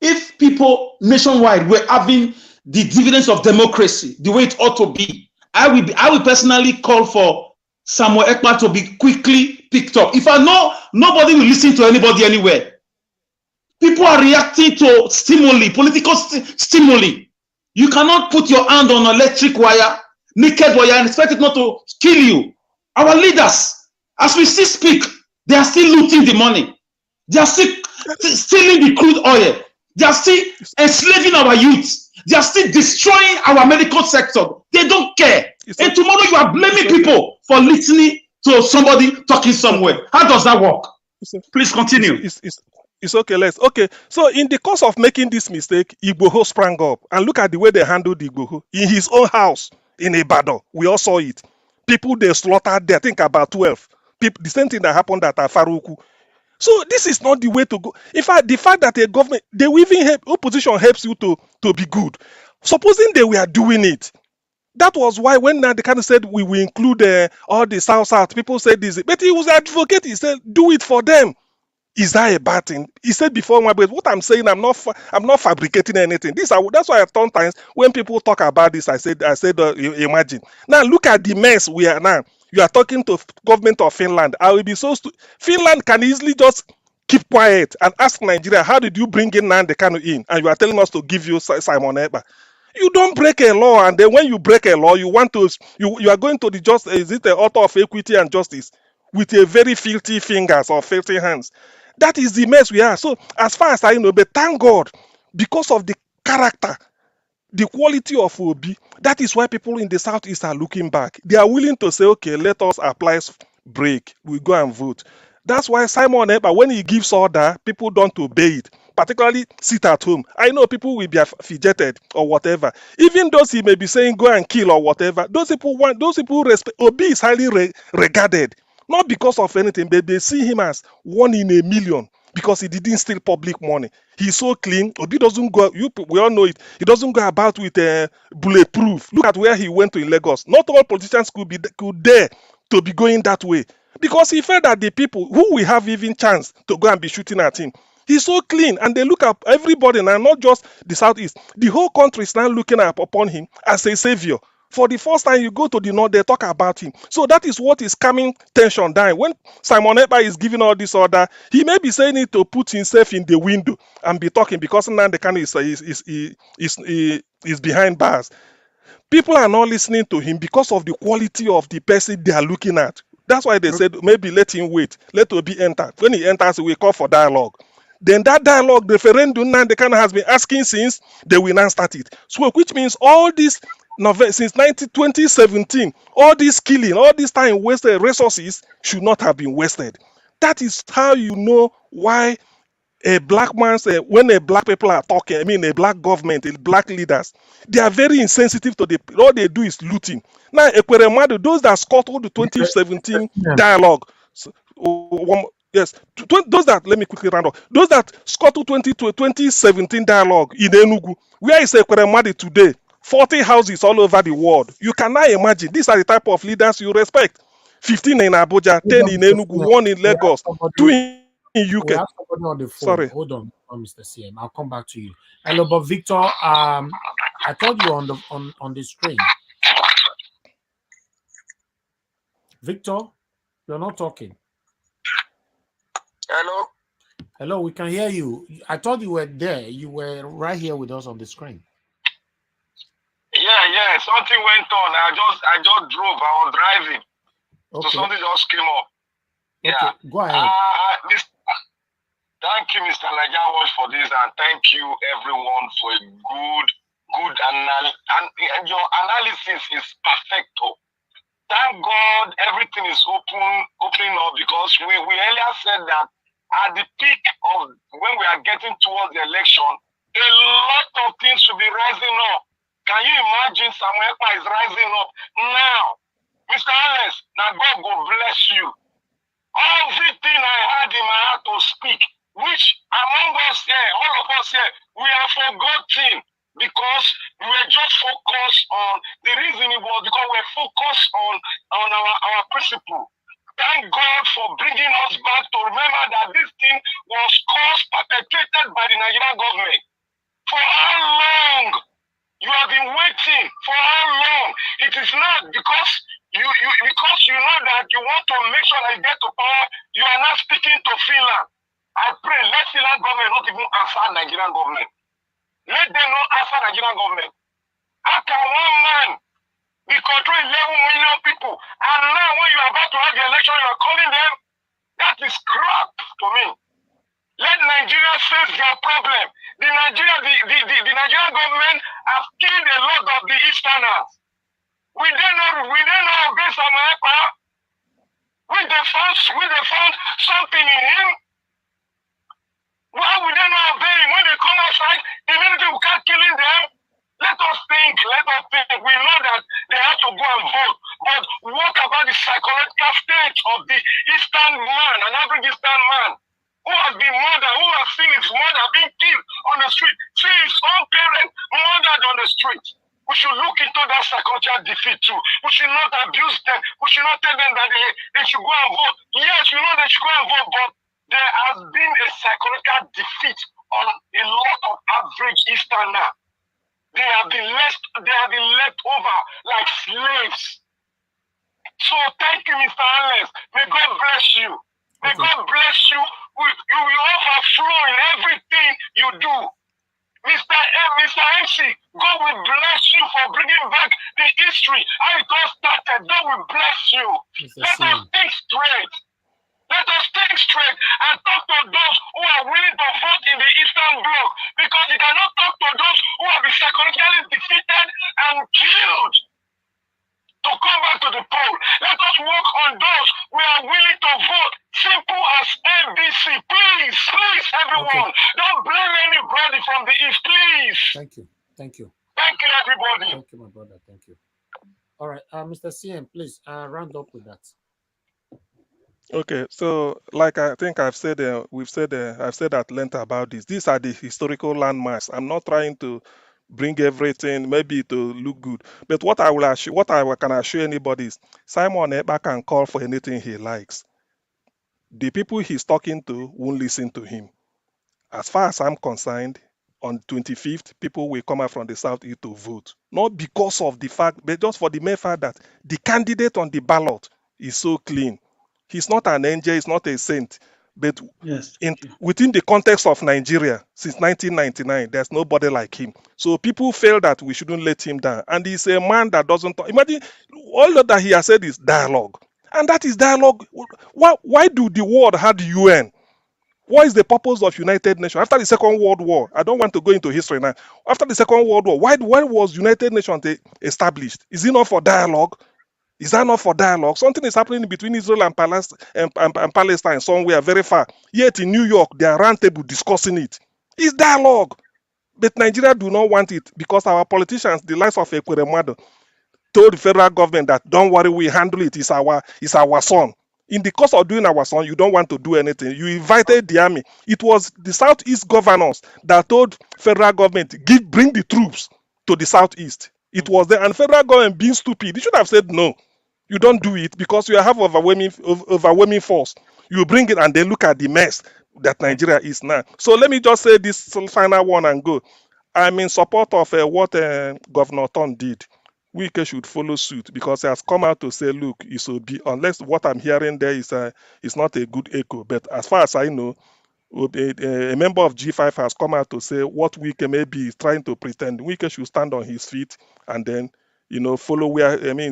if people nationwide were having the dividends of democracy the way it ought to be, I will personally call for Samuel Ekpa to be quickly picked up. If I know nobody will listen to anybody anywhere. People are reacting to stimuli, political stimuli. You cannot put your hand on an electric wire, naked wire, and expect it not to kill you. Our leaders, as we still speak, they are still looting the money. They are still stealing the crude oil. They are still enslaving our youth. They are still destroying our medical sector. They don't care. And tomorrow you are blaming people for listening to somebody talking somewhere. How does that work? Please continue. It's okay, okay. So in the course of making this mistake, Igboho sprang up. And look at the way they handled Igboho. In his own house in Ibadan, we all saw it. People they slaughtered there, I think about 12. People, the same thing that happened at Faruku. So this is not the way to go. In fact, the fact that a government, they will even help, opposition helps you to be good. Supposing they were doing it, that was why when they kind of said we will include all the South, people said this, but he was advocate. He said, do it for them. Is that a bad thing? He said before, but what I'm saying, I'm not fabricating anything. That's why sometimes when people talk about this, I said, imagine. Now look at the mess we are now. You are talking to government of Finland. I will be so Finland can easily just keep quiet and ask Nigeria, how did you bring in Nandi Kanu in? And you are telling us to give you Simon Ekpa. You don't break a law, and then when you break a law, you want to you are going to the is it the author of equity and justice with a very filthy fingers or filthy hands. That is the mess we are. So as far as I know, but thank God, because of the character, the quality of Obi, that is why people in the Southeast are looking back. They are willing to say, okay, let us apply break. We go and vote. That's why Simon Ekpa, when he gives order, people don't obey it. Particularly sit at home. I know people will be fidgeted or whatever. Even those he may be saying go and kill or whatever, those people respect. Obi is highly regarded. Not because of anything, but they see him as one in a million because he didn't steal public money. He's so clean. Obi doesn't go, we all know it. He doesn't go about with bulletproof. Look at where he went to in Lagos. Not all politicians could dare to be going that way because he felt that the people who will have even chance to go and be shooting at him. He's so clean, and they look up everybody now, not just the Southeast. The whole country is now looking up upon him as a savior. For the first time, you go to the North, they talk about him. So that is what is calming tension down. When Simon Ekpa is giving all this order, he may be saying it to put himself in the window and be talking because Nnamdi Kanu is behind bars. People are not listening to him because of the quality of the person they are looking at. That's why they said maybe let him wait, let Obi enter. When he enters, we call for dialogue. Then that dialogue, the referendum Nnamdi Kanu has been asking since, they will now start it. So which means all this since 2017, all this killing, all this time wasted resources should not have been wasted. That is how you know why a black man's when a black people are talking, I mean a black government, a black leaders, they are very insensitive to all they do is looting. Now, Ekweremadu, those that scuttled the 2017 dialogue, yes, those that, let me quickly round up, those that scuttled 2017 dialogue in Enugu, where is Ekweremadu today? 40 houses all over the world. You cannot imagine. These are the type of leaders you respect. 15 in Abuja, 10 in Enugu, 1 in Lagos, 2 in UK. We have somebody on the phone. Sorry. Hold on, Mr. CM. I'll come back to you. Hello, but Victor, I told you on the screen. Victor, you're not talking. Hello. Hello, we can hear you. I thought you were there. You were right here with us on the screen. Yeah. Something went on. I just drove. I was driving. Okay. So something just came up. Okay, Yeah. go ahead. Thank you, Mr. Nigerian Watch, for this, and thank you, everyone, for a good and your analysis is perfecto. Thank God everything is opening up, because we earlier said that at the peak of when we are getting towards the election, a lot of things should be rising up. Can you imagine Samuel Ekpa is rising up now? Mr. Alex, now God will bless you. Everything I had in my heart to speak, which among us here, all of us here, we are forgotten because we were just focused on, the reason it was because we're focused on our principle. Thank God for bringing us back to remember that this thing was perpetrated by the Nigerian government. For how long? You have been waiting. For how long? It is not because you know that you want to make sure that you get to power, you are not speaking to Finland. I pray, let Finland government not even answer Nigerian government. Let them not answer Nigerian government. How can one man They control 11 million people. And now when you are about to have the election, you are calling them? That is crap to me. Let Nigeria face their problem. The Nigerian government have killed a lot of the Easterners. We don't know against America. When they found something in him, why we don't know obey him? When they come outside, immediately we can't killing them. Let us think. We know that they have to go and vote. But what about the psychological state of the Eastern man, an average Eastern man, who has been murdered, who has seen his mother being killed on the street, see his own parent murdered on the street? We should look into that psychological defeat too. We should not abuse them. We should not tell them that they should go and vote. Yes, we know they should go and vote, but there has been a psychological defeat on a lot of average Easterner. They have been left over like slaves. So thank you, Mr. Alex. May God bless you. May God bless you. You will overflow in everything you do. Mr. MC, God will bless you for bringing back the history. How it all started. God will bless you. Let us think straight. Let us think straight and talk to those who are willing to vote in the Eastern Bloc, because you cannot talk to those who have been psychologically defeated and killed to come back to the poll. Let us work on those who are willing to vote. Simple as ABC. Please, everyone. Don't blame anybody from the East, please. Thank you, everybody. Thank you, my brother. Thank you. All right, Mr. CM, please round up with that. Okay, so like I think I've said, I've said at length about this. These are the historical landmarks. I'm not trying to bring everything maybe to look good, but what I can assure anybody is Simon Ekpa can call for anything he likes. The people he's talking to won't listen to him. As far as I'm concerned, on 25th, people will come out from the Southeast to vote. Not because of the fact, but just for the mere fact that the candidate on the ballot is so clean. He's not an angel, he's not a saint. But within the context of Nigeria, since 1999, there's nobody like him. So people feel that we shouldn't let him down. And he's a man that doesn't talk. Imagine all that he has said is dialogue. And that is dialogue. Why do the world have the UN? What is the purpose of United Nations? After the Second World War, I don't want to go into history now. After the Second World War, why was United Nations established? Is it not for dialogue? Is that not for dialogue? Something is happening between Israel and Palestine somewhere very far. Yet in New York, they are round table discussing it. It's dialogue. But Nigeria do not want it because our politicians, the likes of Ekweremadu, told the federal government that don't worry, we handle it. It's our son. In the course of doing our son, you don't want to do anything. You invited the army. It was the Southeast governors that told federal government, bring the troops to the Southeast. It was the federal government being stupid. They should have said no. You don't do it because you have overwhelming force. You bring it and then look at the mess that Nigeria is now. So let me just say this final one and go. I'm in support of what Governor Ton did. Wike should follow suit because he has come out to say, look, it's unless what I'm hearing there is not a good echo. But as far as I know, a member of G5 has come out to say what Wike maybe is trying to pretend. Wike should stand on his feet and then, follow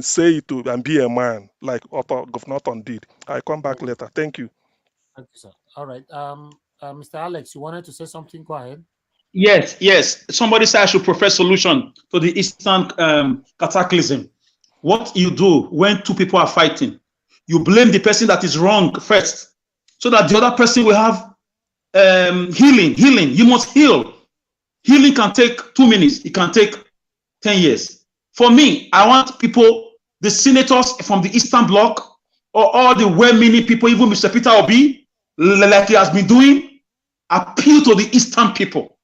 say it to and be a man like Governor Ton did. I come back later. Thank you. Thank you, sir. All right. Mr. Alex, you wanted to say something? Go ahead. Yes. Somebody said I should profess solution to the Eastern cataclysm. What you do when two people are fighting, you blame the person that is wrong first, so that the other person will have healing. You must heal. Healing can take 2 minutes. It can take 10 years. For me, I want people, the senators from the Eastern Bloc, or all the well-meaning people, even Mr. Peter Obi, like he has been doing, appeal to the Eastern people.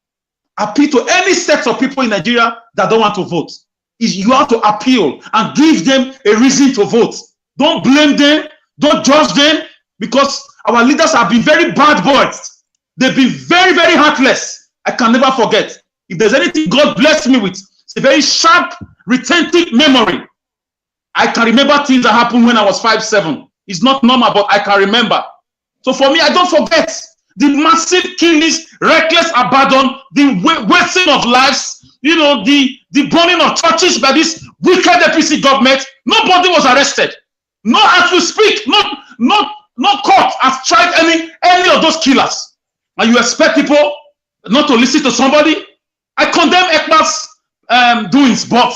Appeal to any set of people in Nigeria that don't want to vote. You have to appeal and give them a reason to vote. Don't blame them. Don't judge them, because our leaders have been very bad boys. They've been very, very heartless. I can never forget. If there's anything God blessed me with, it's a very sharp, retentive memory. I can remember things that happened when I was 5'7". It's not normal, but I can remember. So for me, I don't forget the massive killings, reckless abandon, the wasting of lives, the burning of churches by these wicked APC government, nobody was arrested. No, as we speak, no court has tried any of those killers. And you expect people not to listen to somebody? I condemn ECMA's doings, but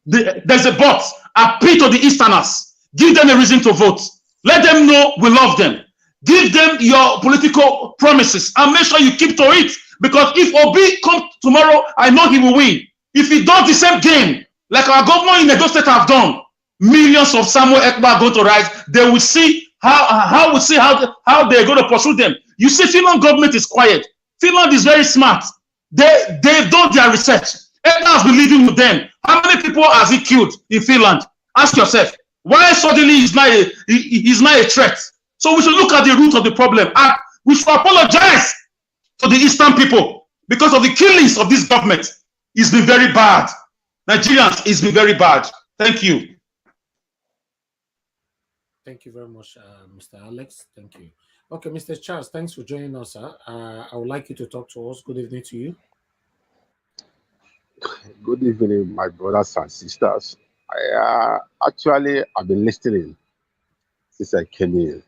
there's a but. Appeal to the Easterners. Give them a reason to vote. Let them know we love them. Give them your political promises and make sure you keep to it. Because if Obi comes tomorrow, I know he will win. If he does the same game, like our governor in Edo State have done, millions of Samuel Ekpa are going to rise. They will see how they're going to pursue them. You see, Finland government is quiet. Finland is very smart. They've done their research. Ekpa has been living with them. How many people has he killed in Finland? Ask yourself. Why suddenly he's not a threat? So we should look at the root of the problem. And we should apologize to the Eastern people because of the killings of this government. It's been very bad. Nigerians, it's been very bad. Thank you. Thank you very much, Mr. Alex. Thank you. Okay, Mr. Charles, thanks for joining us, sir. I would like you to talk to us. Good evening to you. Good evening, my brothers and sisters. I've been listening since I came in.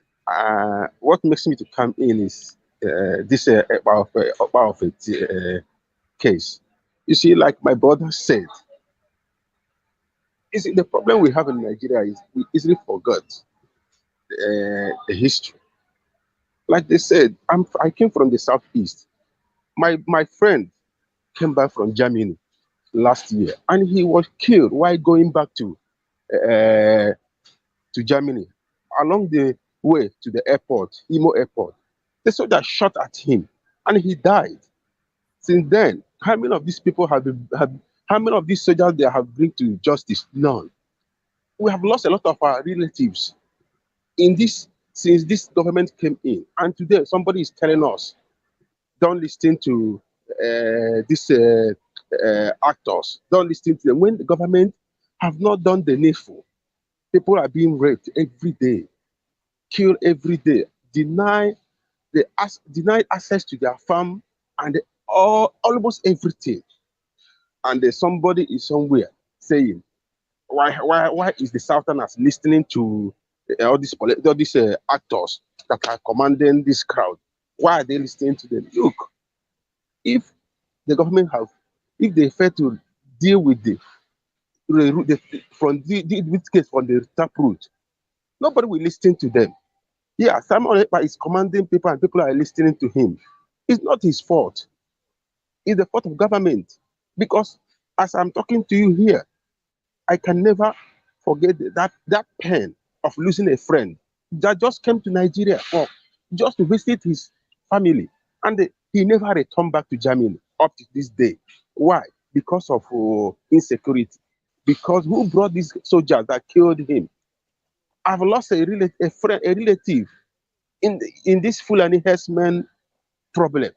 What makes me to come in is this about a case. You see, like my brother said, you see, the problem we have in Nigeria is we easily forgot the history. Like they said, I came from the southeast. My friend came back from Germany last year, and he was killed while going back to Germany. Along the way to the airport, Imo Airport, the soldier shot at him, and he died. Since then, how many of these people how many of these soldiers they have bring to justice? None. We have lost a lot of our relatives in this since this government came in, and today somebody is telling us, don't listen to these actors. Don't listen to them when the government have not done the needful. People are being raped every day, killed every day, denied access to their farm and almost everything. And somebody is somewhere saying, why is the Southerners listening to all these actors that are commanding this crowd? Why are they listening to them? Look, if the government if they fail to deal with from the tap root, nobody will listen to them. Yeah, Simon Ekpa is commanding people and people are listening to him. It's not his fault. It's the fault of government. Because as I'm talking to you here, I can never forget that pain of losing a friend that just came to Nigeria just to visit his family. And he never returned back to Germany up to this day. Why? Because of insecurity. Because who brought these soldiers that killed him? I've lost a relative in this Fulani herdsmen problem.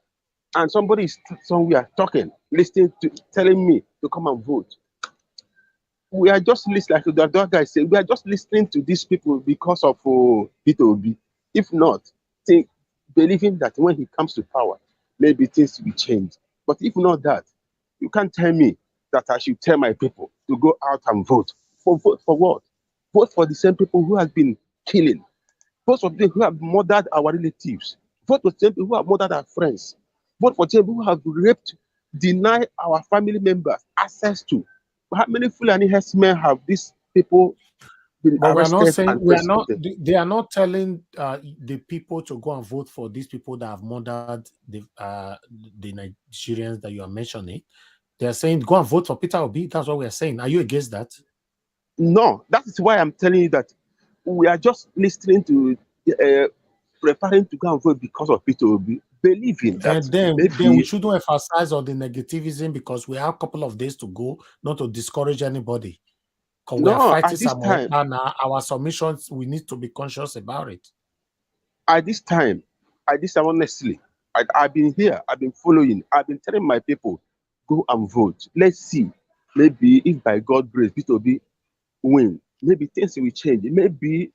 And somebody is somewhere talking, listening to, telling me to come and vote. We are just listening, like the other guy said, we are just listening to these people because of Peter Obi. If not, believing that when he comes to power, maybe things will change. But if not that, you can't tell me that I should tell my people to go out and vote. Vote for what? Vote for the same people who have been killing. Vote for people who have murdered our relatives. Vote for the same people who have murdered our friends. Vote for the same people who have raped, denied our family members access to. How many Fulani herdsmen have these people been but arrested? We're not saying and we are not. persecuted? They are not telling the people to go and vote for these people that have murdered the Nigerians that you are mentioning. They are saying go and vote for Peter Obi. That's what we are saying. Are you against that? No, that is why I'm telling you that we are just listening to preparing to go and vote because of Peter Obi, believing that And then we maybe shouldn't emphasize on the negativism because we have a couple of days to go, not to discourage anybody. Because we are no, fighting at this some time, now. Our submissions, we need to be conscious about it. at this time, honestly, I've been here, I've been following, I've been telling my people, go and vote. Let's see. Maybe if by God's grace, Peter Obi win, maybe things will change. Maybe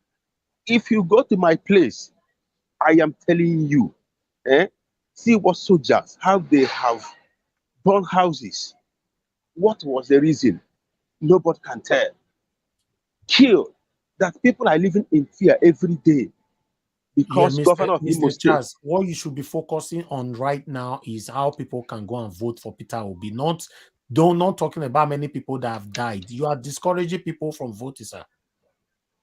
if you go to my place, I am telling you, see what soldiers, how they have burned houses. What was the reason? nobody can tell. Killed, that people are living in fear every day Yeah, because governor of Imo Mr. State. Charles, what you should be focusing on right now is how people can go and vote for Peter Obi. Not talking about many people that have died. You are discouraging people from voting, sir.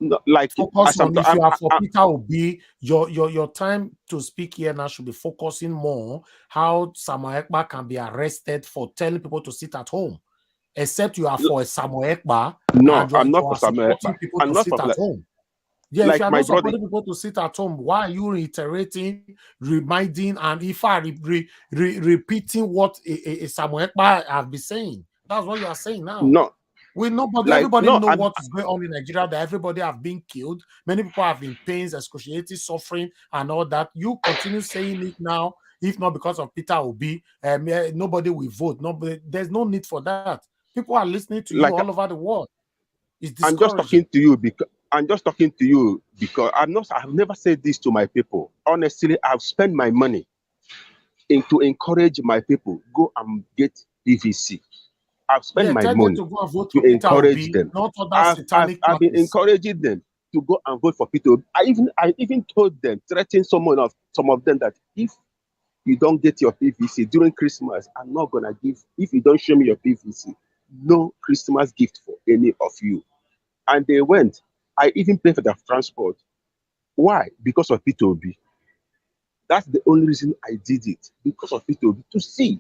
No, like Focus on if you are for Peter Obi, your time to speak here now should be focusing more how Samuel Ekpa can be arrested for telling people to sit at home. Except you are for Samuel Ekpa no, and I'm not you for are Samuel supporting Ekpa. people I'm to not sit for at home. Yeah, if like you are my not brother. supporting people to sit at home, why are you reiterating, reminding, and if I repeating what a Samuel Ekpa have been saying? That's what you are saying now. No, everybody know I'm, what is going on in Nigeria, that everybody have been killed, many people have been pains, excruciating suffering, and all that. You continue saying it now, if not because of Peter Obi, nobody will vote. Nobody, there's no need for that. People are listening to you all over the world. It's discouraging. I'm just talking to you because I've never said this to my people. Honestly, I've spent my money to encourage my people go and get PVC. I've spent my tell money them to go and vote to for Peter encourage Obi, them. not other satanic I've been parties. encouraging them to go and vote for Peter Obi. I even told them, threatened some of them, that if you don't get your PVC during Christmas, I'm not gonna give. If you don't show me your PVC, no Christmas gift for any of you. And they went. I even paid for their transport. Why? Because of Peter Obi. That's the only reason I did it, because of Peter Obi, to see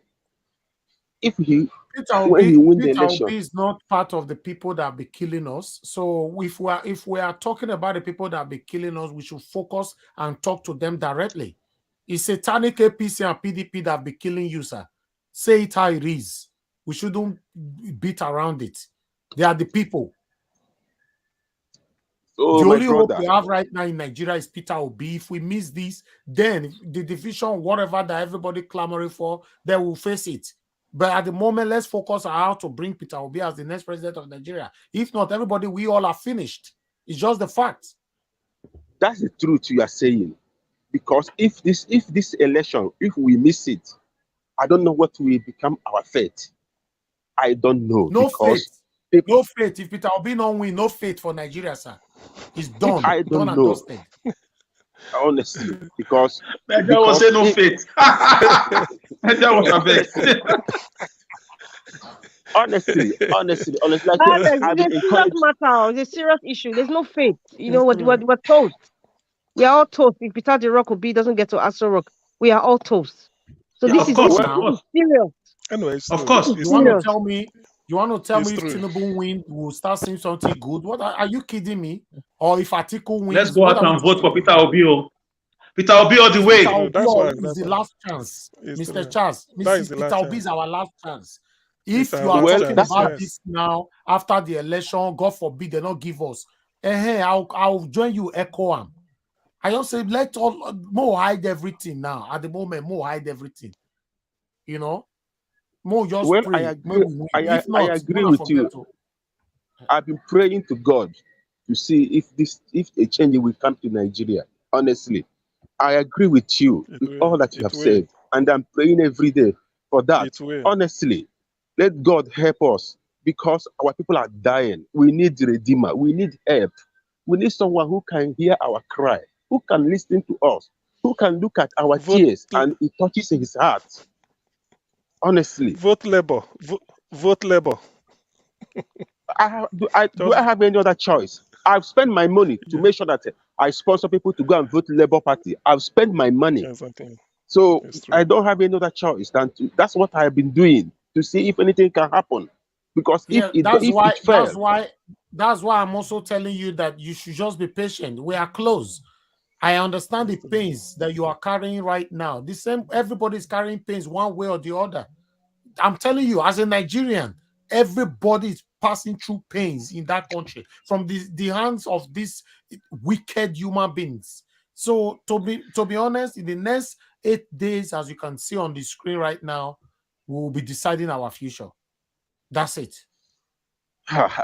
if when he win the election. Obi is not part of the people that be killing us. So if we are talking about the people that be killing us, we should focus and talk to them directly. It's satanic APC and PDP that be killing you, sir. Say it how it is. We shouldn't beat around it. They are the people. So the my only hope brother, we have right now in Nigeria is Peter Obi. If we miss this, then the division, whatever that everybody clamoring for, they will face it. But at the moment, let's focus on how to bring Peter Obi as the next president of Nigeria. If not, everybody, we all are finished. It's just the fact. that's the truth you are saying. Because if this election, if we miss it, I don't know what will become our fate. I don't know. No because faith. No faith. If Peter Obi don't win, no faith for Nigeria, sir. It's done. I don't done know. And dusted. Honestly, because Nigeria will say no faith. Nigeria was a best. honestly, like it's a serious matter. It's a serious issue. There's no faith. You know what? We're toast. We are all toast. If Peter the Rock Obi doesn't get to Aso Rock, we are all toast. So Yeah, this is serious. Anyway, of course. You want to tell me? You want to tell It's me true. if Tinubu win, we'll start seeing something good? What are you kidding me? Or if Atiku wins, Let's go out and vote for Peter Obi. Peter Obi all the way. Peter Obi That's why. is the last chance, Mr. true. Charles. That is the Peter last Obi is chance. our last chance. It's If our you are last talking chance, about yes. this now, after the election, God forbid they not give us. I'll join you, echo him. I just say let all Mo hide everything now. At the moment, Mo hide everything. You know, Mo just Well, pray. I agree. If not, I agree with you. I've been praying to God to see if a change will come to Nigeria. Honestly, I agree with you with all that you have said, and I'm praying every day for that. Honestly, let God help us, because our people are dying. We need the Redeemer. We need help. We need someone who can hear our cry, who can listen to us, who can look at our tears, and it touches his heart. Honestly, vote Labour. Vote Labour. Do I have any other choice? I've spent my money to make sure that I sponsor people to go and vote Labour Party. I've spent my money. So I don't have any other choice than to. That's what I've been doing to see if anything can happen. Because that's why I'm also telling you that you should just be patient. We are close. I understand the pains that you are carrying right now. The same, everybody's carrying pains one way or the other. I'm telling you, as a Nigerian, everybody is passing through pains in that country from the hands of these wicked human beings. So to be honest, in the next 8 days, as you can see on the screen right now, we will be deciding our future. That's it.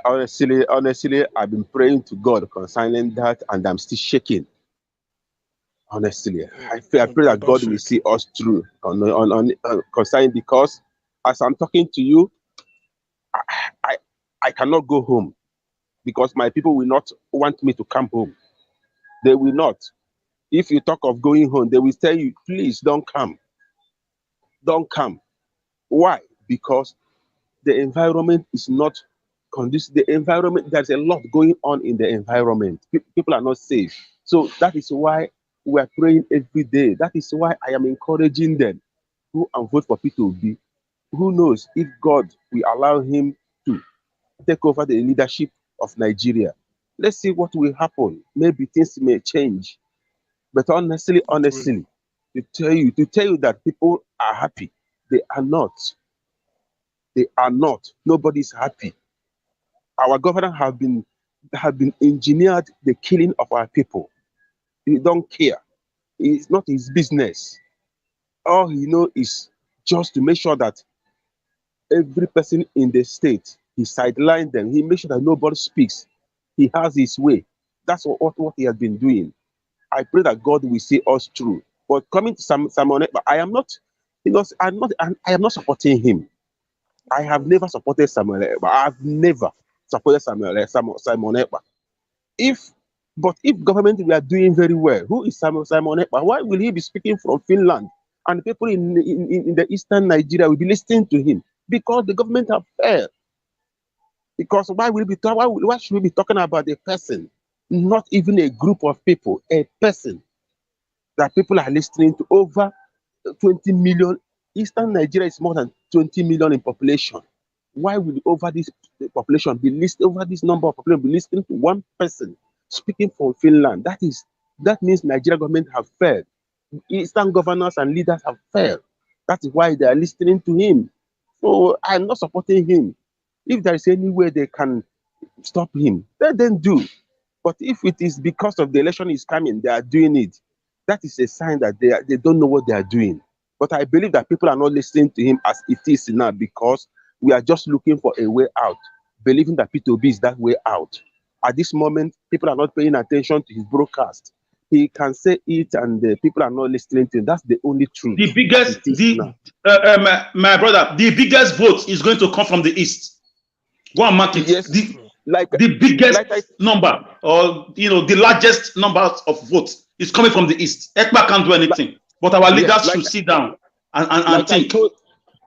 Honestly, I've been praying to God concerning that, and I'm still shaking. Honestly, I pray that God will see us through on concerning, because as I'm talking to you, I I cannot go home because my people will not want me to come home. They will not. If you talk of going home, they will tell you, please don't come. Don't come. Why? Because the environment is not conducive. The environment, there's a lot going on in the environment. People are not safe. So that is why we are praying every day. That is why I am encouraging them. Go and vote for P2B. Who knows if God will allow him to take over the leadership of Nigeria. Let's see what will happen. Maybe things may change. But honestly, to tell you that people are happy, they are not. They are not. Nobody's happy. Our government have been engineered the killing of our people. He don't care. It's not his business. All he knows is just to make sure that every person in the state, he sidelined them. He makes sure that nobody speaks. He has his way. That's what he has been doing. I pray that God will see us through. But coming to Simon, I am not, I am not supporting him. I have never supported Samuel Ekpa. I've never supported Simon Ekpa. If government we are doing very well, who is Simon Ekpa? Why will he be speaking from Finland? And people in the eastern Nigeria will be listening to him because the government have failed. Because why should we be talking about a person, not even a group of people, a person that people are listening to? Over 20 million. Eastern Nigeria is more than 20 million in population. Why will over this population be listening, over this number of population be listening to one person speaking from Finland? That means Nigeria government have failed. Eastern governors and leaders have failed. That is why they are listening to him. So I'm not supporting him. If there is any way they can stop him, let them do. But if it is because of the election is coming, they are doing it, that is a sign that they don't know what they are doing. But I believe that people are not listening to him as it is now because we are just looking for a way out, believing that P2B is that way out. At this moment, people are not paying attention to his broadcast. He can say it and people are not listening to him. That's the only truth. The biggest, my brother, the biggest vote is going to come from the East. Go and mark it. Yes, the biggest number, or the largest number of votes is coming from the East. Ekpa can't do anything, but our leaders should sit down and think.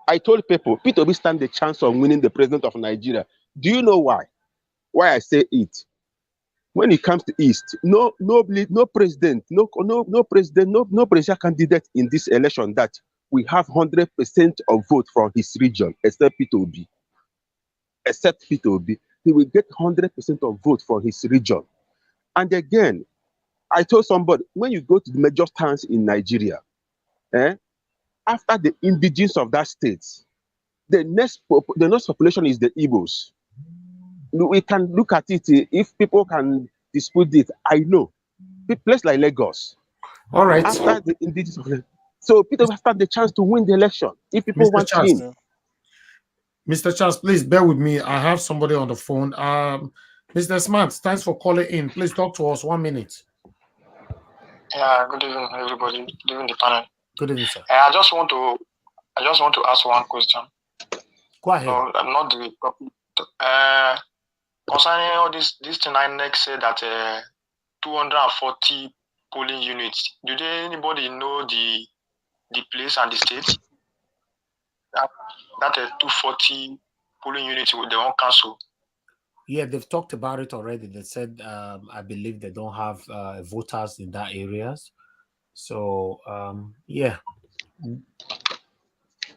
I told people, P2B stand the chance of winning the president of Nigeria. Do you know why? Why I say it? When it comes to East, no president, no presidential candidate in this election that we have 100% of vote from his region, except P2B. Except P2B, he will get 100% of vote from his region. And again, I told somebody, when you go to the major towns in Nigeria, after the indigenes of that state, the next population is the Igbos. We can look at it if people can dispute it. I know, a place like Lagos. All right. After the indigenous population, so Peter will stand the chance to win the election if people Mr. want Charles, him. Mr. Charles, please bear with me. I have somebody on the phone. Mr. Smart, thanks for calling in. Please talk to us 1 minute. Yeah, good evening, everybody. Good evening, the panel. Good evening, sir. I just want to ask one question. Go ahead. No, not the concerning all this thing. INEC said that 240 polling units. Do anybody know the place and the state? That 240 polling units they won't cancel. Yeah, they've talked about it already. They said, I believe they don't have voters in that areas. So, yeah.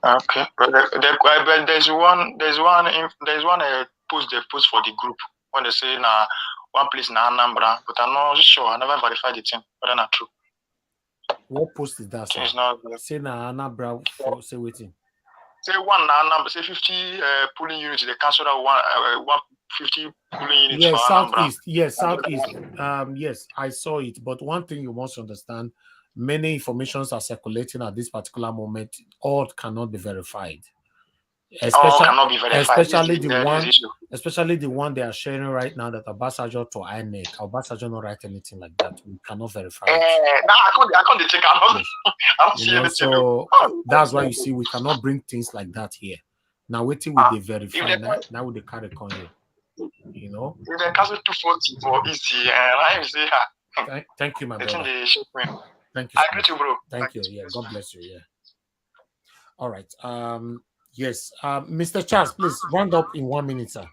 Okay, but there's one post they post for the group when they say one place in Anambra, but I'm not sure. I never verified the thing, but they're not true. What post is that? It's not. Say na Anambra for say waiting. Say one Anambra, say 50 polling units. They cancel that 150 polling units for Southeast. Anambra. Yes, Southeast. Yes, I saw it. But one thing you must understand: many informations are circulating at this particular moment. All cannot be verified. Cannot be verified. Especially the one they are sharing right now that Obasanjo to INEC. Obasanjo not write anything like that. We cannot verify it. I can't take. I don't see anything. So that's why you see we cannot bring things like that here. Now waiting with the verify. Now with the carry on here. You know. If they cancel 240 for easy, and I say, Thank you, my brother. Thank you. I agree you, bro. Thank you. Yeah, God bless you. Yeah. All right. Yes. Mr. Charles, please round up in 1 minute, sir.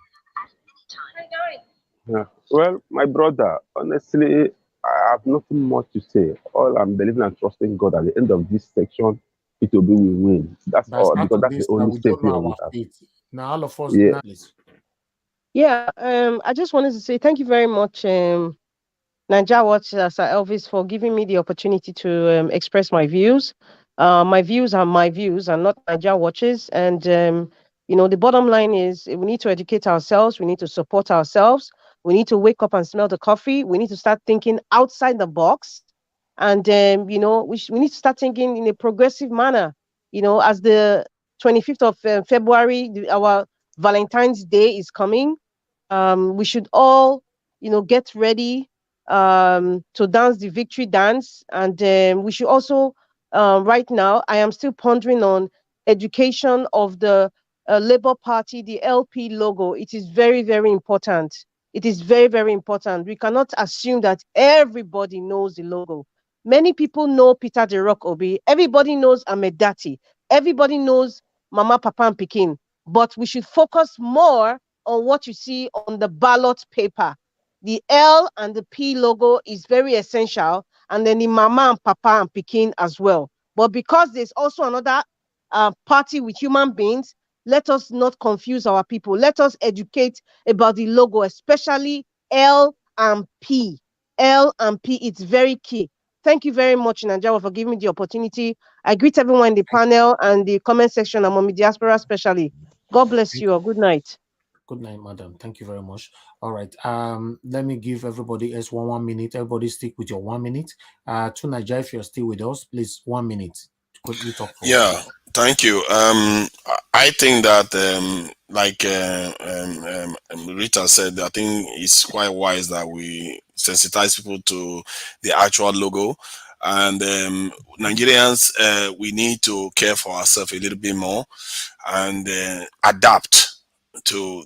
Yeah. Well, my brother, honestly, I have nothing much to say. All I'm believing and trusting God at the end of this section, it will be win-win. That's all, because that's the only we don't safety know of our it. fate. Now, all of us, Yeah. please. Yeah, I just wanted to say thank you very much, Nigeria Watch, Sir Elvis, for giving me the opportunity to express my views. My views are my views and not Nigeria Watch's. And, the bottom line is we need to educate ourselves. We need to support ourselves. We need to wake up and smell the coffee. We need to start thinking outside the box. And, we need to start thinking in a progressive manner. As the 25th of February, our Valentine's Day is coming. We should all, get ready to dance the victory dance. And we should also, right now, I am still pondering on education of the Labour Party, the LP logo. It is very, very important. It is very, very important. We cannot assume that everybody knows the logo. Many people know Peter the Rock Obi. Everybody knows Ahmed Dati. Everybody knows Mama, Papa, and Pikin. But we should focus more on what you see on the ballot paper. The L and the P logo is very essential, and then the Mama and Papa and Pikin as well. But because there's also another party with human beings, let us not confuse our people. Let us educate about the logo, especially L and P. L and P, it's very key. Thank you very much, Nanjawa, for giving me the opportunity. I greet everyone in the panel and the comment section, and Mommy Diaspora especially. God bless you. Good night. Good night, madam. Thank you very much. All right. Let me give everybody else 1 minute. Everybody stick with your 1 minute. To Nigeria, if you're still with us, please 1 minute. Quickly talk for Yeah, thank you. I think that Rita said, I think it's quite wise that we sensitize people to the actual logo. And Nigerians, we need to care for ourselves a little bit more and adapt to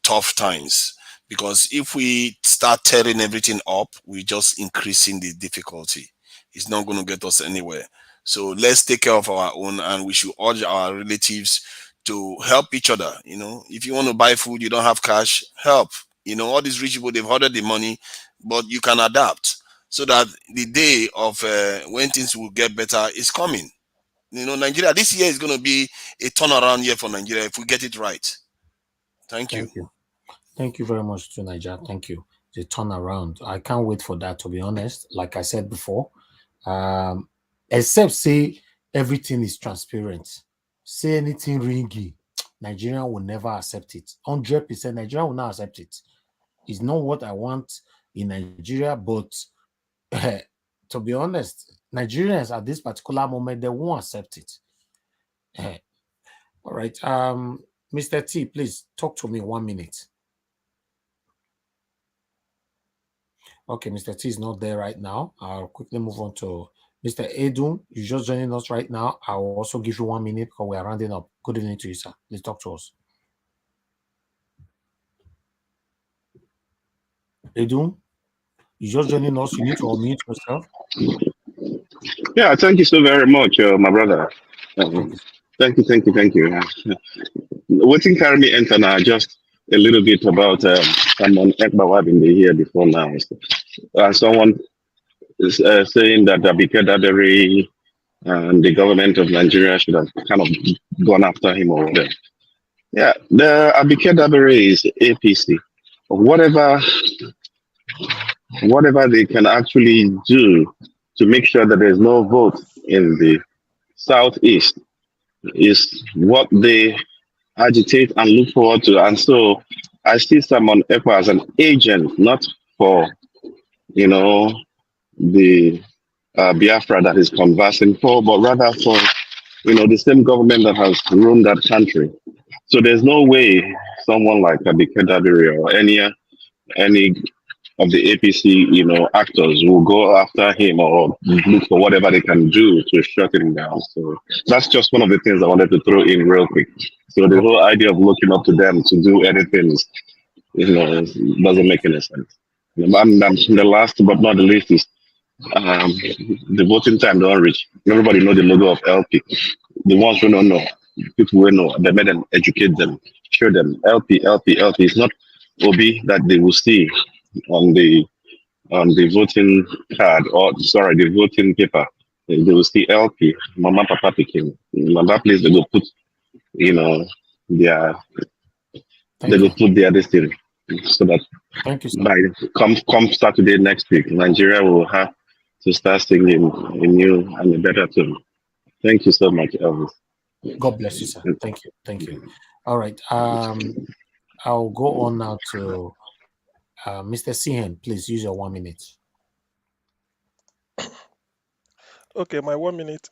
tough times, because if we start tearing everything up, we're just increasing the difficulty. It's not going to get us anywhere. So let's take care of our own, and we should urge our relatives to help each other. If you want to buy food, you don't have cash, help. All these rich people, they've hoarded the money, but you can adapt so that the day of when things will get better is coming. Nigeria, this year is going to be a turnaround year for Nigeria if we get it right. Thank you. Thank you very much to Nigeria. Thank you. The turnaround. I can't wait for that, to be honest. Like I said before, except say everything is transparent. Say anything ringy, Nigeria will never accept it. 100% Nigeria will not accept it. It's not what I want in Nigeria, but to be honest, Nigerians at this particular moment, they won't accept it. All right. Mr. T, please talk to me 1 minute. Okay, Mr. T is not there right now. I'll quickly move on to Mr. Edun. You're just joining us right now. I will also give you 1 minute because we are rounding up. Good evening to you, sir. Please talk to us. Edun, you're just joining us. You need to unmute yourself. Yeah, thank you so very much, my brother. Thank you. Waiting carry me enter now. Just a little bit about someone Ekbawa been here before now. Someone is saying that Abike Daderi and the government of Nigeria should have kind of gone after him or whatever. Yeah, the Abike Daderi is APC. Whatever they can actually do to make sure that there's no vote in the southeast is what they agitate and look forward to. And so I see Simon Ekpa as an agent, not for, the Biafra that is conversing for, but rather for, the same government that has ruled that country. So there's no way someone like Abike Dabiri or any of the APC, actors will go after him or look for whatever they can do to shut him down. So that's just one of the things I wanted to throw in real quick. So the whole idea of looking up to them to do anything It doesn't make any sense. And the last but not the least is the voting time don't reach. Everybody know the logo of LP. The ones who don't know, people who know, they made them educate them, show them LP, LP, LP. It's not OB that they will see on the voting card, or sorry, the voting paper. They will see LP, Mama Papa Peking. Mama, please, they will put, their they will put their destiny so that Thank you, sir. by come Saturday next week, Nigeria will have to start singing a new and a better tune. Thank you so much, Elvis. God bless you, sir. Thank you. Thank you. All right. I'll go on now to Mr. Sihan. Please use your 1 minute. Okay, my 1 minute.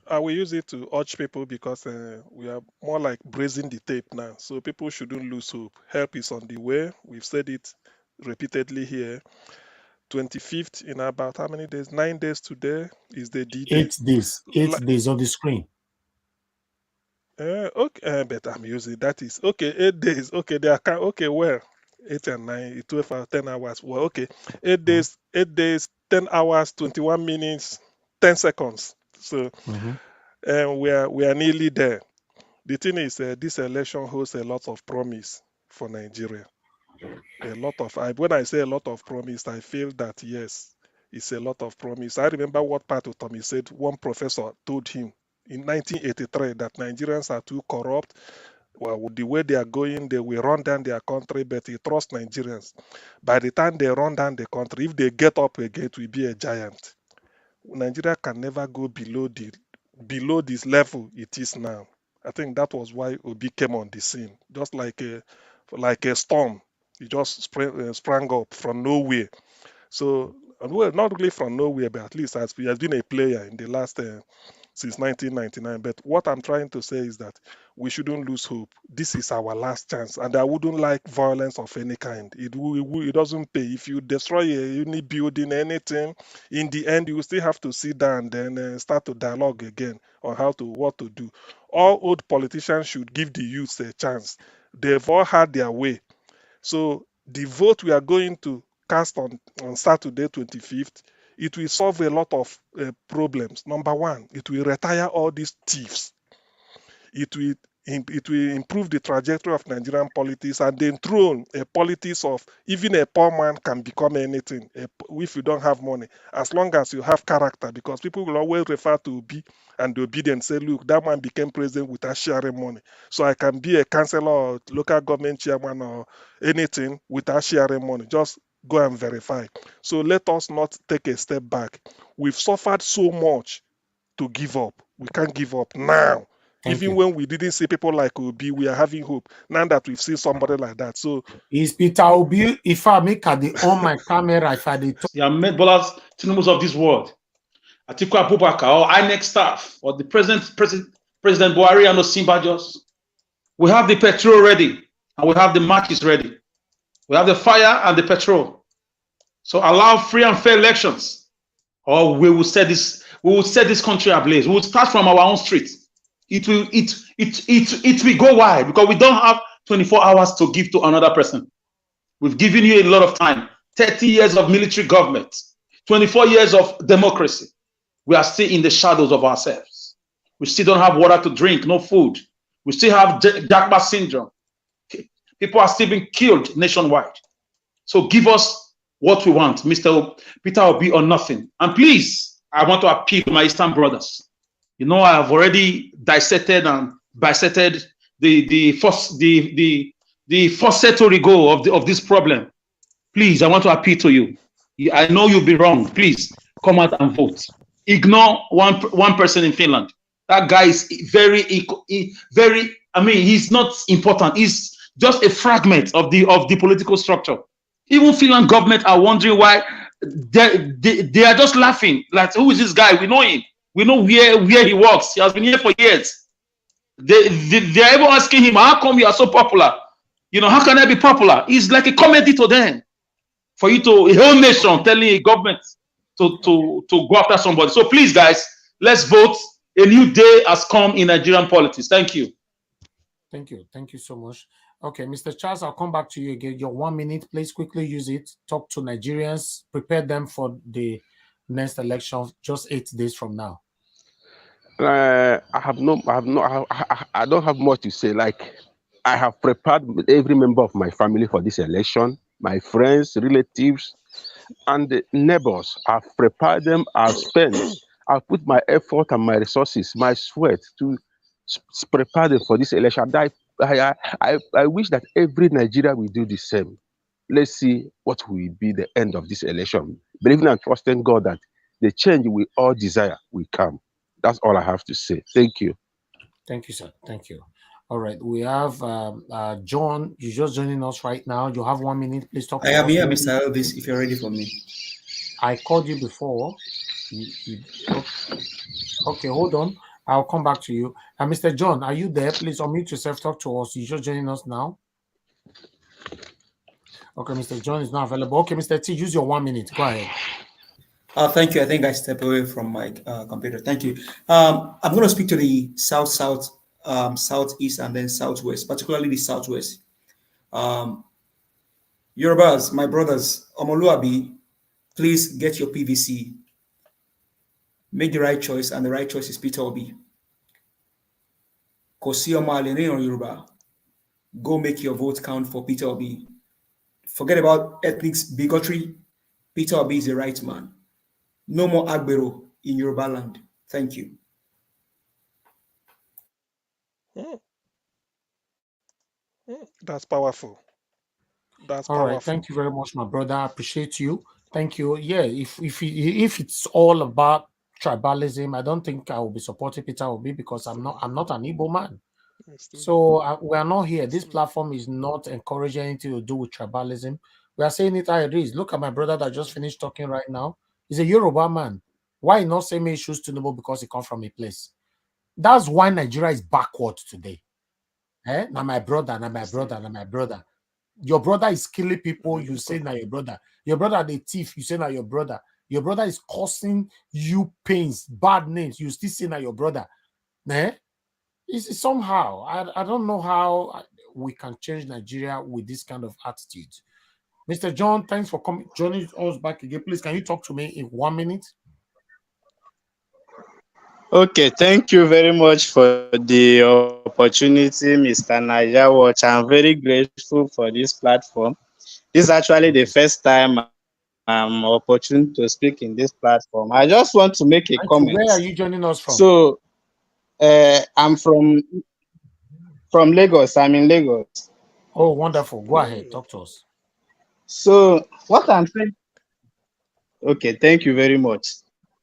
I will use it to urge people because we are more like braising the tape now. So people shouldn't lose hope. Help is on the way. We've said it repeatedly here. 25th in about how many days? 9 days today is the D-Day. 8 days. 8 days on the screen. Okay, but I'm using that is okay. 8 days. Okay, they are okay. Well, 8 and 9, 12 hours, 10 hours. Well, okay, 8 days. 8 days, 10 hours, 21 minutes, 10 seconds. So, we are nearly there. The thing is, this election holds a lot of promise for Nigeria. When I say a lot of promise, I feel that yes, it's a lot of promise. I remember what Pat Tommy said. One professor told him in 1983 that Nigerians are too corrupt. Well, with the way they are going, they will run down their country, but he trusts Nigerians. By the time they run down the country, if they get up again, it will be a giant. Nigeria can never go below this level it is now. I think that was why Obi came on the scene, just like a storm. He just sprang up from nowhere. So, well, not really from nowhere, but at least he has been a player in the last since 1999. But what I'm trying to say is that we shouldn't lose hope. This is our last chance, and I wouldn't like violence of any kind. It doesn't pay. If you destroy any building, anything, in the end, you will still have to sit down and then start to dialogue again on what to do. All old politicians should give the youth a chance. They've all had their way. So the vote we are going to cast on Saturday 25th, it will solve a lot of problems. Number one, it will retire all these thieves. It will improve the trajectory of Nigerian politics and enthrone a politics of even a poor man can become anything if you don't have money, as long as you have character, because people will always refer to Obi and Obi and say, look, that man became president without sharing money. So I can be a councillor or local government chairman or anything without sharing money. Just go and verify. So let us not take a step back. We've suffered so much to give up. We can't give up now. Even when we didn't see people like Obi, we are having hope. Now that we've seen somebody like that. So is Peter Obi, if I make on my camera, if I talk. They are made ballers, Tinubus of this world. Atiku Abubakar or INEC staff or the President Buhari and Osimbajos. We have the petrol ready and we have the matches ready. We have the fire and the petrol. So allow free and fair elections, or we will set this country ablaze. We will start from our own streets. It will go wide because we don't have 24 hours to give to another person. We've given you a lot of time. 30 years of military government, 24 years of democracy. We are still in the shadows of ourselves. We still don't have water to drink, no food. We still have Jagba syndrome. People are still being killed nationwide. So give us what we want, Mr. Peter Obi, or nothing. And please, I want to appeal to my Eastern brothers. You know, I have already dissected and bisected the falsetto go of this problem. Please, I want to appeal to you. I know you'll be wrong. Please come out and vote. Ignore one person in Finland. That guy is very. I mean, he's not important. He's just a fragment of the political structure. Even Finland government are wondering why they are just laughing. Like, who is this guy? We know him. We know where he works. He has been here for years. They're even asking him, how come you are so popular? You know, how can I be popular? It's like a comedy to them. For you to, a whole nation telling a government to go after somebody. So please, guys, let's vote. A new day has come in Nigerian politics. Thank you. Thank you. Thank you so much. Okay, Mr. Charles, I'll come back to you again. Your 1 minute, please quickly use it. Talk to Nigerians, prepare them for the next election just 8 days from now. I don't have much to say. Like, I have prepared every member of my family for this election, my friends, relatives, and the neighbors. I've prepared them. I've put my effort and my resources, my sweat to prepare them for this election. I wish that every Nigeria will do the same. Let's see what will be the end of this election. Believing and trusting God that the change we all desire will come. That's all I have to say. Thank you. Thank you, sir. Thank you. All right, we have John. You're just joining us right now. You have 1 minute. Please talk to I am us. here, Mr. Elvis, if you're ready for me. I called you before. Okay, hold on. I'll come back to you. Mr. John, are you there? Please unmute yourself. Talk to us. You're just joining us now. Okay, Mr. John is not available. Okay, Mr. T, use your 1 minute. Go ahead. Thank you. I think I stepped away from my computer. Thank you. I'm going to speak to the south, southeast, and then southwest, particularly the southwest. Yorubas, my brothers, Omoluabi, please get your PVC. Make the right choice, and the right choice is Peter Obi. Kosi Omalene or Yoruba, go make your vote count for Peter Obi. Forget about ethnic bigotry. Peter Obi is the right man. No more Agbero in Yoruba land. Thank you. That's powerful. That's all powerful. Right. Thank you very much, my brother. I appreciate you. Thank you. Yeah, if it's all about tribalism, I don't think I will be supporting Peter Obi because I'm not an Igbo man. So we are not here. This platform is not encouraging anything to do with tribalism. We are saying it how it is. Look at my brother that just finished talking right now. He's a Yoruba man. Why not say me choose Tinubu because he comes from a place? That's why Nigeria is backward today. Now my brother, now my brother, now my brother. Your brother is killing people, you say now your brother. Your brother the thief, you say now your brother. Your brother is causing you pains, bad names, you still say now your brother. It's somehow, I don't know how we can change Nigeria with this kind of attitude. Mr. John, thanks for joining us back again. Please, can you talk to me in 1 minute? Okay, thank you very much for the opportunity, Mr. Niger Watch. I'm very grateful for this platform. This is actually the first time I'm opportune to speak in this platform. I just want to make a comment. Where are you joining us from? So, I'm from Lagos. I'm in Lagos. Oh, wonderful. Go ahead. Talk to us. So, what I'm saying. Okay, thank you very much.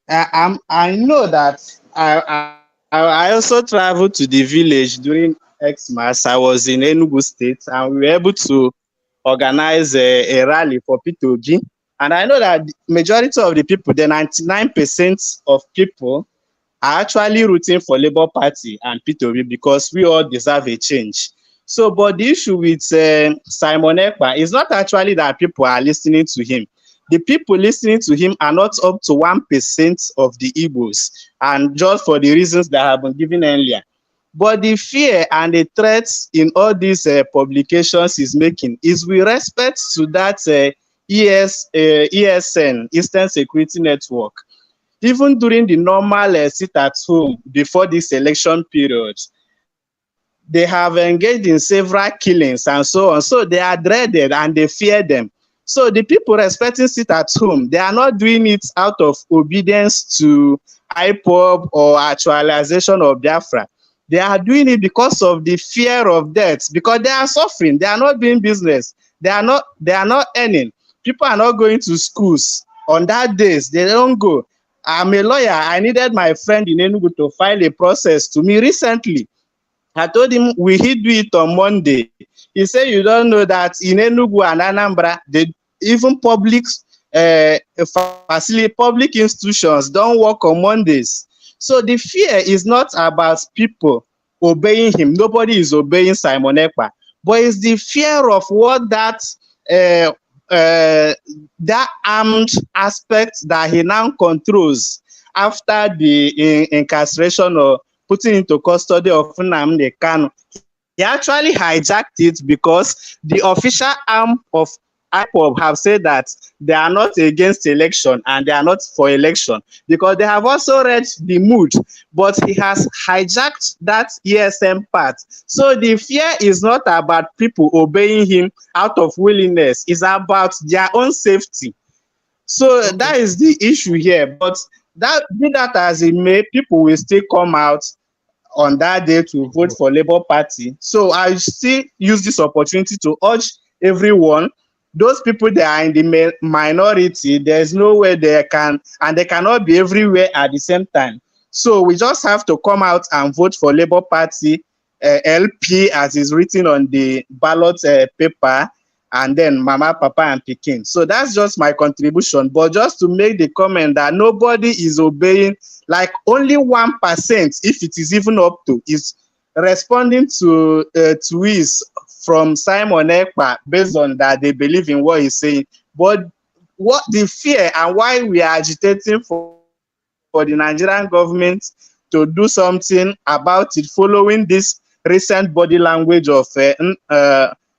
I know that I also traveled to the village during Xmas. I was in Enugu State, and we were able to organize a rally for P2G. And I know that the majority of the people, the 99% of people, are actually rooting for Labour Party and P2B because we all deserve a change. So, but the issue with Simon Ekpa is not actually that people are listening to him. The people listening to him are not up to 1% of the Igbos, and just for the reasons that have been given earlier. But the fear and the threats in all these publications is making is with respect to that ESN, Eastern Security Network. Even during the normal sit at home before this election period, they have engaged in several killings and so on. So they are dreaded and they fear them. So the people respecting sit at home, they are not doing it out of obedience to IPOB or actualization of Biafra. They are doing it because of the fear of death, because they are suffering. They are not doing business. They are not earning. People are not going to schools. On that days, they don't go. I'm a lawyer. I needed my friend in Enugu to file a process to me recently. I told him we do it on Monday. He said you don't know that in Enugu and Anambra, even public public institutions don't work on Mondays. So the fear is not about people obeying him. Nobody is obeying Simon Ekpa, but it's the fear of what that armed aspect that he now controls after the incarceration or putting into custody of Nnamdi Kanu. He actually hijacked it because the official arm of IPOB have said that they are not against election and they are not for election because they have also read the mood, but he has hijacked that ESM part. So the fear is not about people obeying him out of willingness, it's about their own safety. So that is the issue here. But that be that as it may, people will still come out on that day to vote for Labour Party. So I still use this opportunity to urge everyone, those people that are in the minority, there's no way they can, and they cannot be everywhere at the same time. So we just have to come out and vote for Labour Party LP as is written on the ballot paper, and then Mama, Papa, and Pikin. So that's just my contribution. But just to make the comment that nobody is obeying, like only 1%, if it is even up to, is responding to tweets from Simon Ekpa based on that they believe in what he's saying. But what the fear and why we are agitating for the Nigerian government to do something about it following this recent body language of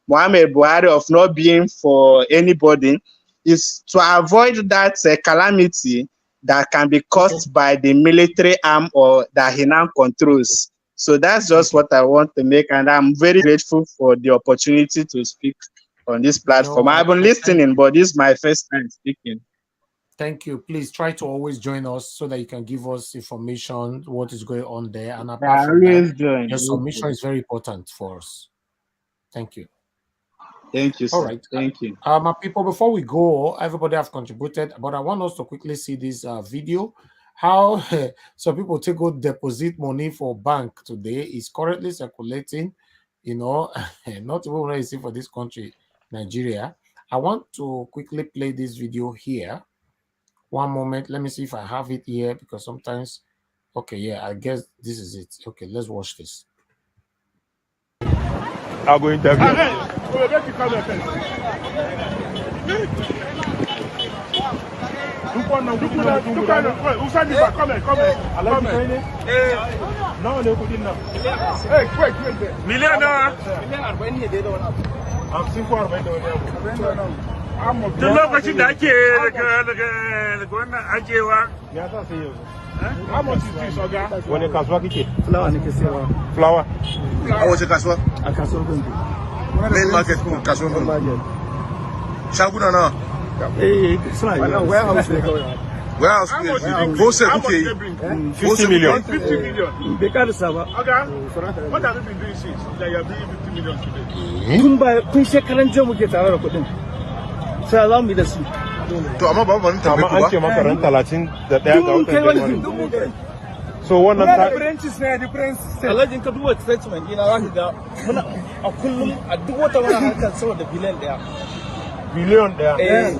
Mohamed Buhari of not being for anybody is to avoid that calamity that can be caused by the military arm or that he now controls. So that's just what I want to make, and I'm very grateful for the opportunity to speak on this platform. I've been listening, but this is my first time speaking. Thank you. Please try to always join us so that you can give us information, what is going on there. And apart from that, your submission is very important for us. Thank you. Thank you, sir. All right. Thank you. My people, before we go, everybody have contributed, but I want us to quickly see this video. How some people take out deposit money for bank today is currently circulating, you know, not even what you see for this country, Nigeria. I want to quickly play this video here. One moment, let me see if I have it here because sometimes, okay, yeah, I guess this is it. Okay, let's watch this. I'll go interview. Tun lokacin da ake daga wannan ajewa ya sa sai yanzu. Wani kasuwa kike? Fulawa nake sayarwa. Fulawa? A wace kasuwa? A kasuwar Gombe. Main market ko kasuwar Gombe. Shaguna nawa? Suna yi. Warehouse ne kawai. Warehouse ne. Wholesale kuke yi? 50 million. 50 million. Bai karasa ba. Okay. What have you been doing since that you are doing 50 million today? Tun shekaran jiya muke tare da kuɗin. Sai za mu yi da su. To amma babu wani tambayi ku ba. Amma an ce maka ran 31 ga watan January. So wannan ta branches ne different state. Alhaji ka duba statement ina za ka ga muna a kullum a duk wata wani harkar saboda biliyan daya. Billion there. Yes.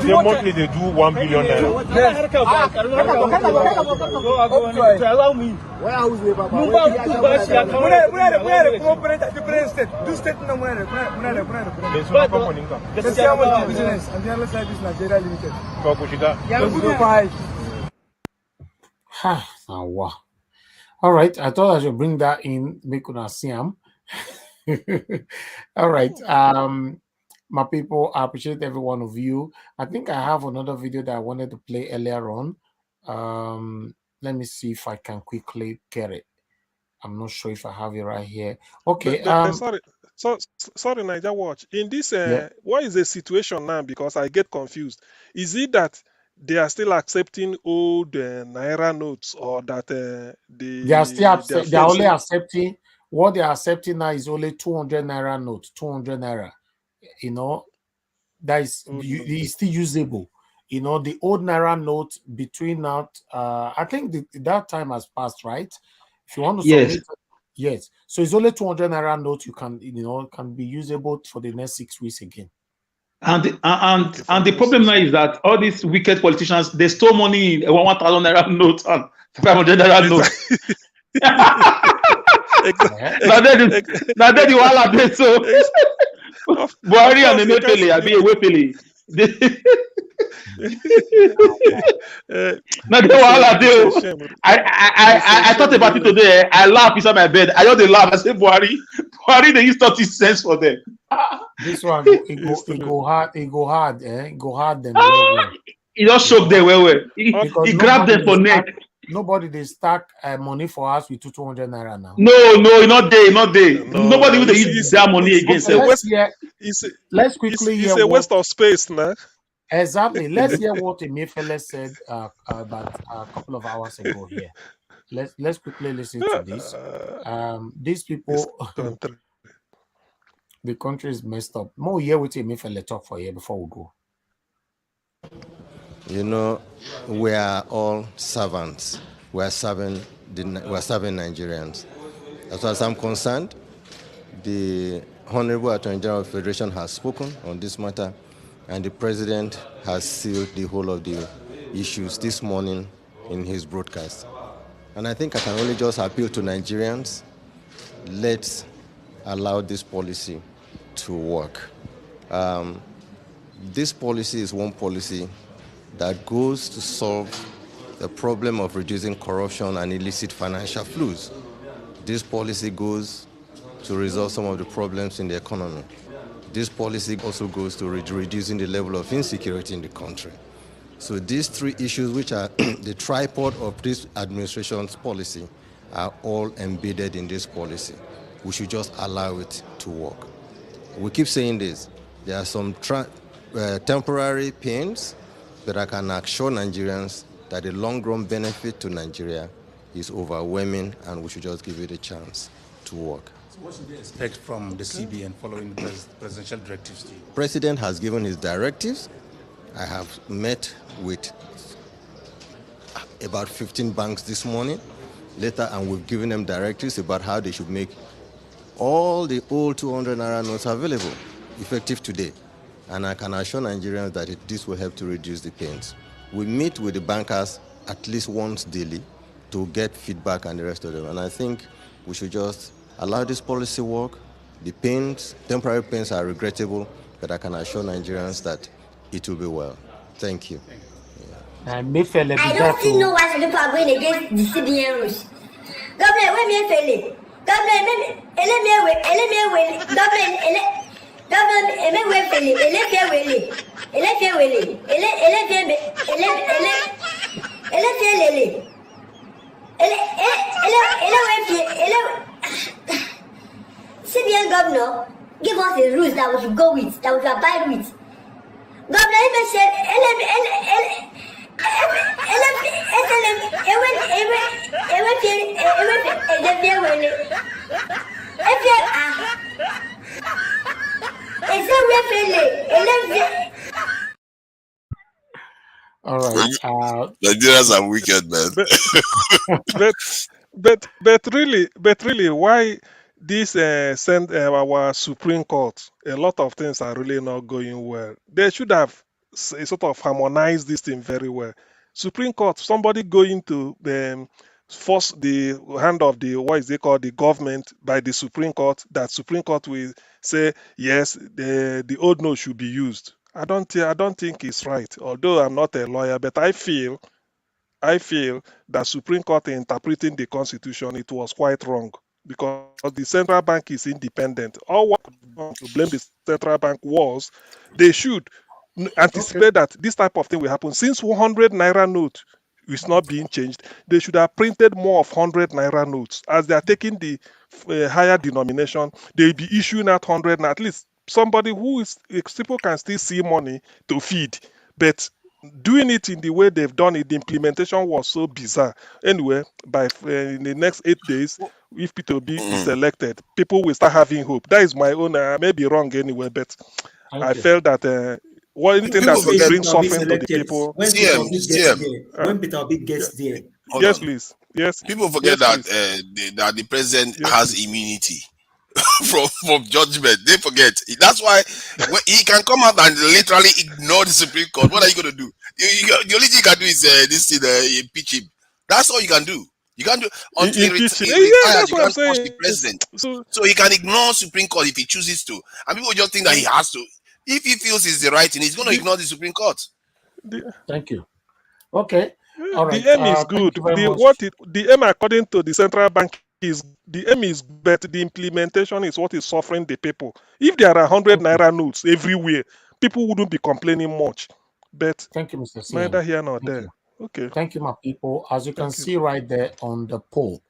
They monthly they do 1 billion there. Yes. Allow me. Where house we baba? Where corporate different state. Do state no where. The same business and the other side is Nigeria Limited. Ko ku shiga. Wow. All right, I thought I should bring that in, make una see am. All right, my people, I appreciate every one of you. I think I have another video that I wanted to play earlier on. Let me see if I can quickly get it. I'm not sure if I have it right here. Okay. Sorry, Niger Watch. In this, what is the situation now? Because I get confused. Is it that they are still accepting old Naira notes, or that they are still they are only accepting? What they are accepting now is only 200 Naira note, 200 Naira. You know, that is it's still usable. You know, the old Naira note between now, I think that time has passed, right? If you want to submit, yes. So it's only 200 Naira note. You can, you know, can be usable for the next 6 weeks again. And the problem now is that all these wicked politicians, they stole money in 1,000 Naira note and 500 Naira note. Now then you all are there, so Buhari and Emefiele are being Emefiele. No, they all do. I thought about it today. I laugh inside my bed. I just dey laugh. I say, Buhari, they use 30 cents for them. This one it go hard, it go hard them well, well. He just shook them well. He grabbed them for neck. Nobody they stack money for us with 200 naira now. No, not there. Nobody will use that money against them. Let's quickly hear a waste of space now. Exactly. Let's hear what Emefiele said about a couple of hours ago here. Let's quickly listen to this. These people, the country is messed up. More hear what Emefiele talk for here before we go. You know, we are all servants. We are serving Nigerians. As far as I'm concerned, the Honorable Attorney General of the Federation has spoken on this matter, and the President has sealed the whole of the issues this morning in his broadcast. And I think I can only just appeal to Nigerians, let's allow this policy to work. This policy is one policy that goes to solve the problem of reducing corruption and illicit financial flows. This policy goes to resolve some of the problems in the economy. This policy also goes to reducing the level of insecurity in the country. So these three issues, which are the tripod of this administration's policy, are all embedded in this policy. We should just allow it to work. We keep saying this. There are some temporary pains, but I can assure Nigerians that the long-run benefit to Nigeria is overwhelming, and we should just give it a chance to work. So what should we expect from the CBN following the presidential directives? The President has given his directives. I have met with about 15 banks this morning, later, and we've given them directives about how they should make all the old 200 naira notes available, effective today. And I can assure Nigerians that this will help to reduce the pains. We meet with the bankers at least once daily to get feedback and the rest of them. And I think we should just allow this policy work. The pains, temporary pains, are regrettable, but I can assure Nigerians that it will be well. Thank you. I don't still know why some people are going against the CBN rules. Government, when me fail, government, CBN governor give us the rules that we should go with, that we should abide with. Governor even said, all right. Nigerians are wicked, man. but really, why this send our Supreme Court? A lot of things are really not going well. They should have sort of harmonized this thing very well. Supreme Court, somebody going to force the hand of the the government by the Supreme Court, that Supreme Court will say yes, the old note should be used. I don't think it's right. Although I'm not a lawyer, but I feel that Supreme Court interpreting the Constitution, it was quite wrong, because the central bank is independent. All what to blame the central bank was they should anticipate that this type of thing will happen. Since 100 naira note is not being changed, they should have printed more of 100 naira notes. As they are taking the higher denomination, they'll be issuing out 100, at least somebody who is, people can still see money to feed. But doing it in the way they've done it, the implementation was so bizarre. Anyway, in the next 8 days, if P2B is elected, people will start having hope. That is my own, I may be wrong anyway, but I felt that anything that will bring suffering to the people. When Peter Obi gets there. Yes, please. Yes. People forget that the president has immunity from judgment. They forget. That's why when he can come out and literally ignore the Supreme Court. What are you going to do? The only thing you can do is impeach him. That's all you can do. You can't do until he retires. You can't touch the president. So he can ignore Supreme Court if he chooses to. And people just think that he has to. If he feels it's the right thing, he's going to ignore the Supreme Court. Thank you. Okay. All right. The aim is Thank good. you very much. The aim according to the central bank is the aim is, but the implementation is what is suffering the people. If there are 100 naira notes everywhere, people wouldn't be complaining much. But thank you, Mr. neither CM. here nor Thank there. you. Okay. Thank you, my people. As you can Thank you. see right there on the poll,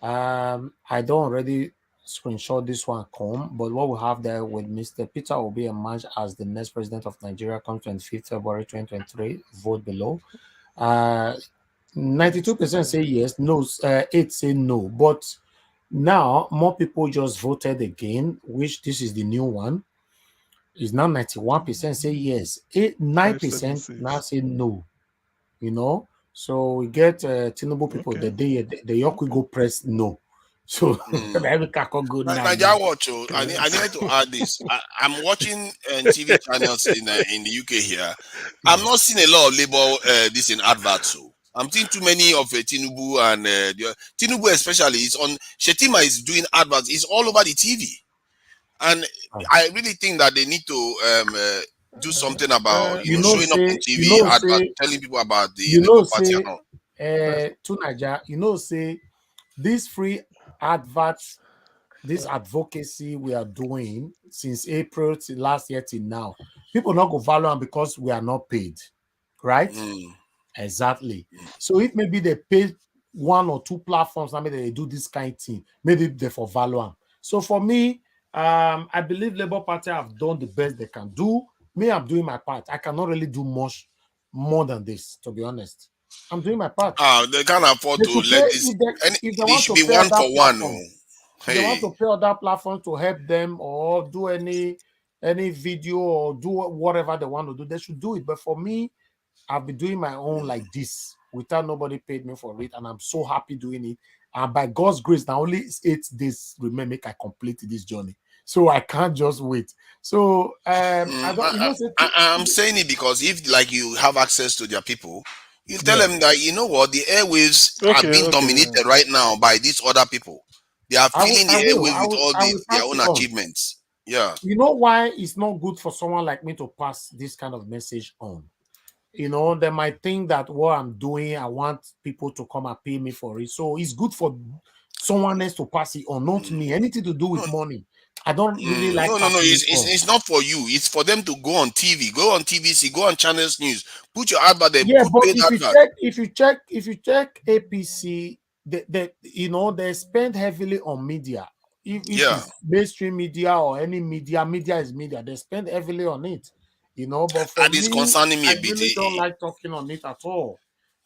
I don't already screenshot this one, but what we have there with Mr. Peter Obi emerged as the next president of Nigeria come 25th February 2023. Vote below. 92% say yes, no, 8 say no. But now more people just voted again, which this is the new one. Is now 91% say yes. 9% now say no. You know, so we get Tinubu people Okay. the York we go press no. So every caco go Nigeria watch. I need to add this. I'm watching TV channels in the UK here. I'm not seeing a lot of labor this in adverts. So I'm seeing too many of Tinubu and Tinubu especially is on. Shetima is doing adverts. It's all over the TV, and I really think that they need to do something about showing up on TV adverts, telling people about the Labour Party and all. To Nigeria, say this free adverts, this advocacy we are doing since April to last year till now, people not go value them because we are not paid, right? Exactly. So if maybe they pay 1 or 2 platforms, maybe they do this kind of thing, maybe they for value them. So for me, I believe Labour Party have done the best they can do. Me, I'm doing my part. I cannot really do much more than this, to be honest. I'm doing my part. They can't afford to let this. If they want should to be pay one other for one. platforms, they want to pay other platforms to help them or do any video or do whatever they want to do, they should do it. But for me, I've been doing my own like this without nobody paid me for it, and I'm so happy doing it. And by God's grace, now only 8 days remain make I complete this journey. So I can't just wait. So I'm saying it because if like you have access to their people, you tell them that you know what, the airwaves are being dominated right now by these other people. They are filling the airwaves with all their own achievements. Yeah. You know why it's not good for someone like me to pass this kind of message on? They might think that what I'm doing, I want people to come and pay me for it. So it's good for someone else to pass it on, not me. Anything to do with money. I don't really like. No. It's not for you. It's for them to go on TV, go on TVC, go on Channels News, put your advert there. Yeah, but paid if you check APC, they spend heavily on media. If it's mainstream media or any media is media. They spend heavily on it. But for that is me, concerning me I a bit. really don't like talking on it at all.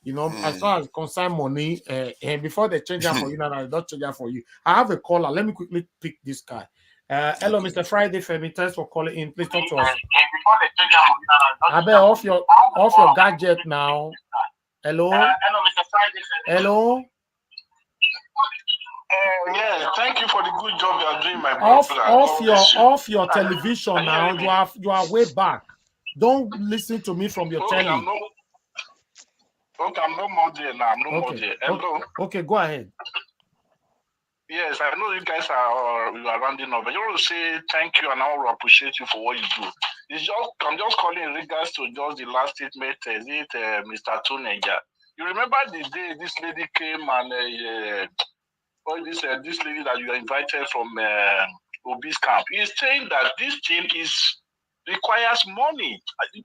As far as concern money, and before they change that for you, now they don't change that for you. I have a caller. Let me quickly pick this guy. Hello, Mr. Friday Femi. Thanks for calling in. Please talk to us. I bet off your gadget now. Hello. Hello, Mr. Friday. Hello. Yeah, thank you for the good job you are doing, my brother. Off your television now. You are way back. Don't listen to me from your telly. I'm no more there now. I'm no more there. Hello. Okay, go ahead. Yes, I know you guys are rounding up. But you want to say thank you and I want to appreciate you for what you do. I'm just calling in regards to just the last statement. Is it Mr. Tuneja? You remember the day this lady came and this lady that you invited from Obi's camp? He's saying that this thing requires money. You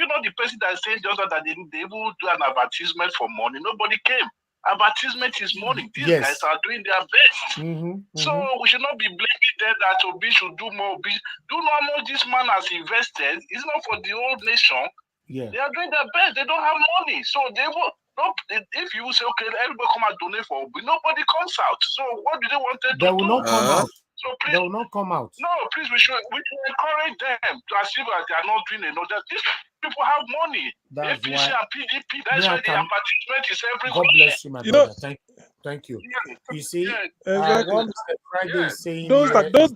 know the person that is saying just that they will do an advertisement for money. Nobody came. Advertisement is money. These guys are doing their best. So we should not be blaming them that Obi should do more. Do not know this man has invested. It's not for the whole nation. Yeah. They are doing their best. They don't have money. So they will not. If you say, okay, everybody come and donate for Obi, nobody comes out. So what do they want to do? They will not come out. So please, they will not come out. No, please, we should encourage them to achieve that they are not doing enough. These people have money. That's APC why. and PDP. That's why the advertisement is everywhere. God bless you, my brother. Thank you. You see, exactly. what Mr. Friday is saying.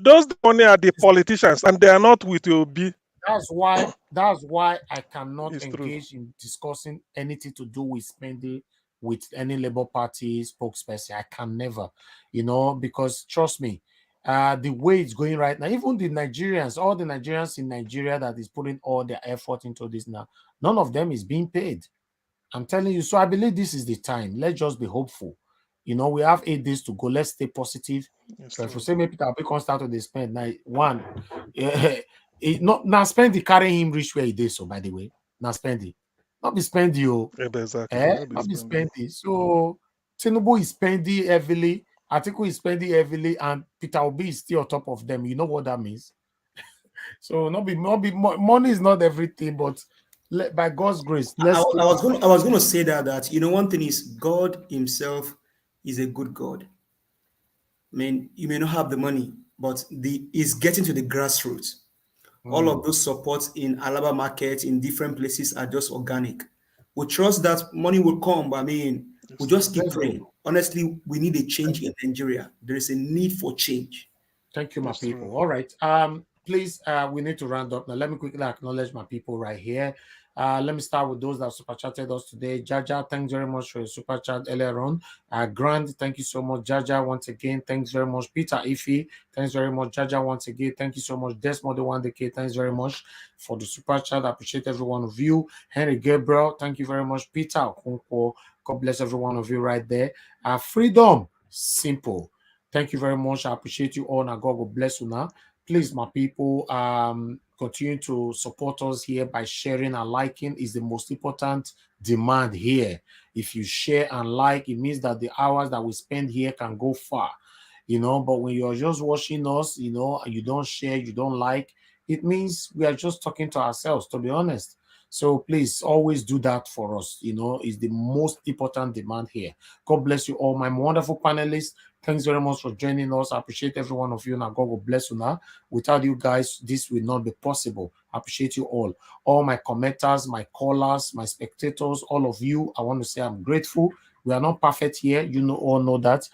Those money are the politicians, and they are not with Obi. That's why I cannot engage in discussing anything to do with spending with any Labour Party spokesperson. I can never, because trust me, the way it's going right now, even the Nigerians, all the Nigerians in Nigeria that is putting all their effort into this now, none of them is being paid. I'm telling you. So I believe this is the time. Let's just be hopeful. You know, we have 8 days to go. Let's stay positive. Yes, So if we Lord. say maybe I'll be constant to the spend now, one, not now spend the carry him reach where he did. So by the way, now spend it, not be spend you, Exactly. Not be not be spending. spending. So Tinubu is spending heavily, Atiku is spending heavily, and Peter Obi is still on top of them. You know what that means? So money is not everything, but by God's grace, I, let's I keep was it. going I was going to say that one thing is God Himself is a good God. I mean, you may not have the money, but the is getting to the grassroots. All of those supports in Alaba market in different places are just organic. We trust that money will come, but I mean, we just keep Let's go. praying. Honestly, we need a change in Nigeria. There is a need for change. Thank you, my That's true. people. All right. Please, we need to round up now. Let me quickly acknowledge my people right here. Let me start with those that super chatted us today. Jaja, thanks very much for your super chat earlier on. Grant, thank you so much. Jaja, once again, thanks very much. Peter Ife, thanks very much. Jaja, once again, thank you so much. Desmond, the 1DK, thanks very much for the super chat. I appreciate every one of you. Henry Gabriel, thank you very much. Peter Okonkwo, God bless every one of you right there. Freedom, simple. Thank you very much. I appreciate you all. Now God will bless you now. Please, my people, continue to support us here by sharing and liking is the most important demand here. If you share and like, it means that the hours that we spend here can go far. You know, but when you're just watching us, you know, and you don't share, you don't like, it means we are just talking to ourselves, to be honest. So please always do that for us. You know, is the most important demand here. God bless you all, my wonderful panelists. Thanks very much for joining us. I appreciate every one of you. Now, God will bless you now. Without you guys, this will not be possible. I appreciate you all. All my commenters, my callers, my spectators, all of you, I want to say I'm grateful. We are not perfect here. You know, all know that.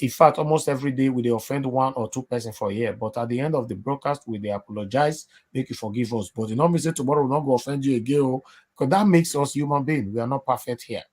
In fact, almost every day we offend one or two person for a year. But at the end of the broadcast, we apologize, make you forgive us. But you know, me say tomorrow we're not going to offend you again, because that makes us human beings. We are not perfect here.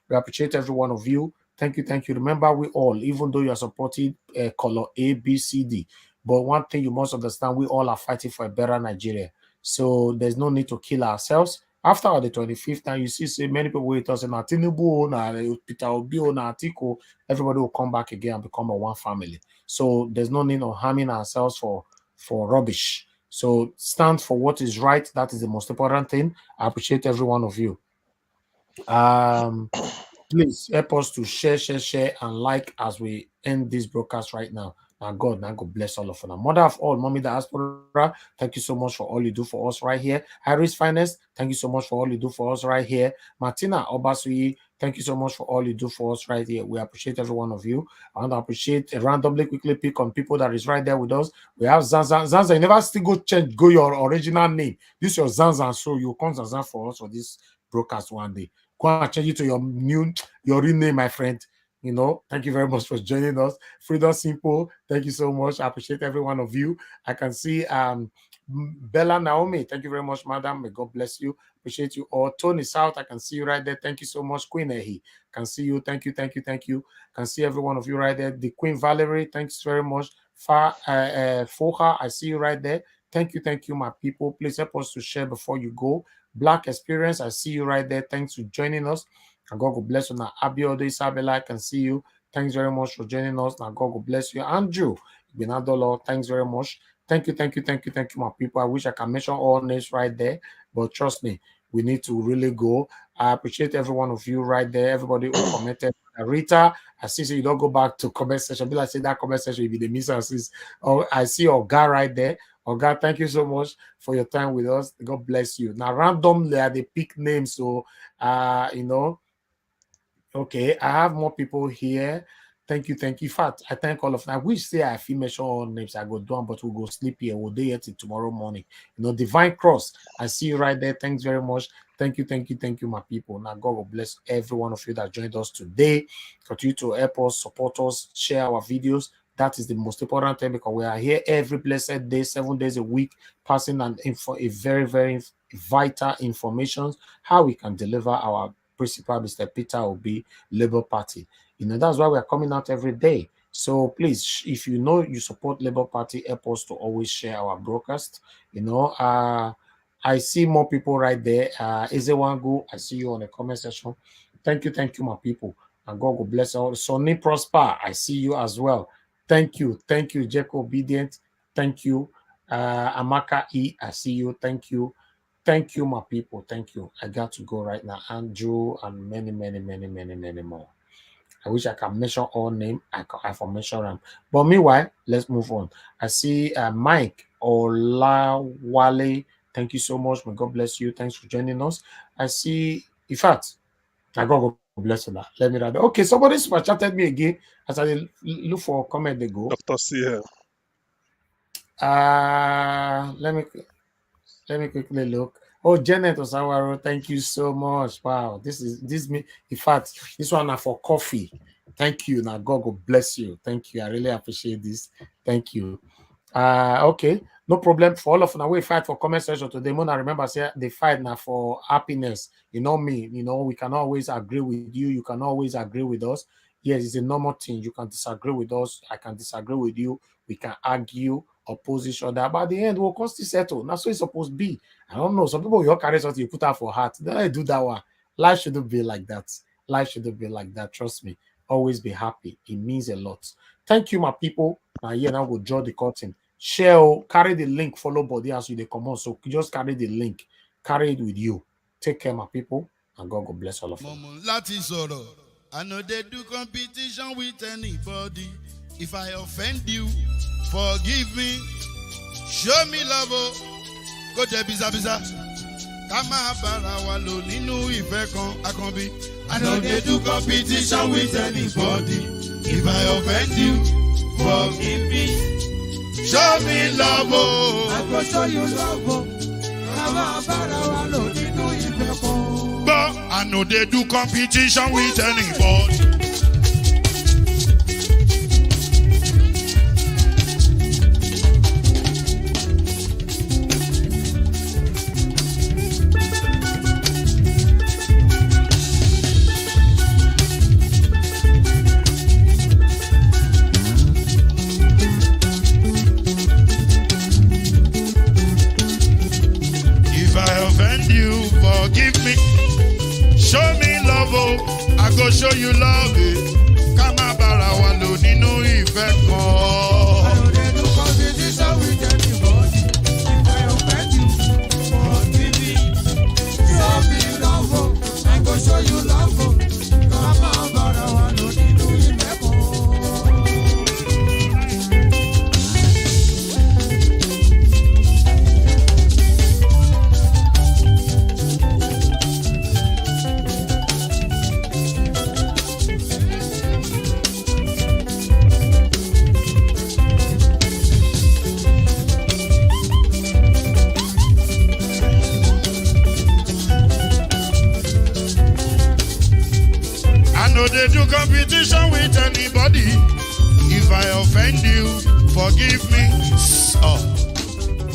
We appreciate every one of you. Thank you, thank you. Remember, we all, even though you are supporting color A, B, C, D, but one thing you must understand, we all are fighting for a better Nigeria. So there's no need to kill ourselves. After the 25th, now you see many people will tell us, Tinubu, Peter Obi, Atiku, everybody will come back again and become a one family. So there's no need of harming ourselves for rubbish. So stand for what is right. That is the most important thing. I appreciate every one of you. Please help us to share, and like as we end this broadcast right now. And God bless all of you. Now, mother of all, mommy diaspora, thank you so much for all you do for us right here. Iris Finest, thank you so much for all you do for us right here. Martina Obasui, thank you so much for all you do for us right here. We appreciate every one of you. And I appreciate randomly quickly pick on people that is right there with us. We have Zanzan. Zanzan, you never still go your original name. This is your Zanzan, so you come Zanzan for us for this broadcast one day. Go and change it to your real name, my friend. You know, thank you very much for joining us. Freedom Simple, thank you so much. I appreciate every one of you. I can see Bella Naomi, thank you very much, madam. May God bless you. Appreciate you all. Tony South, I can see you right there. Thank you so much. Queen Ehi, can see you. Thank you. Can see every one of you right there. The Queen Valerie, thanks very much. Foha, I see you right there. Thank you, my people. Please help us to share before you go. Black Experience, I see you right there. Thanks for joining us. And God will bless you. Now, Abiode Isabella, I can see you. Thanks very much for joining us. Now, God will bless you. Andrew Binadolo, thanks very much. Thank you, my people. I wish I can mention all names right there, but trust me, we need to really go. I appreciate every one of you right there. Everybody who commented. Rita, I see so you don't go back to comment section. Be like, say that comment section will be the misses. Oh, I see Oga right there. Oga, thank you so much for your time with us. God bless you. Now, randomly, they pick names, so you know. Okay, I have more people here. Thank you. In fact, I thank all of them. I wish say I feel mention all names. I go down, but we'll go sleep here. We'll do it till tomorrow morning. You know, Divine Cross. I see you right there. Thanks very much. Thank you, my people. Now, God will bless every one of you that joined us today. Continue to help us, support us, share our videos. That is the most important thing, because we are here every blessed day, 7 days a week, passing an info, a very, very vital information, how we can deliver our principal, Mr. Peter Obi, Labour Party. You know, that's why we're coming out every day. So please, if you know you support Labour Party, help us to always share our broadcast. I see more people right there. Ezewangu, I see you on the comment section. Thank you, my people. And God will bless all. Sonny Prosper, I see you as well. Thank you, Jack Obedient. Thank you. Amaka E, I see you. Thank you, my people. Thank you. I got to go right now. Andrew and many more. I wish I can mention all names. I can mention them. But meanwhile, let's move on. I see Mike Olawale. Thank you so much. May God bless you. Thanks for joining us. I see, in fact, I God bless you now. Let me write. Okay, somebody super chatted me again as I look for a comment they go. Dr. CL. Let me quickly look. Oh, Janet Osawaro, thank you so much. Wow, this me. In fact, this one are for coffee. Thank you. Now God will bless you. Thank you. I really appreciate this. Thank you. Okay, no problem. For all of now, we fight for comment section today. Mona, remember, say they fight now for happiness. You know me. We can always agree with you. You can always agree with us. Yes, it's a normal thing. You can disagree with us. I can disagree with you. We can argue, oppose each other. But at the end, we'll constantly settle. That's what it's supposed to be. I don't know. Some people, your carry something you put out for heart. Then I do that one. Life shouldn't be like that. Life shouldn't be like that. Trust me. Always be happy. It means a lot. Thank you, my people. Now we'll draw the curtain. Share, carry the link, follow body as you they come on. So just carry the link, carry it with you. Take care, my people, and God will bless all of you. I know they do competition with anybody. If I offend you, forgive me. Show me love, go there, biza. Kama bara wa lo ninu ife kan akanbi. I know they do competition with anybody. If I offend you, forgive me. Show me love, I go show you love. But I know they do competition with anybody. Forgive me, show me love, I go show you love. Kama bara wa lo nínú ìfẹ́ kan. I know they do competition with anybody. If I offend you, forgive me. Show me love, I go show you love. Kama bara wa lo nínú ìfẹ́ kan. No, they do competition with anybody. If I offend you, forgive me.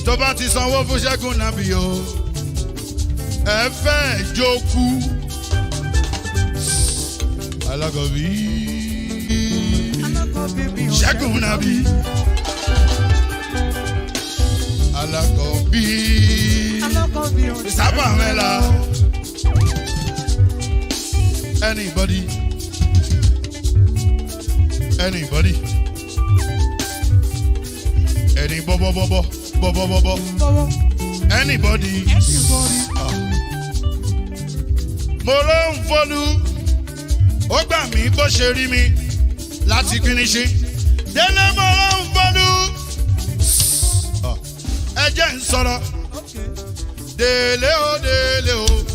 Tó bá ti sanwó fún Ṣẹ́gun nàbí o. Ẹ fẹ́ jókù. Alákọ̀bí. Ṣẹ́gun nàbí. Alákọ̀bí. Sábà mẹ́la. Anybody. Any bobo. Anybody. Mo ló ń folú, ó gbà mí bó ṣe rí mi láti kíníṣí. Délé mo ló ń folú, ẹ jẹ́ ń sọ̀rọ̀. Délé o.